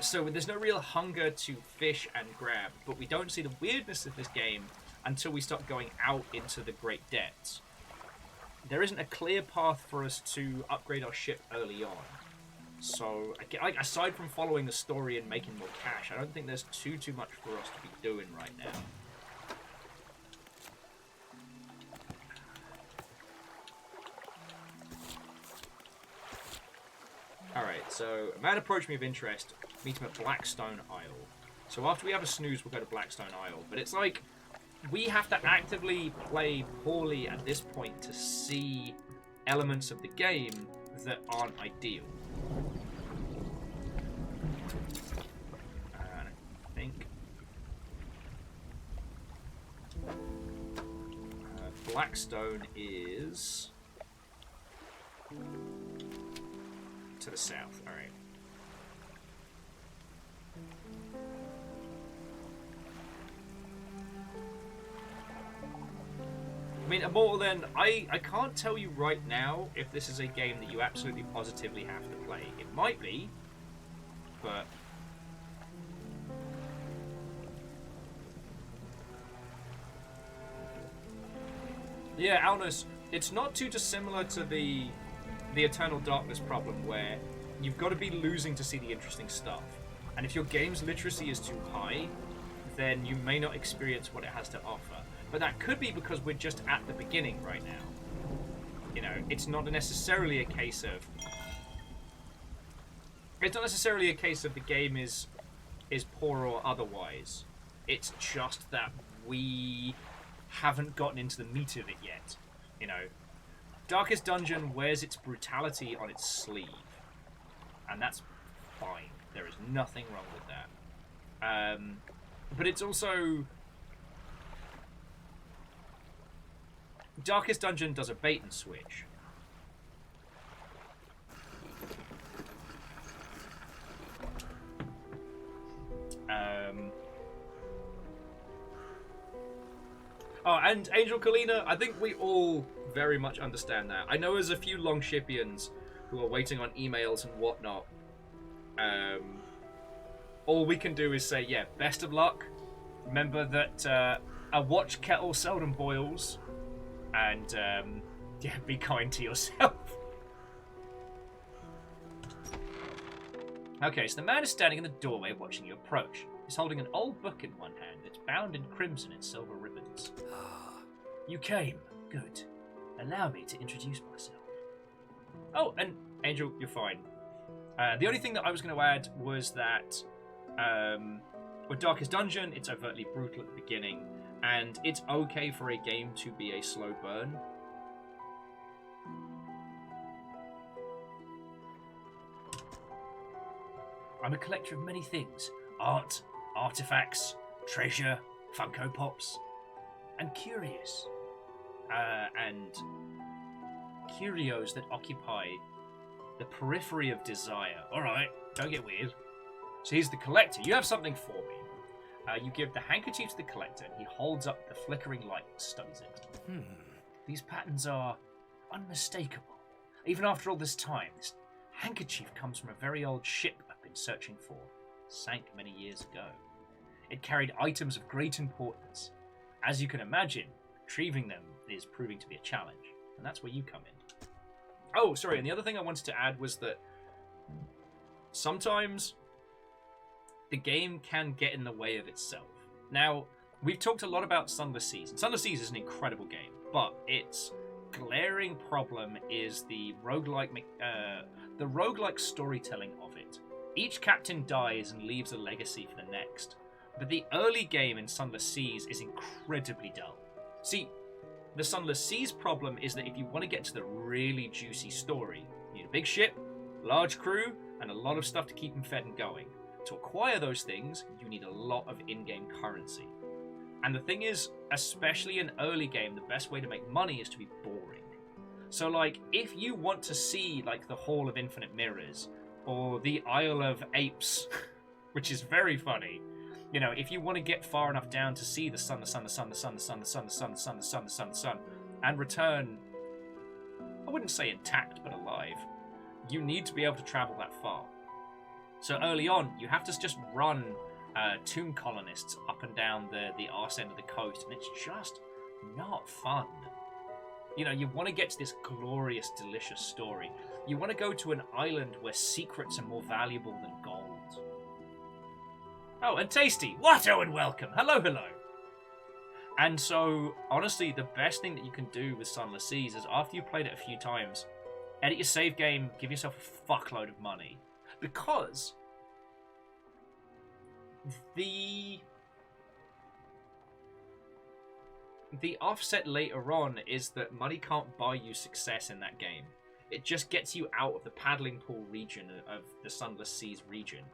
So there's no real hunger to fish and grab, but we don't see the weirdness of this game until we start going out into the great depths. There isn't a clear path for us to upgrade our ship early on. So, aside from following the story and making more cash, I don't think there's too much for us to be doing right now. Alright, so a man approached me of interest, meet him at Blackstone Isle. So after we have a snooze, we'll go to Blackstone Isle. But it's like, we have to actively play poorly at this point to see elements of the game that aren't ideal. I think Blackstone is to the south. All right. I mean, Immortal, then, I can't tell you right now if this is a game that you absolutely positively have to play. It might be, but... Yeah, Alnus, it's not too dissimilar to the Eternal Darkness problem, where you've got to be losing to see the interesting stuff. And if your game's literacy is too high, then you may not experience what it has to offer. But that could be because we're just at the beginning right now. You know, it's not necessarily a case of... It's not necessarily a case of the game is poor or otherwise. It's just that we haven't gotten into the meat of it yet. You know, Darkest Dungeon wears its brutality on its sleeve. And that's fine. There is nothing wrong with that. But it's also... Darkest Dungeon does a bait and switch. Oh, and Angel Kalina, I think we all very much understand that. I know there's a few Longshipians who are waiting on emails and whatnot. All we can do is say, yeah, best of luck. Remember that a watch kettle seldom boils. And, yeah, be kind to yourself. Okay, so the man is standing in the doorway watching you approach. He's holding an old book in one hand that's bound in crimson and silver ribbons. You came. Good. Allow me to introduce myself. Oh, and Angel, you're fine. The only thing that I was going to add was that with Darkest Dungeon, it's overtly brutal at the beginning. And it's okay for a game to be a slow burn. I'm a collector of many things. Art, artifacts, treasure, Funko Pops, and curious. And curios that occupy the periphery of desire. Alright, don't get weird. So he's the collector. You have something for me. You give the handkerchief to the collector, and he holds up the flickering light and studies it. These patterns are unmistakable. Even after all this time, this handkerchief comes from a very old ship I've been searching for. Sank many years ago. It carried items of great importance. As you can imagine, retrieving them is proving to be a challenge, and that's where you come in. Oh, sorry, and the other thing I wanted to add was that sometimes the game can get in the way of itself. Now, we've talked a lot about Sunless Seas, and Sunless Seas is an incredible game, but its glaring problem is the roguelike storytelling of it. Each captain dies and leaves a legacy for the next, but the early game in Sunless Seas is incredibly dull. See, the Sunless Seas problem is that if you want to get to the really juicy story, you need a big ship, large crew, and a lot of stuff to keep them fed and going. To acquire those things, you need a lot of in-game currency. And the thing is, especially in early game, the best way to make money is to be boring. So, like, if you want to see, like, the Hall of Infinite Mirrors, or the Isle of Apes, which is very funny. You know, if you want to get far enough down to see the sun, the sun, the sun, the sun, the sun, the sun, the sun, the sun, the sun, the sun, the sun, and return, I wouldn't say intact, but alive, you need to be able to travel that far. So early on, you have to just run tomb colonists up and down the arse end of the coast, and it's just not fun. You know, you want to get to this glorious, delicious story. You want to go to an island where secrets are more valuable than gold. Oh, and Tasty! What? Oh, and welcome! Hello, hello! And so, honestly, the best thing that you can do with Sunless Seas is after you've played it a few times, edit your save game, give yourself a fuckload of money. Because the offset later on is that money can't buy you success in that game. It just gets you out of the paddling pool region of the Sunless Seas region.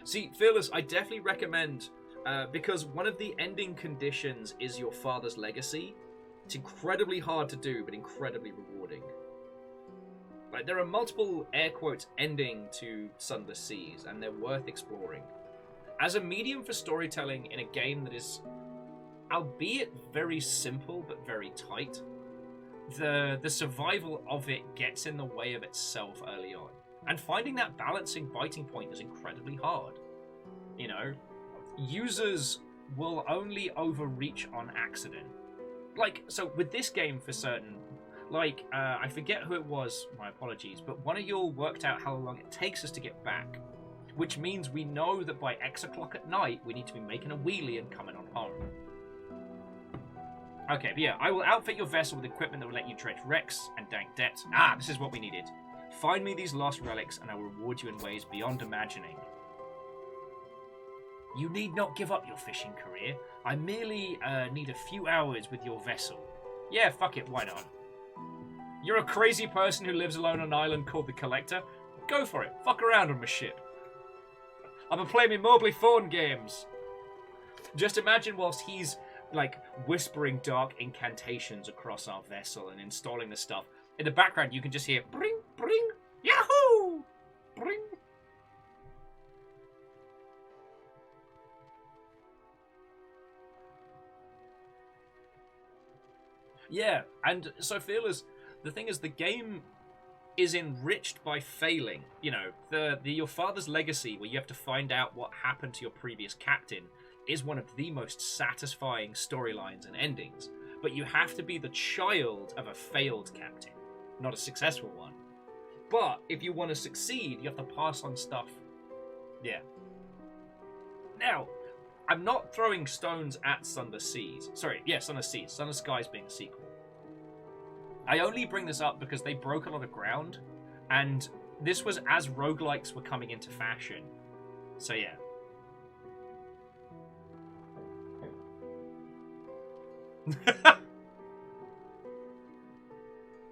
See, Fearless, I definitely recommend, because one of the ending conditions is your father's legacy. It's incredibly hard to do, but incredibly rewarding. Like, there are multiple, air quotes, ending to Sunless Seas, and they're worth exploring. As a medium for storytelling in a game that is, albeit very simple, but very tight, the survival of it gets in the way of itself early on. And finding that balancing biting point is incredibly hard. You know, users will only overreach on accident. Like, so with this game for certain, like, I forget who it was, my apologies, but one of you all worked out how long it takes us to get back. Which means we know that by X o'clock at night, we need to be making a wheelie and coming on home. Okay, but yeah, I will outfit your vessel with equipment that will let you dredge wrecks and dank debts. Ah, this is what we needed. Find me these lost relics, and I will reward you in ways beyond imagining. You need not give up your fishing career. I merely need a few hours with your vessel. Yeah, fuck it, why not? You're a crazy person who lives alone on an island called the Collector? Go for it, fuck around on my ship. I've been playing me Mobley Fawn games. Just imagine whilst he's, like, whispering dark incantations across our vessel and installing the stuff. In the background, you can just hear bring, bring, yahoo, bring. Yeah, and so Fearless, the thing is, the game is enriched by failing. You know, your father's legacy, where you have to find out what happened to your previous captain, is one of the most satisfying storylines and endings. But you have to be the child of a failed captain, not a successful one. But if you want to succeed, you have to pass on stuff. Yeah. Now, I'm not throwing stones at Sunless Seas. Sorry, yeah, Sunless Seas. Sunless Skies being a sequel. I only bring this up because they broke a lot of ground, and this was as roguelikes were coming into fashion. So yeah.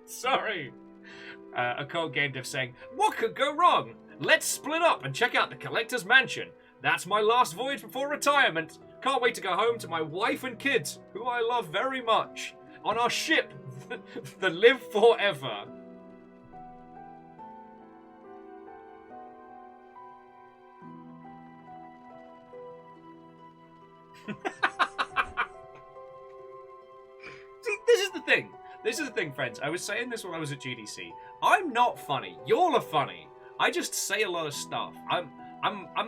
Sorry. A cold game dev saying, what could go wrong? Let's split up and check out the Collector's Mansion. That's my last voyage before retirement. Can't wait to go home to my wife and kids, who I love very much, on our ship, the Live Forever. See, this is the thing. This is the thing, friends. I was saying this when I was at GDC. I'm not funny. Y'all are funny. I just say a lot of stuff. I'm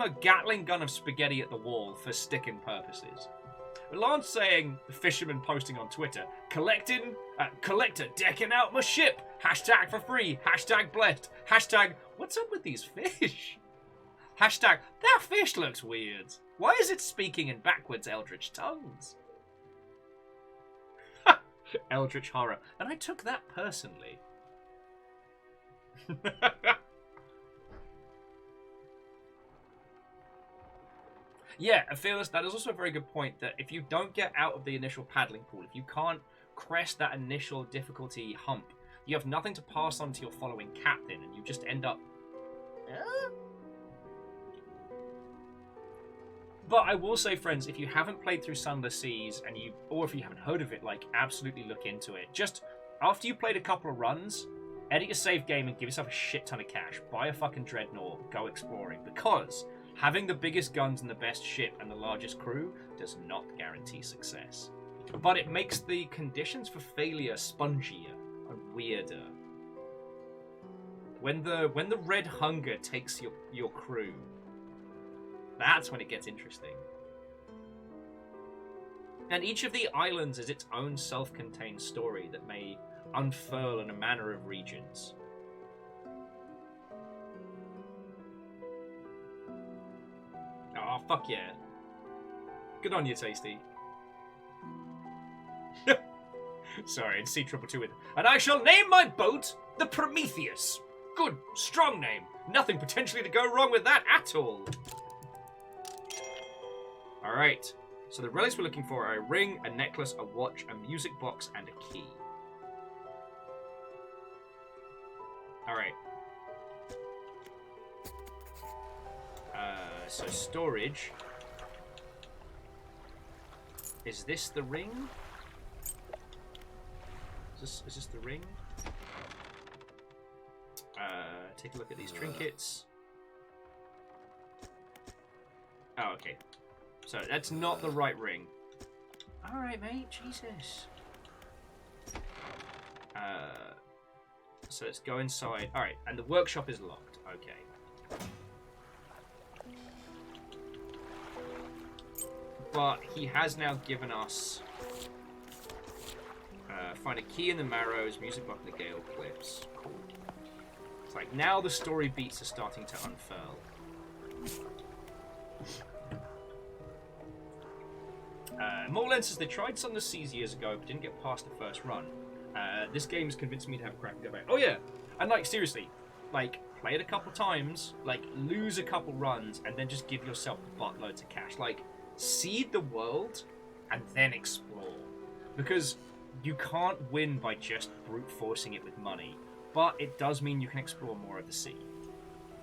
a Gatling gun of spaghetti at the wall for sticking purposes. Lance saying, the fisherman posting on Twitter, collector decking out my ship. Hashtag for free. Hashtag blessed. Hashtag, what's up with these fish? Hashtag, that fish looks weird. Why is it speaking in backwards eldritch tongues? Eldritch horror. And I took that personally. Yeah, Fearless, that is also a very good point, that if you don't get out of the initial paddling pool, if you can't crest that initial difficulty hump, you have nothing to pass on to your following captain, and you just end up... But I will say, friends, if you haven't played through Sunless Seas or if you haven't heard of it, like, absolutely look into it. Just after you played a couple of runs, edit your save game and give yourself a shit ton of cash. Buy a fucking dreadnought, go exploring, because having the biggest guns and the best ship and the largest crew does not guarantee success. But it makes the conditions for failure spongier and weirder. When the red hunger takes your crew, that's when it gets interesting. And each of the islands is its own self-contained story that may unfurl in a manner of regions. Oh, fuck yeah. Good on you, Tasty. Sorry, it's C222 with... And I shall name my boat the Prometheus. Good, strong name. Nothing potentially to go wrong with that at all. Alright, so the relics we're looking for are a ring, a necklace, a watch, a music box, and a key. Alright. So storage. Is this the ring? Is this the ring? Take a look at these trinkets. Oh, okay. So that's not the right ring. Alright, mate. Jesus. So let's go inside. Alright, and the workshop is locked. Okay. But he has now given us... find a key in the Marrows, music box in the Gale Cliffs. Cool. It's like now the story beats are starting to unfurl. Morland says they tried Sunless Seas years ago but didn't get past the first run. This game has convinced me to have a crack and go back. Oh yeah, and like seriously, like play it a couple times, like lose a couple runs, and then just give yourself buttloads of cash. Like seed the world and then explore, because you can't win by just brute forcing it with money, but it does mean you can explore more of the sea.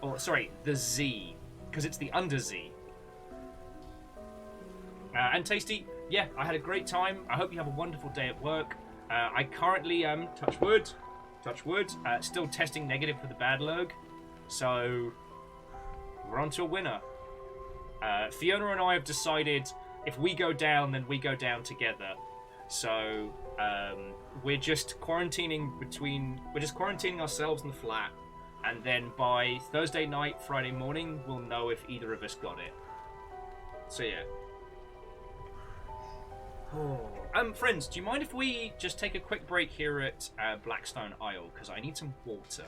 Or sorry, the Z, because it's the under Z. And Tasty, yeah, I had a great time. I hope you have a wonderful day at work. I currently am, touch wood, still testing negative for the bad lurg. So, we're on to a winner. Fiona and I have decided if we go down, then we go down together. So, we're just quarantining ourselves in the flat. And then by Thursday night, Friday morning, we'll know if either of us got it. So, yeah. Oh. Friends, do you mind if we just take a quick break here at Blackstone Isle? Because I need some water.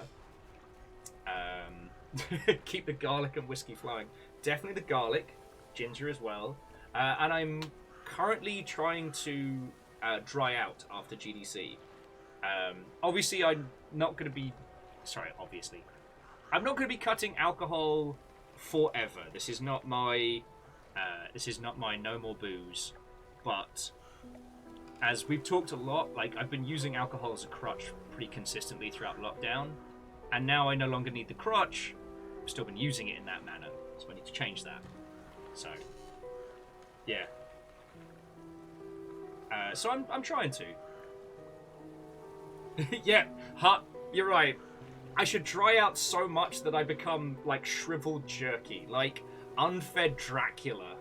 Keep the garlic and whiskey flowing. Definitely the garlic, ginger as well. And I'm currently trying to dry out after GDC. Obviously, I'm not going to be... Sorry, obviously. I'm not going to be cutting alcohol forever. This is not my no more booze. But as we've talked a lot, like I've been using alcohol as a crutch pretty consistently throughout lockdown, and now I no longer need the crutch. I've still been using it in that manner, so I need to change that. So, yeah. So I'm trying to. Yeah, you're right. I should dry out so much that I become like shriveled jerky, like unfed Dracula.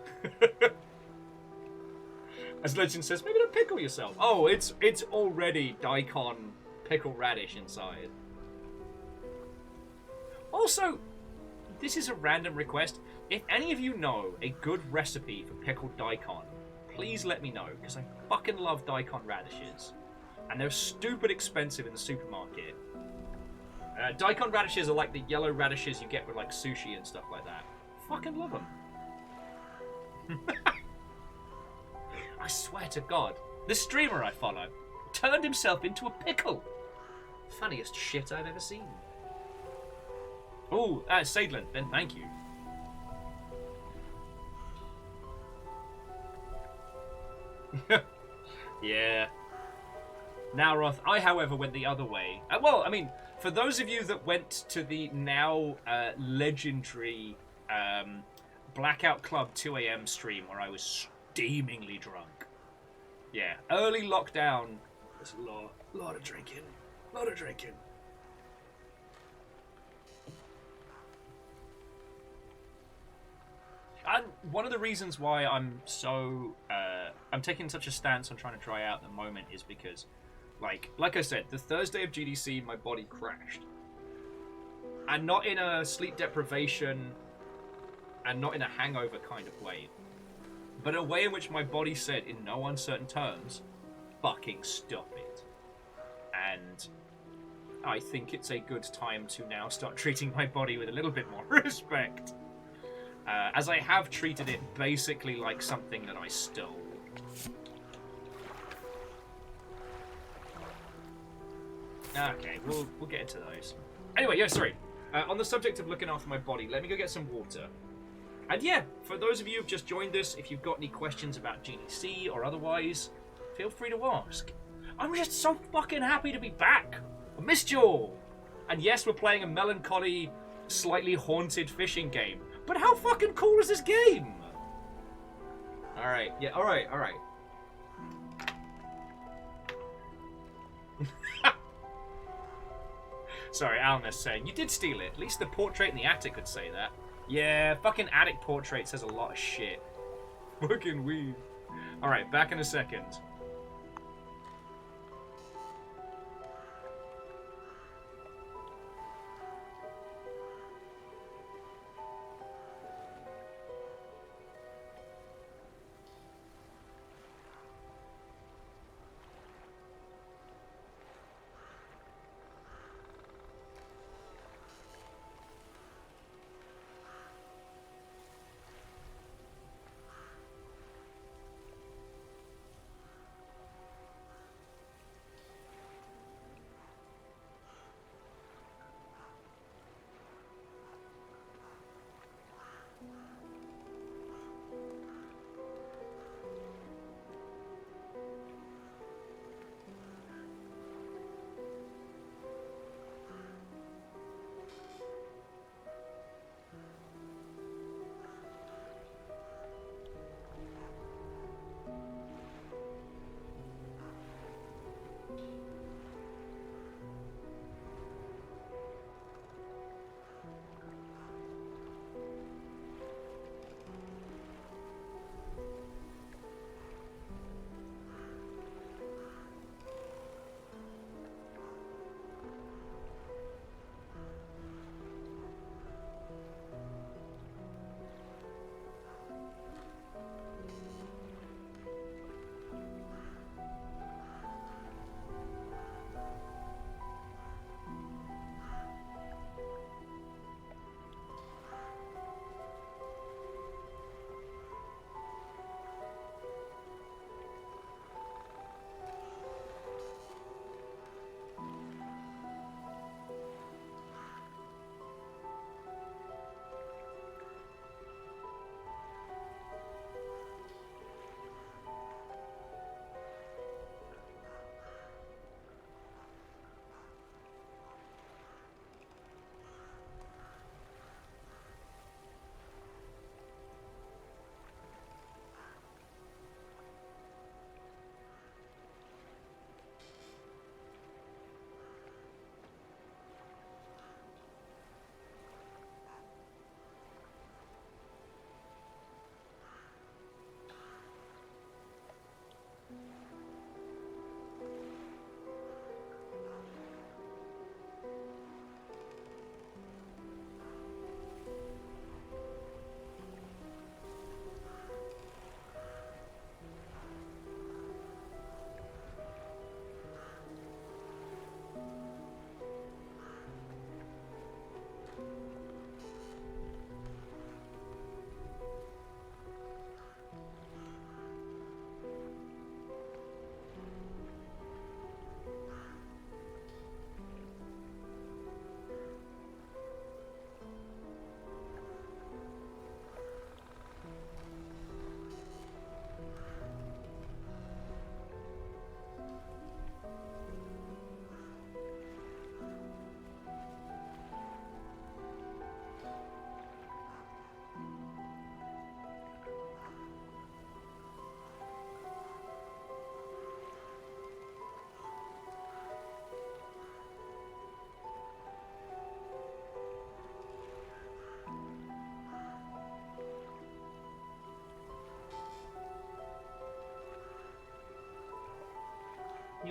As Legend says, maybe don't pickle yourself. Oh, it's already daikon pickle radish inside. Also, this is a random request. If any of you know a good recipe for pickled daikon, please let me know, because I fucking love daikon radishes. And they're stupid expensive in the supermarket. Daikon radishes are like the yellow radishes you get with like sushi and stuff like that. Fucking love them. I swear to God, the streamer I follow turned himself into a pickle. Funniest shit I've ever seen. Oh, Sadlin, then thank you. Yeah. Nowroth, I, however, went the other way. Well, I mean, for those of you that went to the now legendary Blackout Club 2 a.m. stream where I was steamingly drunk. Yeah, early lockdown. There's a lot of drinking. Lot of drinking. And one of the reasons why I'm so I'm taking such a stance on trying to dry out at the moment is because, like I said, the Thursday of GDC, my body crashed, and not in a sleep deprivation, and not in a hangover kind of way, but a way in which my body said, in no uncertain terms, "Fucking stop it." And I think it's a good time to now start treating my body with a little bit more respect. As I have treated it basically like something that I stole. Okay, we'll get into those. Anyway, yeah, sorry. On the subject of looking after my body, let me go get some water. And yeah, for those of you who've just joined us, if you've got any questions about GDC or otherwise, feel free to ask. I'm just so fucking happy to be back. I missed you all. And yes, we're playing a melancholy, slightly haunted fishing game. But how fucking cool is this game? Alright, yeah, alright. Sorry, Alna's saying, you did steal it. At least the portrait in the attic could say that. Yeah, fucking attic portrait says a lot of shit. Fucking weed. Alright, back in a second.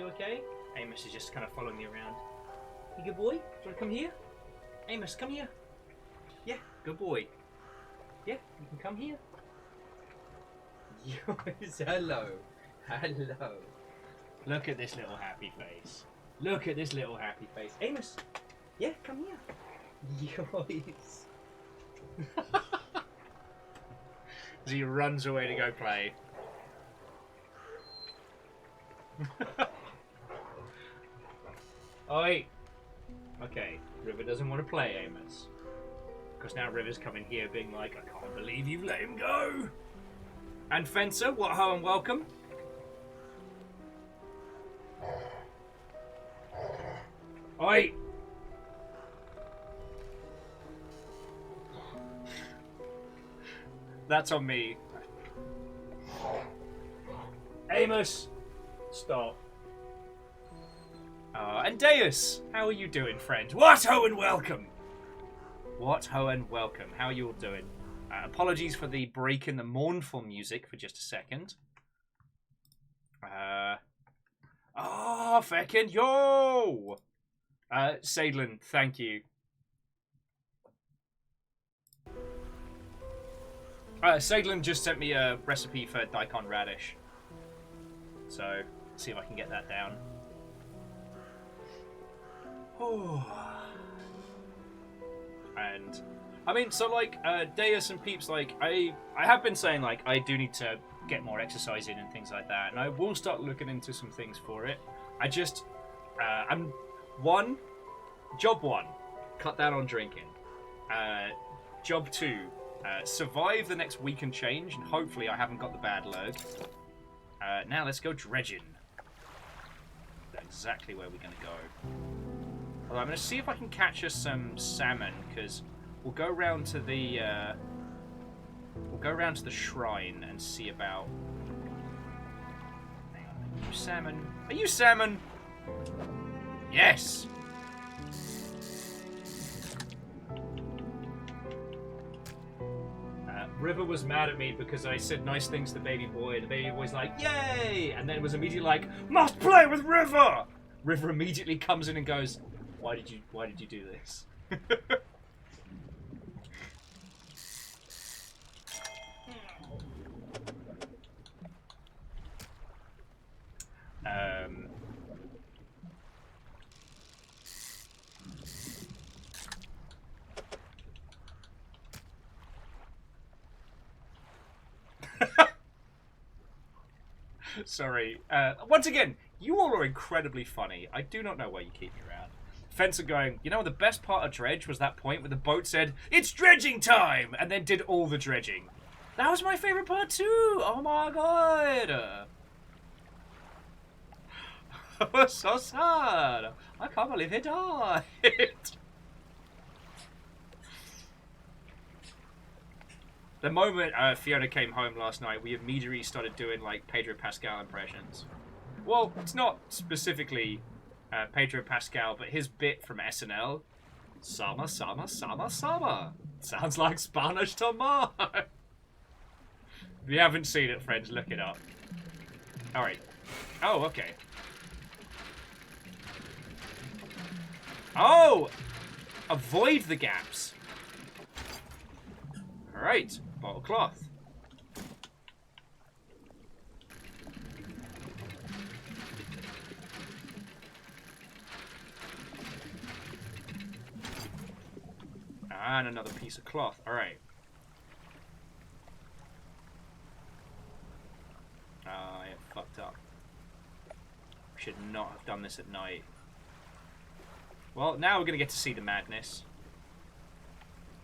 you okay? Amos is just kind of following me around. You good boy? Do you want to come here? Amos, come here. Yeah, good boy. Yeah, you can come here. Yes, hello. Hello. Look at this little happy face. Look at this little happy face. Amos, yeah, come here. Yes. As he runs away to go play. Oi! Okay, River doesn't want to play Amos. Because now River's coming here being like, I can't believe you've let him go! And Fencer, what ho and welcome. Oi! That's on me. Amos! Stop. And Deus, how are you doing, friend? What ho and welcome! What ho and welcome. How are you all doing? Apologies for the break in the mournful music for just a second. Feckin' yo! Sadlin, thank you. Sadlin just sent me a recipe for daikon radish. So, see if I can get that down. And I mean, so like Deus and peeps, like I have been saying like I do need to get more exercise in and things like that, and I will start looking into some things for it. I just job one, cut down on drinking. Job 2, survive the next week and change, and hopefully I haven't got the bad lurg. Now let's go dredging. That's exactly where we're going to go. Although I'm going to see if I can catch us some salmon, because we'll go round to the shrine and see about. Hang on, are you salmon? Are you salmon? Yes. River was mad at me because I said nice things to the baby boy. The baby boy's like, "Yay!" And then it was immediately like, "Must play with River." River immediately comes in and goes, Why did you do this? Sorry. Once again, you all are incredibly funny. I do not know why you keep me around. Fencer going, you know, the best part of Dredge was that point where the boat said, "It's dredging time!" and then did all the dredging. That was my favorite part too! Oh my god! It was so sad! I can't believe he died! The moment Fiona came home last night, we immediately started doing, like, Pedro Pascal impressions. Well, it's not specifically Pedro Pascal, but his bit from SNL. Sama, sama, sama, sama. Sounds like Spanish tomato. If you haven't seen it, friends, look it up. Alright. Oh, okay. Oh! Avoid the gaps. Alright. Bottle cloth. And another piece of cloth. Alright. I fucked up. Should not have done this at night. Well, now we're going to get to see the madness.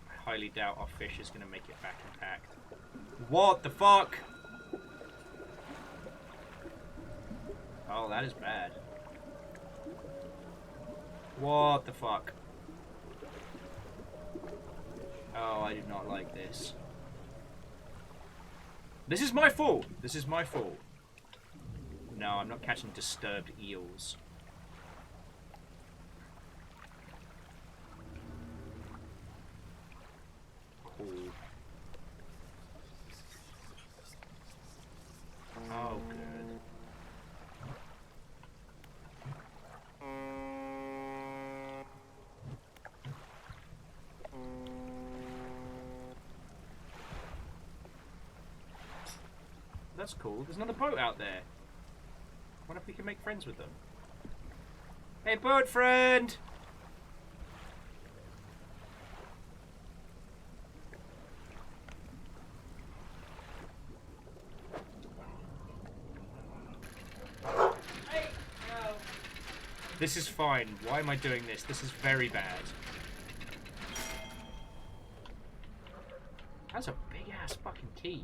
I highly doubt our fish is going to make it back intact. What the fuck? Oh, that is bad. What the fuck? Oh, I did not like this. This is my fault. This is my fault. No, I'm not catching disturbed eels. Cool. Oh, good. That's cool. There's another boat out there. I wonder if we can make friends with them. Hey, boat friend! This is fine. Why am I doing this? This is very bad. That's a big ass fucking key.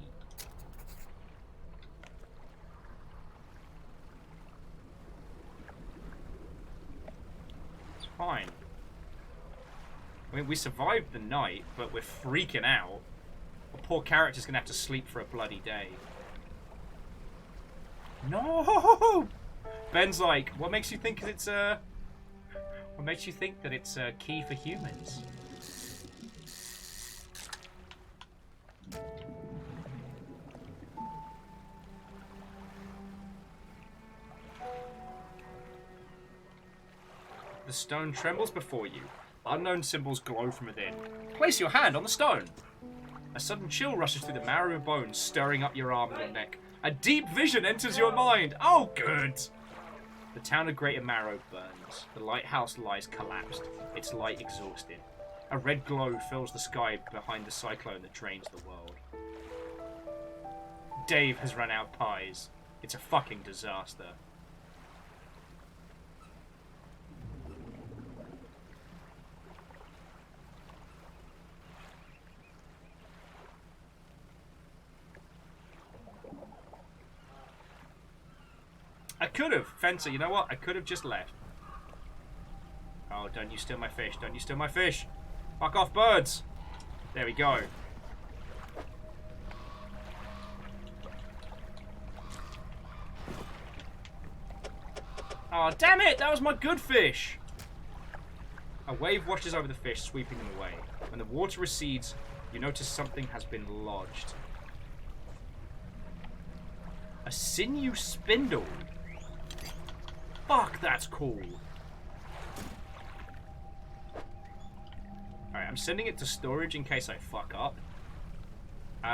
It's fine. I mean, we survived the night, but we're freaking out. Our poor character's gonna have to sleep for a bloody day. No! Ben's like, what makes you think it's a... What makes you think that it's a key for humans? The stone trembles before you. Unknown symbols glow from within. Place your hand on the stone. A sudden chill rushes through the marrow of bones, stirring up your arm and your neck. A deep vision enters your mind. Oh, good. The town of Greater Marrow burns. The lighthouse lies collapsed, its light exhausted. A red glow fills the sky behind the cyclone that drains the world. Dave has run out of pies. It's a fucking disaster. I could have. Fencer, you know what? I could have just left. Oh, don't you steal my fish. Don't you steal my fish. Fuck off, birds. There we go. Oh, damn it. That was my good fish. A wave washes over the fish, sweeping them away. When the water recedes, you notice something has been lodged. A sinew spindle. Fuck, that's cool. Alright, I'm sending it to storage in case I fuck up.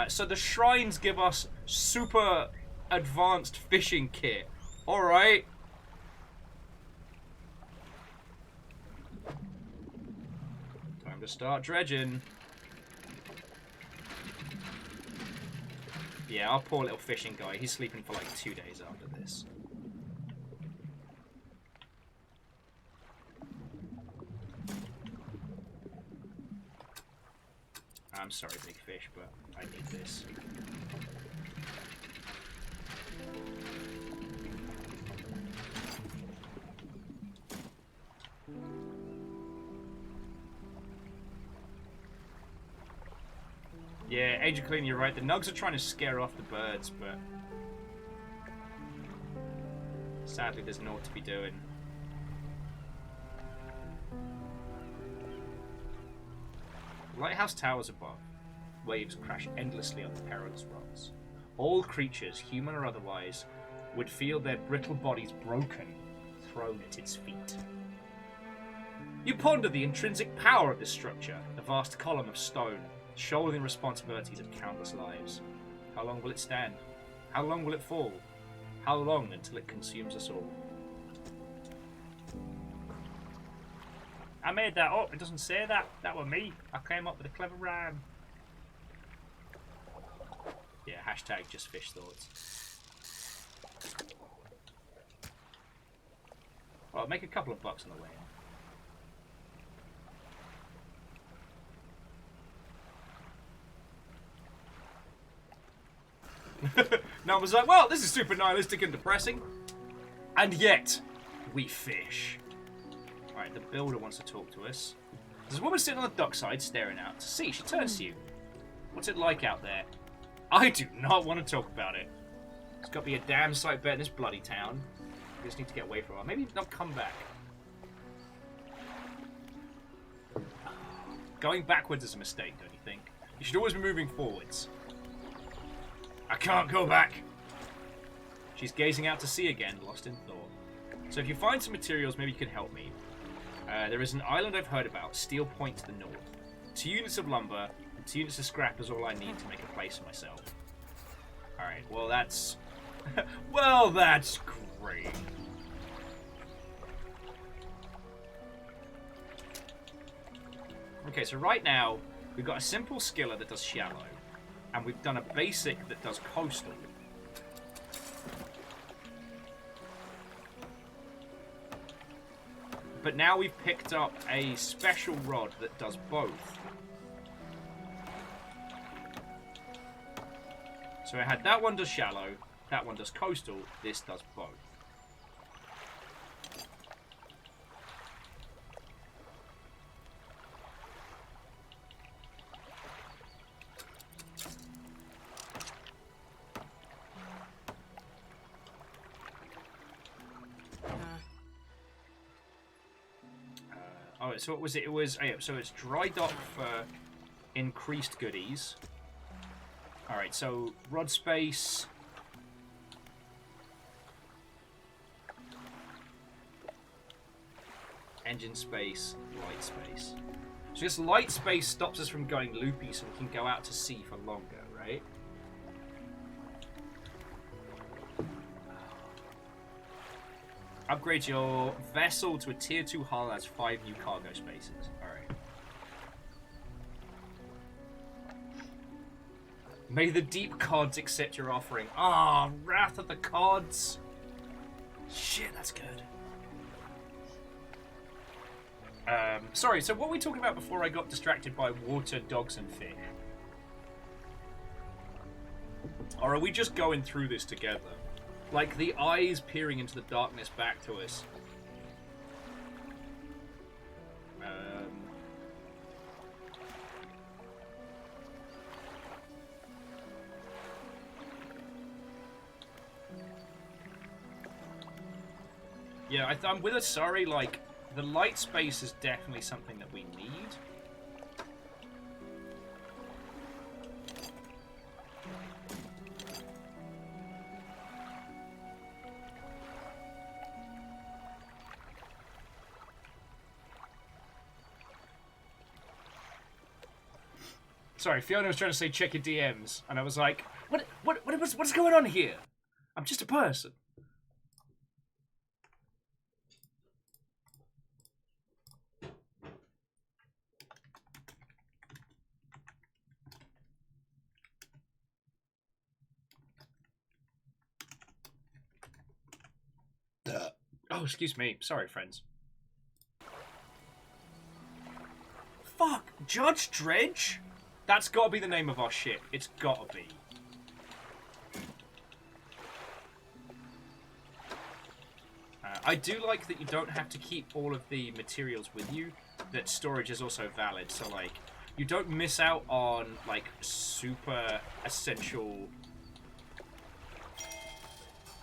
So the shrines give us super advanced fishing kit. Alright. Time to start dredging. Yeah, our poor little fishing guy. He's sleeping for like 2 days after this. I'm sorry, big fish, but I need this. Yeah, Agent Clean, you're right. The nugs are trying to scare off the birds, but sadly there's naught to be doing. Lighthouse towers above. Waves crash endlessly on the perilous rocks. All creatures, human or otherwise, would feel their brittle bodies broken, thrown at its feet. You ponder the intrinsic power of this structure, the vast column of stone, shouldering the responsibilities of countless lives. How long will it stand? How long will it fall? How long until it consumes us all? I made that up. It doesn't say that. That were me. I came up with a clever rhyme. Yeah, hashtag just fish thoughts. Well, I'll make a couple of bucks on the way in. No one was like, well, this is super nihilistic and depressing. And yet, we fish. Alright, the builder wants to talk to us. There's a woman sitting on the dockside staring out to sea. She turns to you. What's it like out there? I do not want to talk about it. It's got to be a damn sight better than this bloody town. We just need to get away from her. Maybe not come back. Going backwards is a mistake, don't you think? You should always be moving forwards. I can't go back. She's gazing out to sea again, lost in thought. So if you find some materials, maybe you can help me. There is an island I've heard about, Steel Point to the north. 2 units of lumber and 2 units of scrap is all I need to make a place for myself. Alright, well that's... well, that's great. Okay, so right now, we've got a simple skiller that does shallow, and we've done a basic that does coastal. But now we've picked up a special rod that does both. So I had that one does shallow, that one does coastal, this does both. Oh, so what was it? It was so it's dry dock for increased goodies. All right, so rod space. Engine space, light space. So this light space stops us from going loopy, so we can go out to sea for longer, right? Upgrade your vessel to a tier 2 hull. That's 5 new cargo spaces. Alright. May the deep cods accept your offering. Ah, Wrath of the Cods. Shit, that's good. Sorry, so what were we talking about before I got distracted by water, dogs, and fish? Or are we just going through this together? Like the eyes peering into the darkness back to us. Yeah, I'm with us. Sorry, like the light space is definitely something that we need. Sorry, Fiona was trying to say check your DMs, and I was like, what's going on here? I'm just a person. Oh, excuse me. Sorry, friends. Fuck! Judge Dredge? That's gotta be the name of our ship. It's gotta be. I do like that you don't have to keep all of the materials with you. That storage is also valid. So, like, you don't miss out on, like, super essential...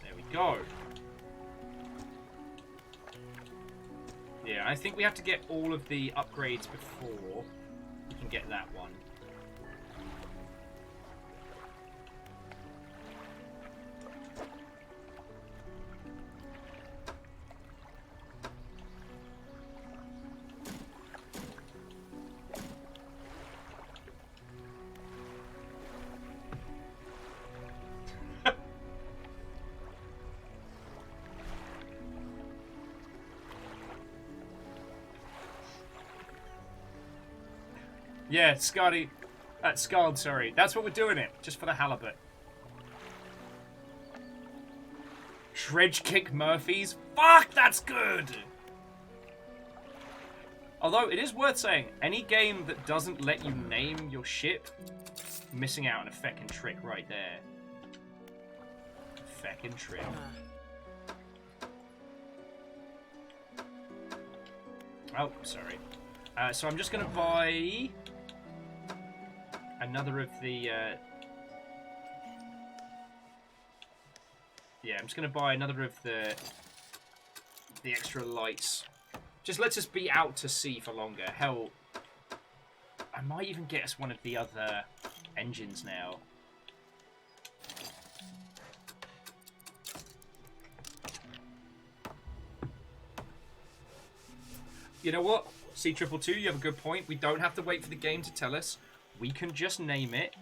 There we go. Yeah, I think we have to get all of the upgrades before we can get that one. Yeah, Scotty. Scald, sorry. That's what we're doing it. Just for the halibut. Dredge kick Murphys? Fuck, that's good! Although, it is worth saying, any game that doesn't let you name your ship, missing out on a feckin' trick right there. Feckin' trick. Oh, sorry. So I'm just gonna buy... another of the, yeah, I'm just going to buy another of the extra lights. Just lets us be out to sea for longer. Hell, I might even get us one of the other engines now. You know what? C222, you have a good point. We don't have to wait for the game to tell us. We can just name it.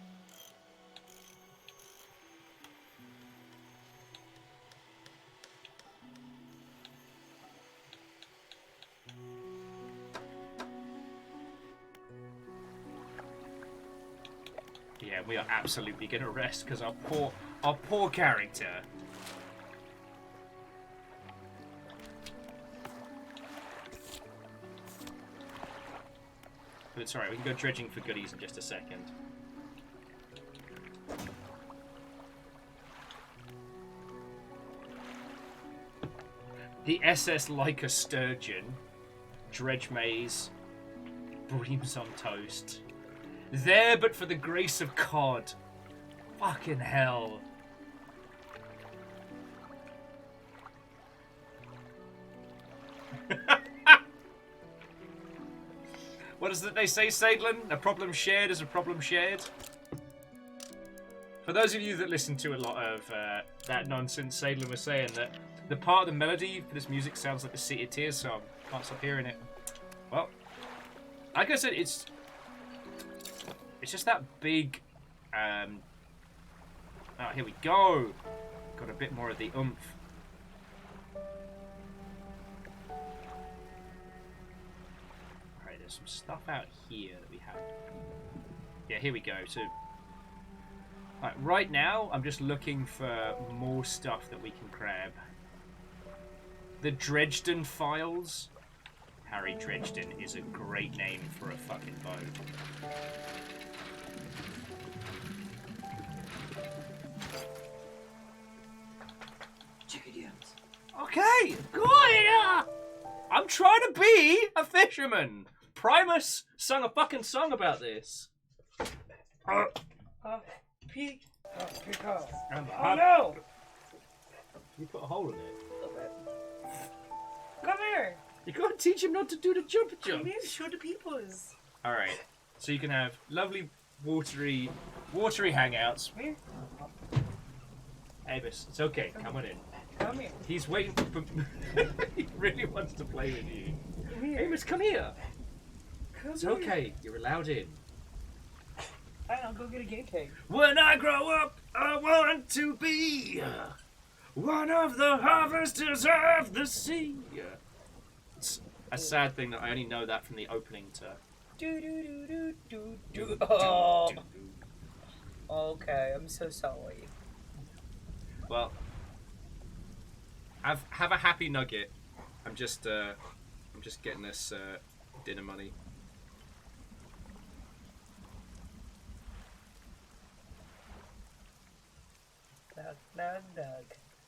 Yeah, we are absolutely gonna rest because our poor character. But it's alright, we can go dredging for goodies in just a second. The SS like a sturgeon, dredge maze, breams on toast. There but for the grace of cod. Fucking hell. What is it they say, Sadlin? A problem shared is a problem shared. For those of you that listen to a lot of that nonsense, Sadlin was saying that the part of the melody for this music sounds like the Sea of Tears song. Can't stop hearing it. Well, like I said, it's just that big. Oh, here we go. Got a bit more of the oomph. Alright, there's some stuff out here that we have. Yeah, here we go. So, right now, I'm just looking for more stuff that we can grab. The Dredgeden Files. Harry Dredgeden is a great name for a fucking boat. Okay, good. I'm trying to be a fisherman. Primus sung a fucking song about this. Peek. Oh no! You put a hole in it. Come here. You gotta teach him not to do the jump. Come here, show the peoples. Alright, so you can have lovely watery hangouts. Come here. Avis, it's okay, come on in. Come here. He's waiting for... he really wants to play with you. Come here. Amos, come here. Come It's here. okay, you're allowed in. Alright, I'll go get a game tag. When I grow up, I want to be one of the harvesters of the sea. It's a sad thing that I only know that from the opening to... Do do do do do do. Oh. Okay, I'm so sorry. Well, have a happy nugget. I'm just getting this dinner money. Nug, nug, nug.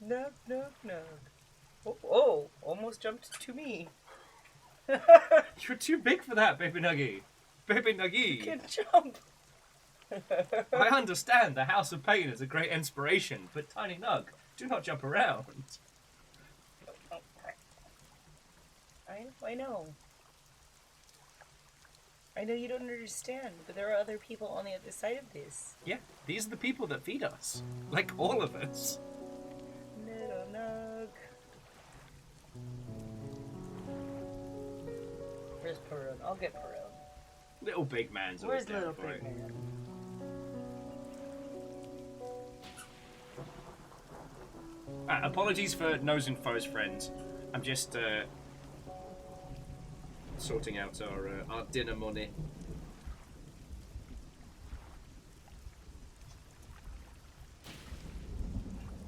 Nug, nug, nug. Oh, almost jumped to me. You're too big for that, baby nuggy. Baby nuggy. You can't jump. I understand the House of Pain is a great inspiration, but Tiny Nug, do not jump around. I know. I know you don't understand, but there are other people on the other side of this. Yeah, these are the people that feed us. Like all of us. Little Nug. Where's Perun? I'll get Perun. Little big man's always Where's little down for big it. man? Apologies for nose and foes, friends. I'm just sorting out our dinner money.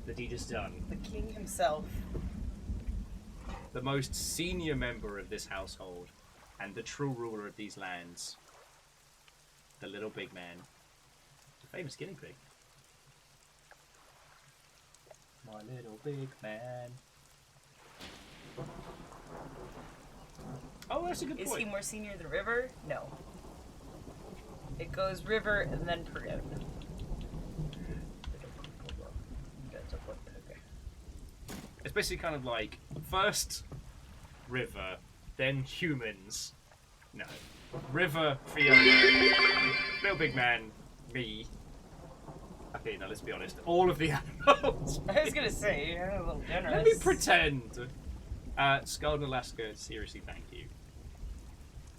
The deed is done. The king himself. The most senior member of this household, and the true ruler of these lands. The little big man. The famous guinea pig. My little big man. Oh, that's a good Is point. he more senior than River? No. It goes River and then Perun. It's basically kind of like first River, then humans. No. River, Fiona, Little Big Man, me. Okay, now let's be honest. All of the animals. I was gonna say, you're a little generous. Let me pretend. Skull and Alaska, seriously, thank you.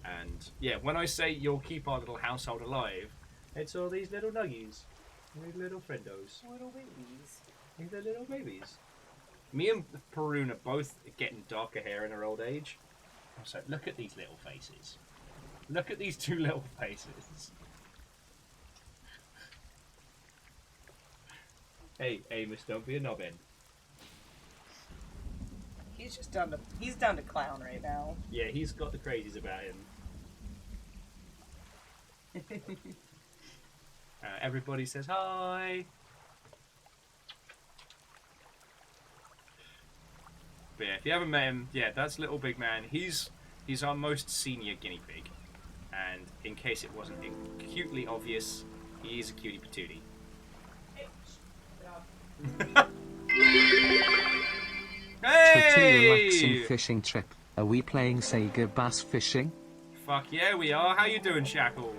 And yeah, when I say you'll keep our little household alive, it's all these little nuggies, these little friendos, Little babies. these are little babies. Me and Perun are both getting darker hair in our old age. So look at these little faces. Look at these two little faces. Hey, Amos, don't be a nobbin. He's just down to clown right now. Yeah, he's got the crazies about him. Everybody says hi. But yeah, if you haven't met him, yeah, that's Little Big Man. He's our most senior guinea pig. And in case it wasn't acutely obvious, he is a cutie patootie. Hey! Hey! Relaxing fishing trip. Are we playing Sega bass fishing? Fuck yeah, we are. How you doing, Shackle?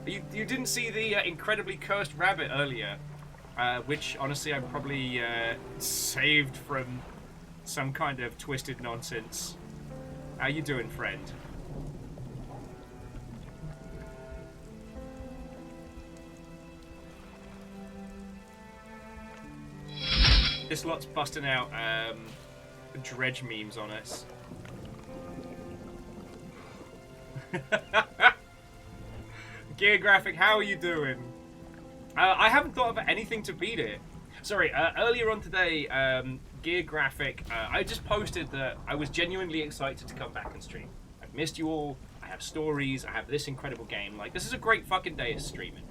You didn't see the incredibly cursed rabbit earlier, which honestly I probably saved from some kind of twisted nonsense. How you doing, friend? This lot's busting out dredge memes on us. Geographic, how are you doing? I haven't thought of anything to beat it. Sorry, earlier on today, Geographic, I just posted that I was genuinely excited to come back and stream. I've missed you all, I have stories, I have this incredible game. Like, this is a great fucking day of streaming.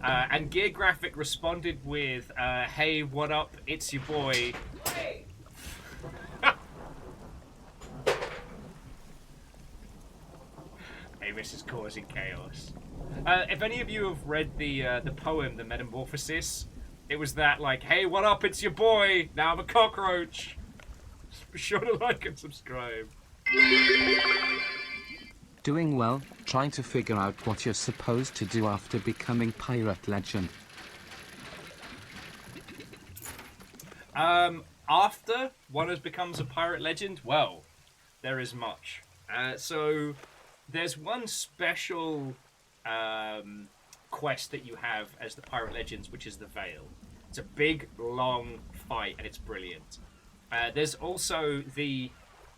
And Geographic responded with, hey, what up, it's your boy. Hey! Amos is causing chaos. If any of you have read the poem, The Metamorphosis, it was that, like, hey, what up, it's your boy, now I'm a cockroach. Be sure to like and subscribe. Doing well, trying to figure out what you're supposed to do after becoming pirate legend. After one becomes a pirate legend, well, there is much. So there's one special quest that you have as the pirate legends, which is the Veil. It's a big, long fight, and it's brilliant. There's also the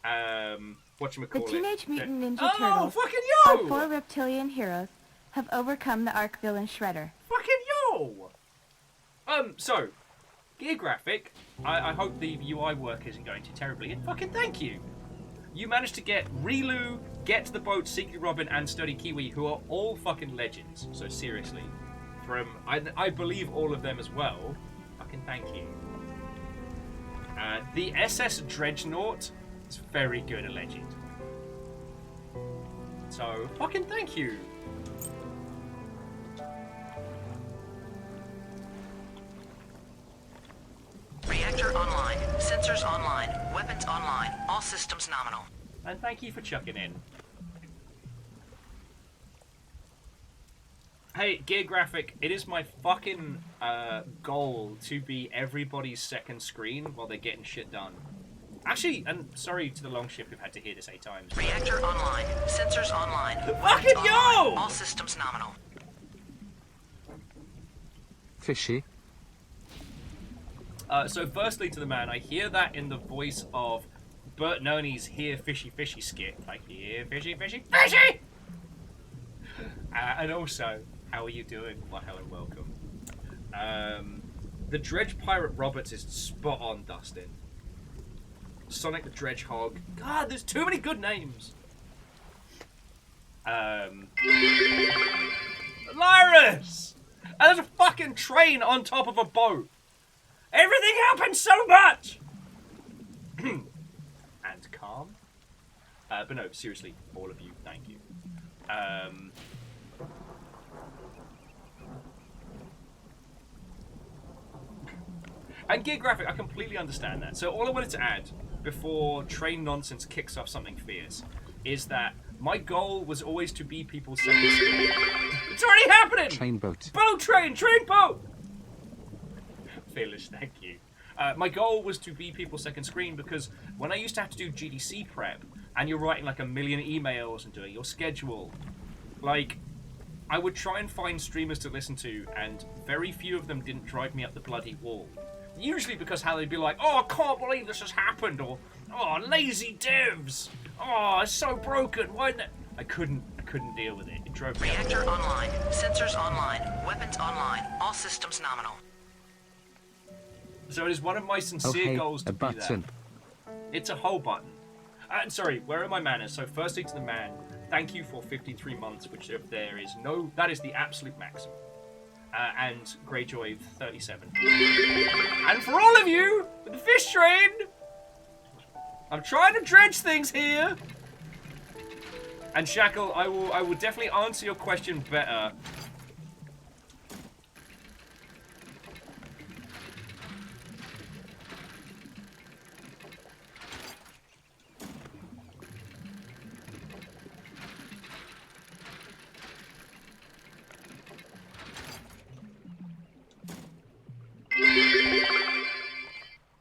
whatchamacallit? The Teenage Mutant Ninja Oh, Turtles, fucking our yo! 4 reptilian heroes, have overcome the arch villain Shredder. Fucking yo! So, Geographic, I hope the UI work isn't going too terribly, and fucking thank you! You managed to get Rilu, Get to the Boat, Secret Robin, and Sturdy Kiwi, who are all fucking legends, so seriously. From, I believe all of them as well, fucking thank you. The SS Dreadnought is very good a legend. So, fucking thank you! Reactor online. Sensors online. Weapons online. All systems nominal. And thank you for chucking in. Hey, Geographic, it is my fucking goal to be everybody's second screen while they're getting shit done. Actually, and sorry to the long ship who've had to hear this 8 times. Reactor online. Sensors online. Fucking Weapons yo! online. All systems nominal. Fishy. So firstly to the man, I hear that in the voice of Bert Noni's Here Fishy Fishy skit. Like, here fishy fishy fishy! And also, how are you doing? Well, hello, welcome. The Dredge Pirate Roberts is spot on, Dustin. Sonic the Dredge Hog. God, there's too many good names. Lyrus! And there's a fucking train on top of a boat. Everything happens so much! And calm. But no, seriously, all of you, thank you. And Geographic, I completely understand that. So all I wanted to add, before train nonsense kicks off something fierce, is that my goal was always to be people's second screen. It's already happening! Train boat. Boat train! Train boat! Fearless, thank you. My goal was to be people's second screen because when I used to have to do GDC prep, and you're writing like 1 million emails and doing your schedule, like, I would try and find streamers to listen to, and very few of them didn't drive me up the bloody wall. Usually because how they'd be like, oh, I can't believe this has happened, or, oh, lazy devs, oh, it's so broken, why didn't I couldn't deal with it. drove. Reactor online. Sensors online. Weapons online. All systems nominal. So it is one of my sincere goals to a be button. there. It's a whole button. And sorry, where are my manners? So firstly to the man, thank you for 53 months, which if there is no, that is the absolute maximum. And Greyjoy 37. And for all of you, with the fish train, I'm trying to dredge things here. And Shackle, I will definitely answer your question better.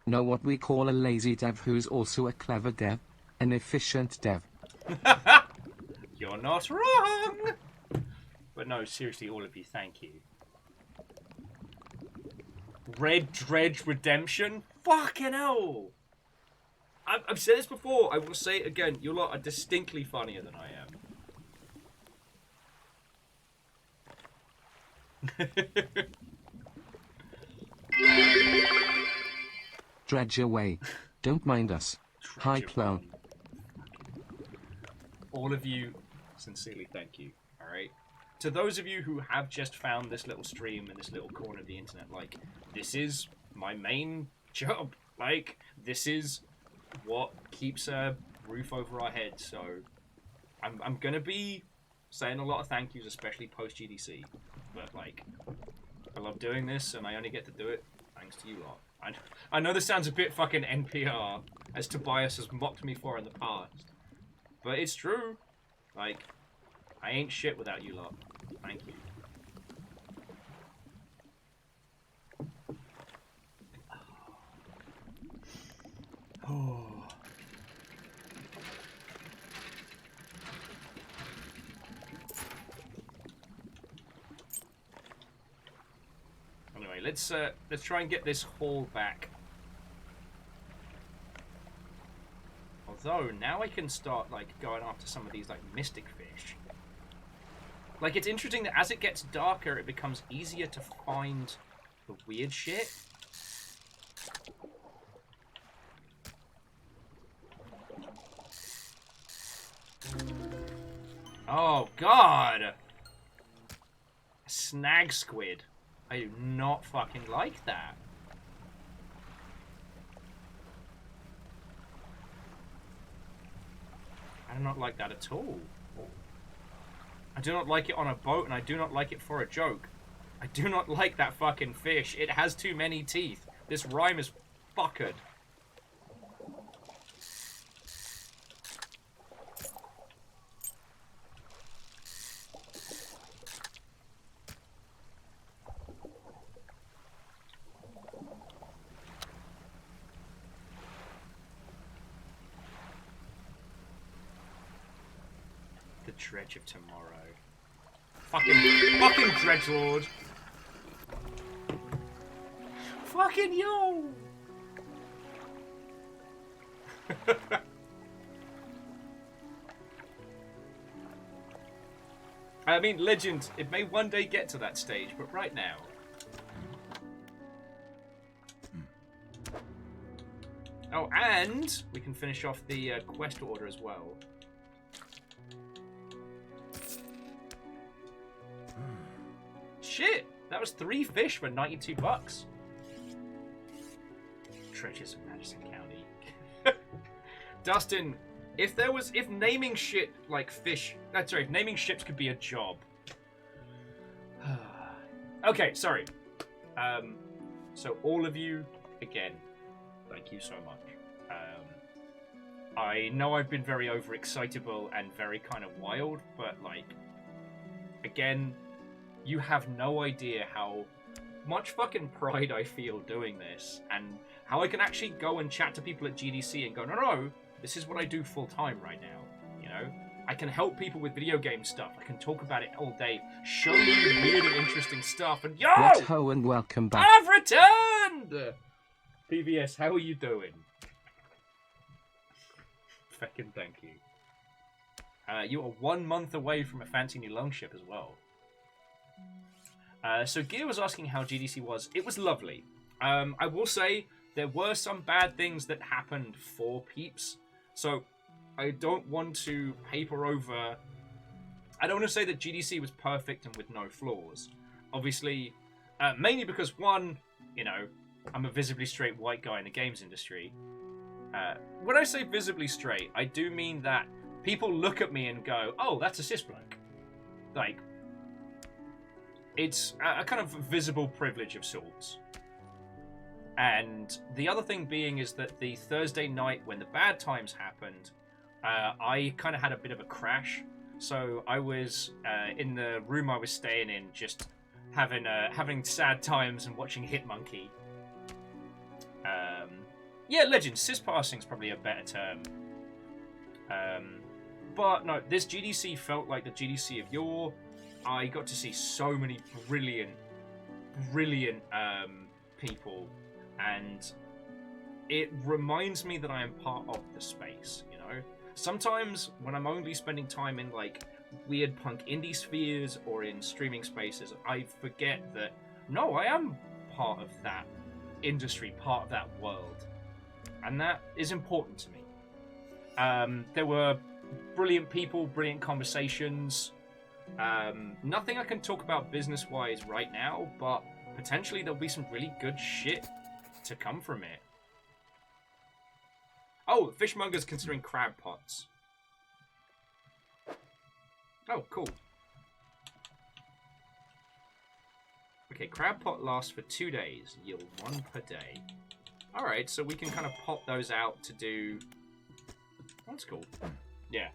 Know what we call a lazy dev who's also a clever dev? An efficient dev. You're not wrong! But no, seriously, all of you, thank you. Red Dredge Redemption? Fucking hell! I've said this before, I will say it again. You lot are distinctly funnier than I am. Dredge away. Don't mind us. Hi, clone. All of you, sincerely thank you, alright? To those of you who have just found this little stream in this little corner of the internet, like, this is my main job. Like, this is what keeps a roof over our heads, so I'm gonna be saying a lot of thank yous, especially post-GDC. But, like, I love doing this, and I only get to do it thanks to you lot. I know this sounds a bit fucking NPR, as Tobias has mocked me for in the past. But it's true. Like, I ain't shit without you lot. Thank you. Oh. Anyway, let's try and get this haul back. Although now I can start like going after some of these like mystic fish. Like, it's interesting that as it gets darker, it becomes easier to find the weird shit. Oh god! A snag squid. I do not fucking like that. I do not like that at all. I do not like it on a boat, and I do not like it for a joke. I do not like that fucking fish. It has too many teeth. This rhyme is fuckered. The dredge of tomorrow. Fucking Dredgelord. Fucking yo! I mean, legend, it may one day get to that stage, but right now. Oh, and we can finish off the quest order as well. Shit! That was 3 fish for 92 bucks. Treasures of Madison County. Dustin, if naming shit like fish, if naming ships could be a job. Okay, sorry. So all of you, again, thank you so much. I know I've been very overexcitable and very kind of wild, but like, again, you have no idea how much fucking pride I feel doing this, and how I can actually go and chat to people at GDC and go, no, this is what I do full time right now, you know? I can help people with video game stuff, I can talk about it all day, show you weird and interesting stuff, and yo! What ho and welcome back. I've returned! PVS, how are you doing? Fucking thank you. You are 1 month away from a fancy new longship as well. So Gear was asking how GDC was. It was lovely. I will say there were some bad things that happened for peeps. So I don't want to paper over... I don't want to say that GDC was perfect and with no flaws. Obviously, mainly because, one, you know, I'm a visibly straight white guy in the games industry. When I say visibly straight, I do mean that people look at me and go, oh, that's a cis bloke. Like, it's a kind of visible privilege of sorts. And the other thing being is that the Thursday night when the bad times happened, I kind of had a bit of a crash. So I was in the room I was staying in, just having sad times and watching Hitmonkey. Yeah, Legend. Cis passing is probably a better term. But no, this GDC felt like the GDC of yore. I got to see so many brilliant people, and it reminds me that I am part of the space, you know? Sometimes when I'm only spending time in like weird punk indie spheres or in streaming spaces, I forget that, no, I am part of that industry, part of that world. And that is important to me. There were brilliant people, brilliant conversations. Nothing I can talk about business-wise right now, but potentially there'll be some really good shit to come from it. Oh, Fishmonger's considering crab pots. Oh, cool. Okay, crab pot lasts for 2 days, yield 1 per day. Alright, so we can kind of pop those out to do... That's cool. Yeah.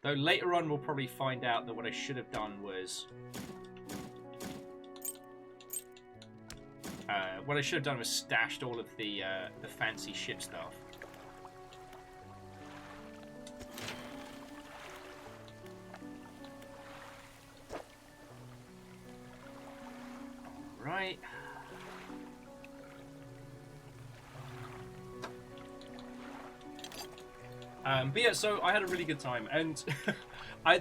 Though later on we'll probably find out that what I should have done was... what I should have done was stashed all of the fancy ship stuff. Right. But yeah, so I had a really good time, and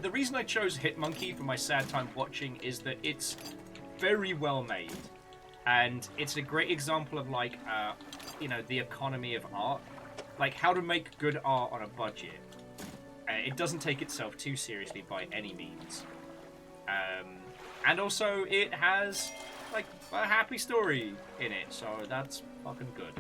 the reason I chose Hitmonkey for my sad time watching is that it's very well made, and it's a great example of like, you know, the economy of art, like how to make good art on a budget. It doesn't take itself too seriously by any means, and also it has like a happy story in it, so that's fucking good.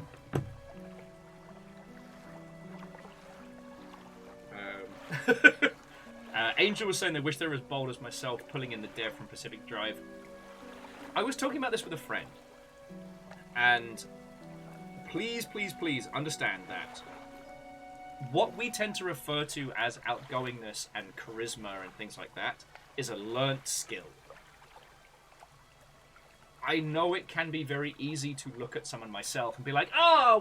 Angel was saying they wish they were as bold as myself pulling in the dev from Pacific Drive. I was talking about this with a friend, and please, please, please understand that what we tend to refer to as outgoingness and charisma and things like that is a learnt skill. I know it can be very easy to look at someone myself and be like,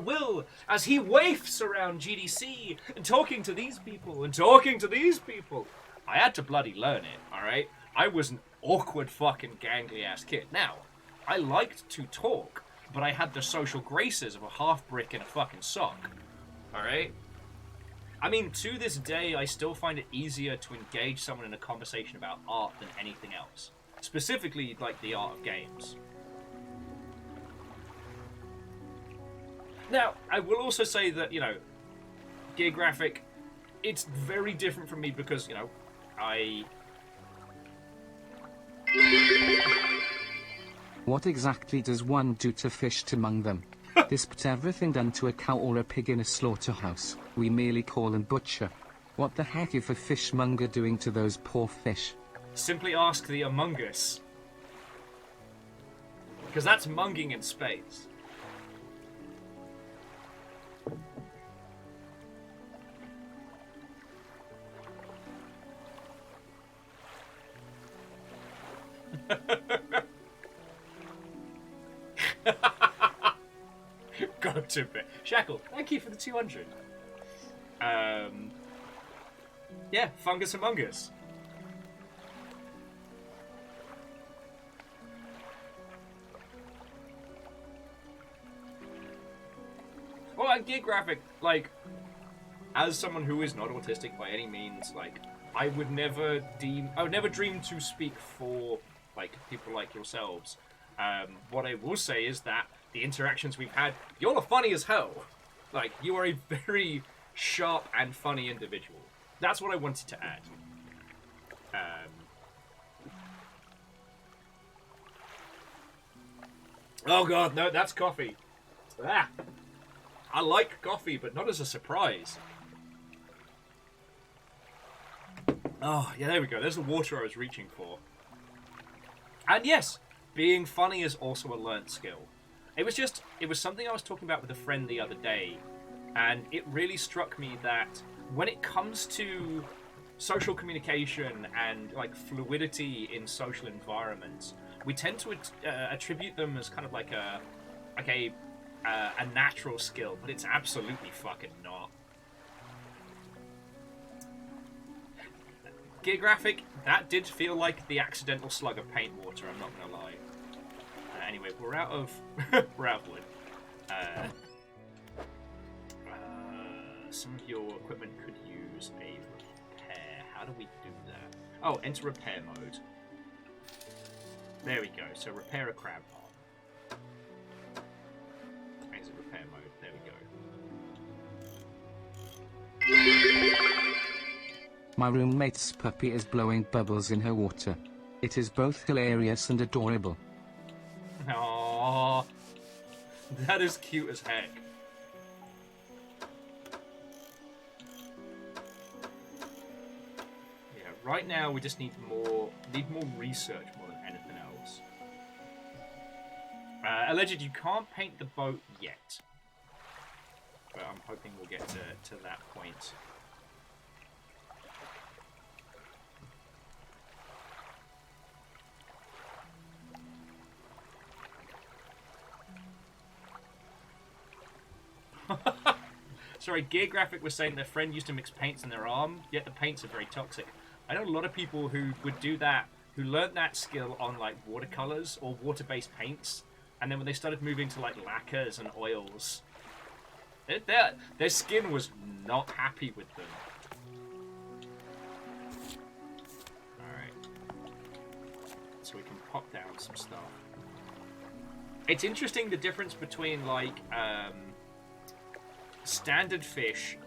Will, as he waifs around GDC and talking to these people and talking to these people. I had to bloody learn it, alright? I was an awkward fucking gangly ass kid. Now, I liked to talk, but I had the social graces of a half-brick in a fucking sock, alright? I mean, to this day, I still find it easier to engage someone in a conversation about art than anything else. Specifically, like, the art of games. Now, I will also say that, you know, Gear Graphic, it's very different from me because, you know, What exactly does one do to fish to among them? This put everything done to a cow or a pig in a slaughterhouse. We merely call and butcher. What the heck is a fishmonger doing to those poor fish? Simply ask the Among Us. Because that's munging in space. Go to bit. Shackle, thank you for the 200. Yeah, Fungus Among Us. Oh, and Gear Graphic, like, as someone who is not autistic by any means, like, I would never dream to speak for, like, people like yourselves. What I will say is that the interactions we've had, you're funny as hell. Like, you are a very sharp and funny individual. That's what I wanted to add. Oh god, no, that's coffee. Ah! I like coffee, but not as a surprise. Oh, yeah, there we go. There's the water I was reaching for. And yes, being funny is also a learnt skill. It was something I was talking about with a friend the other day, and it really struck me that when it comes to social communication and like fluidity in social environments, we tend to attribute them as kind of like a natural skill, but it's absolutely fucking not. Gear Graphic, that did feel like the accidental slug of paint water, I'm not gonna lie. Anyway, we're out of wood. Some of your equipment could use a repair. How do we do that? Oh, enter repair mode. There we go. So repair a crab arm. Exit repair mode. There we go. My roommate's puppy is blowing bubbles in her water. It is both hilarious and adorable. Aww. That is cute as heck. Yeah, right now we just need more research more than anything else. Alleged, you can't paint the boat yet. But I'm hoping we'll get to that point. Sorry, Gear Graphic was saying their friend used to mix paints in their arm, yet the paints are very toxic. I know a lot of people who would do that, who learned that skill on like watercolors or water-based paints, and then when they started moving to like lacquers and oils, their skin was not happy with them. Alright. So we can pop down some stuff. It's interesting the difference between like standard fish,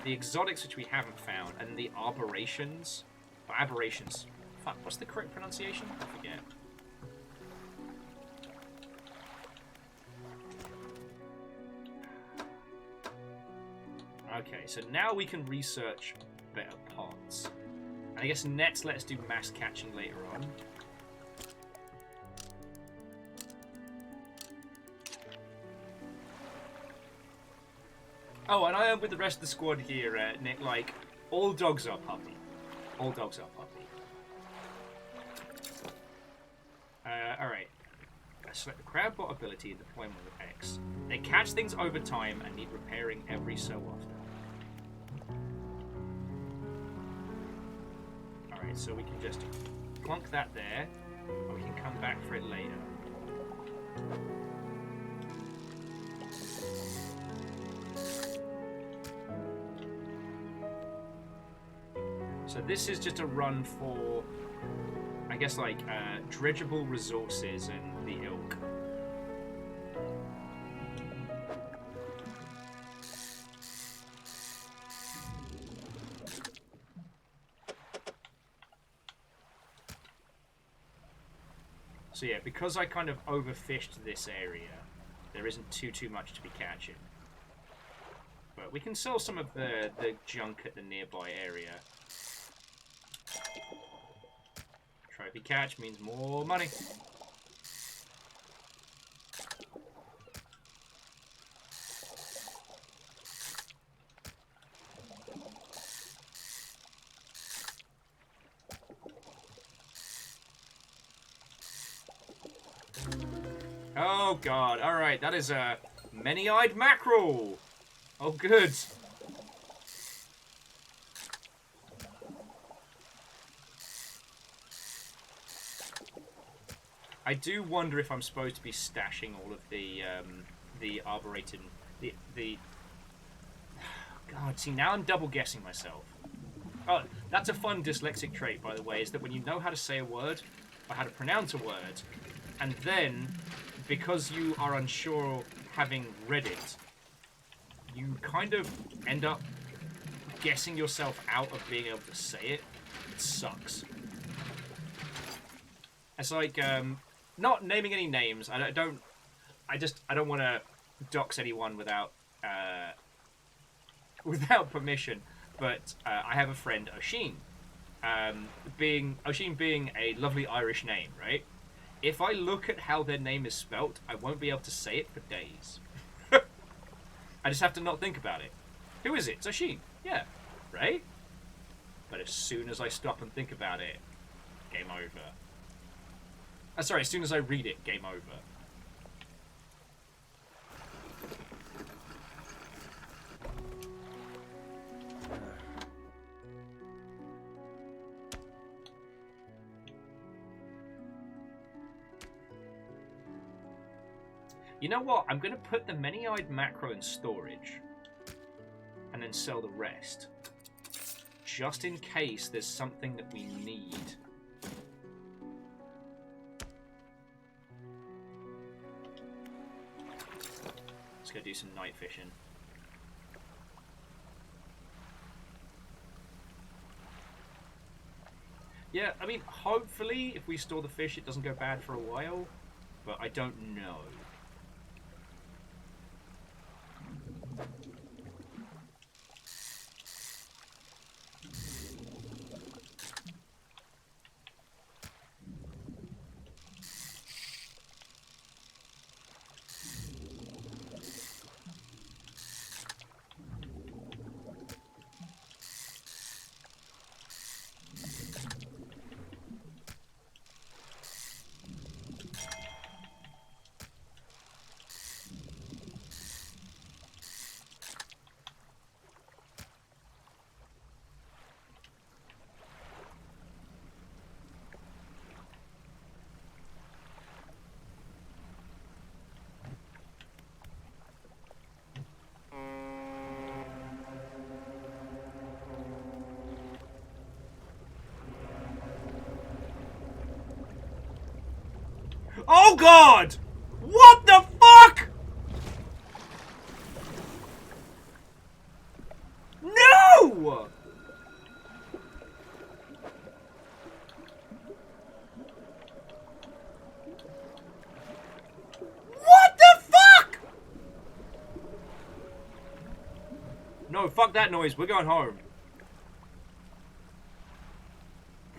the exotics which we haven't found, and the aberrations. Aberrations. Fuck, what's the correct pronunciation? I forget. Okay, so now we can research better parts. And I guess next let's do mass catching later on. Oh, and I am with the rest of the squad here, Nick, like, all dogs are puppy. All dogs are puppy. Alright. Select the crab bot ability and deploy them with X. They catch things over time and need repairing every so often. Alright, so we can just plunk that there, and we can come back for it later. So this is just a run for, I guess, like, dredgeable resources and the ilk. So yeah, because I kind of overfished this area, there isn't too much to be catching. But we can sell some of the junk at the nearby area. Trophy catch means more money. Oh god, alright, that is a many-eyed mackerel! Oh good. I do wonder if I'm supposed to be stashing all of the arborated, the. God, see, now I'm double guessing myself. Oh, that's a fun dyslexic trait, by the way, is that when you know how to say a word, or how to pronounce a word, and then, because you are unsure having read it, you kind of end up guessing yourself out of being able to say it. It sucks. It's like, not naming any names. I don't want to dox anyone without permission. But I have a friend, Oshin. Oshin being a lovely Irish name, right? If I look at how their name is spelt, I won't be able to say it for days. I just have to not think about it. Who is it? It's Oshin. Yeah, right? But as soon as I stop and think about it, game over. Sorry, as soon as I read it, game over. You know what? I'm going to put the many-eyed macro in storage and then sell the rest. Just in case there's something that we need. Let's go do some night fishing. Yeah, I mean, hopefully if we store the fish it doesn't go bad for a while, but I don't know. Oh God! What the fuck? No! What the fuck? No, fuck that noise. We're going home.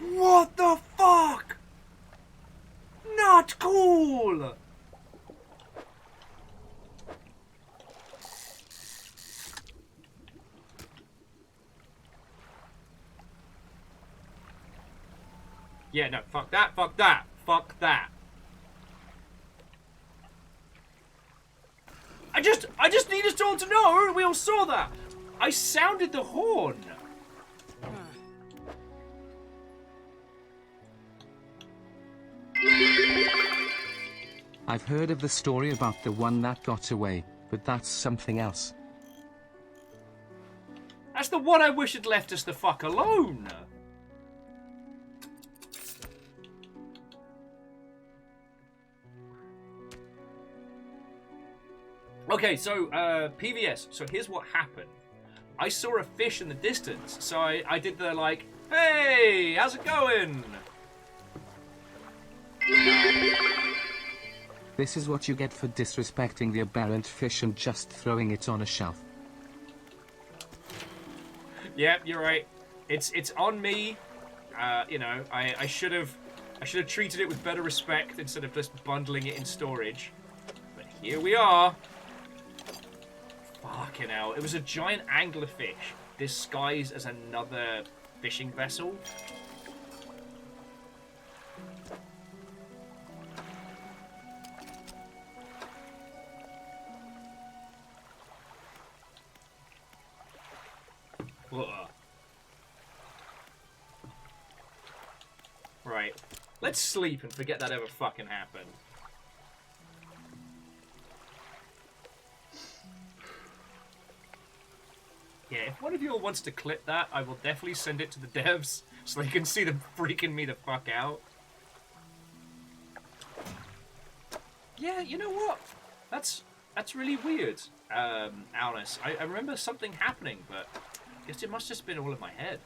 What the fuck? Not cool! Yeah, no, fuck that, fuck that, fuck that. I just need us all to know, we all saw that. I sounded the horn. I've heard of the story about the one that got away, but that's something else. That's the one I wish had left us the fuck alone. Okay, so, PVS. So here's what happened. I saw a fish in the distance, so I did the, like, hey, how's it going? This is what you get for disrespecting the aberrant fish and just throwing it on a shelf. Yeah, you're right. It's on me. You know, I should have treated it with better respect instead of just bundling it in storage. But here we are. Fucking hell. It was a giant anglerfish disguised as another fishing vessel. Ugh. Right. Let's sleep and forget that ever fucking happened. Yeah, if one of you all wants to clip that, I will definitely send it to the devs so they can see them freaking me the fuck out. Yeah, you know what? That's really weird, Alice. I remember something happening, but I guess it must have just been all in my head.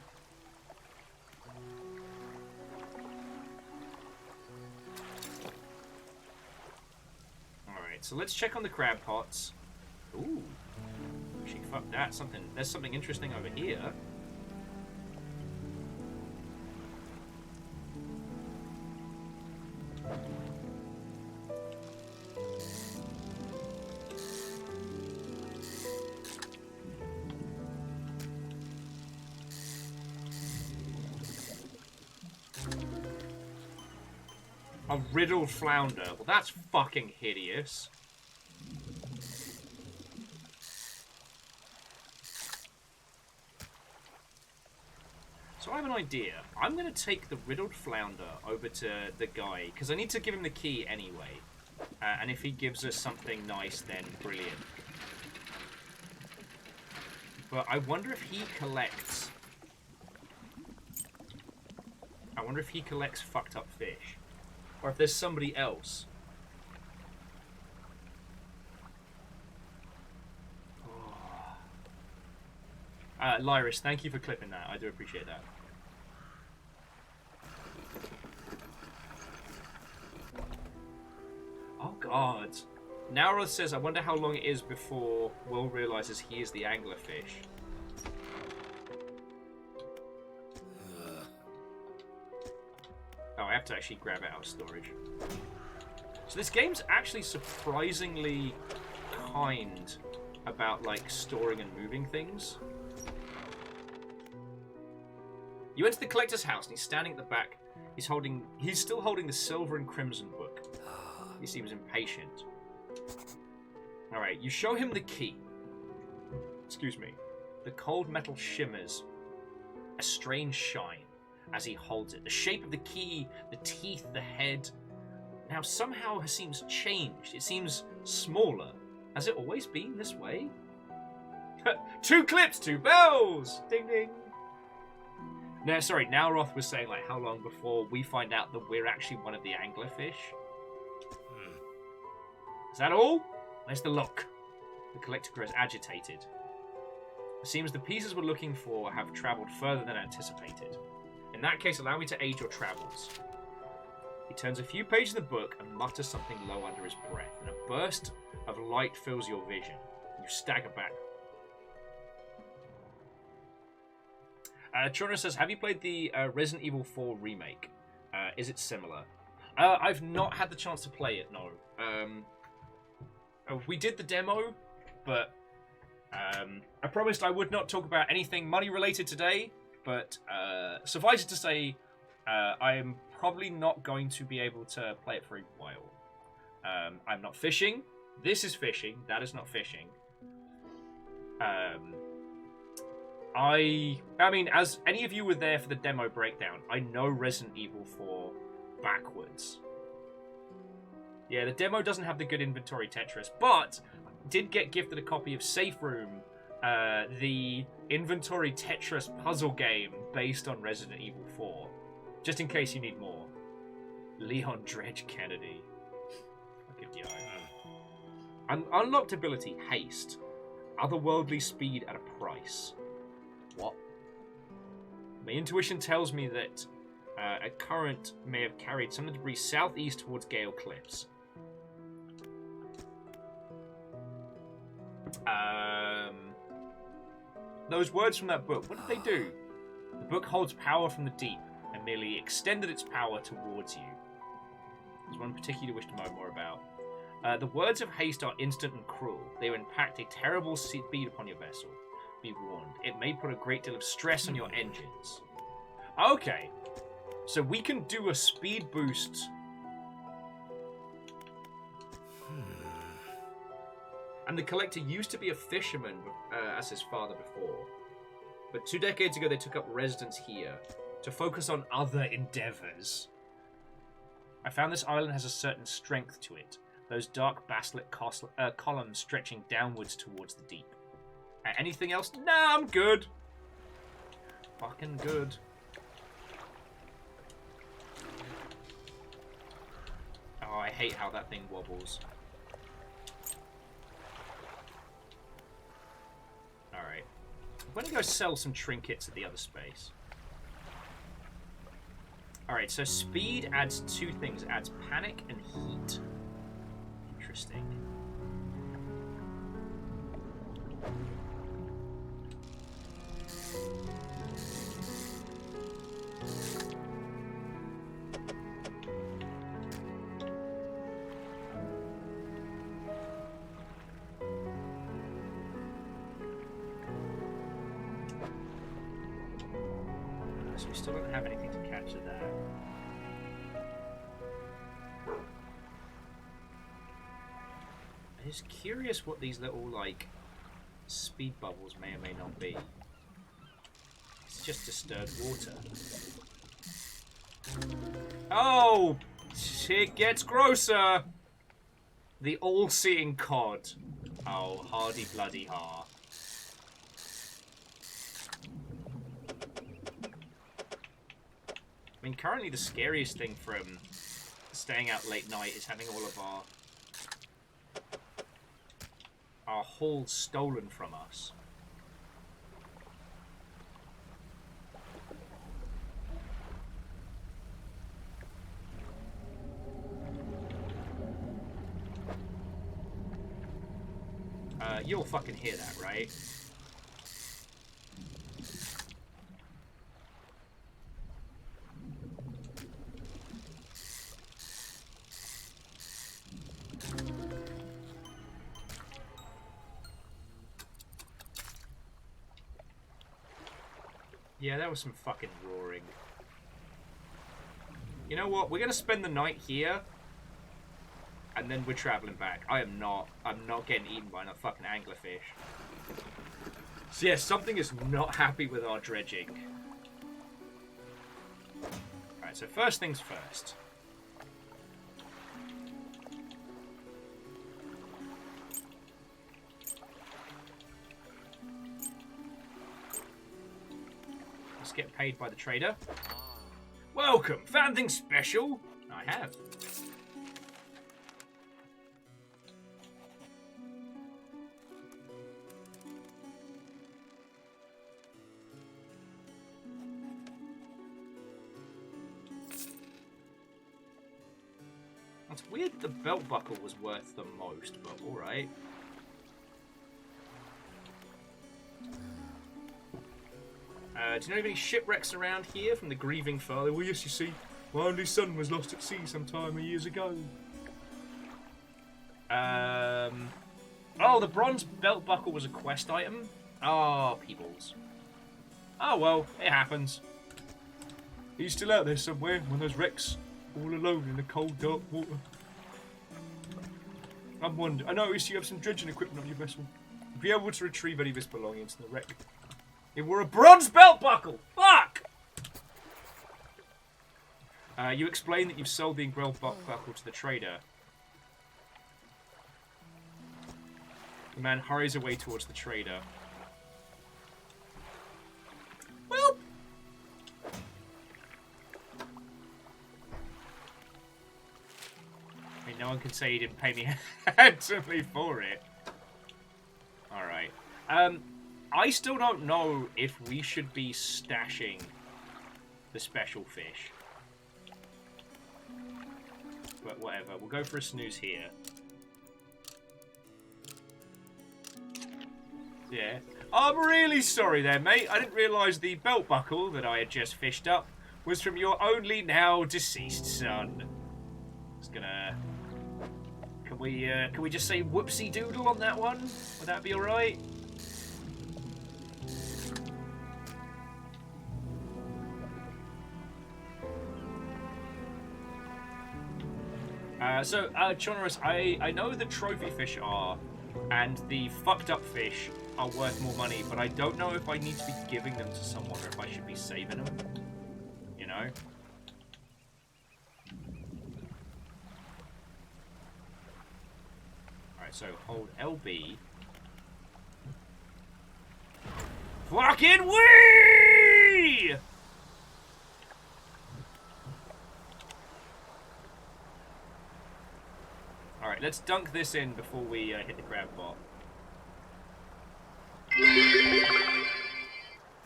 Alright, so let's check on the crab pots. Ooh. Actually, fuck that. There's something interesting over here. A riddled flounder. Well, that's fucking hideous. So I have an idea. I'm going to take the riddled flounder over to the guy, because I need to give him the key anyway. And if he gives us something nice, then brilliant. But I wonder if he collects... fucked up fish. Or if there's somebody else. Lyris, thank you for clipping that. I do appreciate that. Oh, God. Naura says, I wonder how long it is before Will realizes he is the anglerfish. Oh, I have to actually grab it out of storage. So this game's actually surprisingly kind about, like, storing and moving things. You enter the collector's house and he's standing at the back. He's still holding the silver and crimson book. He seems impatient. Alright, you show him the key. Excuse me. The cold metal shimmers a strange shine as he holds it. The shape of the key, the teeth, the head, now somehow seems changed. It seems smaller. Has it always been this way? 2 clips, 2 bells! Ding ding! No, sorry, Nalroth was saying, like, how long before we find out that we're actually one of the anglerfish? Is that all? Where's the lock? The collector grows agitated. It seems the pieces we're looking for have travelled further than anticipated. In that case, allow me to aid your travels. He turns a few pages in the book and mutters something low under his breath, and a burst of light fills your vision. You stagger back. Churna says, have you played the Resident Evil 4 remake? Is it similar? I've not had the chance to play it, no. We did the demo, but I promised I would not talk about anything money-related today, but suffice it to say, I am probably not going to be able to play it for a while. I'm not fishing. This is fishing. That is not fishing. I mean, as any of you were there for the demo breakdown, I know Resident Evil 4 backwards. Yeah, the demo doesn't have the good inventory Tetris, but did get gifted a copy of Safe Room, the inventory Tetris puzzle game based on Resident Evil 4. Just in case you need more. Leon Dredge Kennedy. Fucking yo. Unlocked ability, Haste. Otherworldly speed at a price. What? My intuition tells me that a current may have carried some debris southeast towards Gale Cliffs. Those words from that book, what did they do? The book holds power from the deep and merely extended its power towards you. There's one particular you wish to know more about. The words of haste are instant and cruel. They will impact a terrible speed upon your vessel. Be warned, it may put a great deal of stress on your engines. Okay, so we can do a speed boost. And the collector used to be a fisherman as his father before. But 2 decades ago they took up residence here to focus on other endeavors. I found this island has a certain strength to it. Those dark basalt columns stretching downwards towards the deep. Anything else? Nah, I'm good. Fucking good. Oh, I hate how that thing wobbles. Alright. I'm going to go sell some trinkets at the other space. Alright, so speed adds 2 things. It adds panic and heat. Interesting. So we still don't have anything to capture there. I'm just curious what these little, like, speed bubbles may or may not be. It's just disturbed water. Oh! It gets grosser! The all-seeing cod. Oh, hardy bloody har. I mean, currently the scariest thing from staying out late night is having all of our haul stolen from us. You'll fucking hear that, right? Yeah, that was some fucking roaring. You know what? We're gonna spend the night here, and then we're traveling back. I'm not getting eaten by a fucking anglerfish. So yeah, something is not happy with our dredging. Alright, so first things first. Let's get paid by the trader. Welcome! Found things special? I have. It's weird the belt buckle was worth the most, but alright. Do you know of any shipwrecks around here from the grieving father? Well, yes, you see, my only son was lost at sea some time years ago. Oh, the bronze belt buckle was a quest item? Oh, peoples. Oh, well, it happens. He's still out there somewhere, one of those wrecks, all alone in the cold, dark water. I noticed you have some dredging equipment on your vessel. You'll be able to retrieve any of his belongings in the wreck. It wore a bronze belt buckle! Fuck! You explain that you've sold the belt buckle to the trader. The man hurries away towards the trader. Well... I mean, no one can say he didn't pay me handsomely for it. Alright. I still don't know if we should be stashing the special fish. But whatever, we'll go for a snooze here. Yeah. I'm really sorry there, mate. I didn't realise the belt buckle that I had just fished up was from your only now deceased son. It's gonna... Can we just say whoopsie doodle on that one? Would that be alright? Chonorus, I know the trophy fish are, and the fucked up fish are worth more money, but I don't know if I need to be giving them to someone or if I should be saving them. You know? So hold LB. Fucking wee! Alright, let's dunk this in before we hit the crab bot.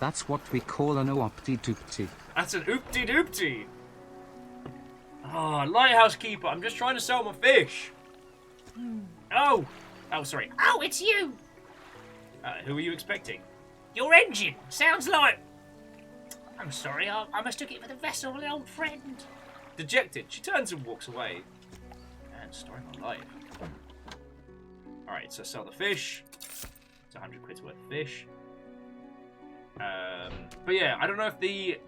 That's what we call an oopty-doopty. That's an oopty-doopty! Oh, lighthouse keeper, I'm just trying to sell my fish. Oh! Oh, sorry. Oh, it's you! Who are you expecting? Your engine sounds like... I'm sorry, I mistook it for the vessel of an old friend. Dejected, she turns and walks away. Man, story of my life. Alright, so sell the fish. It's 100 quid's worth of fish. But yeah, I don't know if the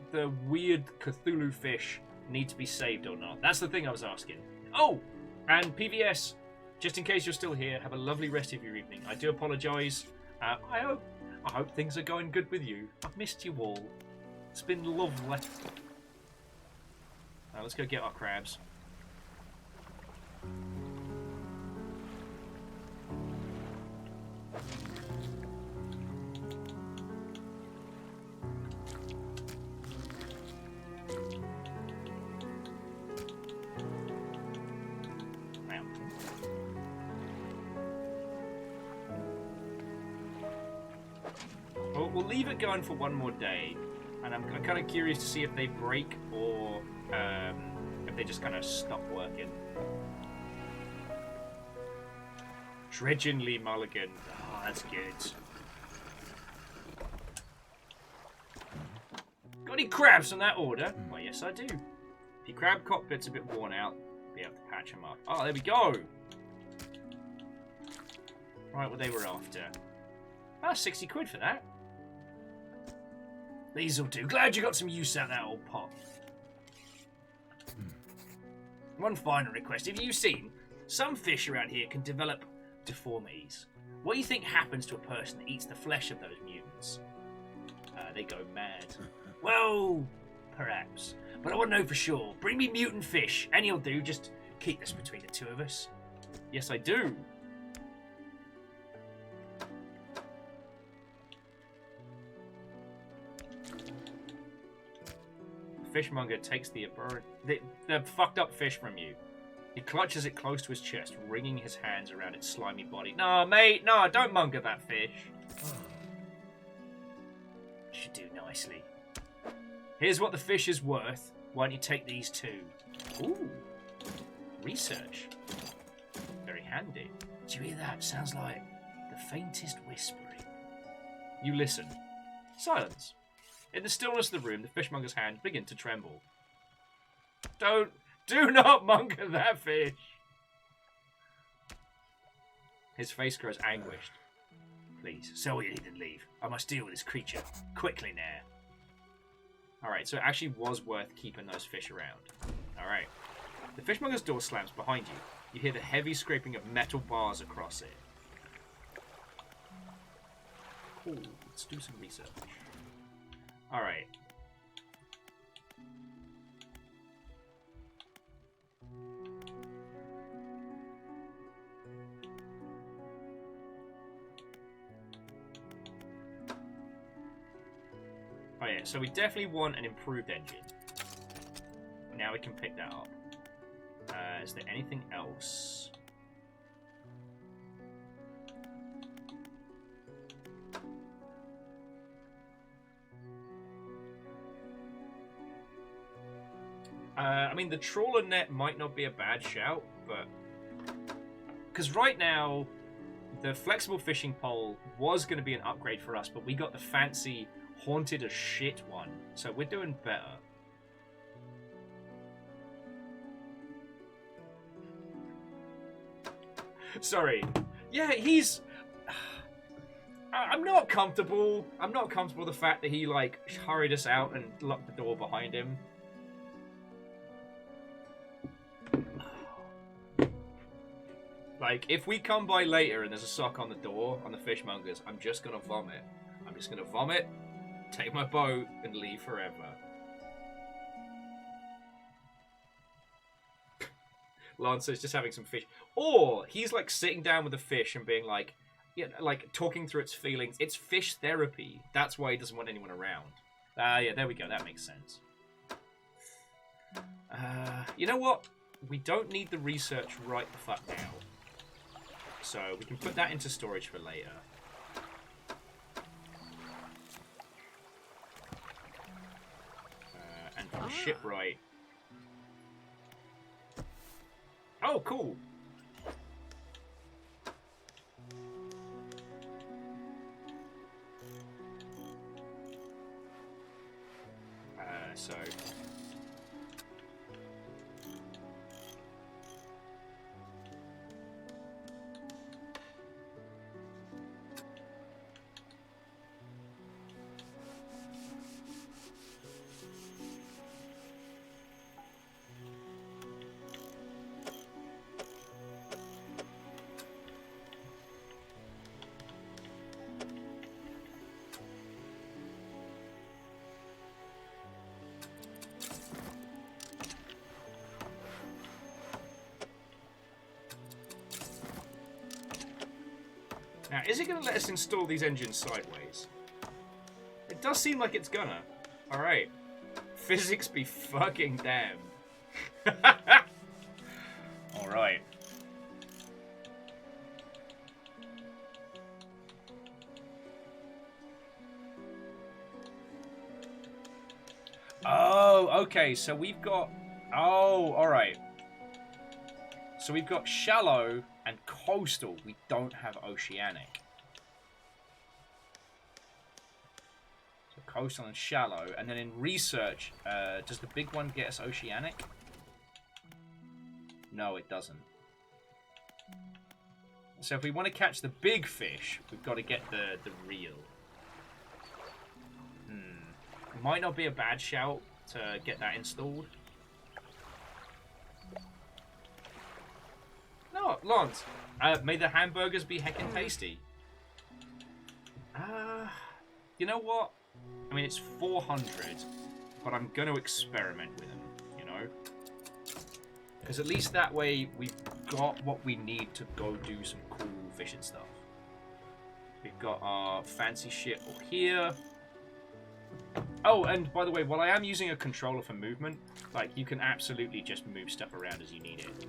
weird Cthulhu fish need to be saved or not. That's the thing I was asking. Oh! And PVS, just in case you're still here, have a lovely rest of your evening. I do apologise. I hope things are going good with you. I've missed you all. It's been lovely. Let's go get our crabs. Well, we'll leave it going for one more day, and I'm kind of curious to see if they break or if they just kind of stop working. Dredging Lee Mulligan. Oh, that's good. Got any crabs on that order? Well, yes, I do. If your crab cockpit's a bit worn out, be able to patch them up. Oh, there we go. Right, what they were after. Ah, 60 quid for that. These'll do. Glad you got some use out of that old pot. One final request. Have you seen some fish around here can develop deformities? What do you think happens to a person that eats the flesh of those mutants? They go mad. Well, perhaps. But I want to know for sure. Bring me mutant fish. Any will do. Just keep this between the two of us. Yes, I do. Fishmonger takes the fucked up fish from you. He clutches it close to his chest, wringing his hands around its slimy body. No, mate, no, don't monger that fish. Should do nicely. Here's what the fish is worth. Why don't you take these two? Ooh, research. Very handy. Do you hear that? Sounds like the faintest whispering. You listen. Silence. In the stillness of the room, the fishmonger's hands begin to tremble. Do not monger that fish! His face grows anguished. Please, sell what you need and leave. I must deal with this creature. Quickly now. Alright, so it actually was worth keeping those fish around. Alright. The fishmonger's door slams behind you. You hear the heavy scraping of metal bars across it. Cool, let's do some research. Alright. Oh yeah, so we definitely want an improved engine. Now we can pick that up. Is there anything else? I mean, the trawler net might not be a bad shout, but... Because right now, the flexible fishing pole was going to be an upgrade for us, but we got the fancy haunted as shit one, so we're doing better. Sorry. Yeah, he's... I'm not comfortable. I'm not comfortable with the fact that he, like, hurried us out and locked the door behind him. Like, if we come by later and there's a sock on the door, on the fishmongers, I'm just gonna vomit. I'm just gonna vomit, take my boat, and leave forever. Lancer's just having some fish. Or he's like sitting down with a fish and being like, yeah, like talking through its feelings. It's fish therapy. That's why he doesn't want anyone around. Yeah, there we go. That makes sense. You know what? We don't need the research right the fuck now. So we can put that into storage for later. And for the shipwright. Oh, cool. So... Now, is it going to let us install these engines sideways? It does seem like it's gonna. Alright. Physics be fucking damned. Alright. Oh, okay, so we've got... Oh, alright. So we've got shallow and coastal. We don't have oceanic. So coastal and shallow. And then in research, does the big one get us oceanic? No, it doesn't. So if we want to catch the big fish, we've got to get the reel. It might not be a bad shout to get that installed. No, Lance. May the hamburgers be heckin' tasty. You know what? I mean, it's 400, but I'm going to experiment with them, you know? Because at least that way we've got what we need to go do some cool fishing stuff. We've got our fancy shit all here. Oh, and by the way, while I am using a controller for movement, like, you can absolutely just move stuff around as you need it.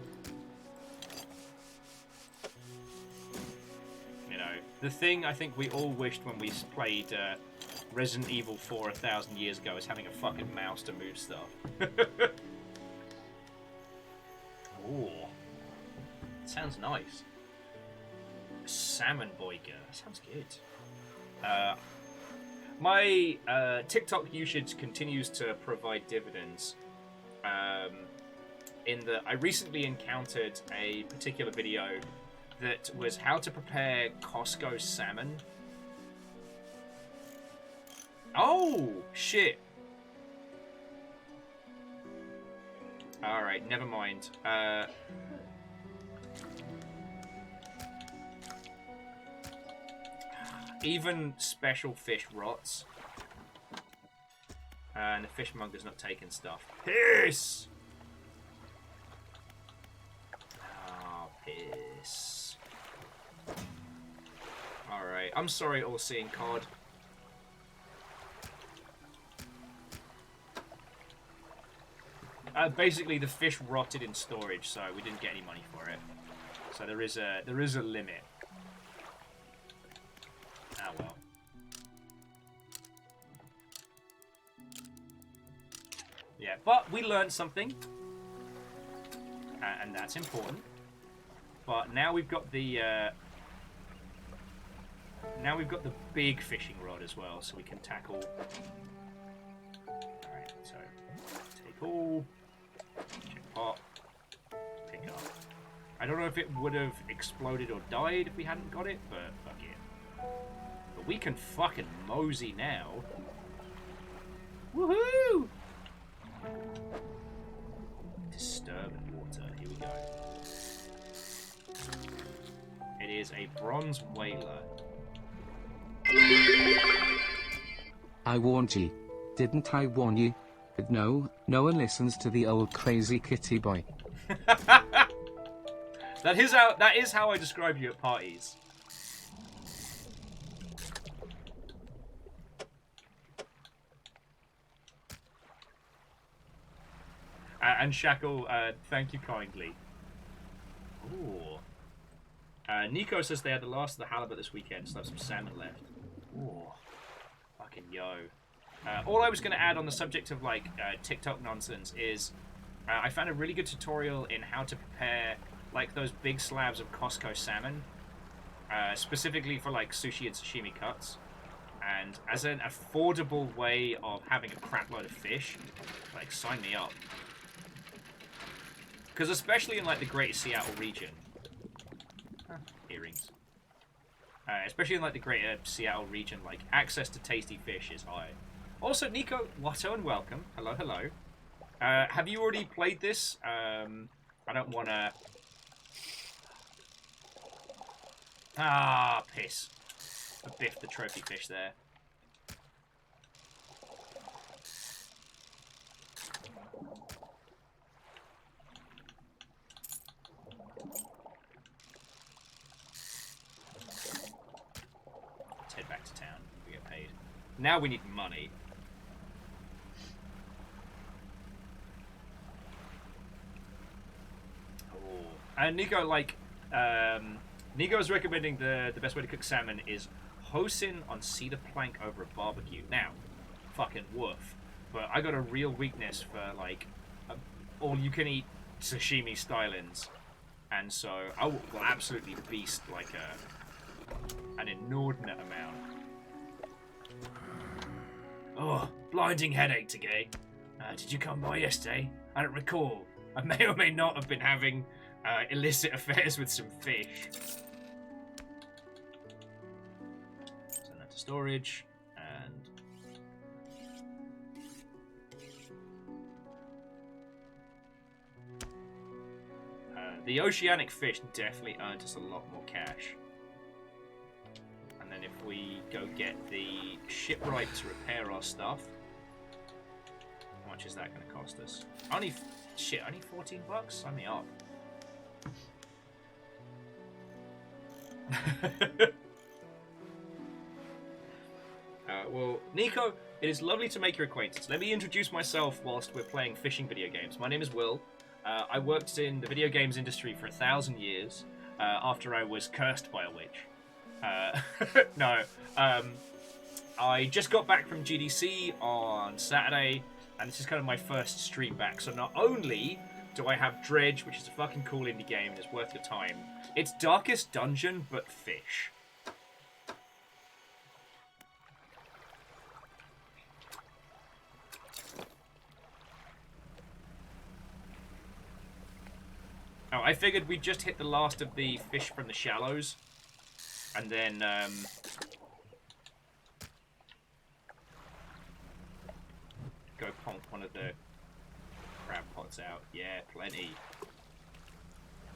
You know, the thing I think we all wished when we played Resident Evil 4 1,000 years ago is having a fucking mouse to move stuff. Ooh. Sounds nice. Salmon Boiger. Sounds good. My TikTok usage continues to provide dividends. In that I recently encountered a particular video that was how to prepare Costco salmon. Oh, shit. Alright, never mind. Even special fish rots. And the fishmonger's not taking stuff. Piss! Oh, piss. Alright, I'm sorry, all-seeing cod. Basically, the fish rotted in storage, so we didn't get any money for it. So there is a limit. Ah, well. Yeah, but we learned something, and that's important. But now we've got the big fishing rod as well, so we can tackle. All right, so take all, check pot, pick up. I don't know if it would have exploded or died if we hadn't got it, but fuck it. But we can fucking mosey now. Woohoo! Disturbing water. Here we go. It is a bronze whaler. I warned you. Didn't I warn you? But no one listens to the old crazy kitty boy. That is how I describe you at parties. And Shackle, thank you kindly. Ooh. Nico says they had the last of the halibut this weekend, so have some salmon left. Ooh. Fucking yo. All I was going to add on the subject of like TikTok nonsense is I found a really good tutorial in how to prepare like those big slabs of Costco salmon, specifically for like sushi and sashimi cuts. And as an affordable way of having a crap load of fish, like sign me up. Because especially in like the greater Seattle region, earrings. Especially in like the greater Seattle region, like access to tasty fish is high. Also, Nico, Watto, and welcome. Hello, hello. Have you already played this? I don't want to. Ah, piss. I biffed the trophy fish there. Let's head back to town. We get paid. Now we need money. Oh. And Nico, like, Nico's recommending the best way to cook salmon is hosin on cedar plank over a barbecue. Now, fucking woof. But I got a real weakness for, like, all-you-can-eat sashimi stylings. And so I will absolutely beast, like, an inordinate amount. Oh, blinding headache today. Did you come by yesterday? I don't recall. I may or may not have been having illicit affairs with some fish. Send that to storage, and the oceanic fish definitely earned us a lot more cash. And then if we go get the shipwright to repair our stuff, how much is that going to cost us? Only 14 bucks? Sign me up. Well, Nico, it is lovely to make your acquaintance. Let me introduce myself whilst we're playing fishing video games. My name is Will. I worked in the video games industry for 1,000 years after I was cursed by a witch. No. I just got back from GDC on Saturday, and this is kind of my first stream back. So not only do I have Dredge, which is a fucking cool indie game and it's worth your time, it's Darkest Dungeon, but fish. Oh, I figured we'd just hit the last of the fish from the shallows, and then, go ponk one of the crab pots out. Yeah, plenty.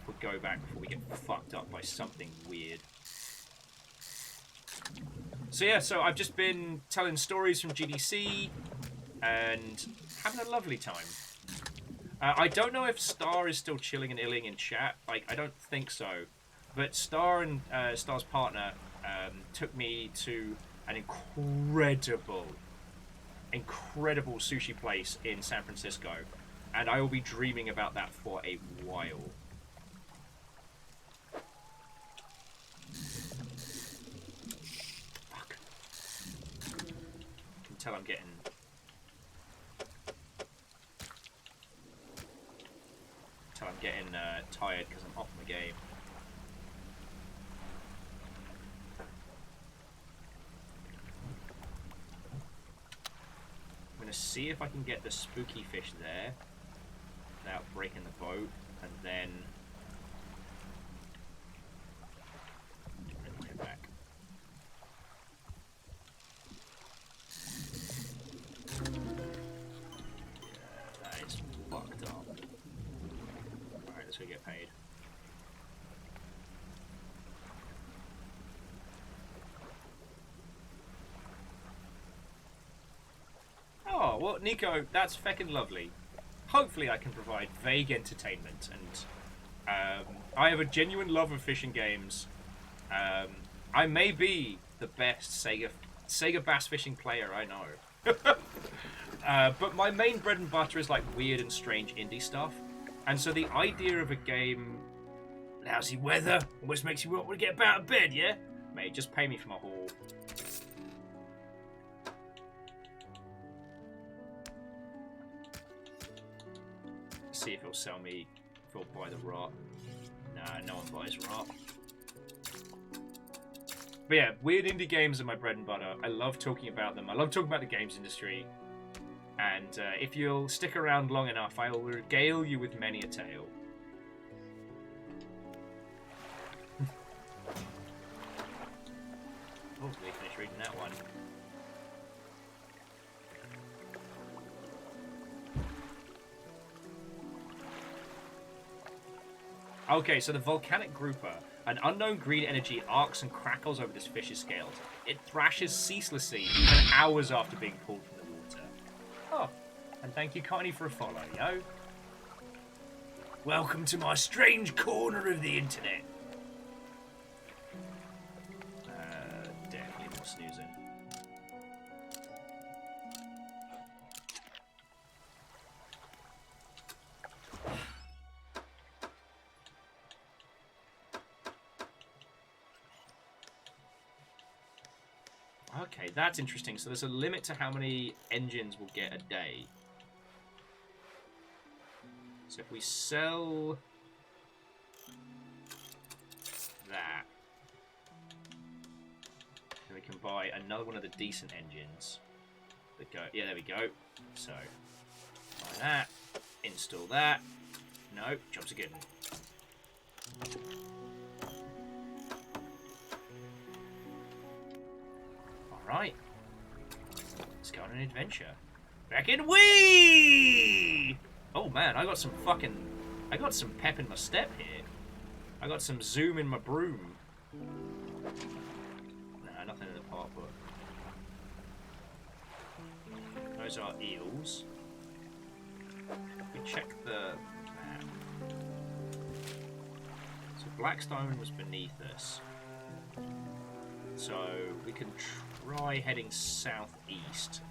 We'll go back before we get fucked up by something weird. So yeah, so I've just been telling stories from GDC and having a lovely time. I don't know if Star is still chilling and illing in chat. Like, I don't think so. But Star and Star's partner took me to an incredible sushi place in San Francisco. And I will be dreaming about that for a while. Fuck. I can tell I'm getting... tired because I'm off my game. I'm going to see if I can get the spooky fish there without breaking the boat, and then get back. Yeah, that is fucked up. Alright, let's go get paid. Oh, well, Nico, that's feckin' lovely. Hopefully I can provide vague entertainment and I have a genuine love of fishing games. I may be the best Sega bass fishing player I know. But my main bread and butter is like weird and strange indie stuff. And so the idea of a game, lousy weather, almost makes you want to get out of bed, yeah? Mate, just pay me for my haul. See if it'll sell me, if it'll buy the rot. Nah, no one buys rot. But yeah, weird indie games are my bread and butter. I love talking about them. I love talking about the games industry. And if you'll stick around long enough, I will regale you with many a tale. Oh, let me finish reading that one. Okay, so the volcanic grouper. An unknown green energy arcs and crackles over this fish's scales. It thrashes ceaselessly, even hours after being pulled from the water. Oh, and thank you kindly for a follow, yo. Welcome to my strange corner of the internet. Definitely more snoozing. Okay, that's interesting. So there's a limit to how many engines we'll get a day. So if we sell that, then we can buy another one of the decent engines. That go, yeah, there we go. So buy that, install that. No, jobs are good. Right, let's go on an adventure. Back in Wii! Oh man, I got some pep in my step here. I got some zoom in my broom. Nah, nothing in the part book. Those are eels. We check the map. So Blackstone was beneath us. So we can try heading southeast,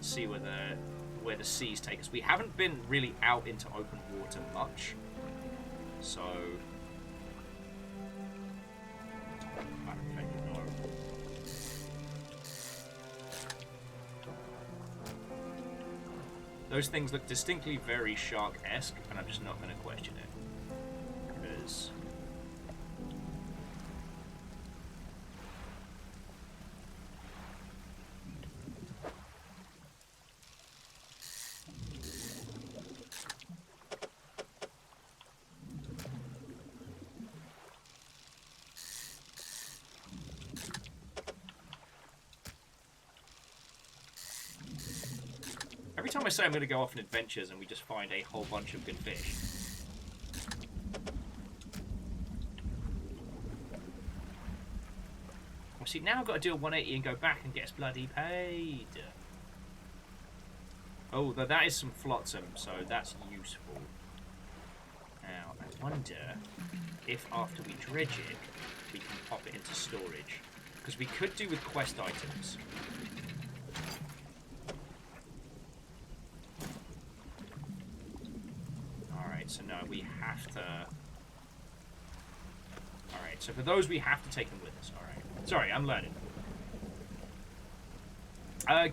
see where the seas take us. We haven't been really out into open water much, so I don't fucking know. Those things look distinctly very shark-esque, and I'm just not going to question it because. Every time I say I'm going to go off on adventures and we just find a whole bunch of good fish. Well, see, now I've got to do a 180 and go back and get us bloody paid. Oh, that is some flotsam, so that's useful. Now, I wonder if after we dredge it, we can pop it into storage. Because we could do with quest items. So no, we have to. Alright, so for those we have to take them with us. Alright. Sorry, I'm learning.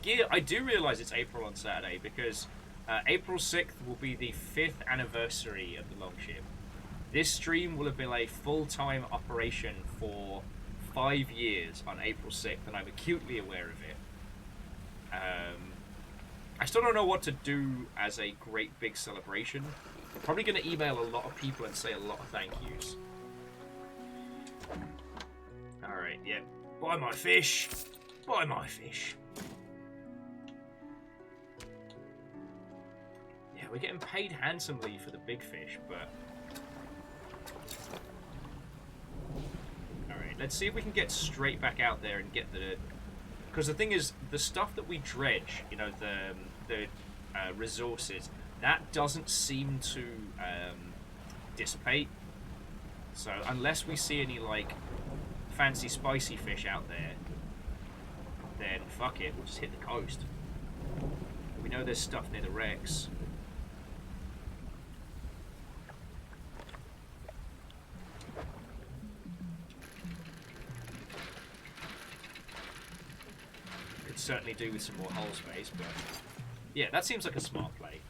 Gear, I do realise it's April on Saturday because April 6th will be the 5th anniversary of the Longship. This stream will have been a full-time operation for 5 years on April 6th, and I'm acutely aware of it. I still don't know what to do as a great big celebration. I'm probably going to email a lot of people and say a lot of thank yous. Alright, yeah. Buy my fish. Buy my fish. Yeah, we're getting paid handsomely for the big fish, but... Alright, let's see if we can get straight back out there and get the... Because the thing is, the stuff that we dredge, you know, the resources... That doesn't seem to dissipate. So unless we see any like fancy spicy fish out there, then fuck it, we'll just hit the coast. We know there's stuff near the wrecks. Could certainly do with some more hull space, but yeah, that seems like a smart play.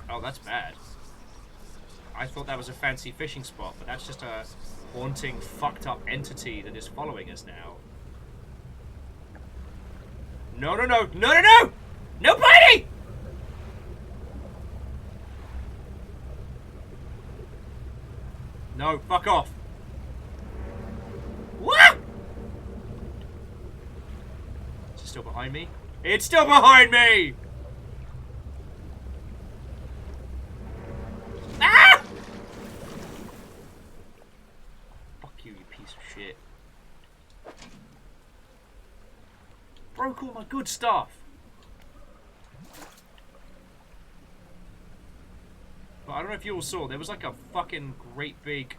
Oh, that's bad. I thought that was a fancy fishing spot, but that's just a haunting, fucked up entity that is following us now. No, no, no, no, no, no! No biting! No, fuck off. What? Is it still behind me? It's still behind me! Broke all my good stuff. But I don't know if you all saw, there was like a fucking great big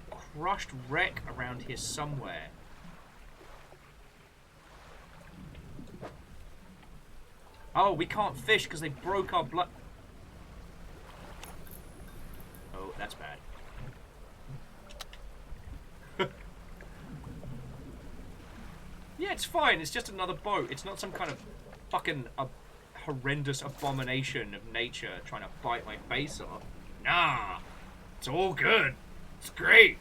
crushed wreck around here somewhere. Oh, we can't fish because they broke our blood. Oh, that's bad. Yeah, it's fine. It's just another boat. It's not some kind of fucking horrendous abomination of nature trying to bite my face off. Nah, it's all good. It's great.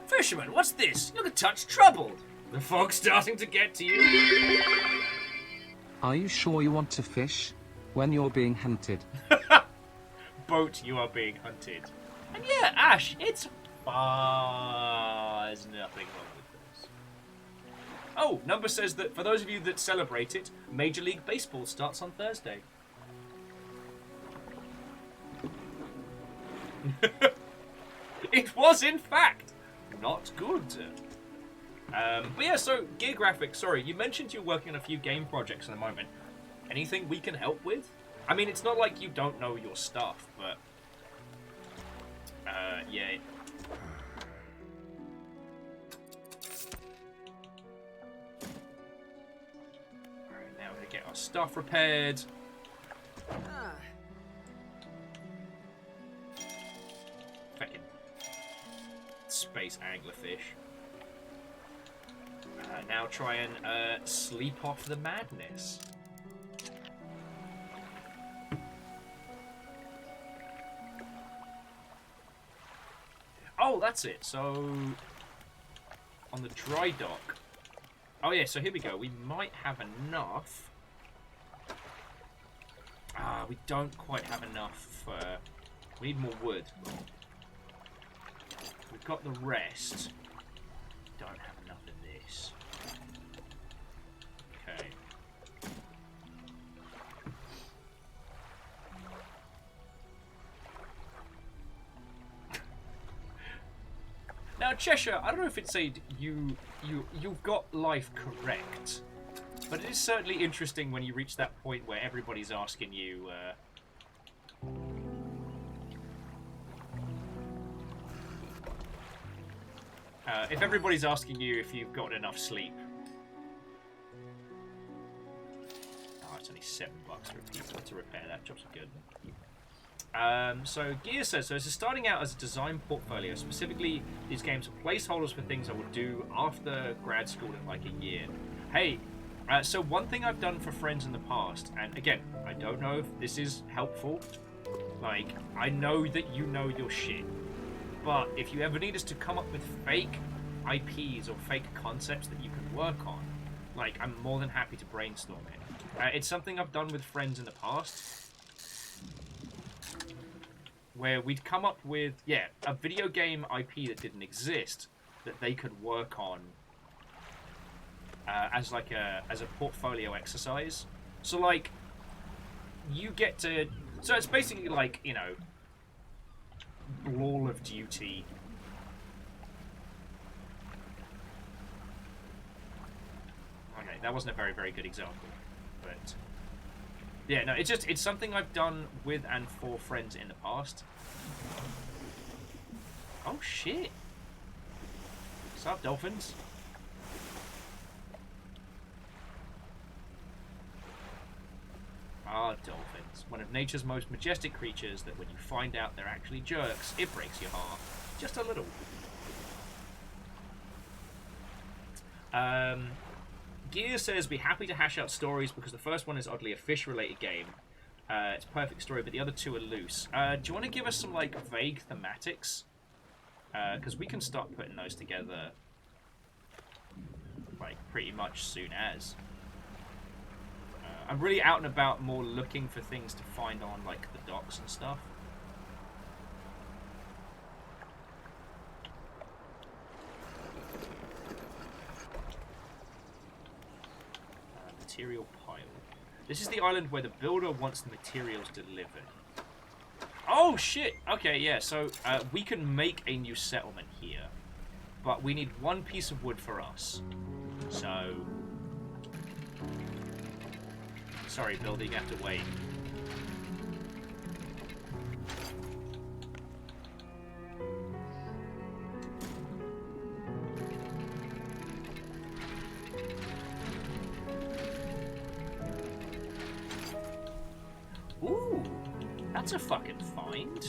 Fisherman, what's this? You look a touch troubled. The fog's starting to get to you. Are you sure you want to fish when you're being hunted? Boat, you are being hunted. And yeah, Ash, it's fine. There's nothing wrong with this. Oh, Number says that for those of you that celebrate it, Major League Baseball starts on Thursday. It was, in fact, not good. But yeah, so, Gear Graphics, sorry, you mentioned you're working on a few game projects at the moment. Anything we can help with? I mean, it's not like you don't know your stuff, but... yeah. Alright, now we're gonna get our stuff repaired. Fucking space anglerfish. Now try and sleep off the madness. Oh, that's it. So, on the dry dock. Oh yeah, so here we go. We might have enough. We don't quite have enough. We need more wood. We've got the rest. Don't have enough of this. Okay. Now, Cheshire, I don't know if it said you've got life correct, but it is certainly interesting when you reach that point where everybody's asking you. If everybody's asking you if you've got enough sleep. Oh, it's only $7 to repair that. Jobs are good. So Gear says, so this is starting out as a design portfolio. Specifically, these games are placeholders for things I would do after grad school in like a year. Hey, so one thing I've done for friends in the past, and again, I don't know if this is helpful. Like, I know that you know your shit, but if you ever need us to come up with fake IPs or fake concepts that you can work on, like, I'm more than happy to brainstorm it. It's something I've done with friends in the past, where we'd come up with, a video game IP that didn't exist that they could work on as a portfolio exercise. So like, you get to, so it's basically like, you know, Call of Duty. Okay, that wasn't a very good example, but yeah, no, it's something I've done with and for friends in the past. Oh shit! What's up, dolphins? Ah, dolphins. One of nature's most majestic creatures that when you find out they're actually jerks, it breaks your heart. Just a little. Gear says, be happy to hash out stories because the first one is oddly a fish-related game. It's a perfect story, but the other two are loose. Do you want to give us some, like, vague thematics? Because we can start putting those together, like, pretty much soon as. I'm really out and about more looking for things to find on, like, the docks and stuff. Material pile. This is the island where the builder wants the materials delivered. Oh, shit! Okay, yeah, so we can make a new settlement here. But we need one piece of wood for us. So... Sorry, building, you have to wait. Ooh, that's a fucking find.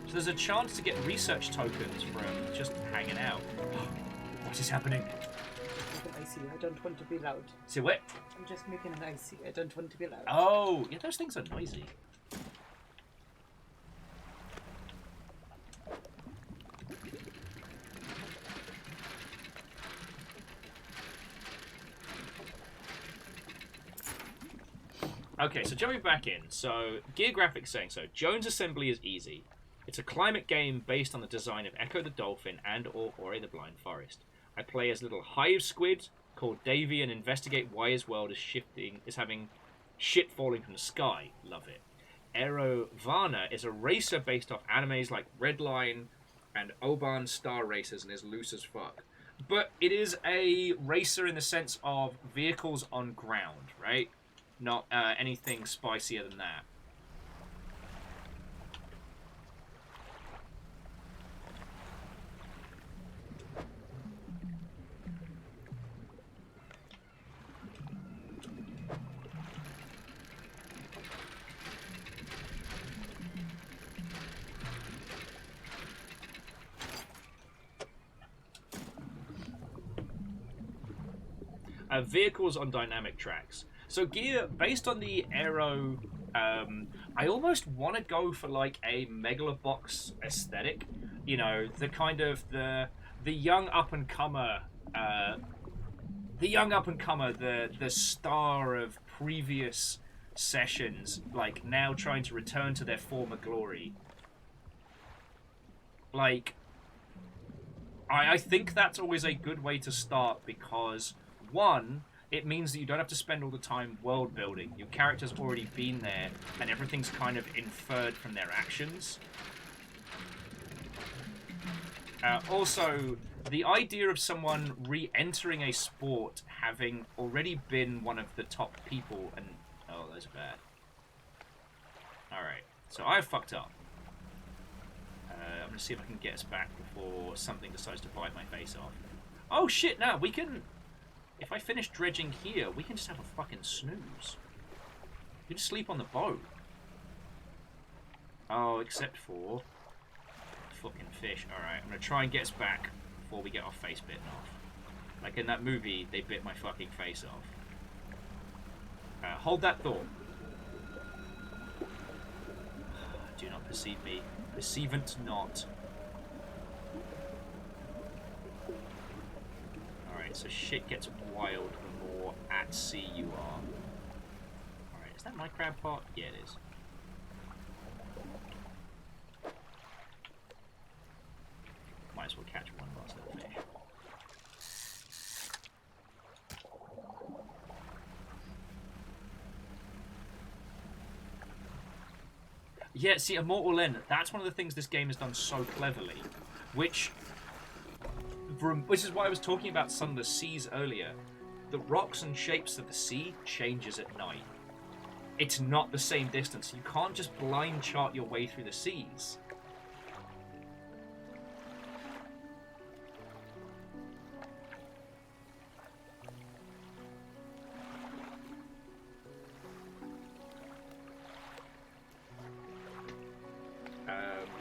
So there's a chance to get research tokens from just hanging out. What is happening? Icy. I don't want to be loud. See what? I'm just making it icy. I don't want to be loud. Oh, yeah, those things are noisy. Okay, so jumping back in. So, Gear Graphics saying so. Jones Assembly is easy. It's a climate game based on the design of Echo the Dolphin and or Ori the Blind Forest. I play as a little hive squid called Davy and investigate why his world is having shit falling from the sky. Love it. Aero Varna is a racer based off animes like Redline and Oban Star Racers and is loose as fuck. But it is a racer in the sense of vehicles on ground, right? Not anything spicier than that. Vehicles on dynamic tracks. So Gear, based on the Aero, I almost want to go for like a Megalobox aesthetic. You know, the kind of the young up and comer, the star of previous sessions, like now trying to return to their former glory. Like, I think that's always a good way to start because, one, it means that you don't have to spend all the time world building. Your character's already been there, and everything's kind of inferred from their actions. Also, the idea of someone re-entering a sport having already been one of the top people, and... Oh, those are bad. Alright, so I fucked up. I'm gonna see if I can get us back before something decides to bite my face off. Oh shit, no, we can... If I finish dredging here, we can just have a fucking snooze. We can just sleep on the boat. Oh, except for... fucking fish. Alright, I'm gonna try and get us back before we get our face bitten off. Like in that movie, they bit my fucking face off. Hold that thought. Do not perceive me. Perceivant not. Alright, So shit gets wild the more at sea you are. Alright, is that my crab pot? Yeah, it is. Might as well catch one last little fish. Yeah, see, Immortal End, that's one of the things this game has done so cleverly, which is why I was talking about Sunless Seas earlier. The rocks and shapes of the sea changes at night. It's not the same distance. You can't just blind chart your way through the seas.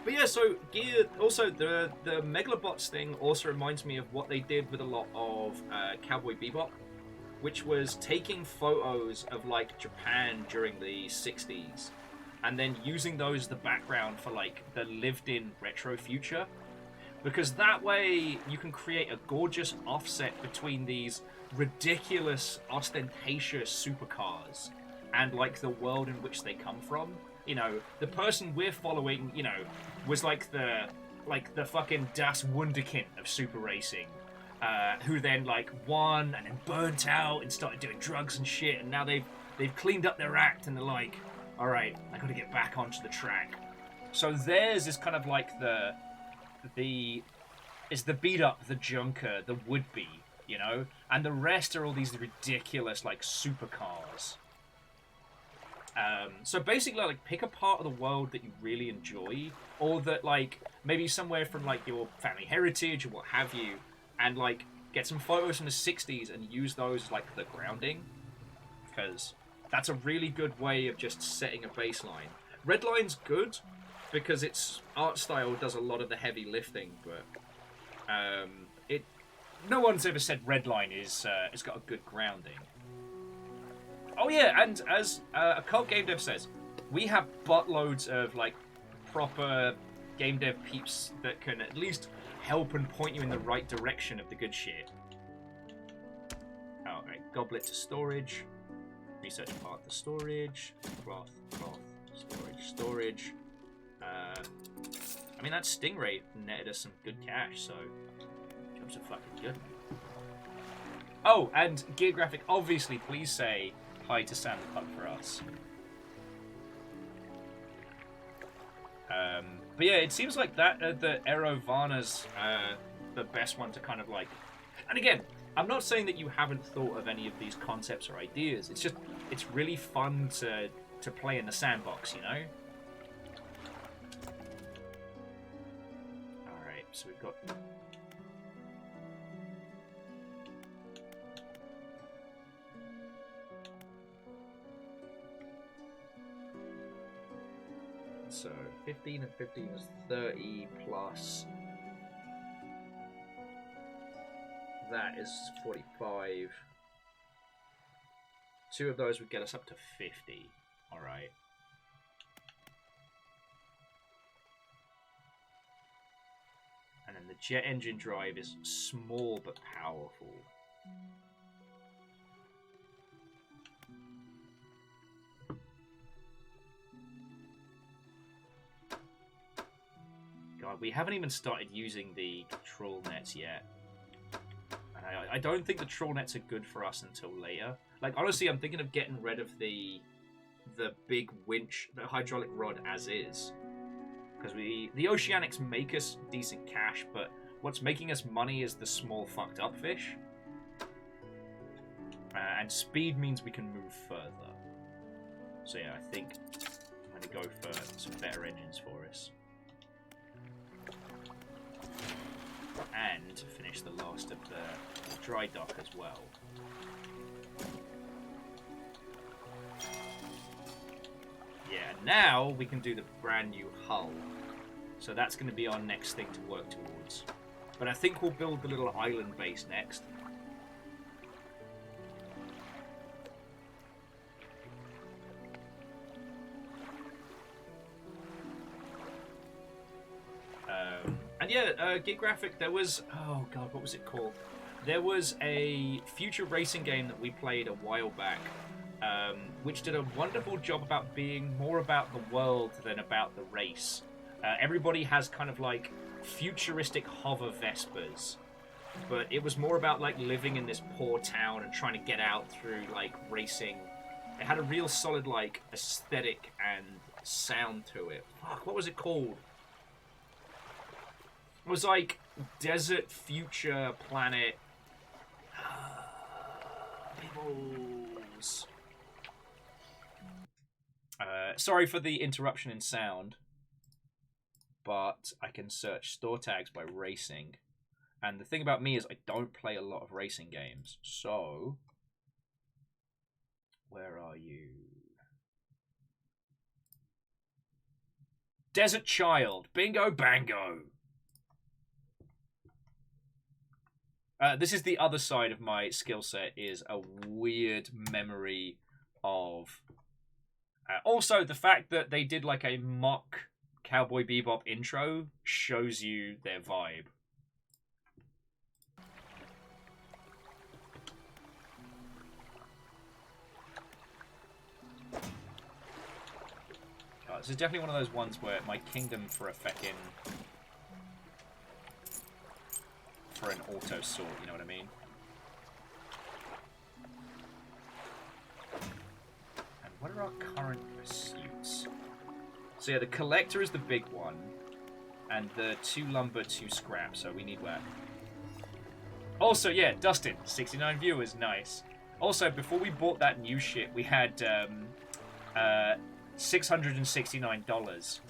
But yeah, so gear. Also, the Megalobots thing also reminds me of what they did with a lot of Cowboy Bebop, which was taking photos of like Japan during the 60s, and then using those as the background for like the lived-in retro future, because that way you can create a gorgeous offset between these ridiculous, ostentatious supercars and like the world in which they come from. You know, the person we're following, you know, was like the fucking Das Wunderkind of super racing, who then like won and then burnt out and started doing drugs and shit, and now they've cleaned up their act and they're like, all right, I got to get back onto the track. So theirs is kind of like the beat up, the junker, the would be, you know, and the rest are all these ridiculous like supercars. So basically, like, pick a part of the world that you really enjoy, or that, like, maybe somewhere from, like, your family heritage or what have you, and, like, get some photos from the 60s and use those as, like, the grounding, because that's a really good way of just setting a baseline. Redline's good, because its art style does a lot of the heavy lifting, but no one's ever said Redline has got a good grounding. Oh yeah, and as a cult game dev says, we have buttloads of like proper game dev peeps that can at least help and point you in the right direction of the good shit. Alright, goblet to storage, research part to storage, cloth, storage. I mean, that Stingray netted us some good cash, so jobs are fucking good. Oh, and Gear Graphic, obviously, please say hi to Sam the Pug for us. But yeah, it seems like that the Aerovana's the best one to kind of like. And again, I'm not saying that you haven't thought of any of these concepts or ideas. It's just it's really fun to play in the sandbox, you know. All right, so we've got. So 15 and 15 is 30 plus. That is 45. Two of those would get us up to 50. Alright. And then the jet engine drive is small but powerful. God, we haven't even started using the troll nets yet. And I don't think the troll nets are good for us until later. Like, honestly, I'm thinking of getting rid of the big winch, the hydraulic rod as is. Because the oceanics make us decent cash, but what's making us money is the small fucked up fish. And speed means we can move further. So yeah, I think I'm going to go for some better engines for us. And finish the last of the dry dock as well. Yeah, now we can do the brand new hull. So that's going to be our next thing to work towards. But I think we'll build the little island base next. And yeah, Gear Graphic, there was... Oh god, what was it called? There was a future racing game that we played a while back, which did a wonderful job about being more about the world than about the race. Everybody has kind of like futuristic hover Vespers, but it was more about like living in this poor town and trying to get out through like racing. It had a real solid like aesthetic and sound to it. Fuck, what was it called? It was like desert future planet. Peoples. Sorry for the interruption in sound, but I can search store tags by racing. And the thing about me is I don't play a lot of racing games. So, where are you? Desert Child. Bingo bango. This is the other side of my skill set, is a weird memory of... also, the fact that they did like a mock Cowboy Bebop intro shows you their vibe. This is definitely one of those ones where my kingdom for a feckin'... for an auto sword, you know what I mean? And what are our current pursuits? So yeah, the collector is the big one, and the 2 lumber, 2 scrap, so we need work. Also, yeah, Dustin, 69 viewers, nice. Also, before we bought that new shit, we had $669.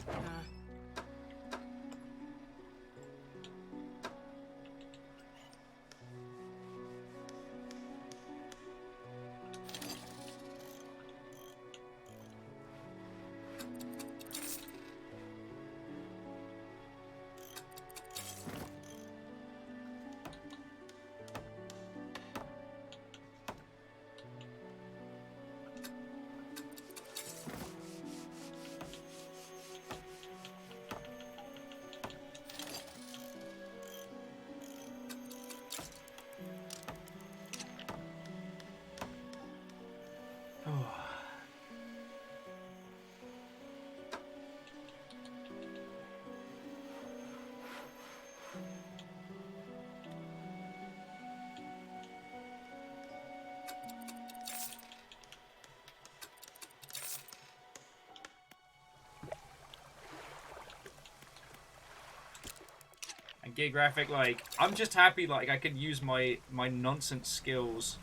Gear graphic, like, I'm just happy, like, I could use my nonsense skills.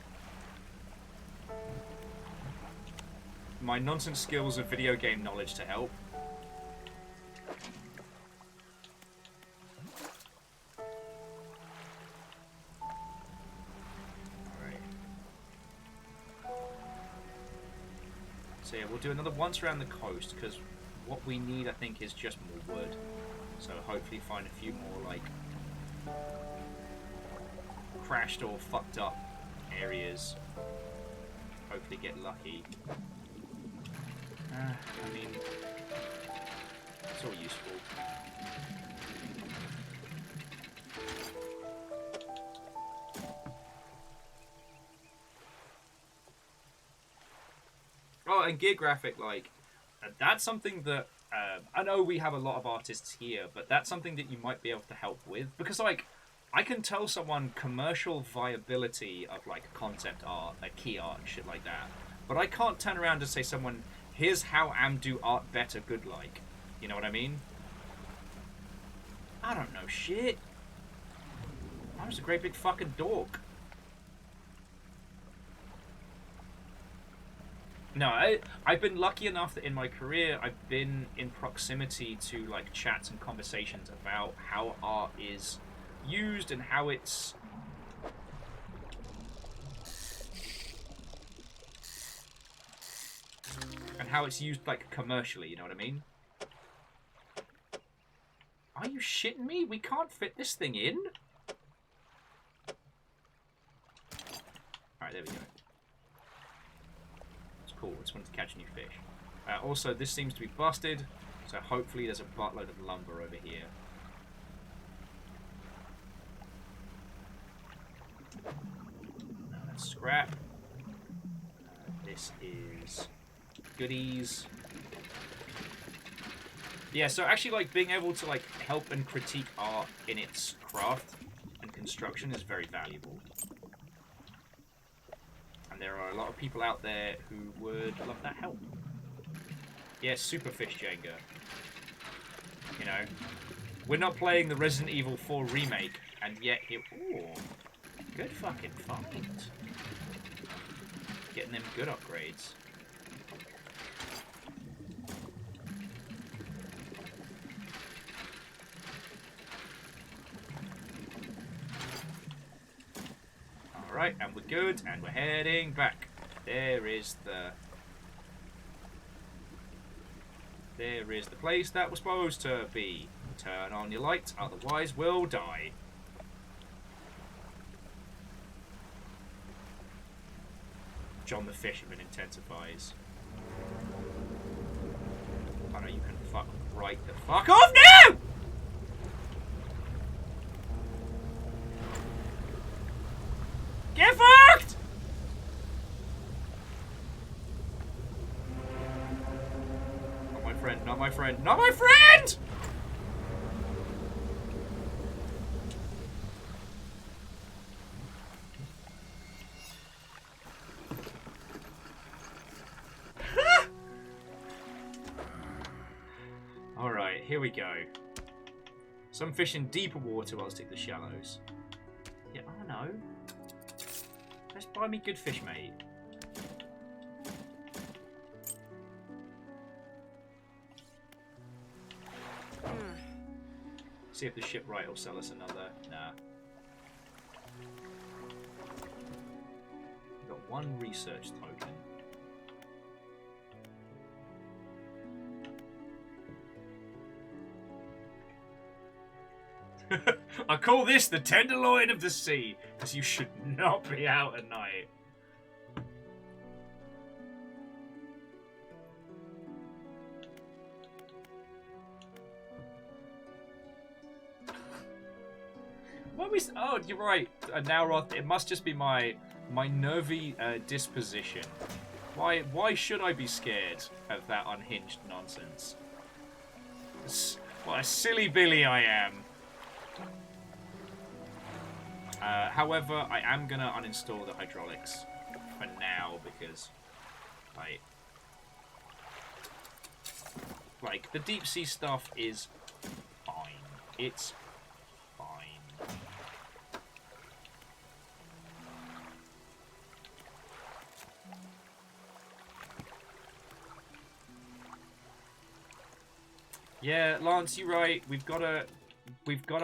My nonsense skills of video game knowledge to help. Alright. So yeah, we'll do another once around the coast, because what we need, I think, is just more wood. So hopefully find a few more, like, crashed or fucked up areas. Hopefully get lucky. I mean, it's all useful. Oh, and gear graphic, like, that's something that I know we have a lot of artists here, but that's something that you might be able to help with. Because, like, I can tell someone commercial viability of, like, concept art, like key art and shit like that. But I can't turn around and say someone, here's how do art better good like. You know what I mean? I don't know shit. I was a great big fucking dork. No, I've been lucky enough that in my career I've been in proximity to like chats and conversations about how art is used and how it's used like commercially, you know what I mean? Are you shitting me? We can't fit this thing in? Alright, there we go. Cool, just wanted to catch a new fish. Also, this seems to be busted, so hopefully there's a buttload of lumber over here. That's scrap. This is goodies. Yeah, so actually, like, being able to, like, help and critique art in its craft and construction is very valuable. And there are a lot of people out there who would love that help. Yeah, Superfish Jenga. You know, we're not playing the Resident Evil 4 remake, and yet here... Ooh, good fucking find. Getting them good upgrades. Alright, and we're good, and we're heading back. There is the place that we're supposed to be. Turn on your lights, otherwise we'll die. John the Fisherman intensifies. Oh no, you can fuck right the fuck off now! Get fucked! Not my friend, not my friend, not my friend! Alright, here we go. Some fish in deeper water while I stick the shallows. Yeah, I know. Let's buy me good fish, mate. See if the shipwright will sell us another. Nah. We've got one research token. I call this the tenderloin of the sea, because you should not be out at night. What we? Oh, you're right. Now it must just be my nervy disposition. Why should I be scared of that unhinged nonsense? What a silly Billy I am. However, I am gonna uninstall the hydraulics for now because, like the deep sea stuff is fine. It's fine. Yeah, Lance, you're right. We've got to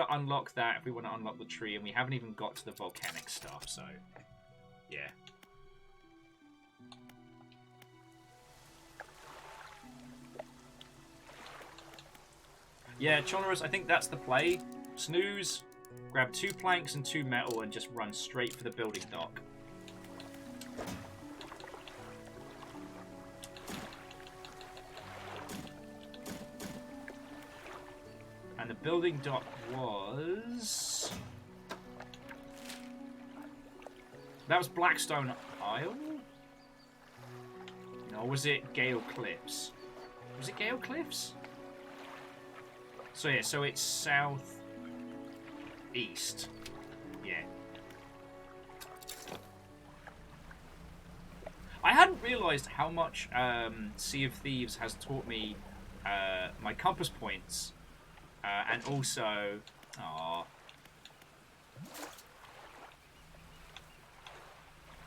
unlock that if we want to unlock the tree, and we haven't even got to the volcanic stuff, so yeah. Yeah, Chonorus, I think that's the play. Snooze, grab 2 planks and 2 metal and just run straight for the building dock. And the building dock was... That was Blackstone Isle? No, was it Gale Cliffs? Was it Gale Cliffs? So yeah, so it's south east. Yeah. I hadn't realised how much Sea of Thieves has taught me my compass points. And also,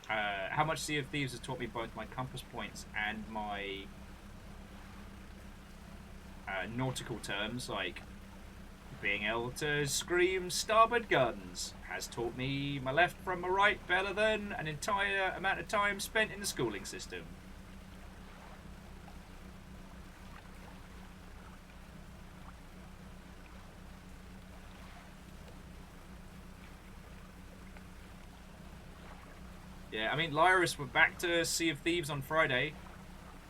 how much Sea of Thieves has taught me both my compass points and my nautical terms, like being able to scream starboard guns, has taught me my left from my right better than an entire amount of time spent in the schooling system. Yeah, I mean, Lyris, we're back to Sea of Thieves on Friday.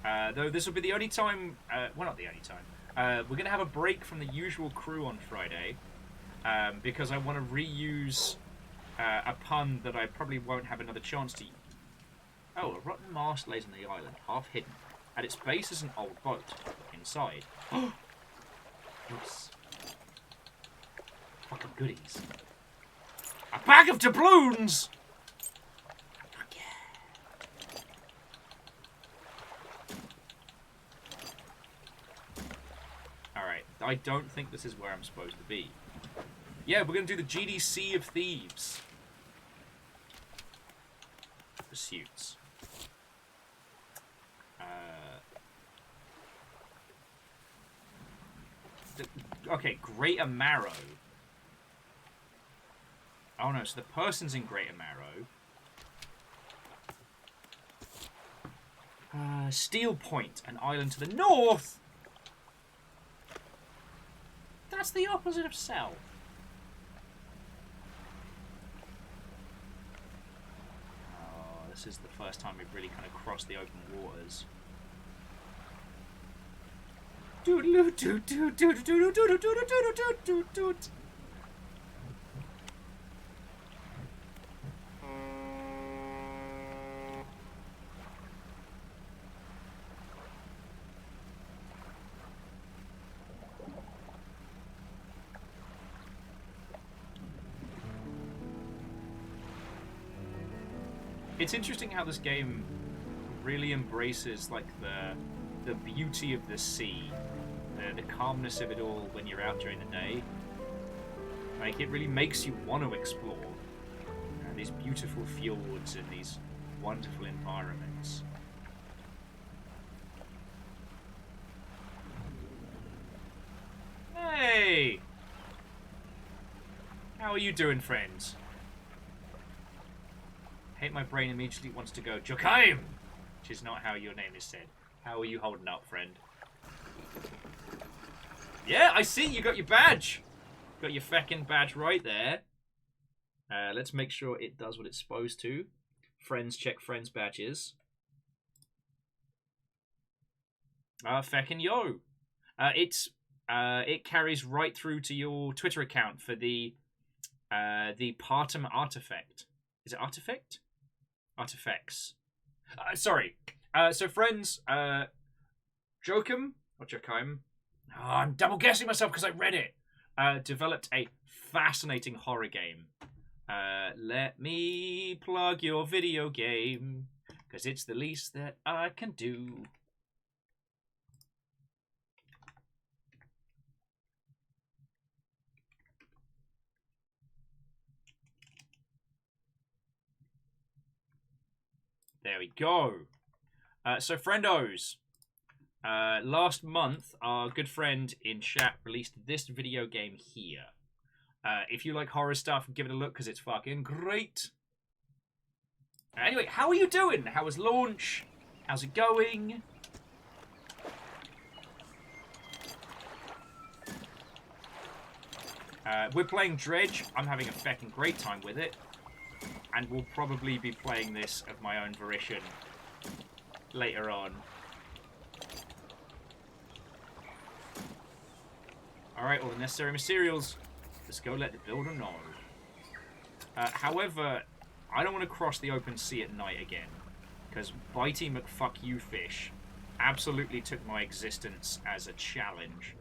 Though this will be the only time... well, not the only time. We're going to have a break from the usual crew on Friday. Because I want to reuse a pun that I probably won't have another chance to use. Oh, a rotten mast lays on the island, half hidden. At its base is an old boat. Inside. Yes. Fucking goodies. A bag of doubloons! Fuck yeah. Alright, I don't think this is where I'm supposed to be. Yeah, we're going to do the GDC of Thieves. Pursuits. Okay, Greater Marrow. Oh no, so the person's in Greater Marrow. Steel Point, an island to the north. That's the opposite of south. Oh, this is the first time we've really kind of crossed the open waters. It's interesting how this game really embraces like the beauty of the sea, the calmness of it all when you're out during the day. Like it really makes you want to explore these beautiful fjords and these wonderful environments. Hey! How are you doing, friends? Hate my brain immediately wants to go Joachim, which is not how your name is said. How are you holding up, friend? Yeah, I see you got your badge. Got your feckin' badge right there. Let's make sure it does what it's supposed to. Friends, check friends badges. Feckin' yo. It carries right through to your Twitter account for the Partum artifact. Is it artifact? Artifacts. Sorry. So friends, Joachim, or Joachim, I'm double guessing myself because I read it, developed a fascinating horror game. Let me plug your video game, because it's the least that I can do. There we go. So, friendos, last month, our good friend in chat released this video game here. If you like horror stuff, give it a look, because it's fucking great. Anyway, how are you doing? How was launch? How's it going? We're playing Dredge. I'm having a fucking great time with it. And we'll probably be playing this of my own volition later on. Alright, all the necessary materials. Let's go let the builder know. However, I don't want to cross the open sea at night again. Because Bitey McFuckyoufish absolutely took my existence as a challenge.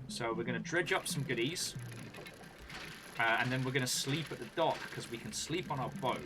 So we're going to dredge up some goodies. And then we're going to sleep at the dock, because we can sleep on our boat.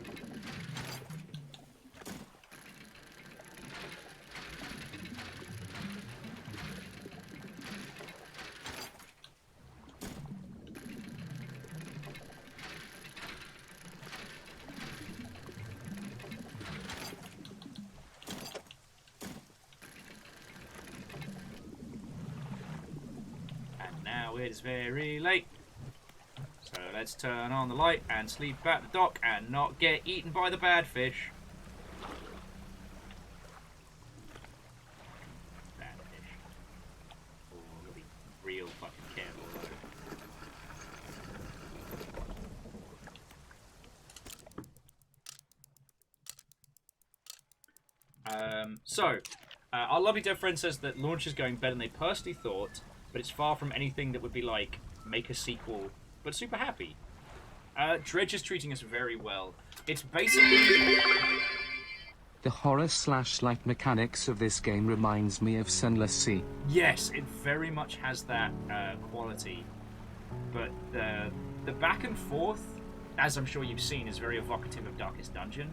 And now it is very late. So let's turn on the light and sleep at the dock and not get eaten by the bad fish. Bad fish. Oh, gotta be real fucking careful though. Our lovely dear friend says that launch is going better than they personally thought, but it's far from anything that would be like, make a sequel, but super happy. Dredge is treating us very well. It's basically... The horror/light mechanics of this game reminds me of Sunless Sea. Yes, it very much has that quality. But the back and forth, as I'm sure you've seen, is very evocative of Darkest Dungeon.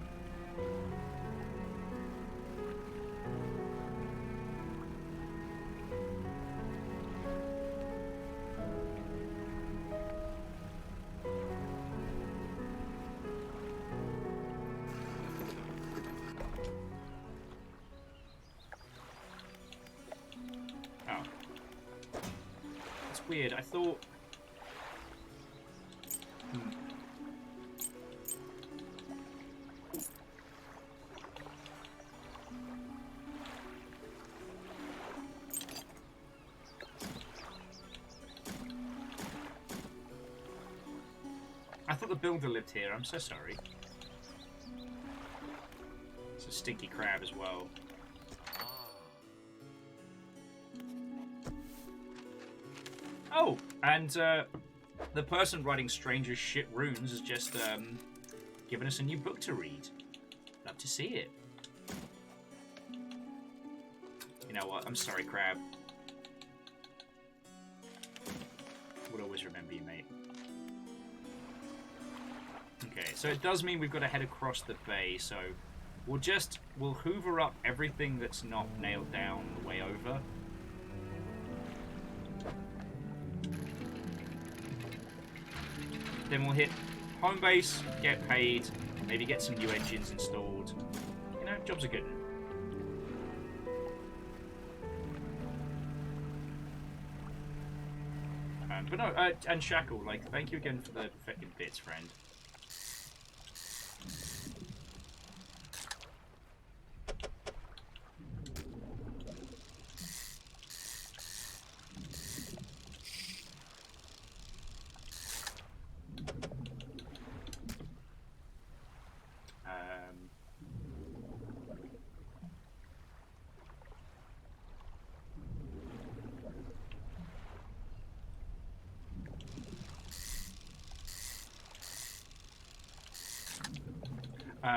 Oh. It's weird, I thought... I thought the builder lived here. I'm so sorry. It's a stinky crab as well. Oh, and the person writing Strange as Shit Runes has just given us a new book to read. Love to see it. You know what? I'm sorry, crab. Would always remember you, mate. Okay, so it does mean we've got to head across the bay, so we'll hoover up everything that's not nailed down on the way over. Then we'll hit home base, get paid, maybe get some new engines installed. You know, jobs are good. But no, and Shackle, like, thank you again for the fucking bits, friend.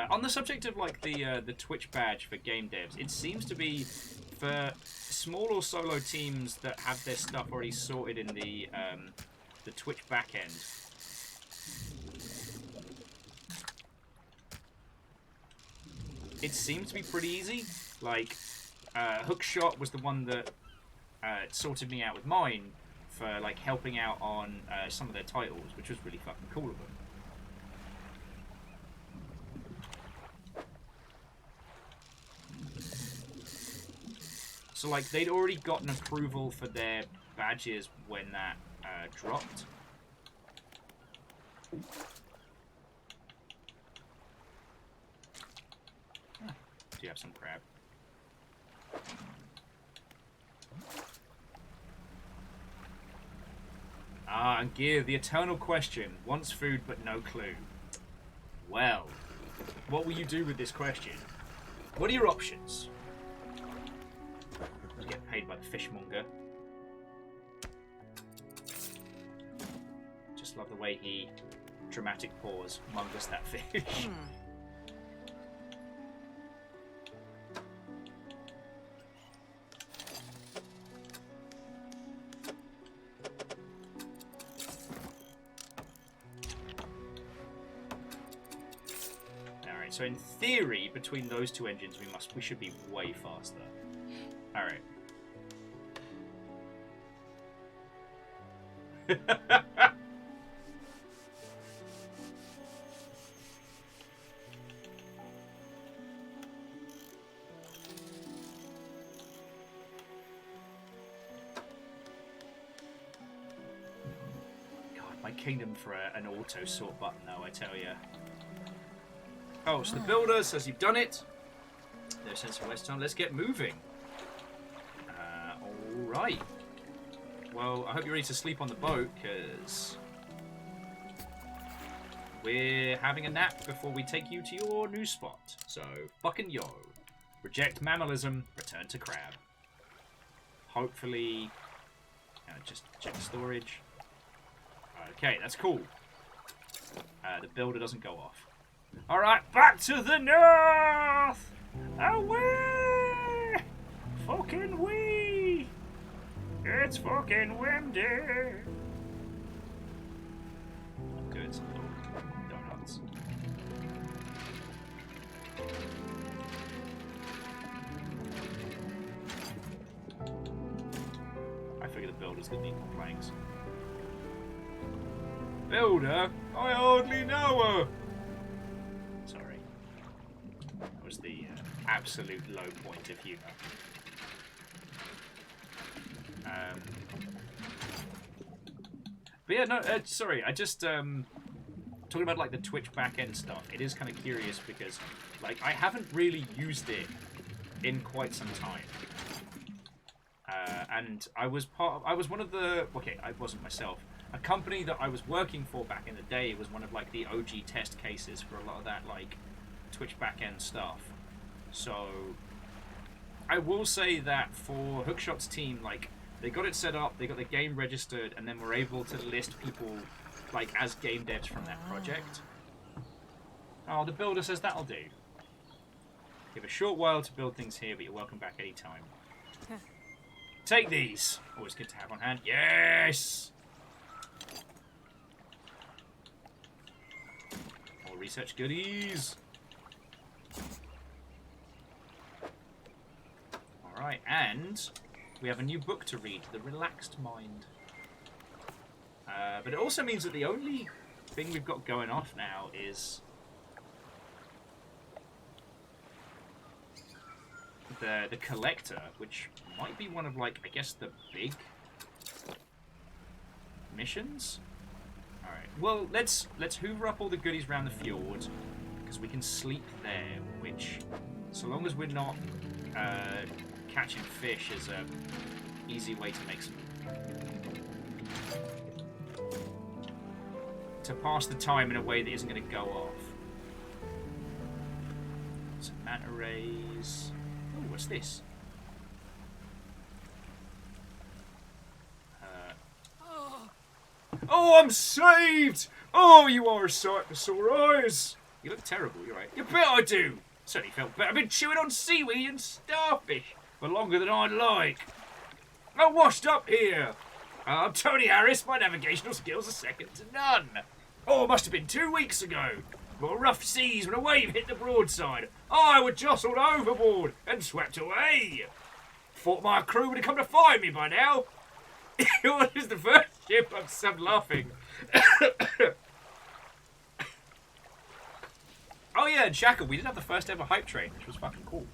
On the subject of like the Twitch badge for game devs, it seems to be for small or solo teams that have their stuff already sorted in the Twitch backend. It seems to be pretty easy. Like Hookshot was the one that sorted me out with mine for like helping out on some of their titles, which was really fucking cool of them. So, like, they'd already gotten approval for their badges when that dropped. Ah, do you have some crab? Ah, and Gear, the eternal question. Wants food, but no clue. Well, what will you do with this question? What are your options? Get paid by the fishmonger. Just love the way he dramatic pause mongers that fish. Alright, so in theory, between those two engines we should be way faster. Alright. God, my kingdom for an auto sort button though, I tell ya. Oh, so the builder says you've done it. No sense of waste time. Let's get moving. Alright. Well, I hope you're ready to sleep on the boat, because we're having a nap before we take you to your new spot. So, fucking yo. Reject mammalism, return to crab. Hopefully, just check storage. Okay, that's cool. The builder doesn't go off. Alright, back to the north! Away! Fucking wee! It's fucking windy! Good. Donuts. I figure the builder's gonna need more planks. Builder? I hardly know her! Sorry. That was the absolute low point of humour. But yeah, no, sorry, I just, talking about, like, the Twitch backend stuff, it is kind of curious because, like, I haven't really used it in quite some time. And I was one of the, okay, I wasn't myself, a company that I was working for back in the day was one of, like, the OG test cases for a lot of that, like, Twitch backend stuff. So, I will say that for Hookshot's team, like, they got it set up, they got the game registered, and then were able to list people, like, as game devs from that project. Oh, the builder says that'll do. You have a short while to build things here, but you're welcome back anytime. Take these. Always good to have on hand. Yes! More research goodies. Alright, and we have a new book to read, The Relaxed Mind. But it also means that the only thing we've got going off now is the Collector, which might be one of, like, I guess the big missions? Alright, well, let's hoover up all the goodies around the fjord, because we can sleep there, which, so long as we're not catching fish, is a easy way to make some, to pass the time in a way that isn't going to go off. Some manta rays. Oh, what's this? Oh, I'm saved! Oh, you are a sight for sore eyes! You look terrible, you're right. You bet I do! Certainly felt better. I've been chewing on seaweed and starfish for longer than I'd like. I'm washed up here. I'm Tony Harris. My navigational skills are second to none. Oh, it must have been 2 weeks ago. More rough seas when a wave hit the broadside. I was jostled overboard and swept away. Thought my crew would have come to find me by now. It was the first ship. I'm so laughing. Oh yeah, and Shaka, we did have the first ever hype train, which was fucking cool.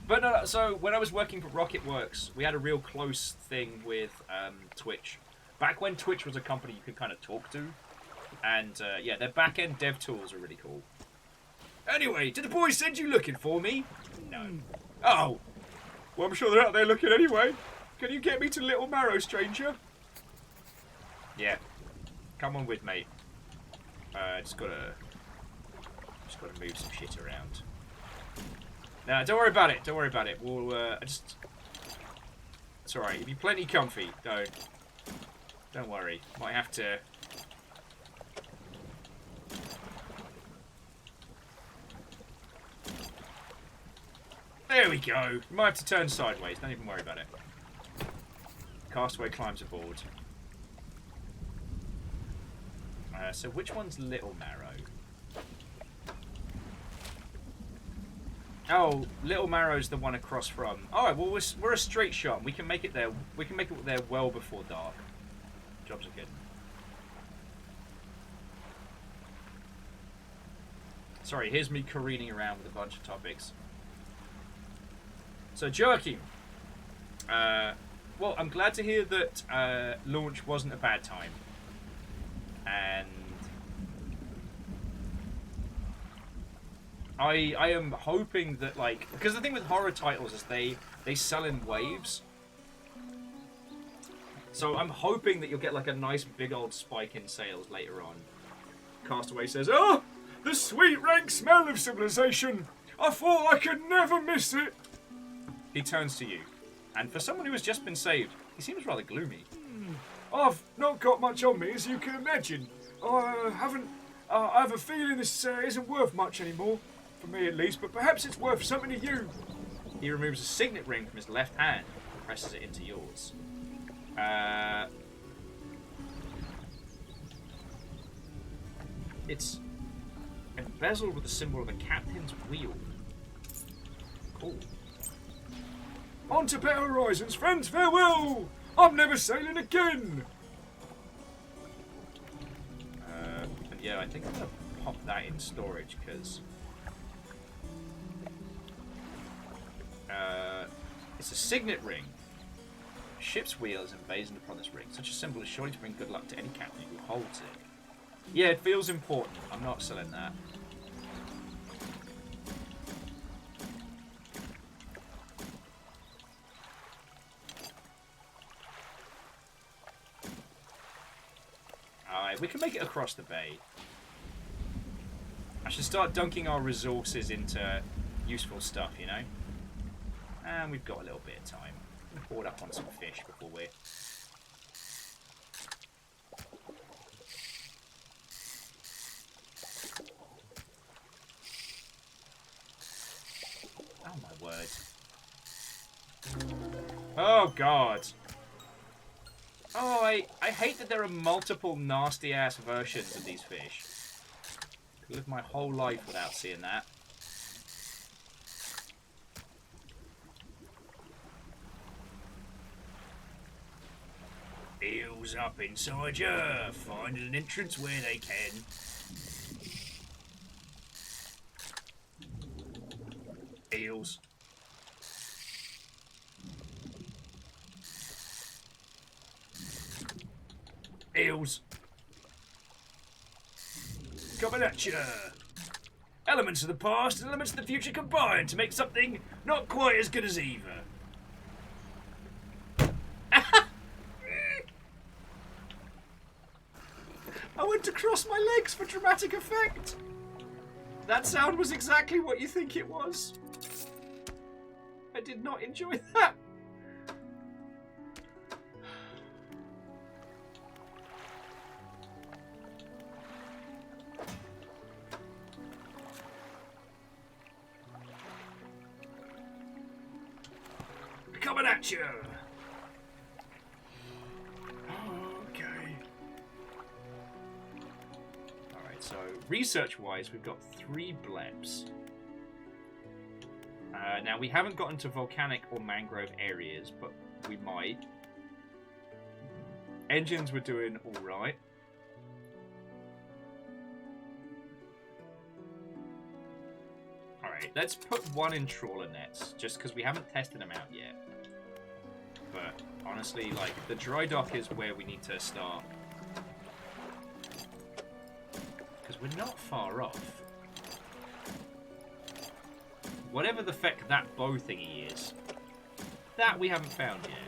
But no, so when I was working for Rocketworks, we had a real close thing with Twitch. Back when Twitch was a company you could kind of talk to. And yeah, their back-end dev tools are really cool. Anyway, did the boys send you looking for me? No. Oh. Well, I'm sure they're out there looking anyway. Can you get me to Little Marrow, stranger? Yeah. Come on with, mate. Just gotta move some shit around. Nah, don't worry about it. Don't worry about it. We'll it's alright. You'll be plenty comfy. Don't worry. Might have to. There we go. You might have to turn sideways. Don't even worry about it. Castaway climbs aboard. So which one's Little Marrow? Oh, Little Marrow's the one across from. Alright, well we're a straight shot. We can make it there. We can make it there well before dark. Jobs are good. Sorry, here's me careening around with a bunch of topics. So Joachim, well, I'm glad to hear that launch wasn't a bad time, and I am hoping that, like, because the thing with horror titles is they sell in waves, so I'm hoping that you'll get like a nice big old spike in sales later on. Castaway says, "Oh, the sweet rank smell of civilization! I thought I could never miss it." He turns to you, and for someone who has just been saved, he seems rather gloomy. I've not got much on me, as you can imagine. I haven't. I have a feeling this isn't worth much anymore, for me at least. But perhaps it's worth something to you. He removes a signet ring from his left hand and presses it into yours. It's embezzled with the symbol of a captain's wheel. Cool. On to better horizons, friends. Farewell. I'm never sailing again. Yeah, I think I'm gonna pop that in storage because it's a signet ring. Ship's wheel is emblazoned upon this ring. Such a symbol is surely to bring good luck to any captain who holds it. Yeah, it feels important. I'm not selling that. Alright, we can make it across the bay. I should start dunking our resources into useful stuff, you know? And we've got a little bit of time. We'll board up on some fish before we... Oh my word. Oh god. Oh, I hate that there are multiple nasty ass versions of these fish. Could live my whole life without seeing that. Eels up inside you, finding an entrance where they can. Eels. Eels. Coming at you. Elements of the past and elements of the future combined to make something not quite as good as either. I went to cross my legs for dramatic effect. That sound was exactly what you think it was. I did not enjoy that. Coming at you. Okay. Alright, so research-wise, we've got 3 bleps. Now, we haven't gotten to volcanic or mangrove areas, but we might. Engines were doing alright. Alright, let's put 1 in trawler nets, just because we haven't tested them out yet. But, honestly, like, the dry dock is where we need to start. Because we're not far off. Whatever the feck that bow thingy is, that we haven't found yet.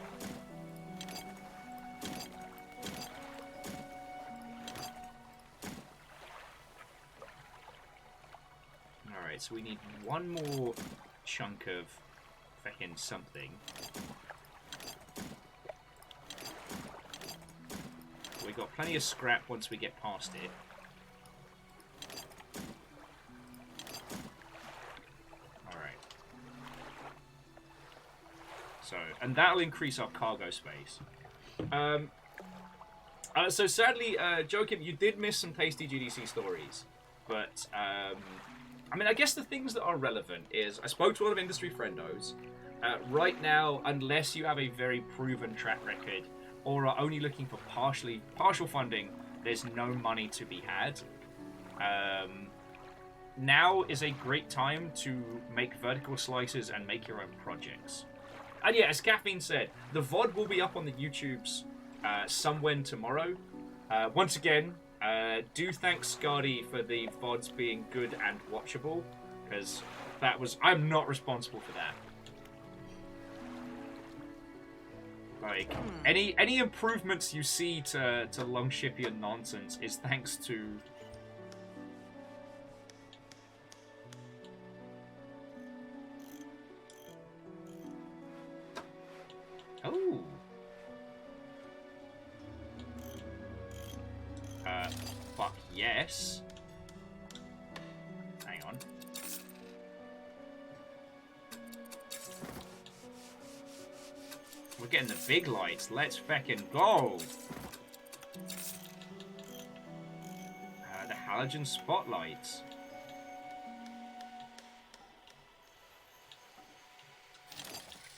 Alright, so we need 1 more chunk of feckin' something. We've got plenty of scrap once we get past it. So, and that'll increase our cargo space. So sadly, Joachim, you did miss some tasty GDC stories. But, I mean, I guess the things that are relevant is, I spoke to a lot of industry friendos. Right now, unless you have a very proven track record, or are only looking for partial funding, there's no money to be had. Now is a great time to make vertical slices and make your own projects. And yeah, as Caffeine said, the VOD will be up on the YouTubes somewhere tomorrow. Once again, do thank Scardy for the VODs being good and watchable, because that was... I'm not responsible for that. Like, any improvements you see to Longshipian nonsense is thanks to... Oh. fuck yes. Hang on. We're getting the big lights. Let's feckin' go. The halogen spotlights.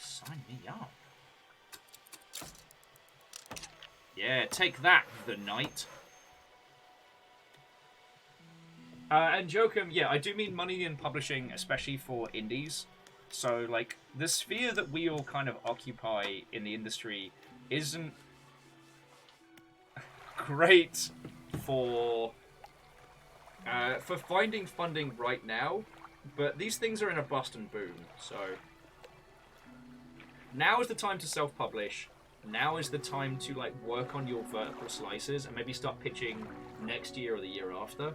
Sign me up. Yeah, take that, the knight. And Jokum, yeah, I do mean money in publishing, especially for indies. So, like, the sphere that we all kind of occupy in the industry isn't great for finding funding right now, but these things are in a bust and boom, so now is the time to self-publish. Now is the time to, like, work on your vertical slices and maybe start pitching next year or the year after.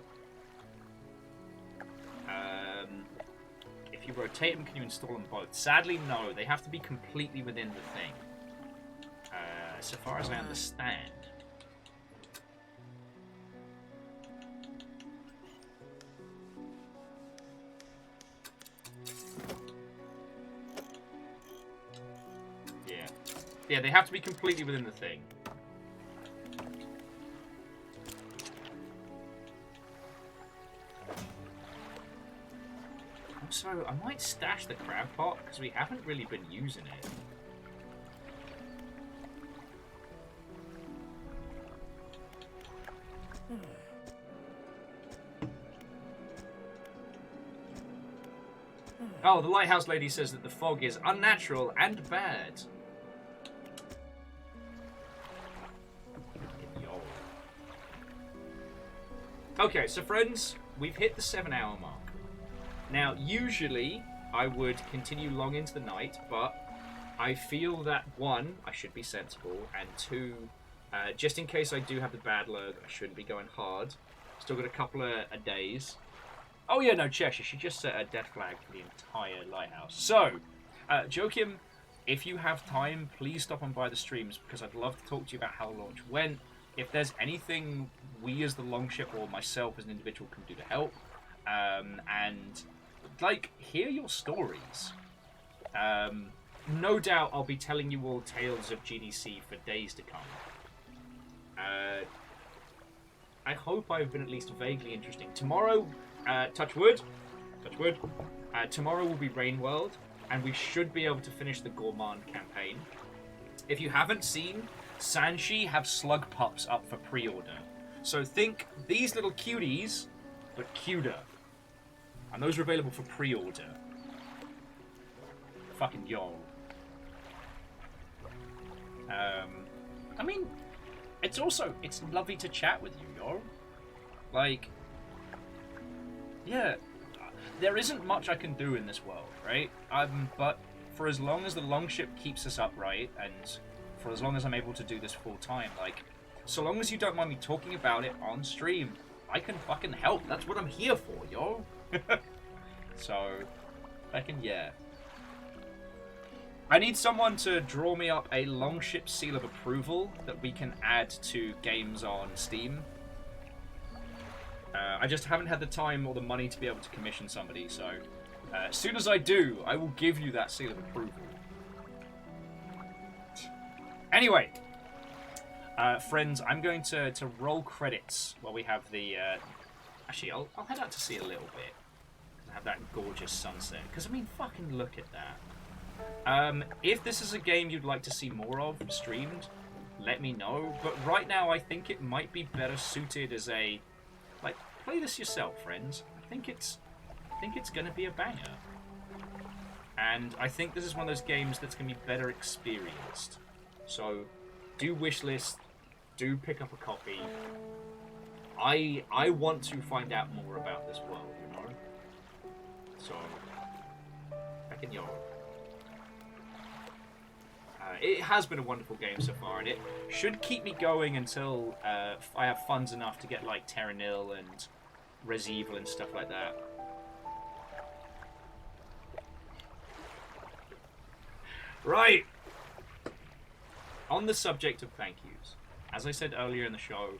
If you rotate them, can you install them both? Sadly, no. They have to be completely within the thing. So far as I understand. Yeah. Yeah, they have to be completely within the thing. So I might stash the crab pot because we haven't really been using it. Oh, the lighthouse lady says that the fog is unnatural and bad. Okay, so friends, we've hit the 7-hour mark. Now, usually, I would continue long into the night, but I feel that, one, I should be sensible, and two, just in case I do have the bad luck, I shouldn't be going hard. Still got a couple of days. Oh yeah, no, Cheshire, she just set a death flag for the entire lighthouse. So, Joachim, if you have time, please stop on by the streams, because I'd love to talk to you about how the launch went. If there's anything we as the Longship, or myself as an individual, can do to help, and like, hear your stories. No doubt I'll be telling you all tales of GDC for days to come. I hope I've been at least vaguely interesting. Tomorrow, touch wood, tomorrow will be Rain World, and we should be able to finish the Gourmand campaign. If you haven't seen, Sanshi have slug pups up for pre-order. So think these little cuties, but cuter. And those are available for pre-order. Fucking yo. I mean, it's lovely to chat with you, yo. Like, yeah, there isn't much I can do in this world, right? But for as long as the Longship keeps us upright, and for as long as I'm able to do this full time, like, so long as you don't mind me talking about it on stream, I can fucking help. That's what I'm here for, yo. So, yeah. I need someone to draw me up a Longship seal of approval that we can add to games on Steam. I just haven't had the time or the money to be able to commission somebody, so as soon as I do, I will give you that seal of approval. Anyway, friends, I'm going to roll credits while we have the... Actually, I'll head out to sea a little bit. Have that gorgeous sunset. Because, I mean, fucking look at that. If this is a game you'd like to see more of streamed, let me know. But right now, I think it might be better suited as a... Like, play this yourself, friends. I think it's going to be a banger. And I think this is one of those games that's going to be better experienced. So, do wishlist, do pick up a copy. I want to find out more about this world, you know? So, back in your... it has been a wonderful game so far, and it should keep me going until I have funds enough to get, like, Terra Nil and Res Evil and stuff like that. Right! On the subject of thank yous, as I said earlier in the show,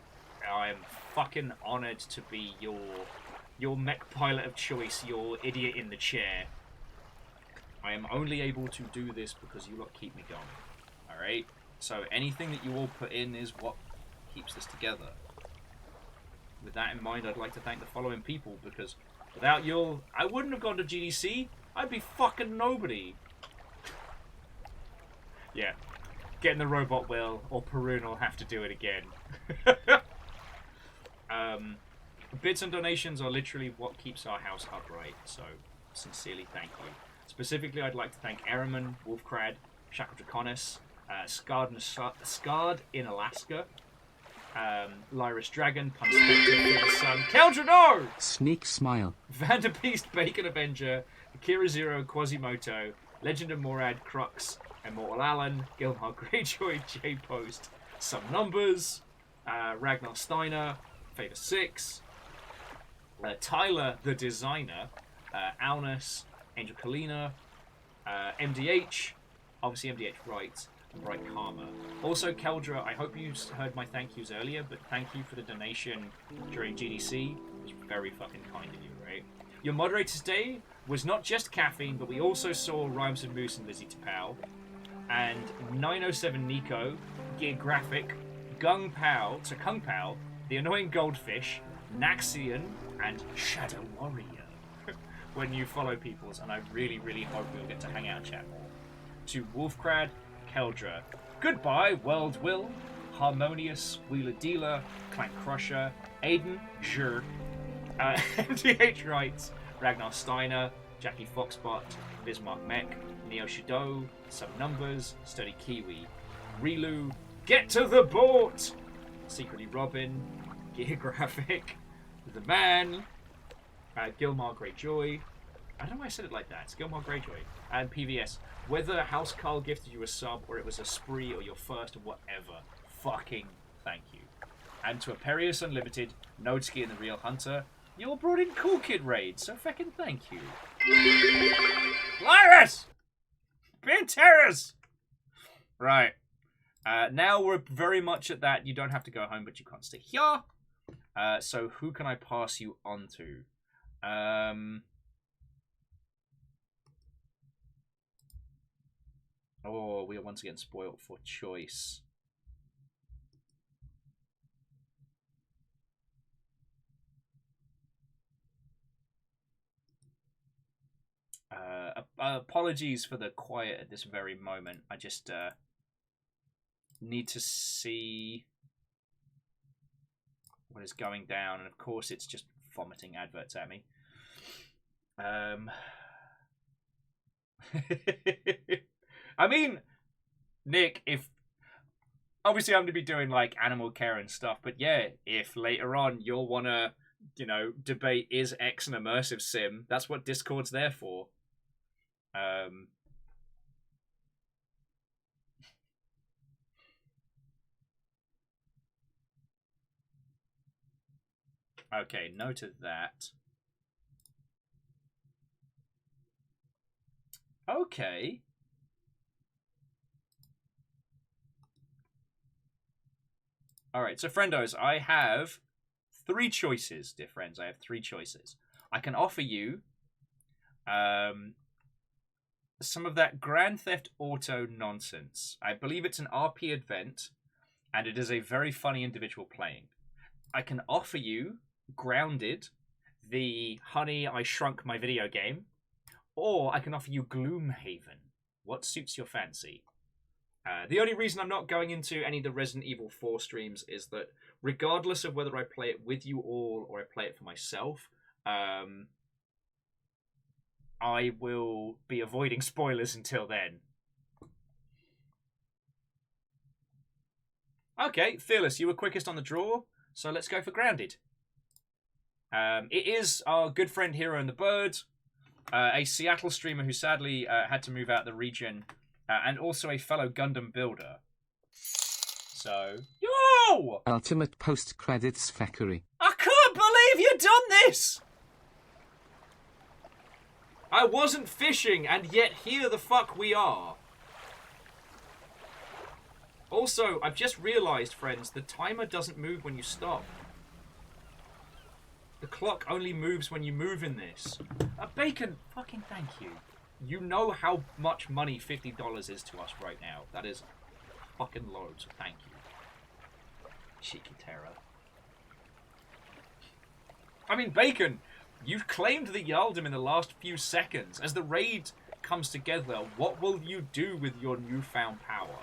I am fucking honoured to be your mech pilot of choice, your idiot in the chair. I am only able to do this because you lot keep me going. Alright? So anything that you all put in is what keeps this together. With that in mind, I'd like to thank the following people, because without you all, I wouldn't have gone to GDC. I'd be fucking nobody. Yeah. Getting the robot will, or Perun will have to do it again. Bits and donations are literally what keeps our house upright, so sincerely thank you. Specifically, I'd like to thank Ehrman, Wolfcrad, Shackle Draconis, Scarred in Alaska, Lyris Dragon, Punch Spectre, Sun, Keldrador! Sneak Smile, Vanderbeast, Bacon Avenger, Akira Zero, Quasimoto, Legend of Morad, Crux, Immortal Allen, Gilmar Greyjoy, J-Post, Some Numbers, Ragnar Steiner, Favor 6, Tyler the Designer, Alnus, Angel Kalina, MDH, obviously MDH Wright, and Bright Karma. Also, Keldra, I hope you heard my thank yous earlier, but thank you for the donation during GDC. It was very fucking kind of you, right? Your moderator's day was not just caffeine, but we also saw Rhymes and Moose and Lizzie Tapau, and 907 Nico, Gear Graphic, Kung Pao, The Annoying Goldfish, Naxian, and Shadow Warrior. When you follow people's, and I really, really hope we'll get to hang out and chat more. To Wolfcrad, Keldra, Goodbye, World Will, Harmonious, Wheeler Dealer, Clank Crusher, Aiden, Jur, MDH Wrights, Ragnar Steiner, Jackie Foxbot, Bismarck Mech, Neo Shido, Some Numbers, Sturdy Kiwi, Relu, Get to the Boat, Secretly Robin, Gear Graphic, The Man, Gilmar Greyjoy. I don't know why I said it like that. It's Gilmar Greyjoy. And PVS. Whether House Carl gifted you a sub or it was a spree or your first or whatever, fucking thank you. And to Aperius Unlimited, Nodeski and the Real Hunter, you all brought in Cool Kid raids, so fucking thank you. Lyris! Banterras! Right. Now we're very much at that. You don't have to go home, but you can't stay here. So who can I pass you on to? Oh, we are once again spoiled for choice. Apologies for the quiet at this very moment. I just need to see what is going down, and of course it's just vomiting adverts at me. I mean, Nick, if obviously I'm going to be doing like animal care and stuff, but yeah, if later on you'll want to, you know, debate is X an immersive sim, that's what Discord's there for. Okay, noted that. Okay. Alright, so friendos, I have 3 choices, dear friends. I have 3 choices. I can offer you some of that Grand Theft Auto nonsense. I believe it's an RP event, and it is a very funny individual playing. I can offer you Grounded, the Honey, I Shrunk My video game, or I can offer you Gloomhaven. What suits your fancy? The only reason I'm not going into any of the Resident Evil 4 streams is that regardless of whether I play it with you all or I play it for myself, I will be avoiding spoilers until then. Okay, Fearless, you were quickest on the draw, so let's go for Grounded. It is our good friend Hero and the Bird, a Seattle streamer who sadly had to move out of the region, and also a fellow Gundam builder. So, yo! Ultimate post-credits feckery. I can't believe you've done this! I wasn't fishing, and yet here the fuck we are. Also, I've just realised, friends, the timer doesn't move when you stop. The clock only moves when you move in this. Bacon, fucking thank you. You know how much money $50 is to us right now. That is fucking loads. Thank you. Cheeky terror. I mean, Bacon, you've claimed the Yaldum in the last few seconds. As the raid comes together, what will you do with your newfound power?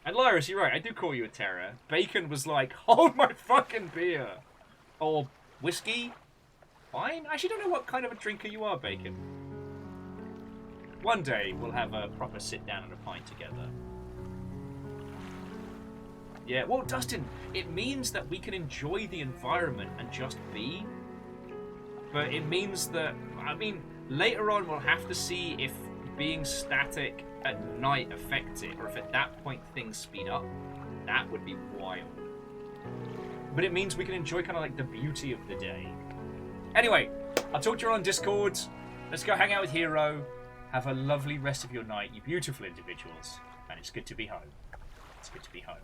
And Lyris, you're right, I do call you a terror. Bacon was like, hold my fucking beer. Or whiskey? Fine. I actually don't know what kind of a drinker you are, Bacon. One day, we'll have a proper sit-down and a pint together. Yeah, well, Dustin, it means that we can enjoy the environment and just be. But it means that, I mean, later on we'll have to see if being static at night affects it, or if at that point things speed up. That would be wild. But it means we can enjoy kind of like the beauty of the day. Anyway, I'll talk to you on Discord. Let's go hang out with Hero. Have a lovely rest of your night, you beautiful individuals. And it's good to be home. It's good to be home.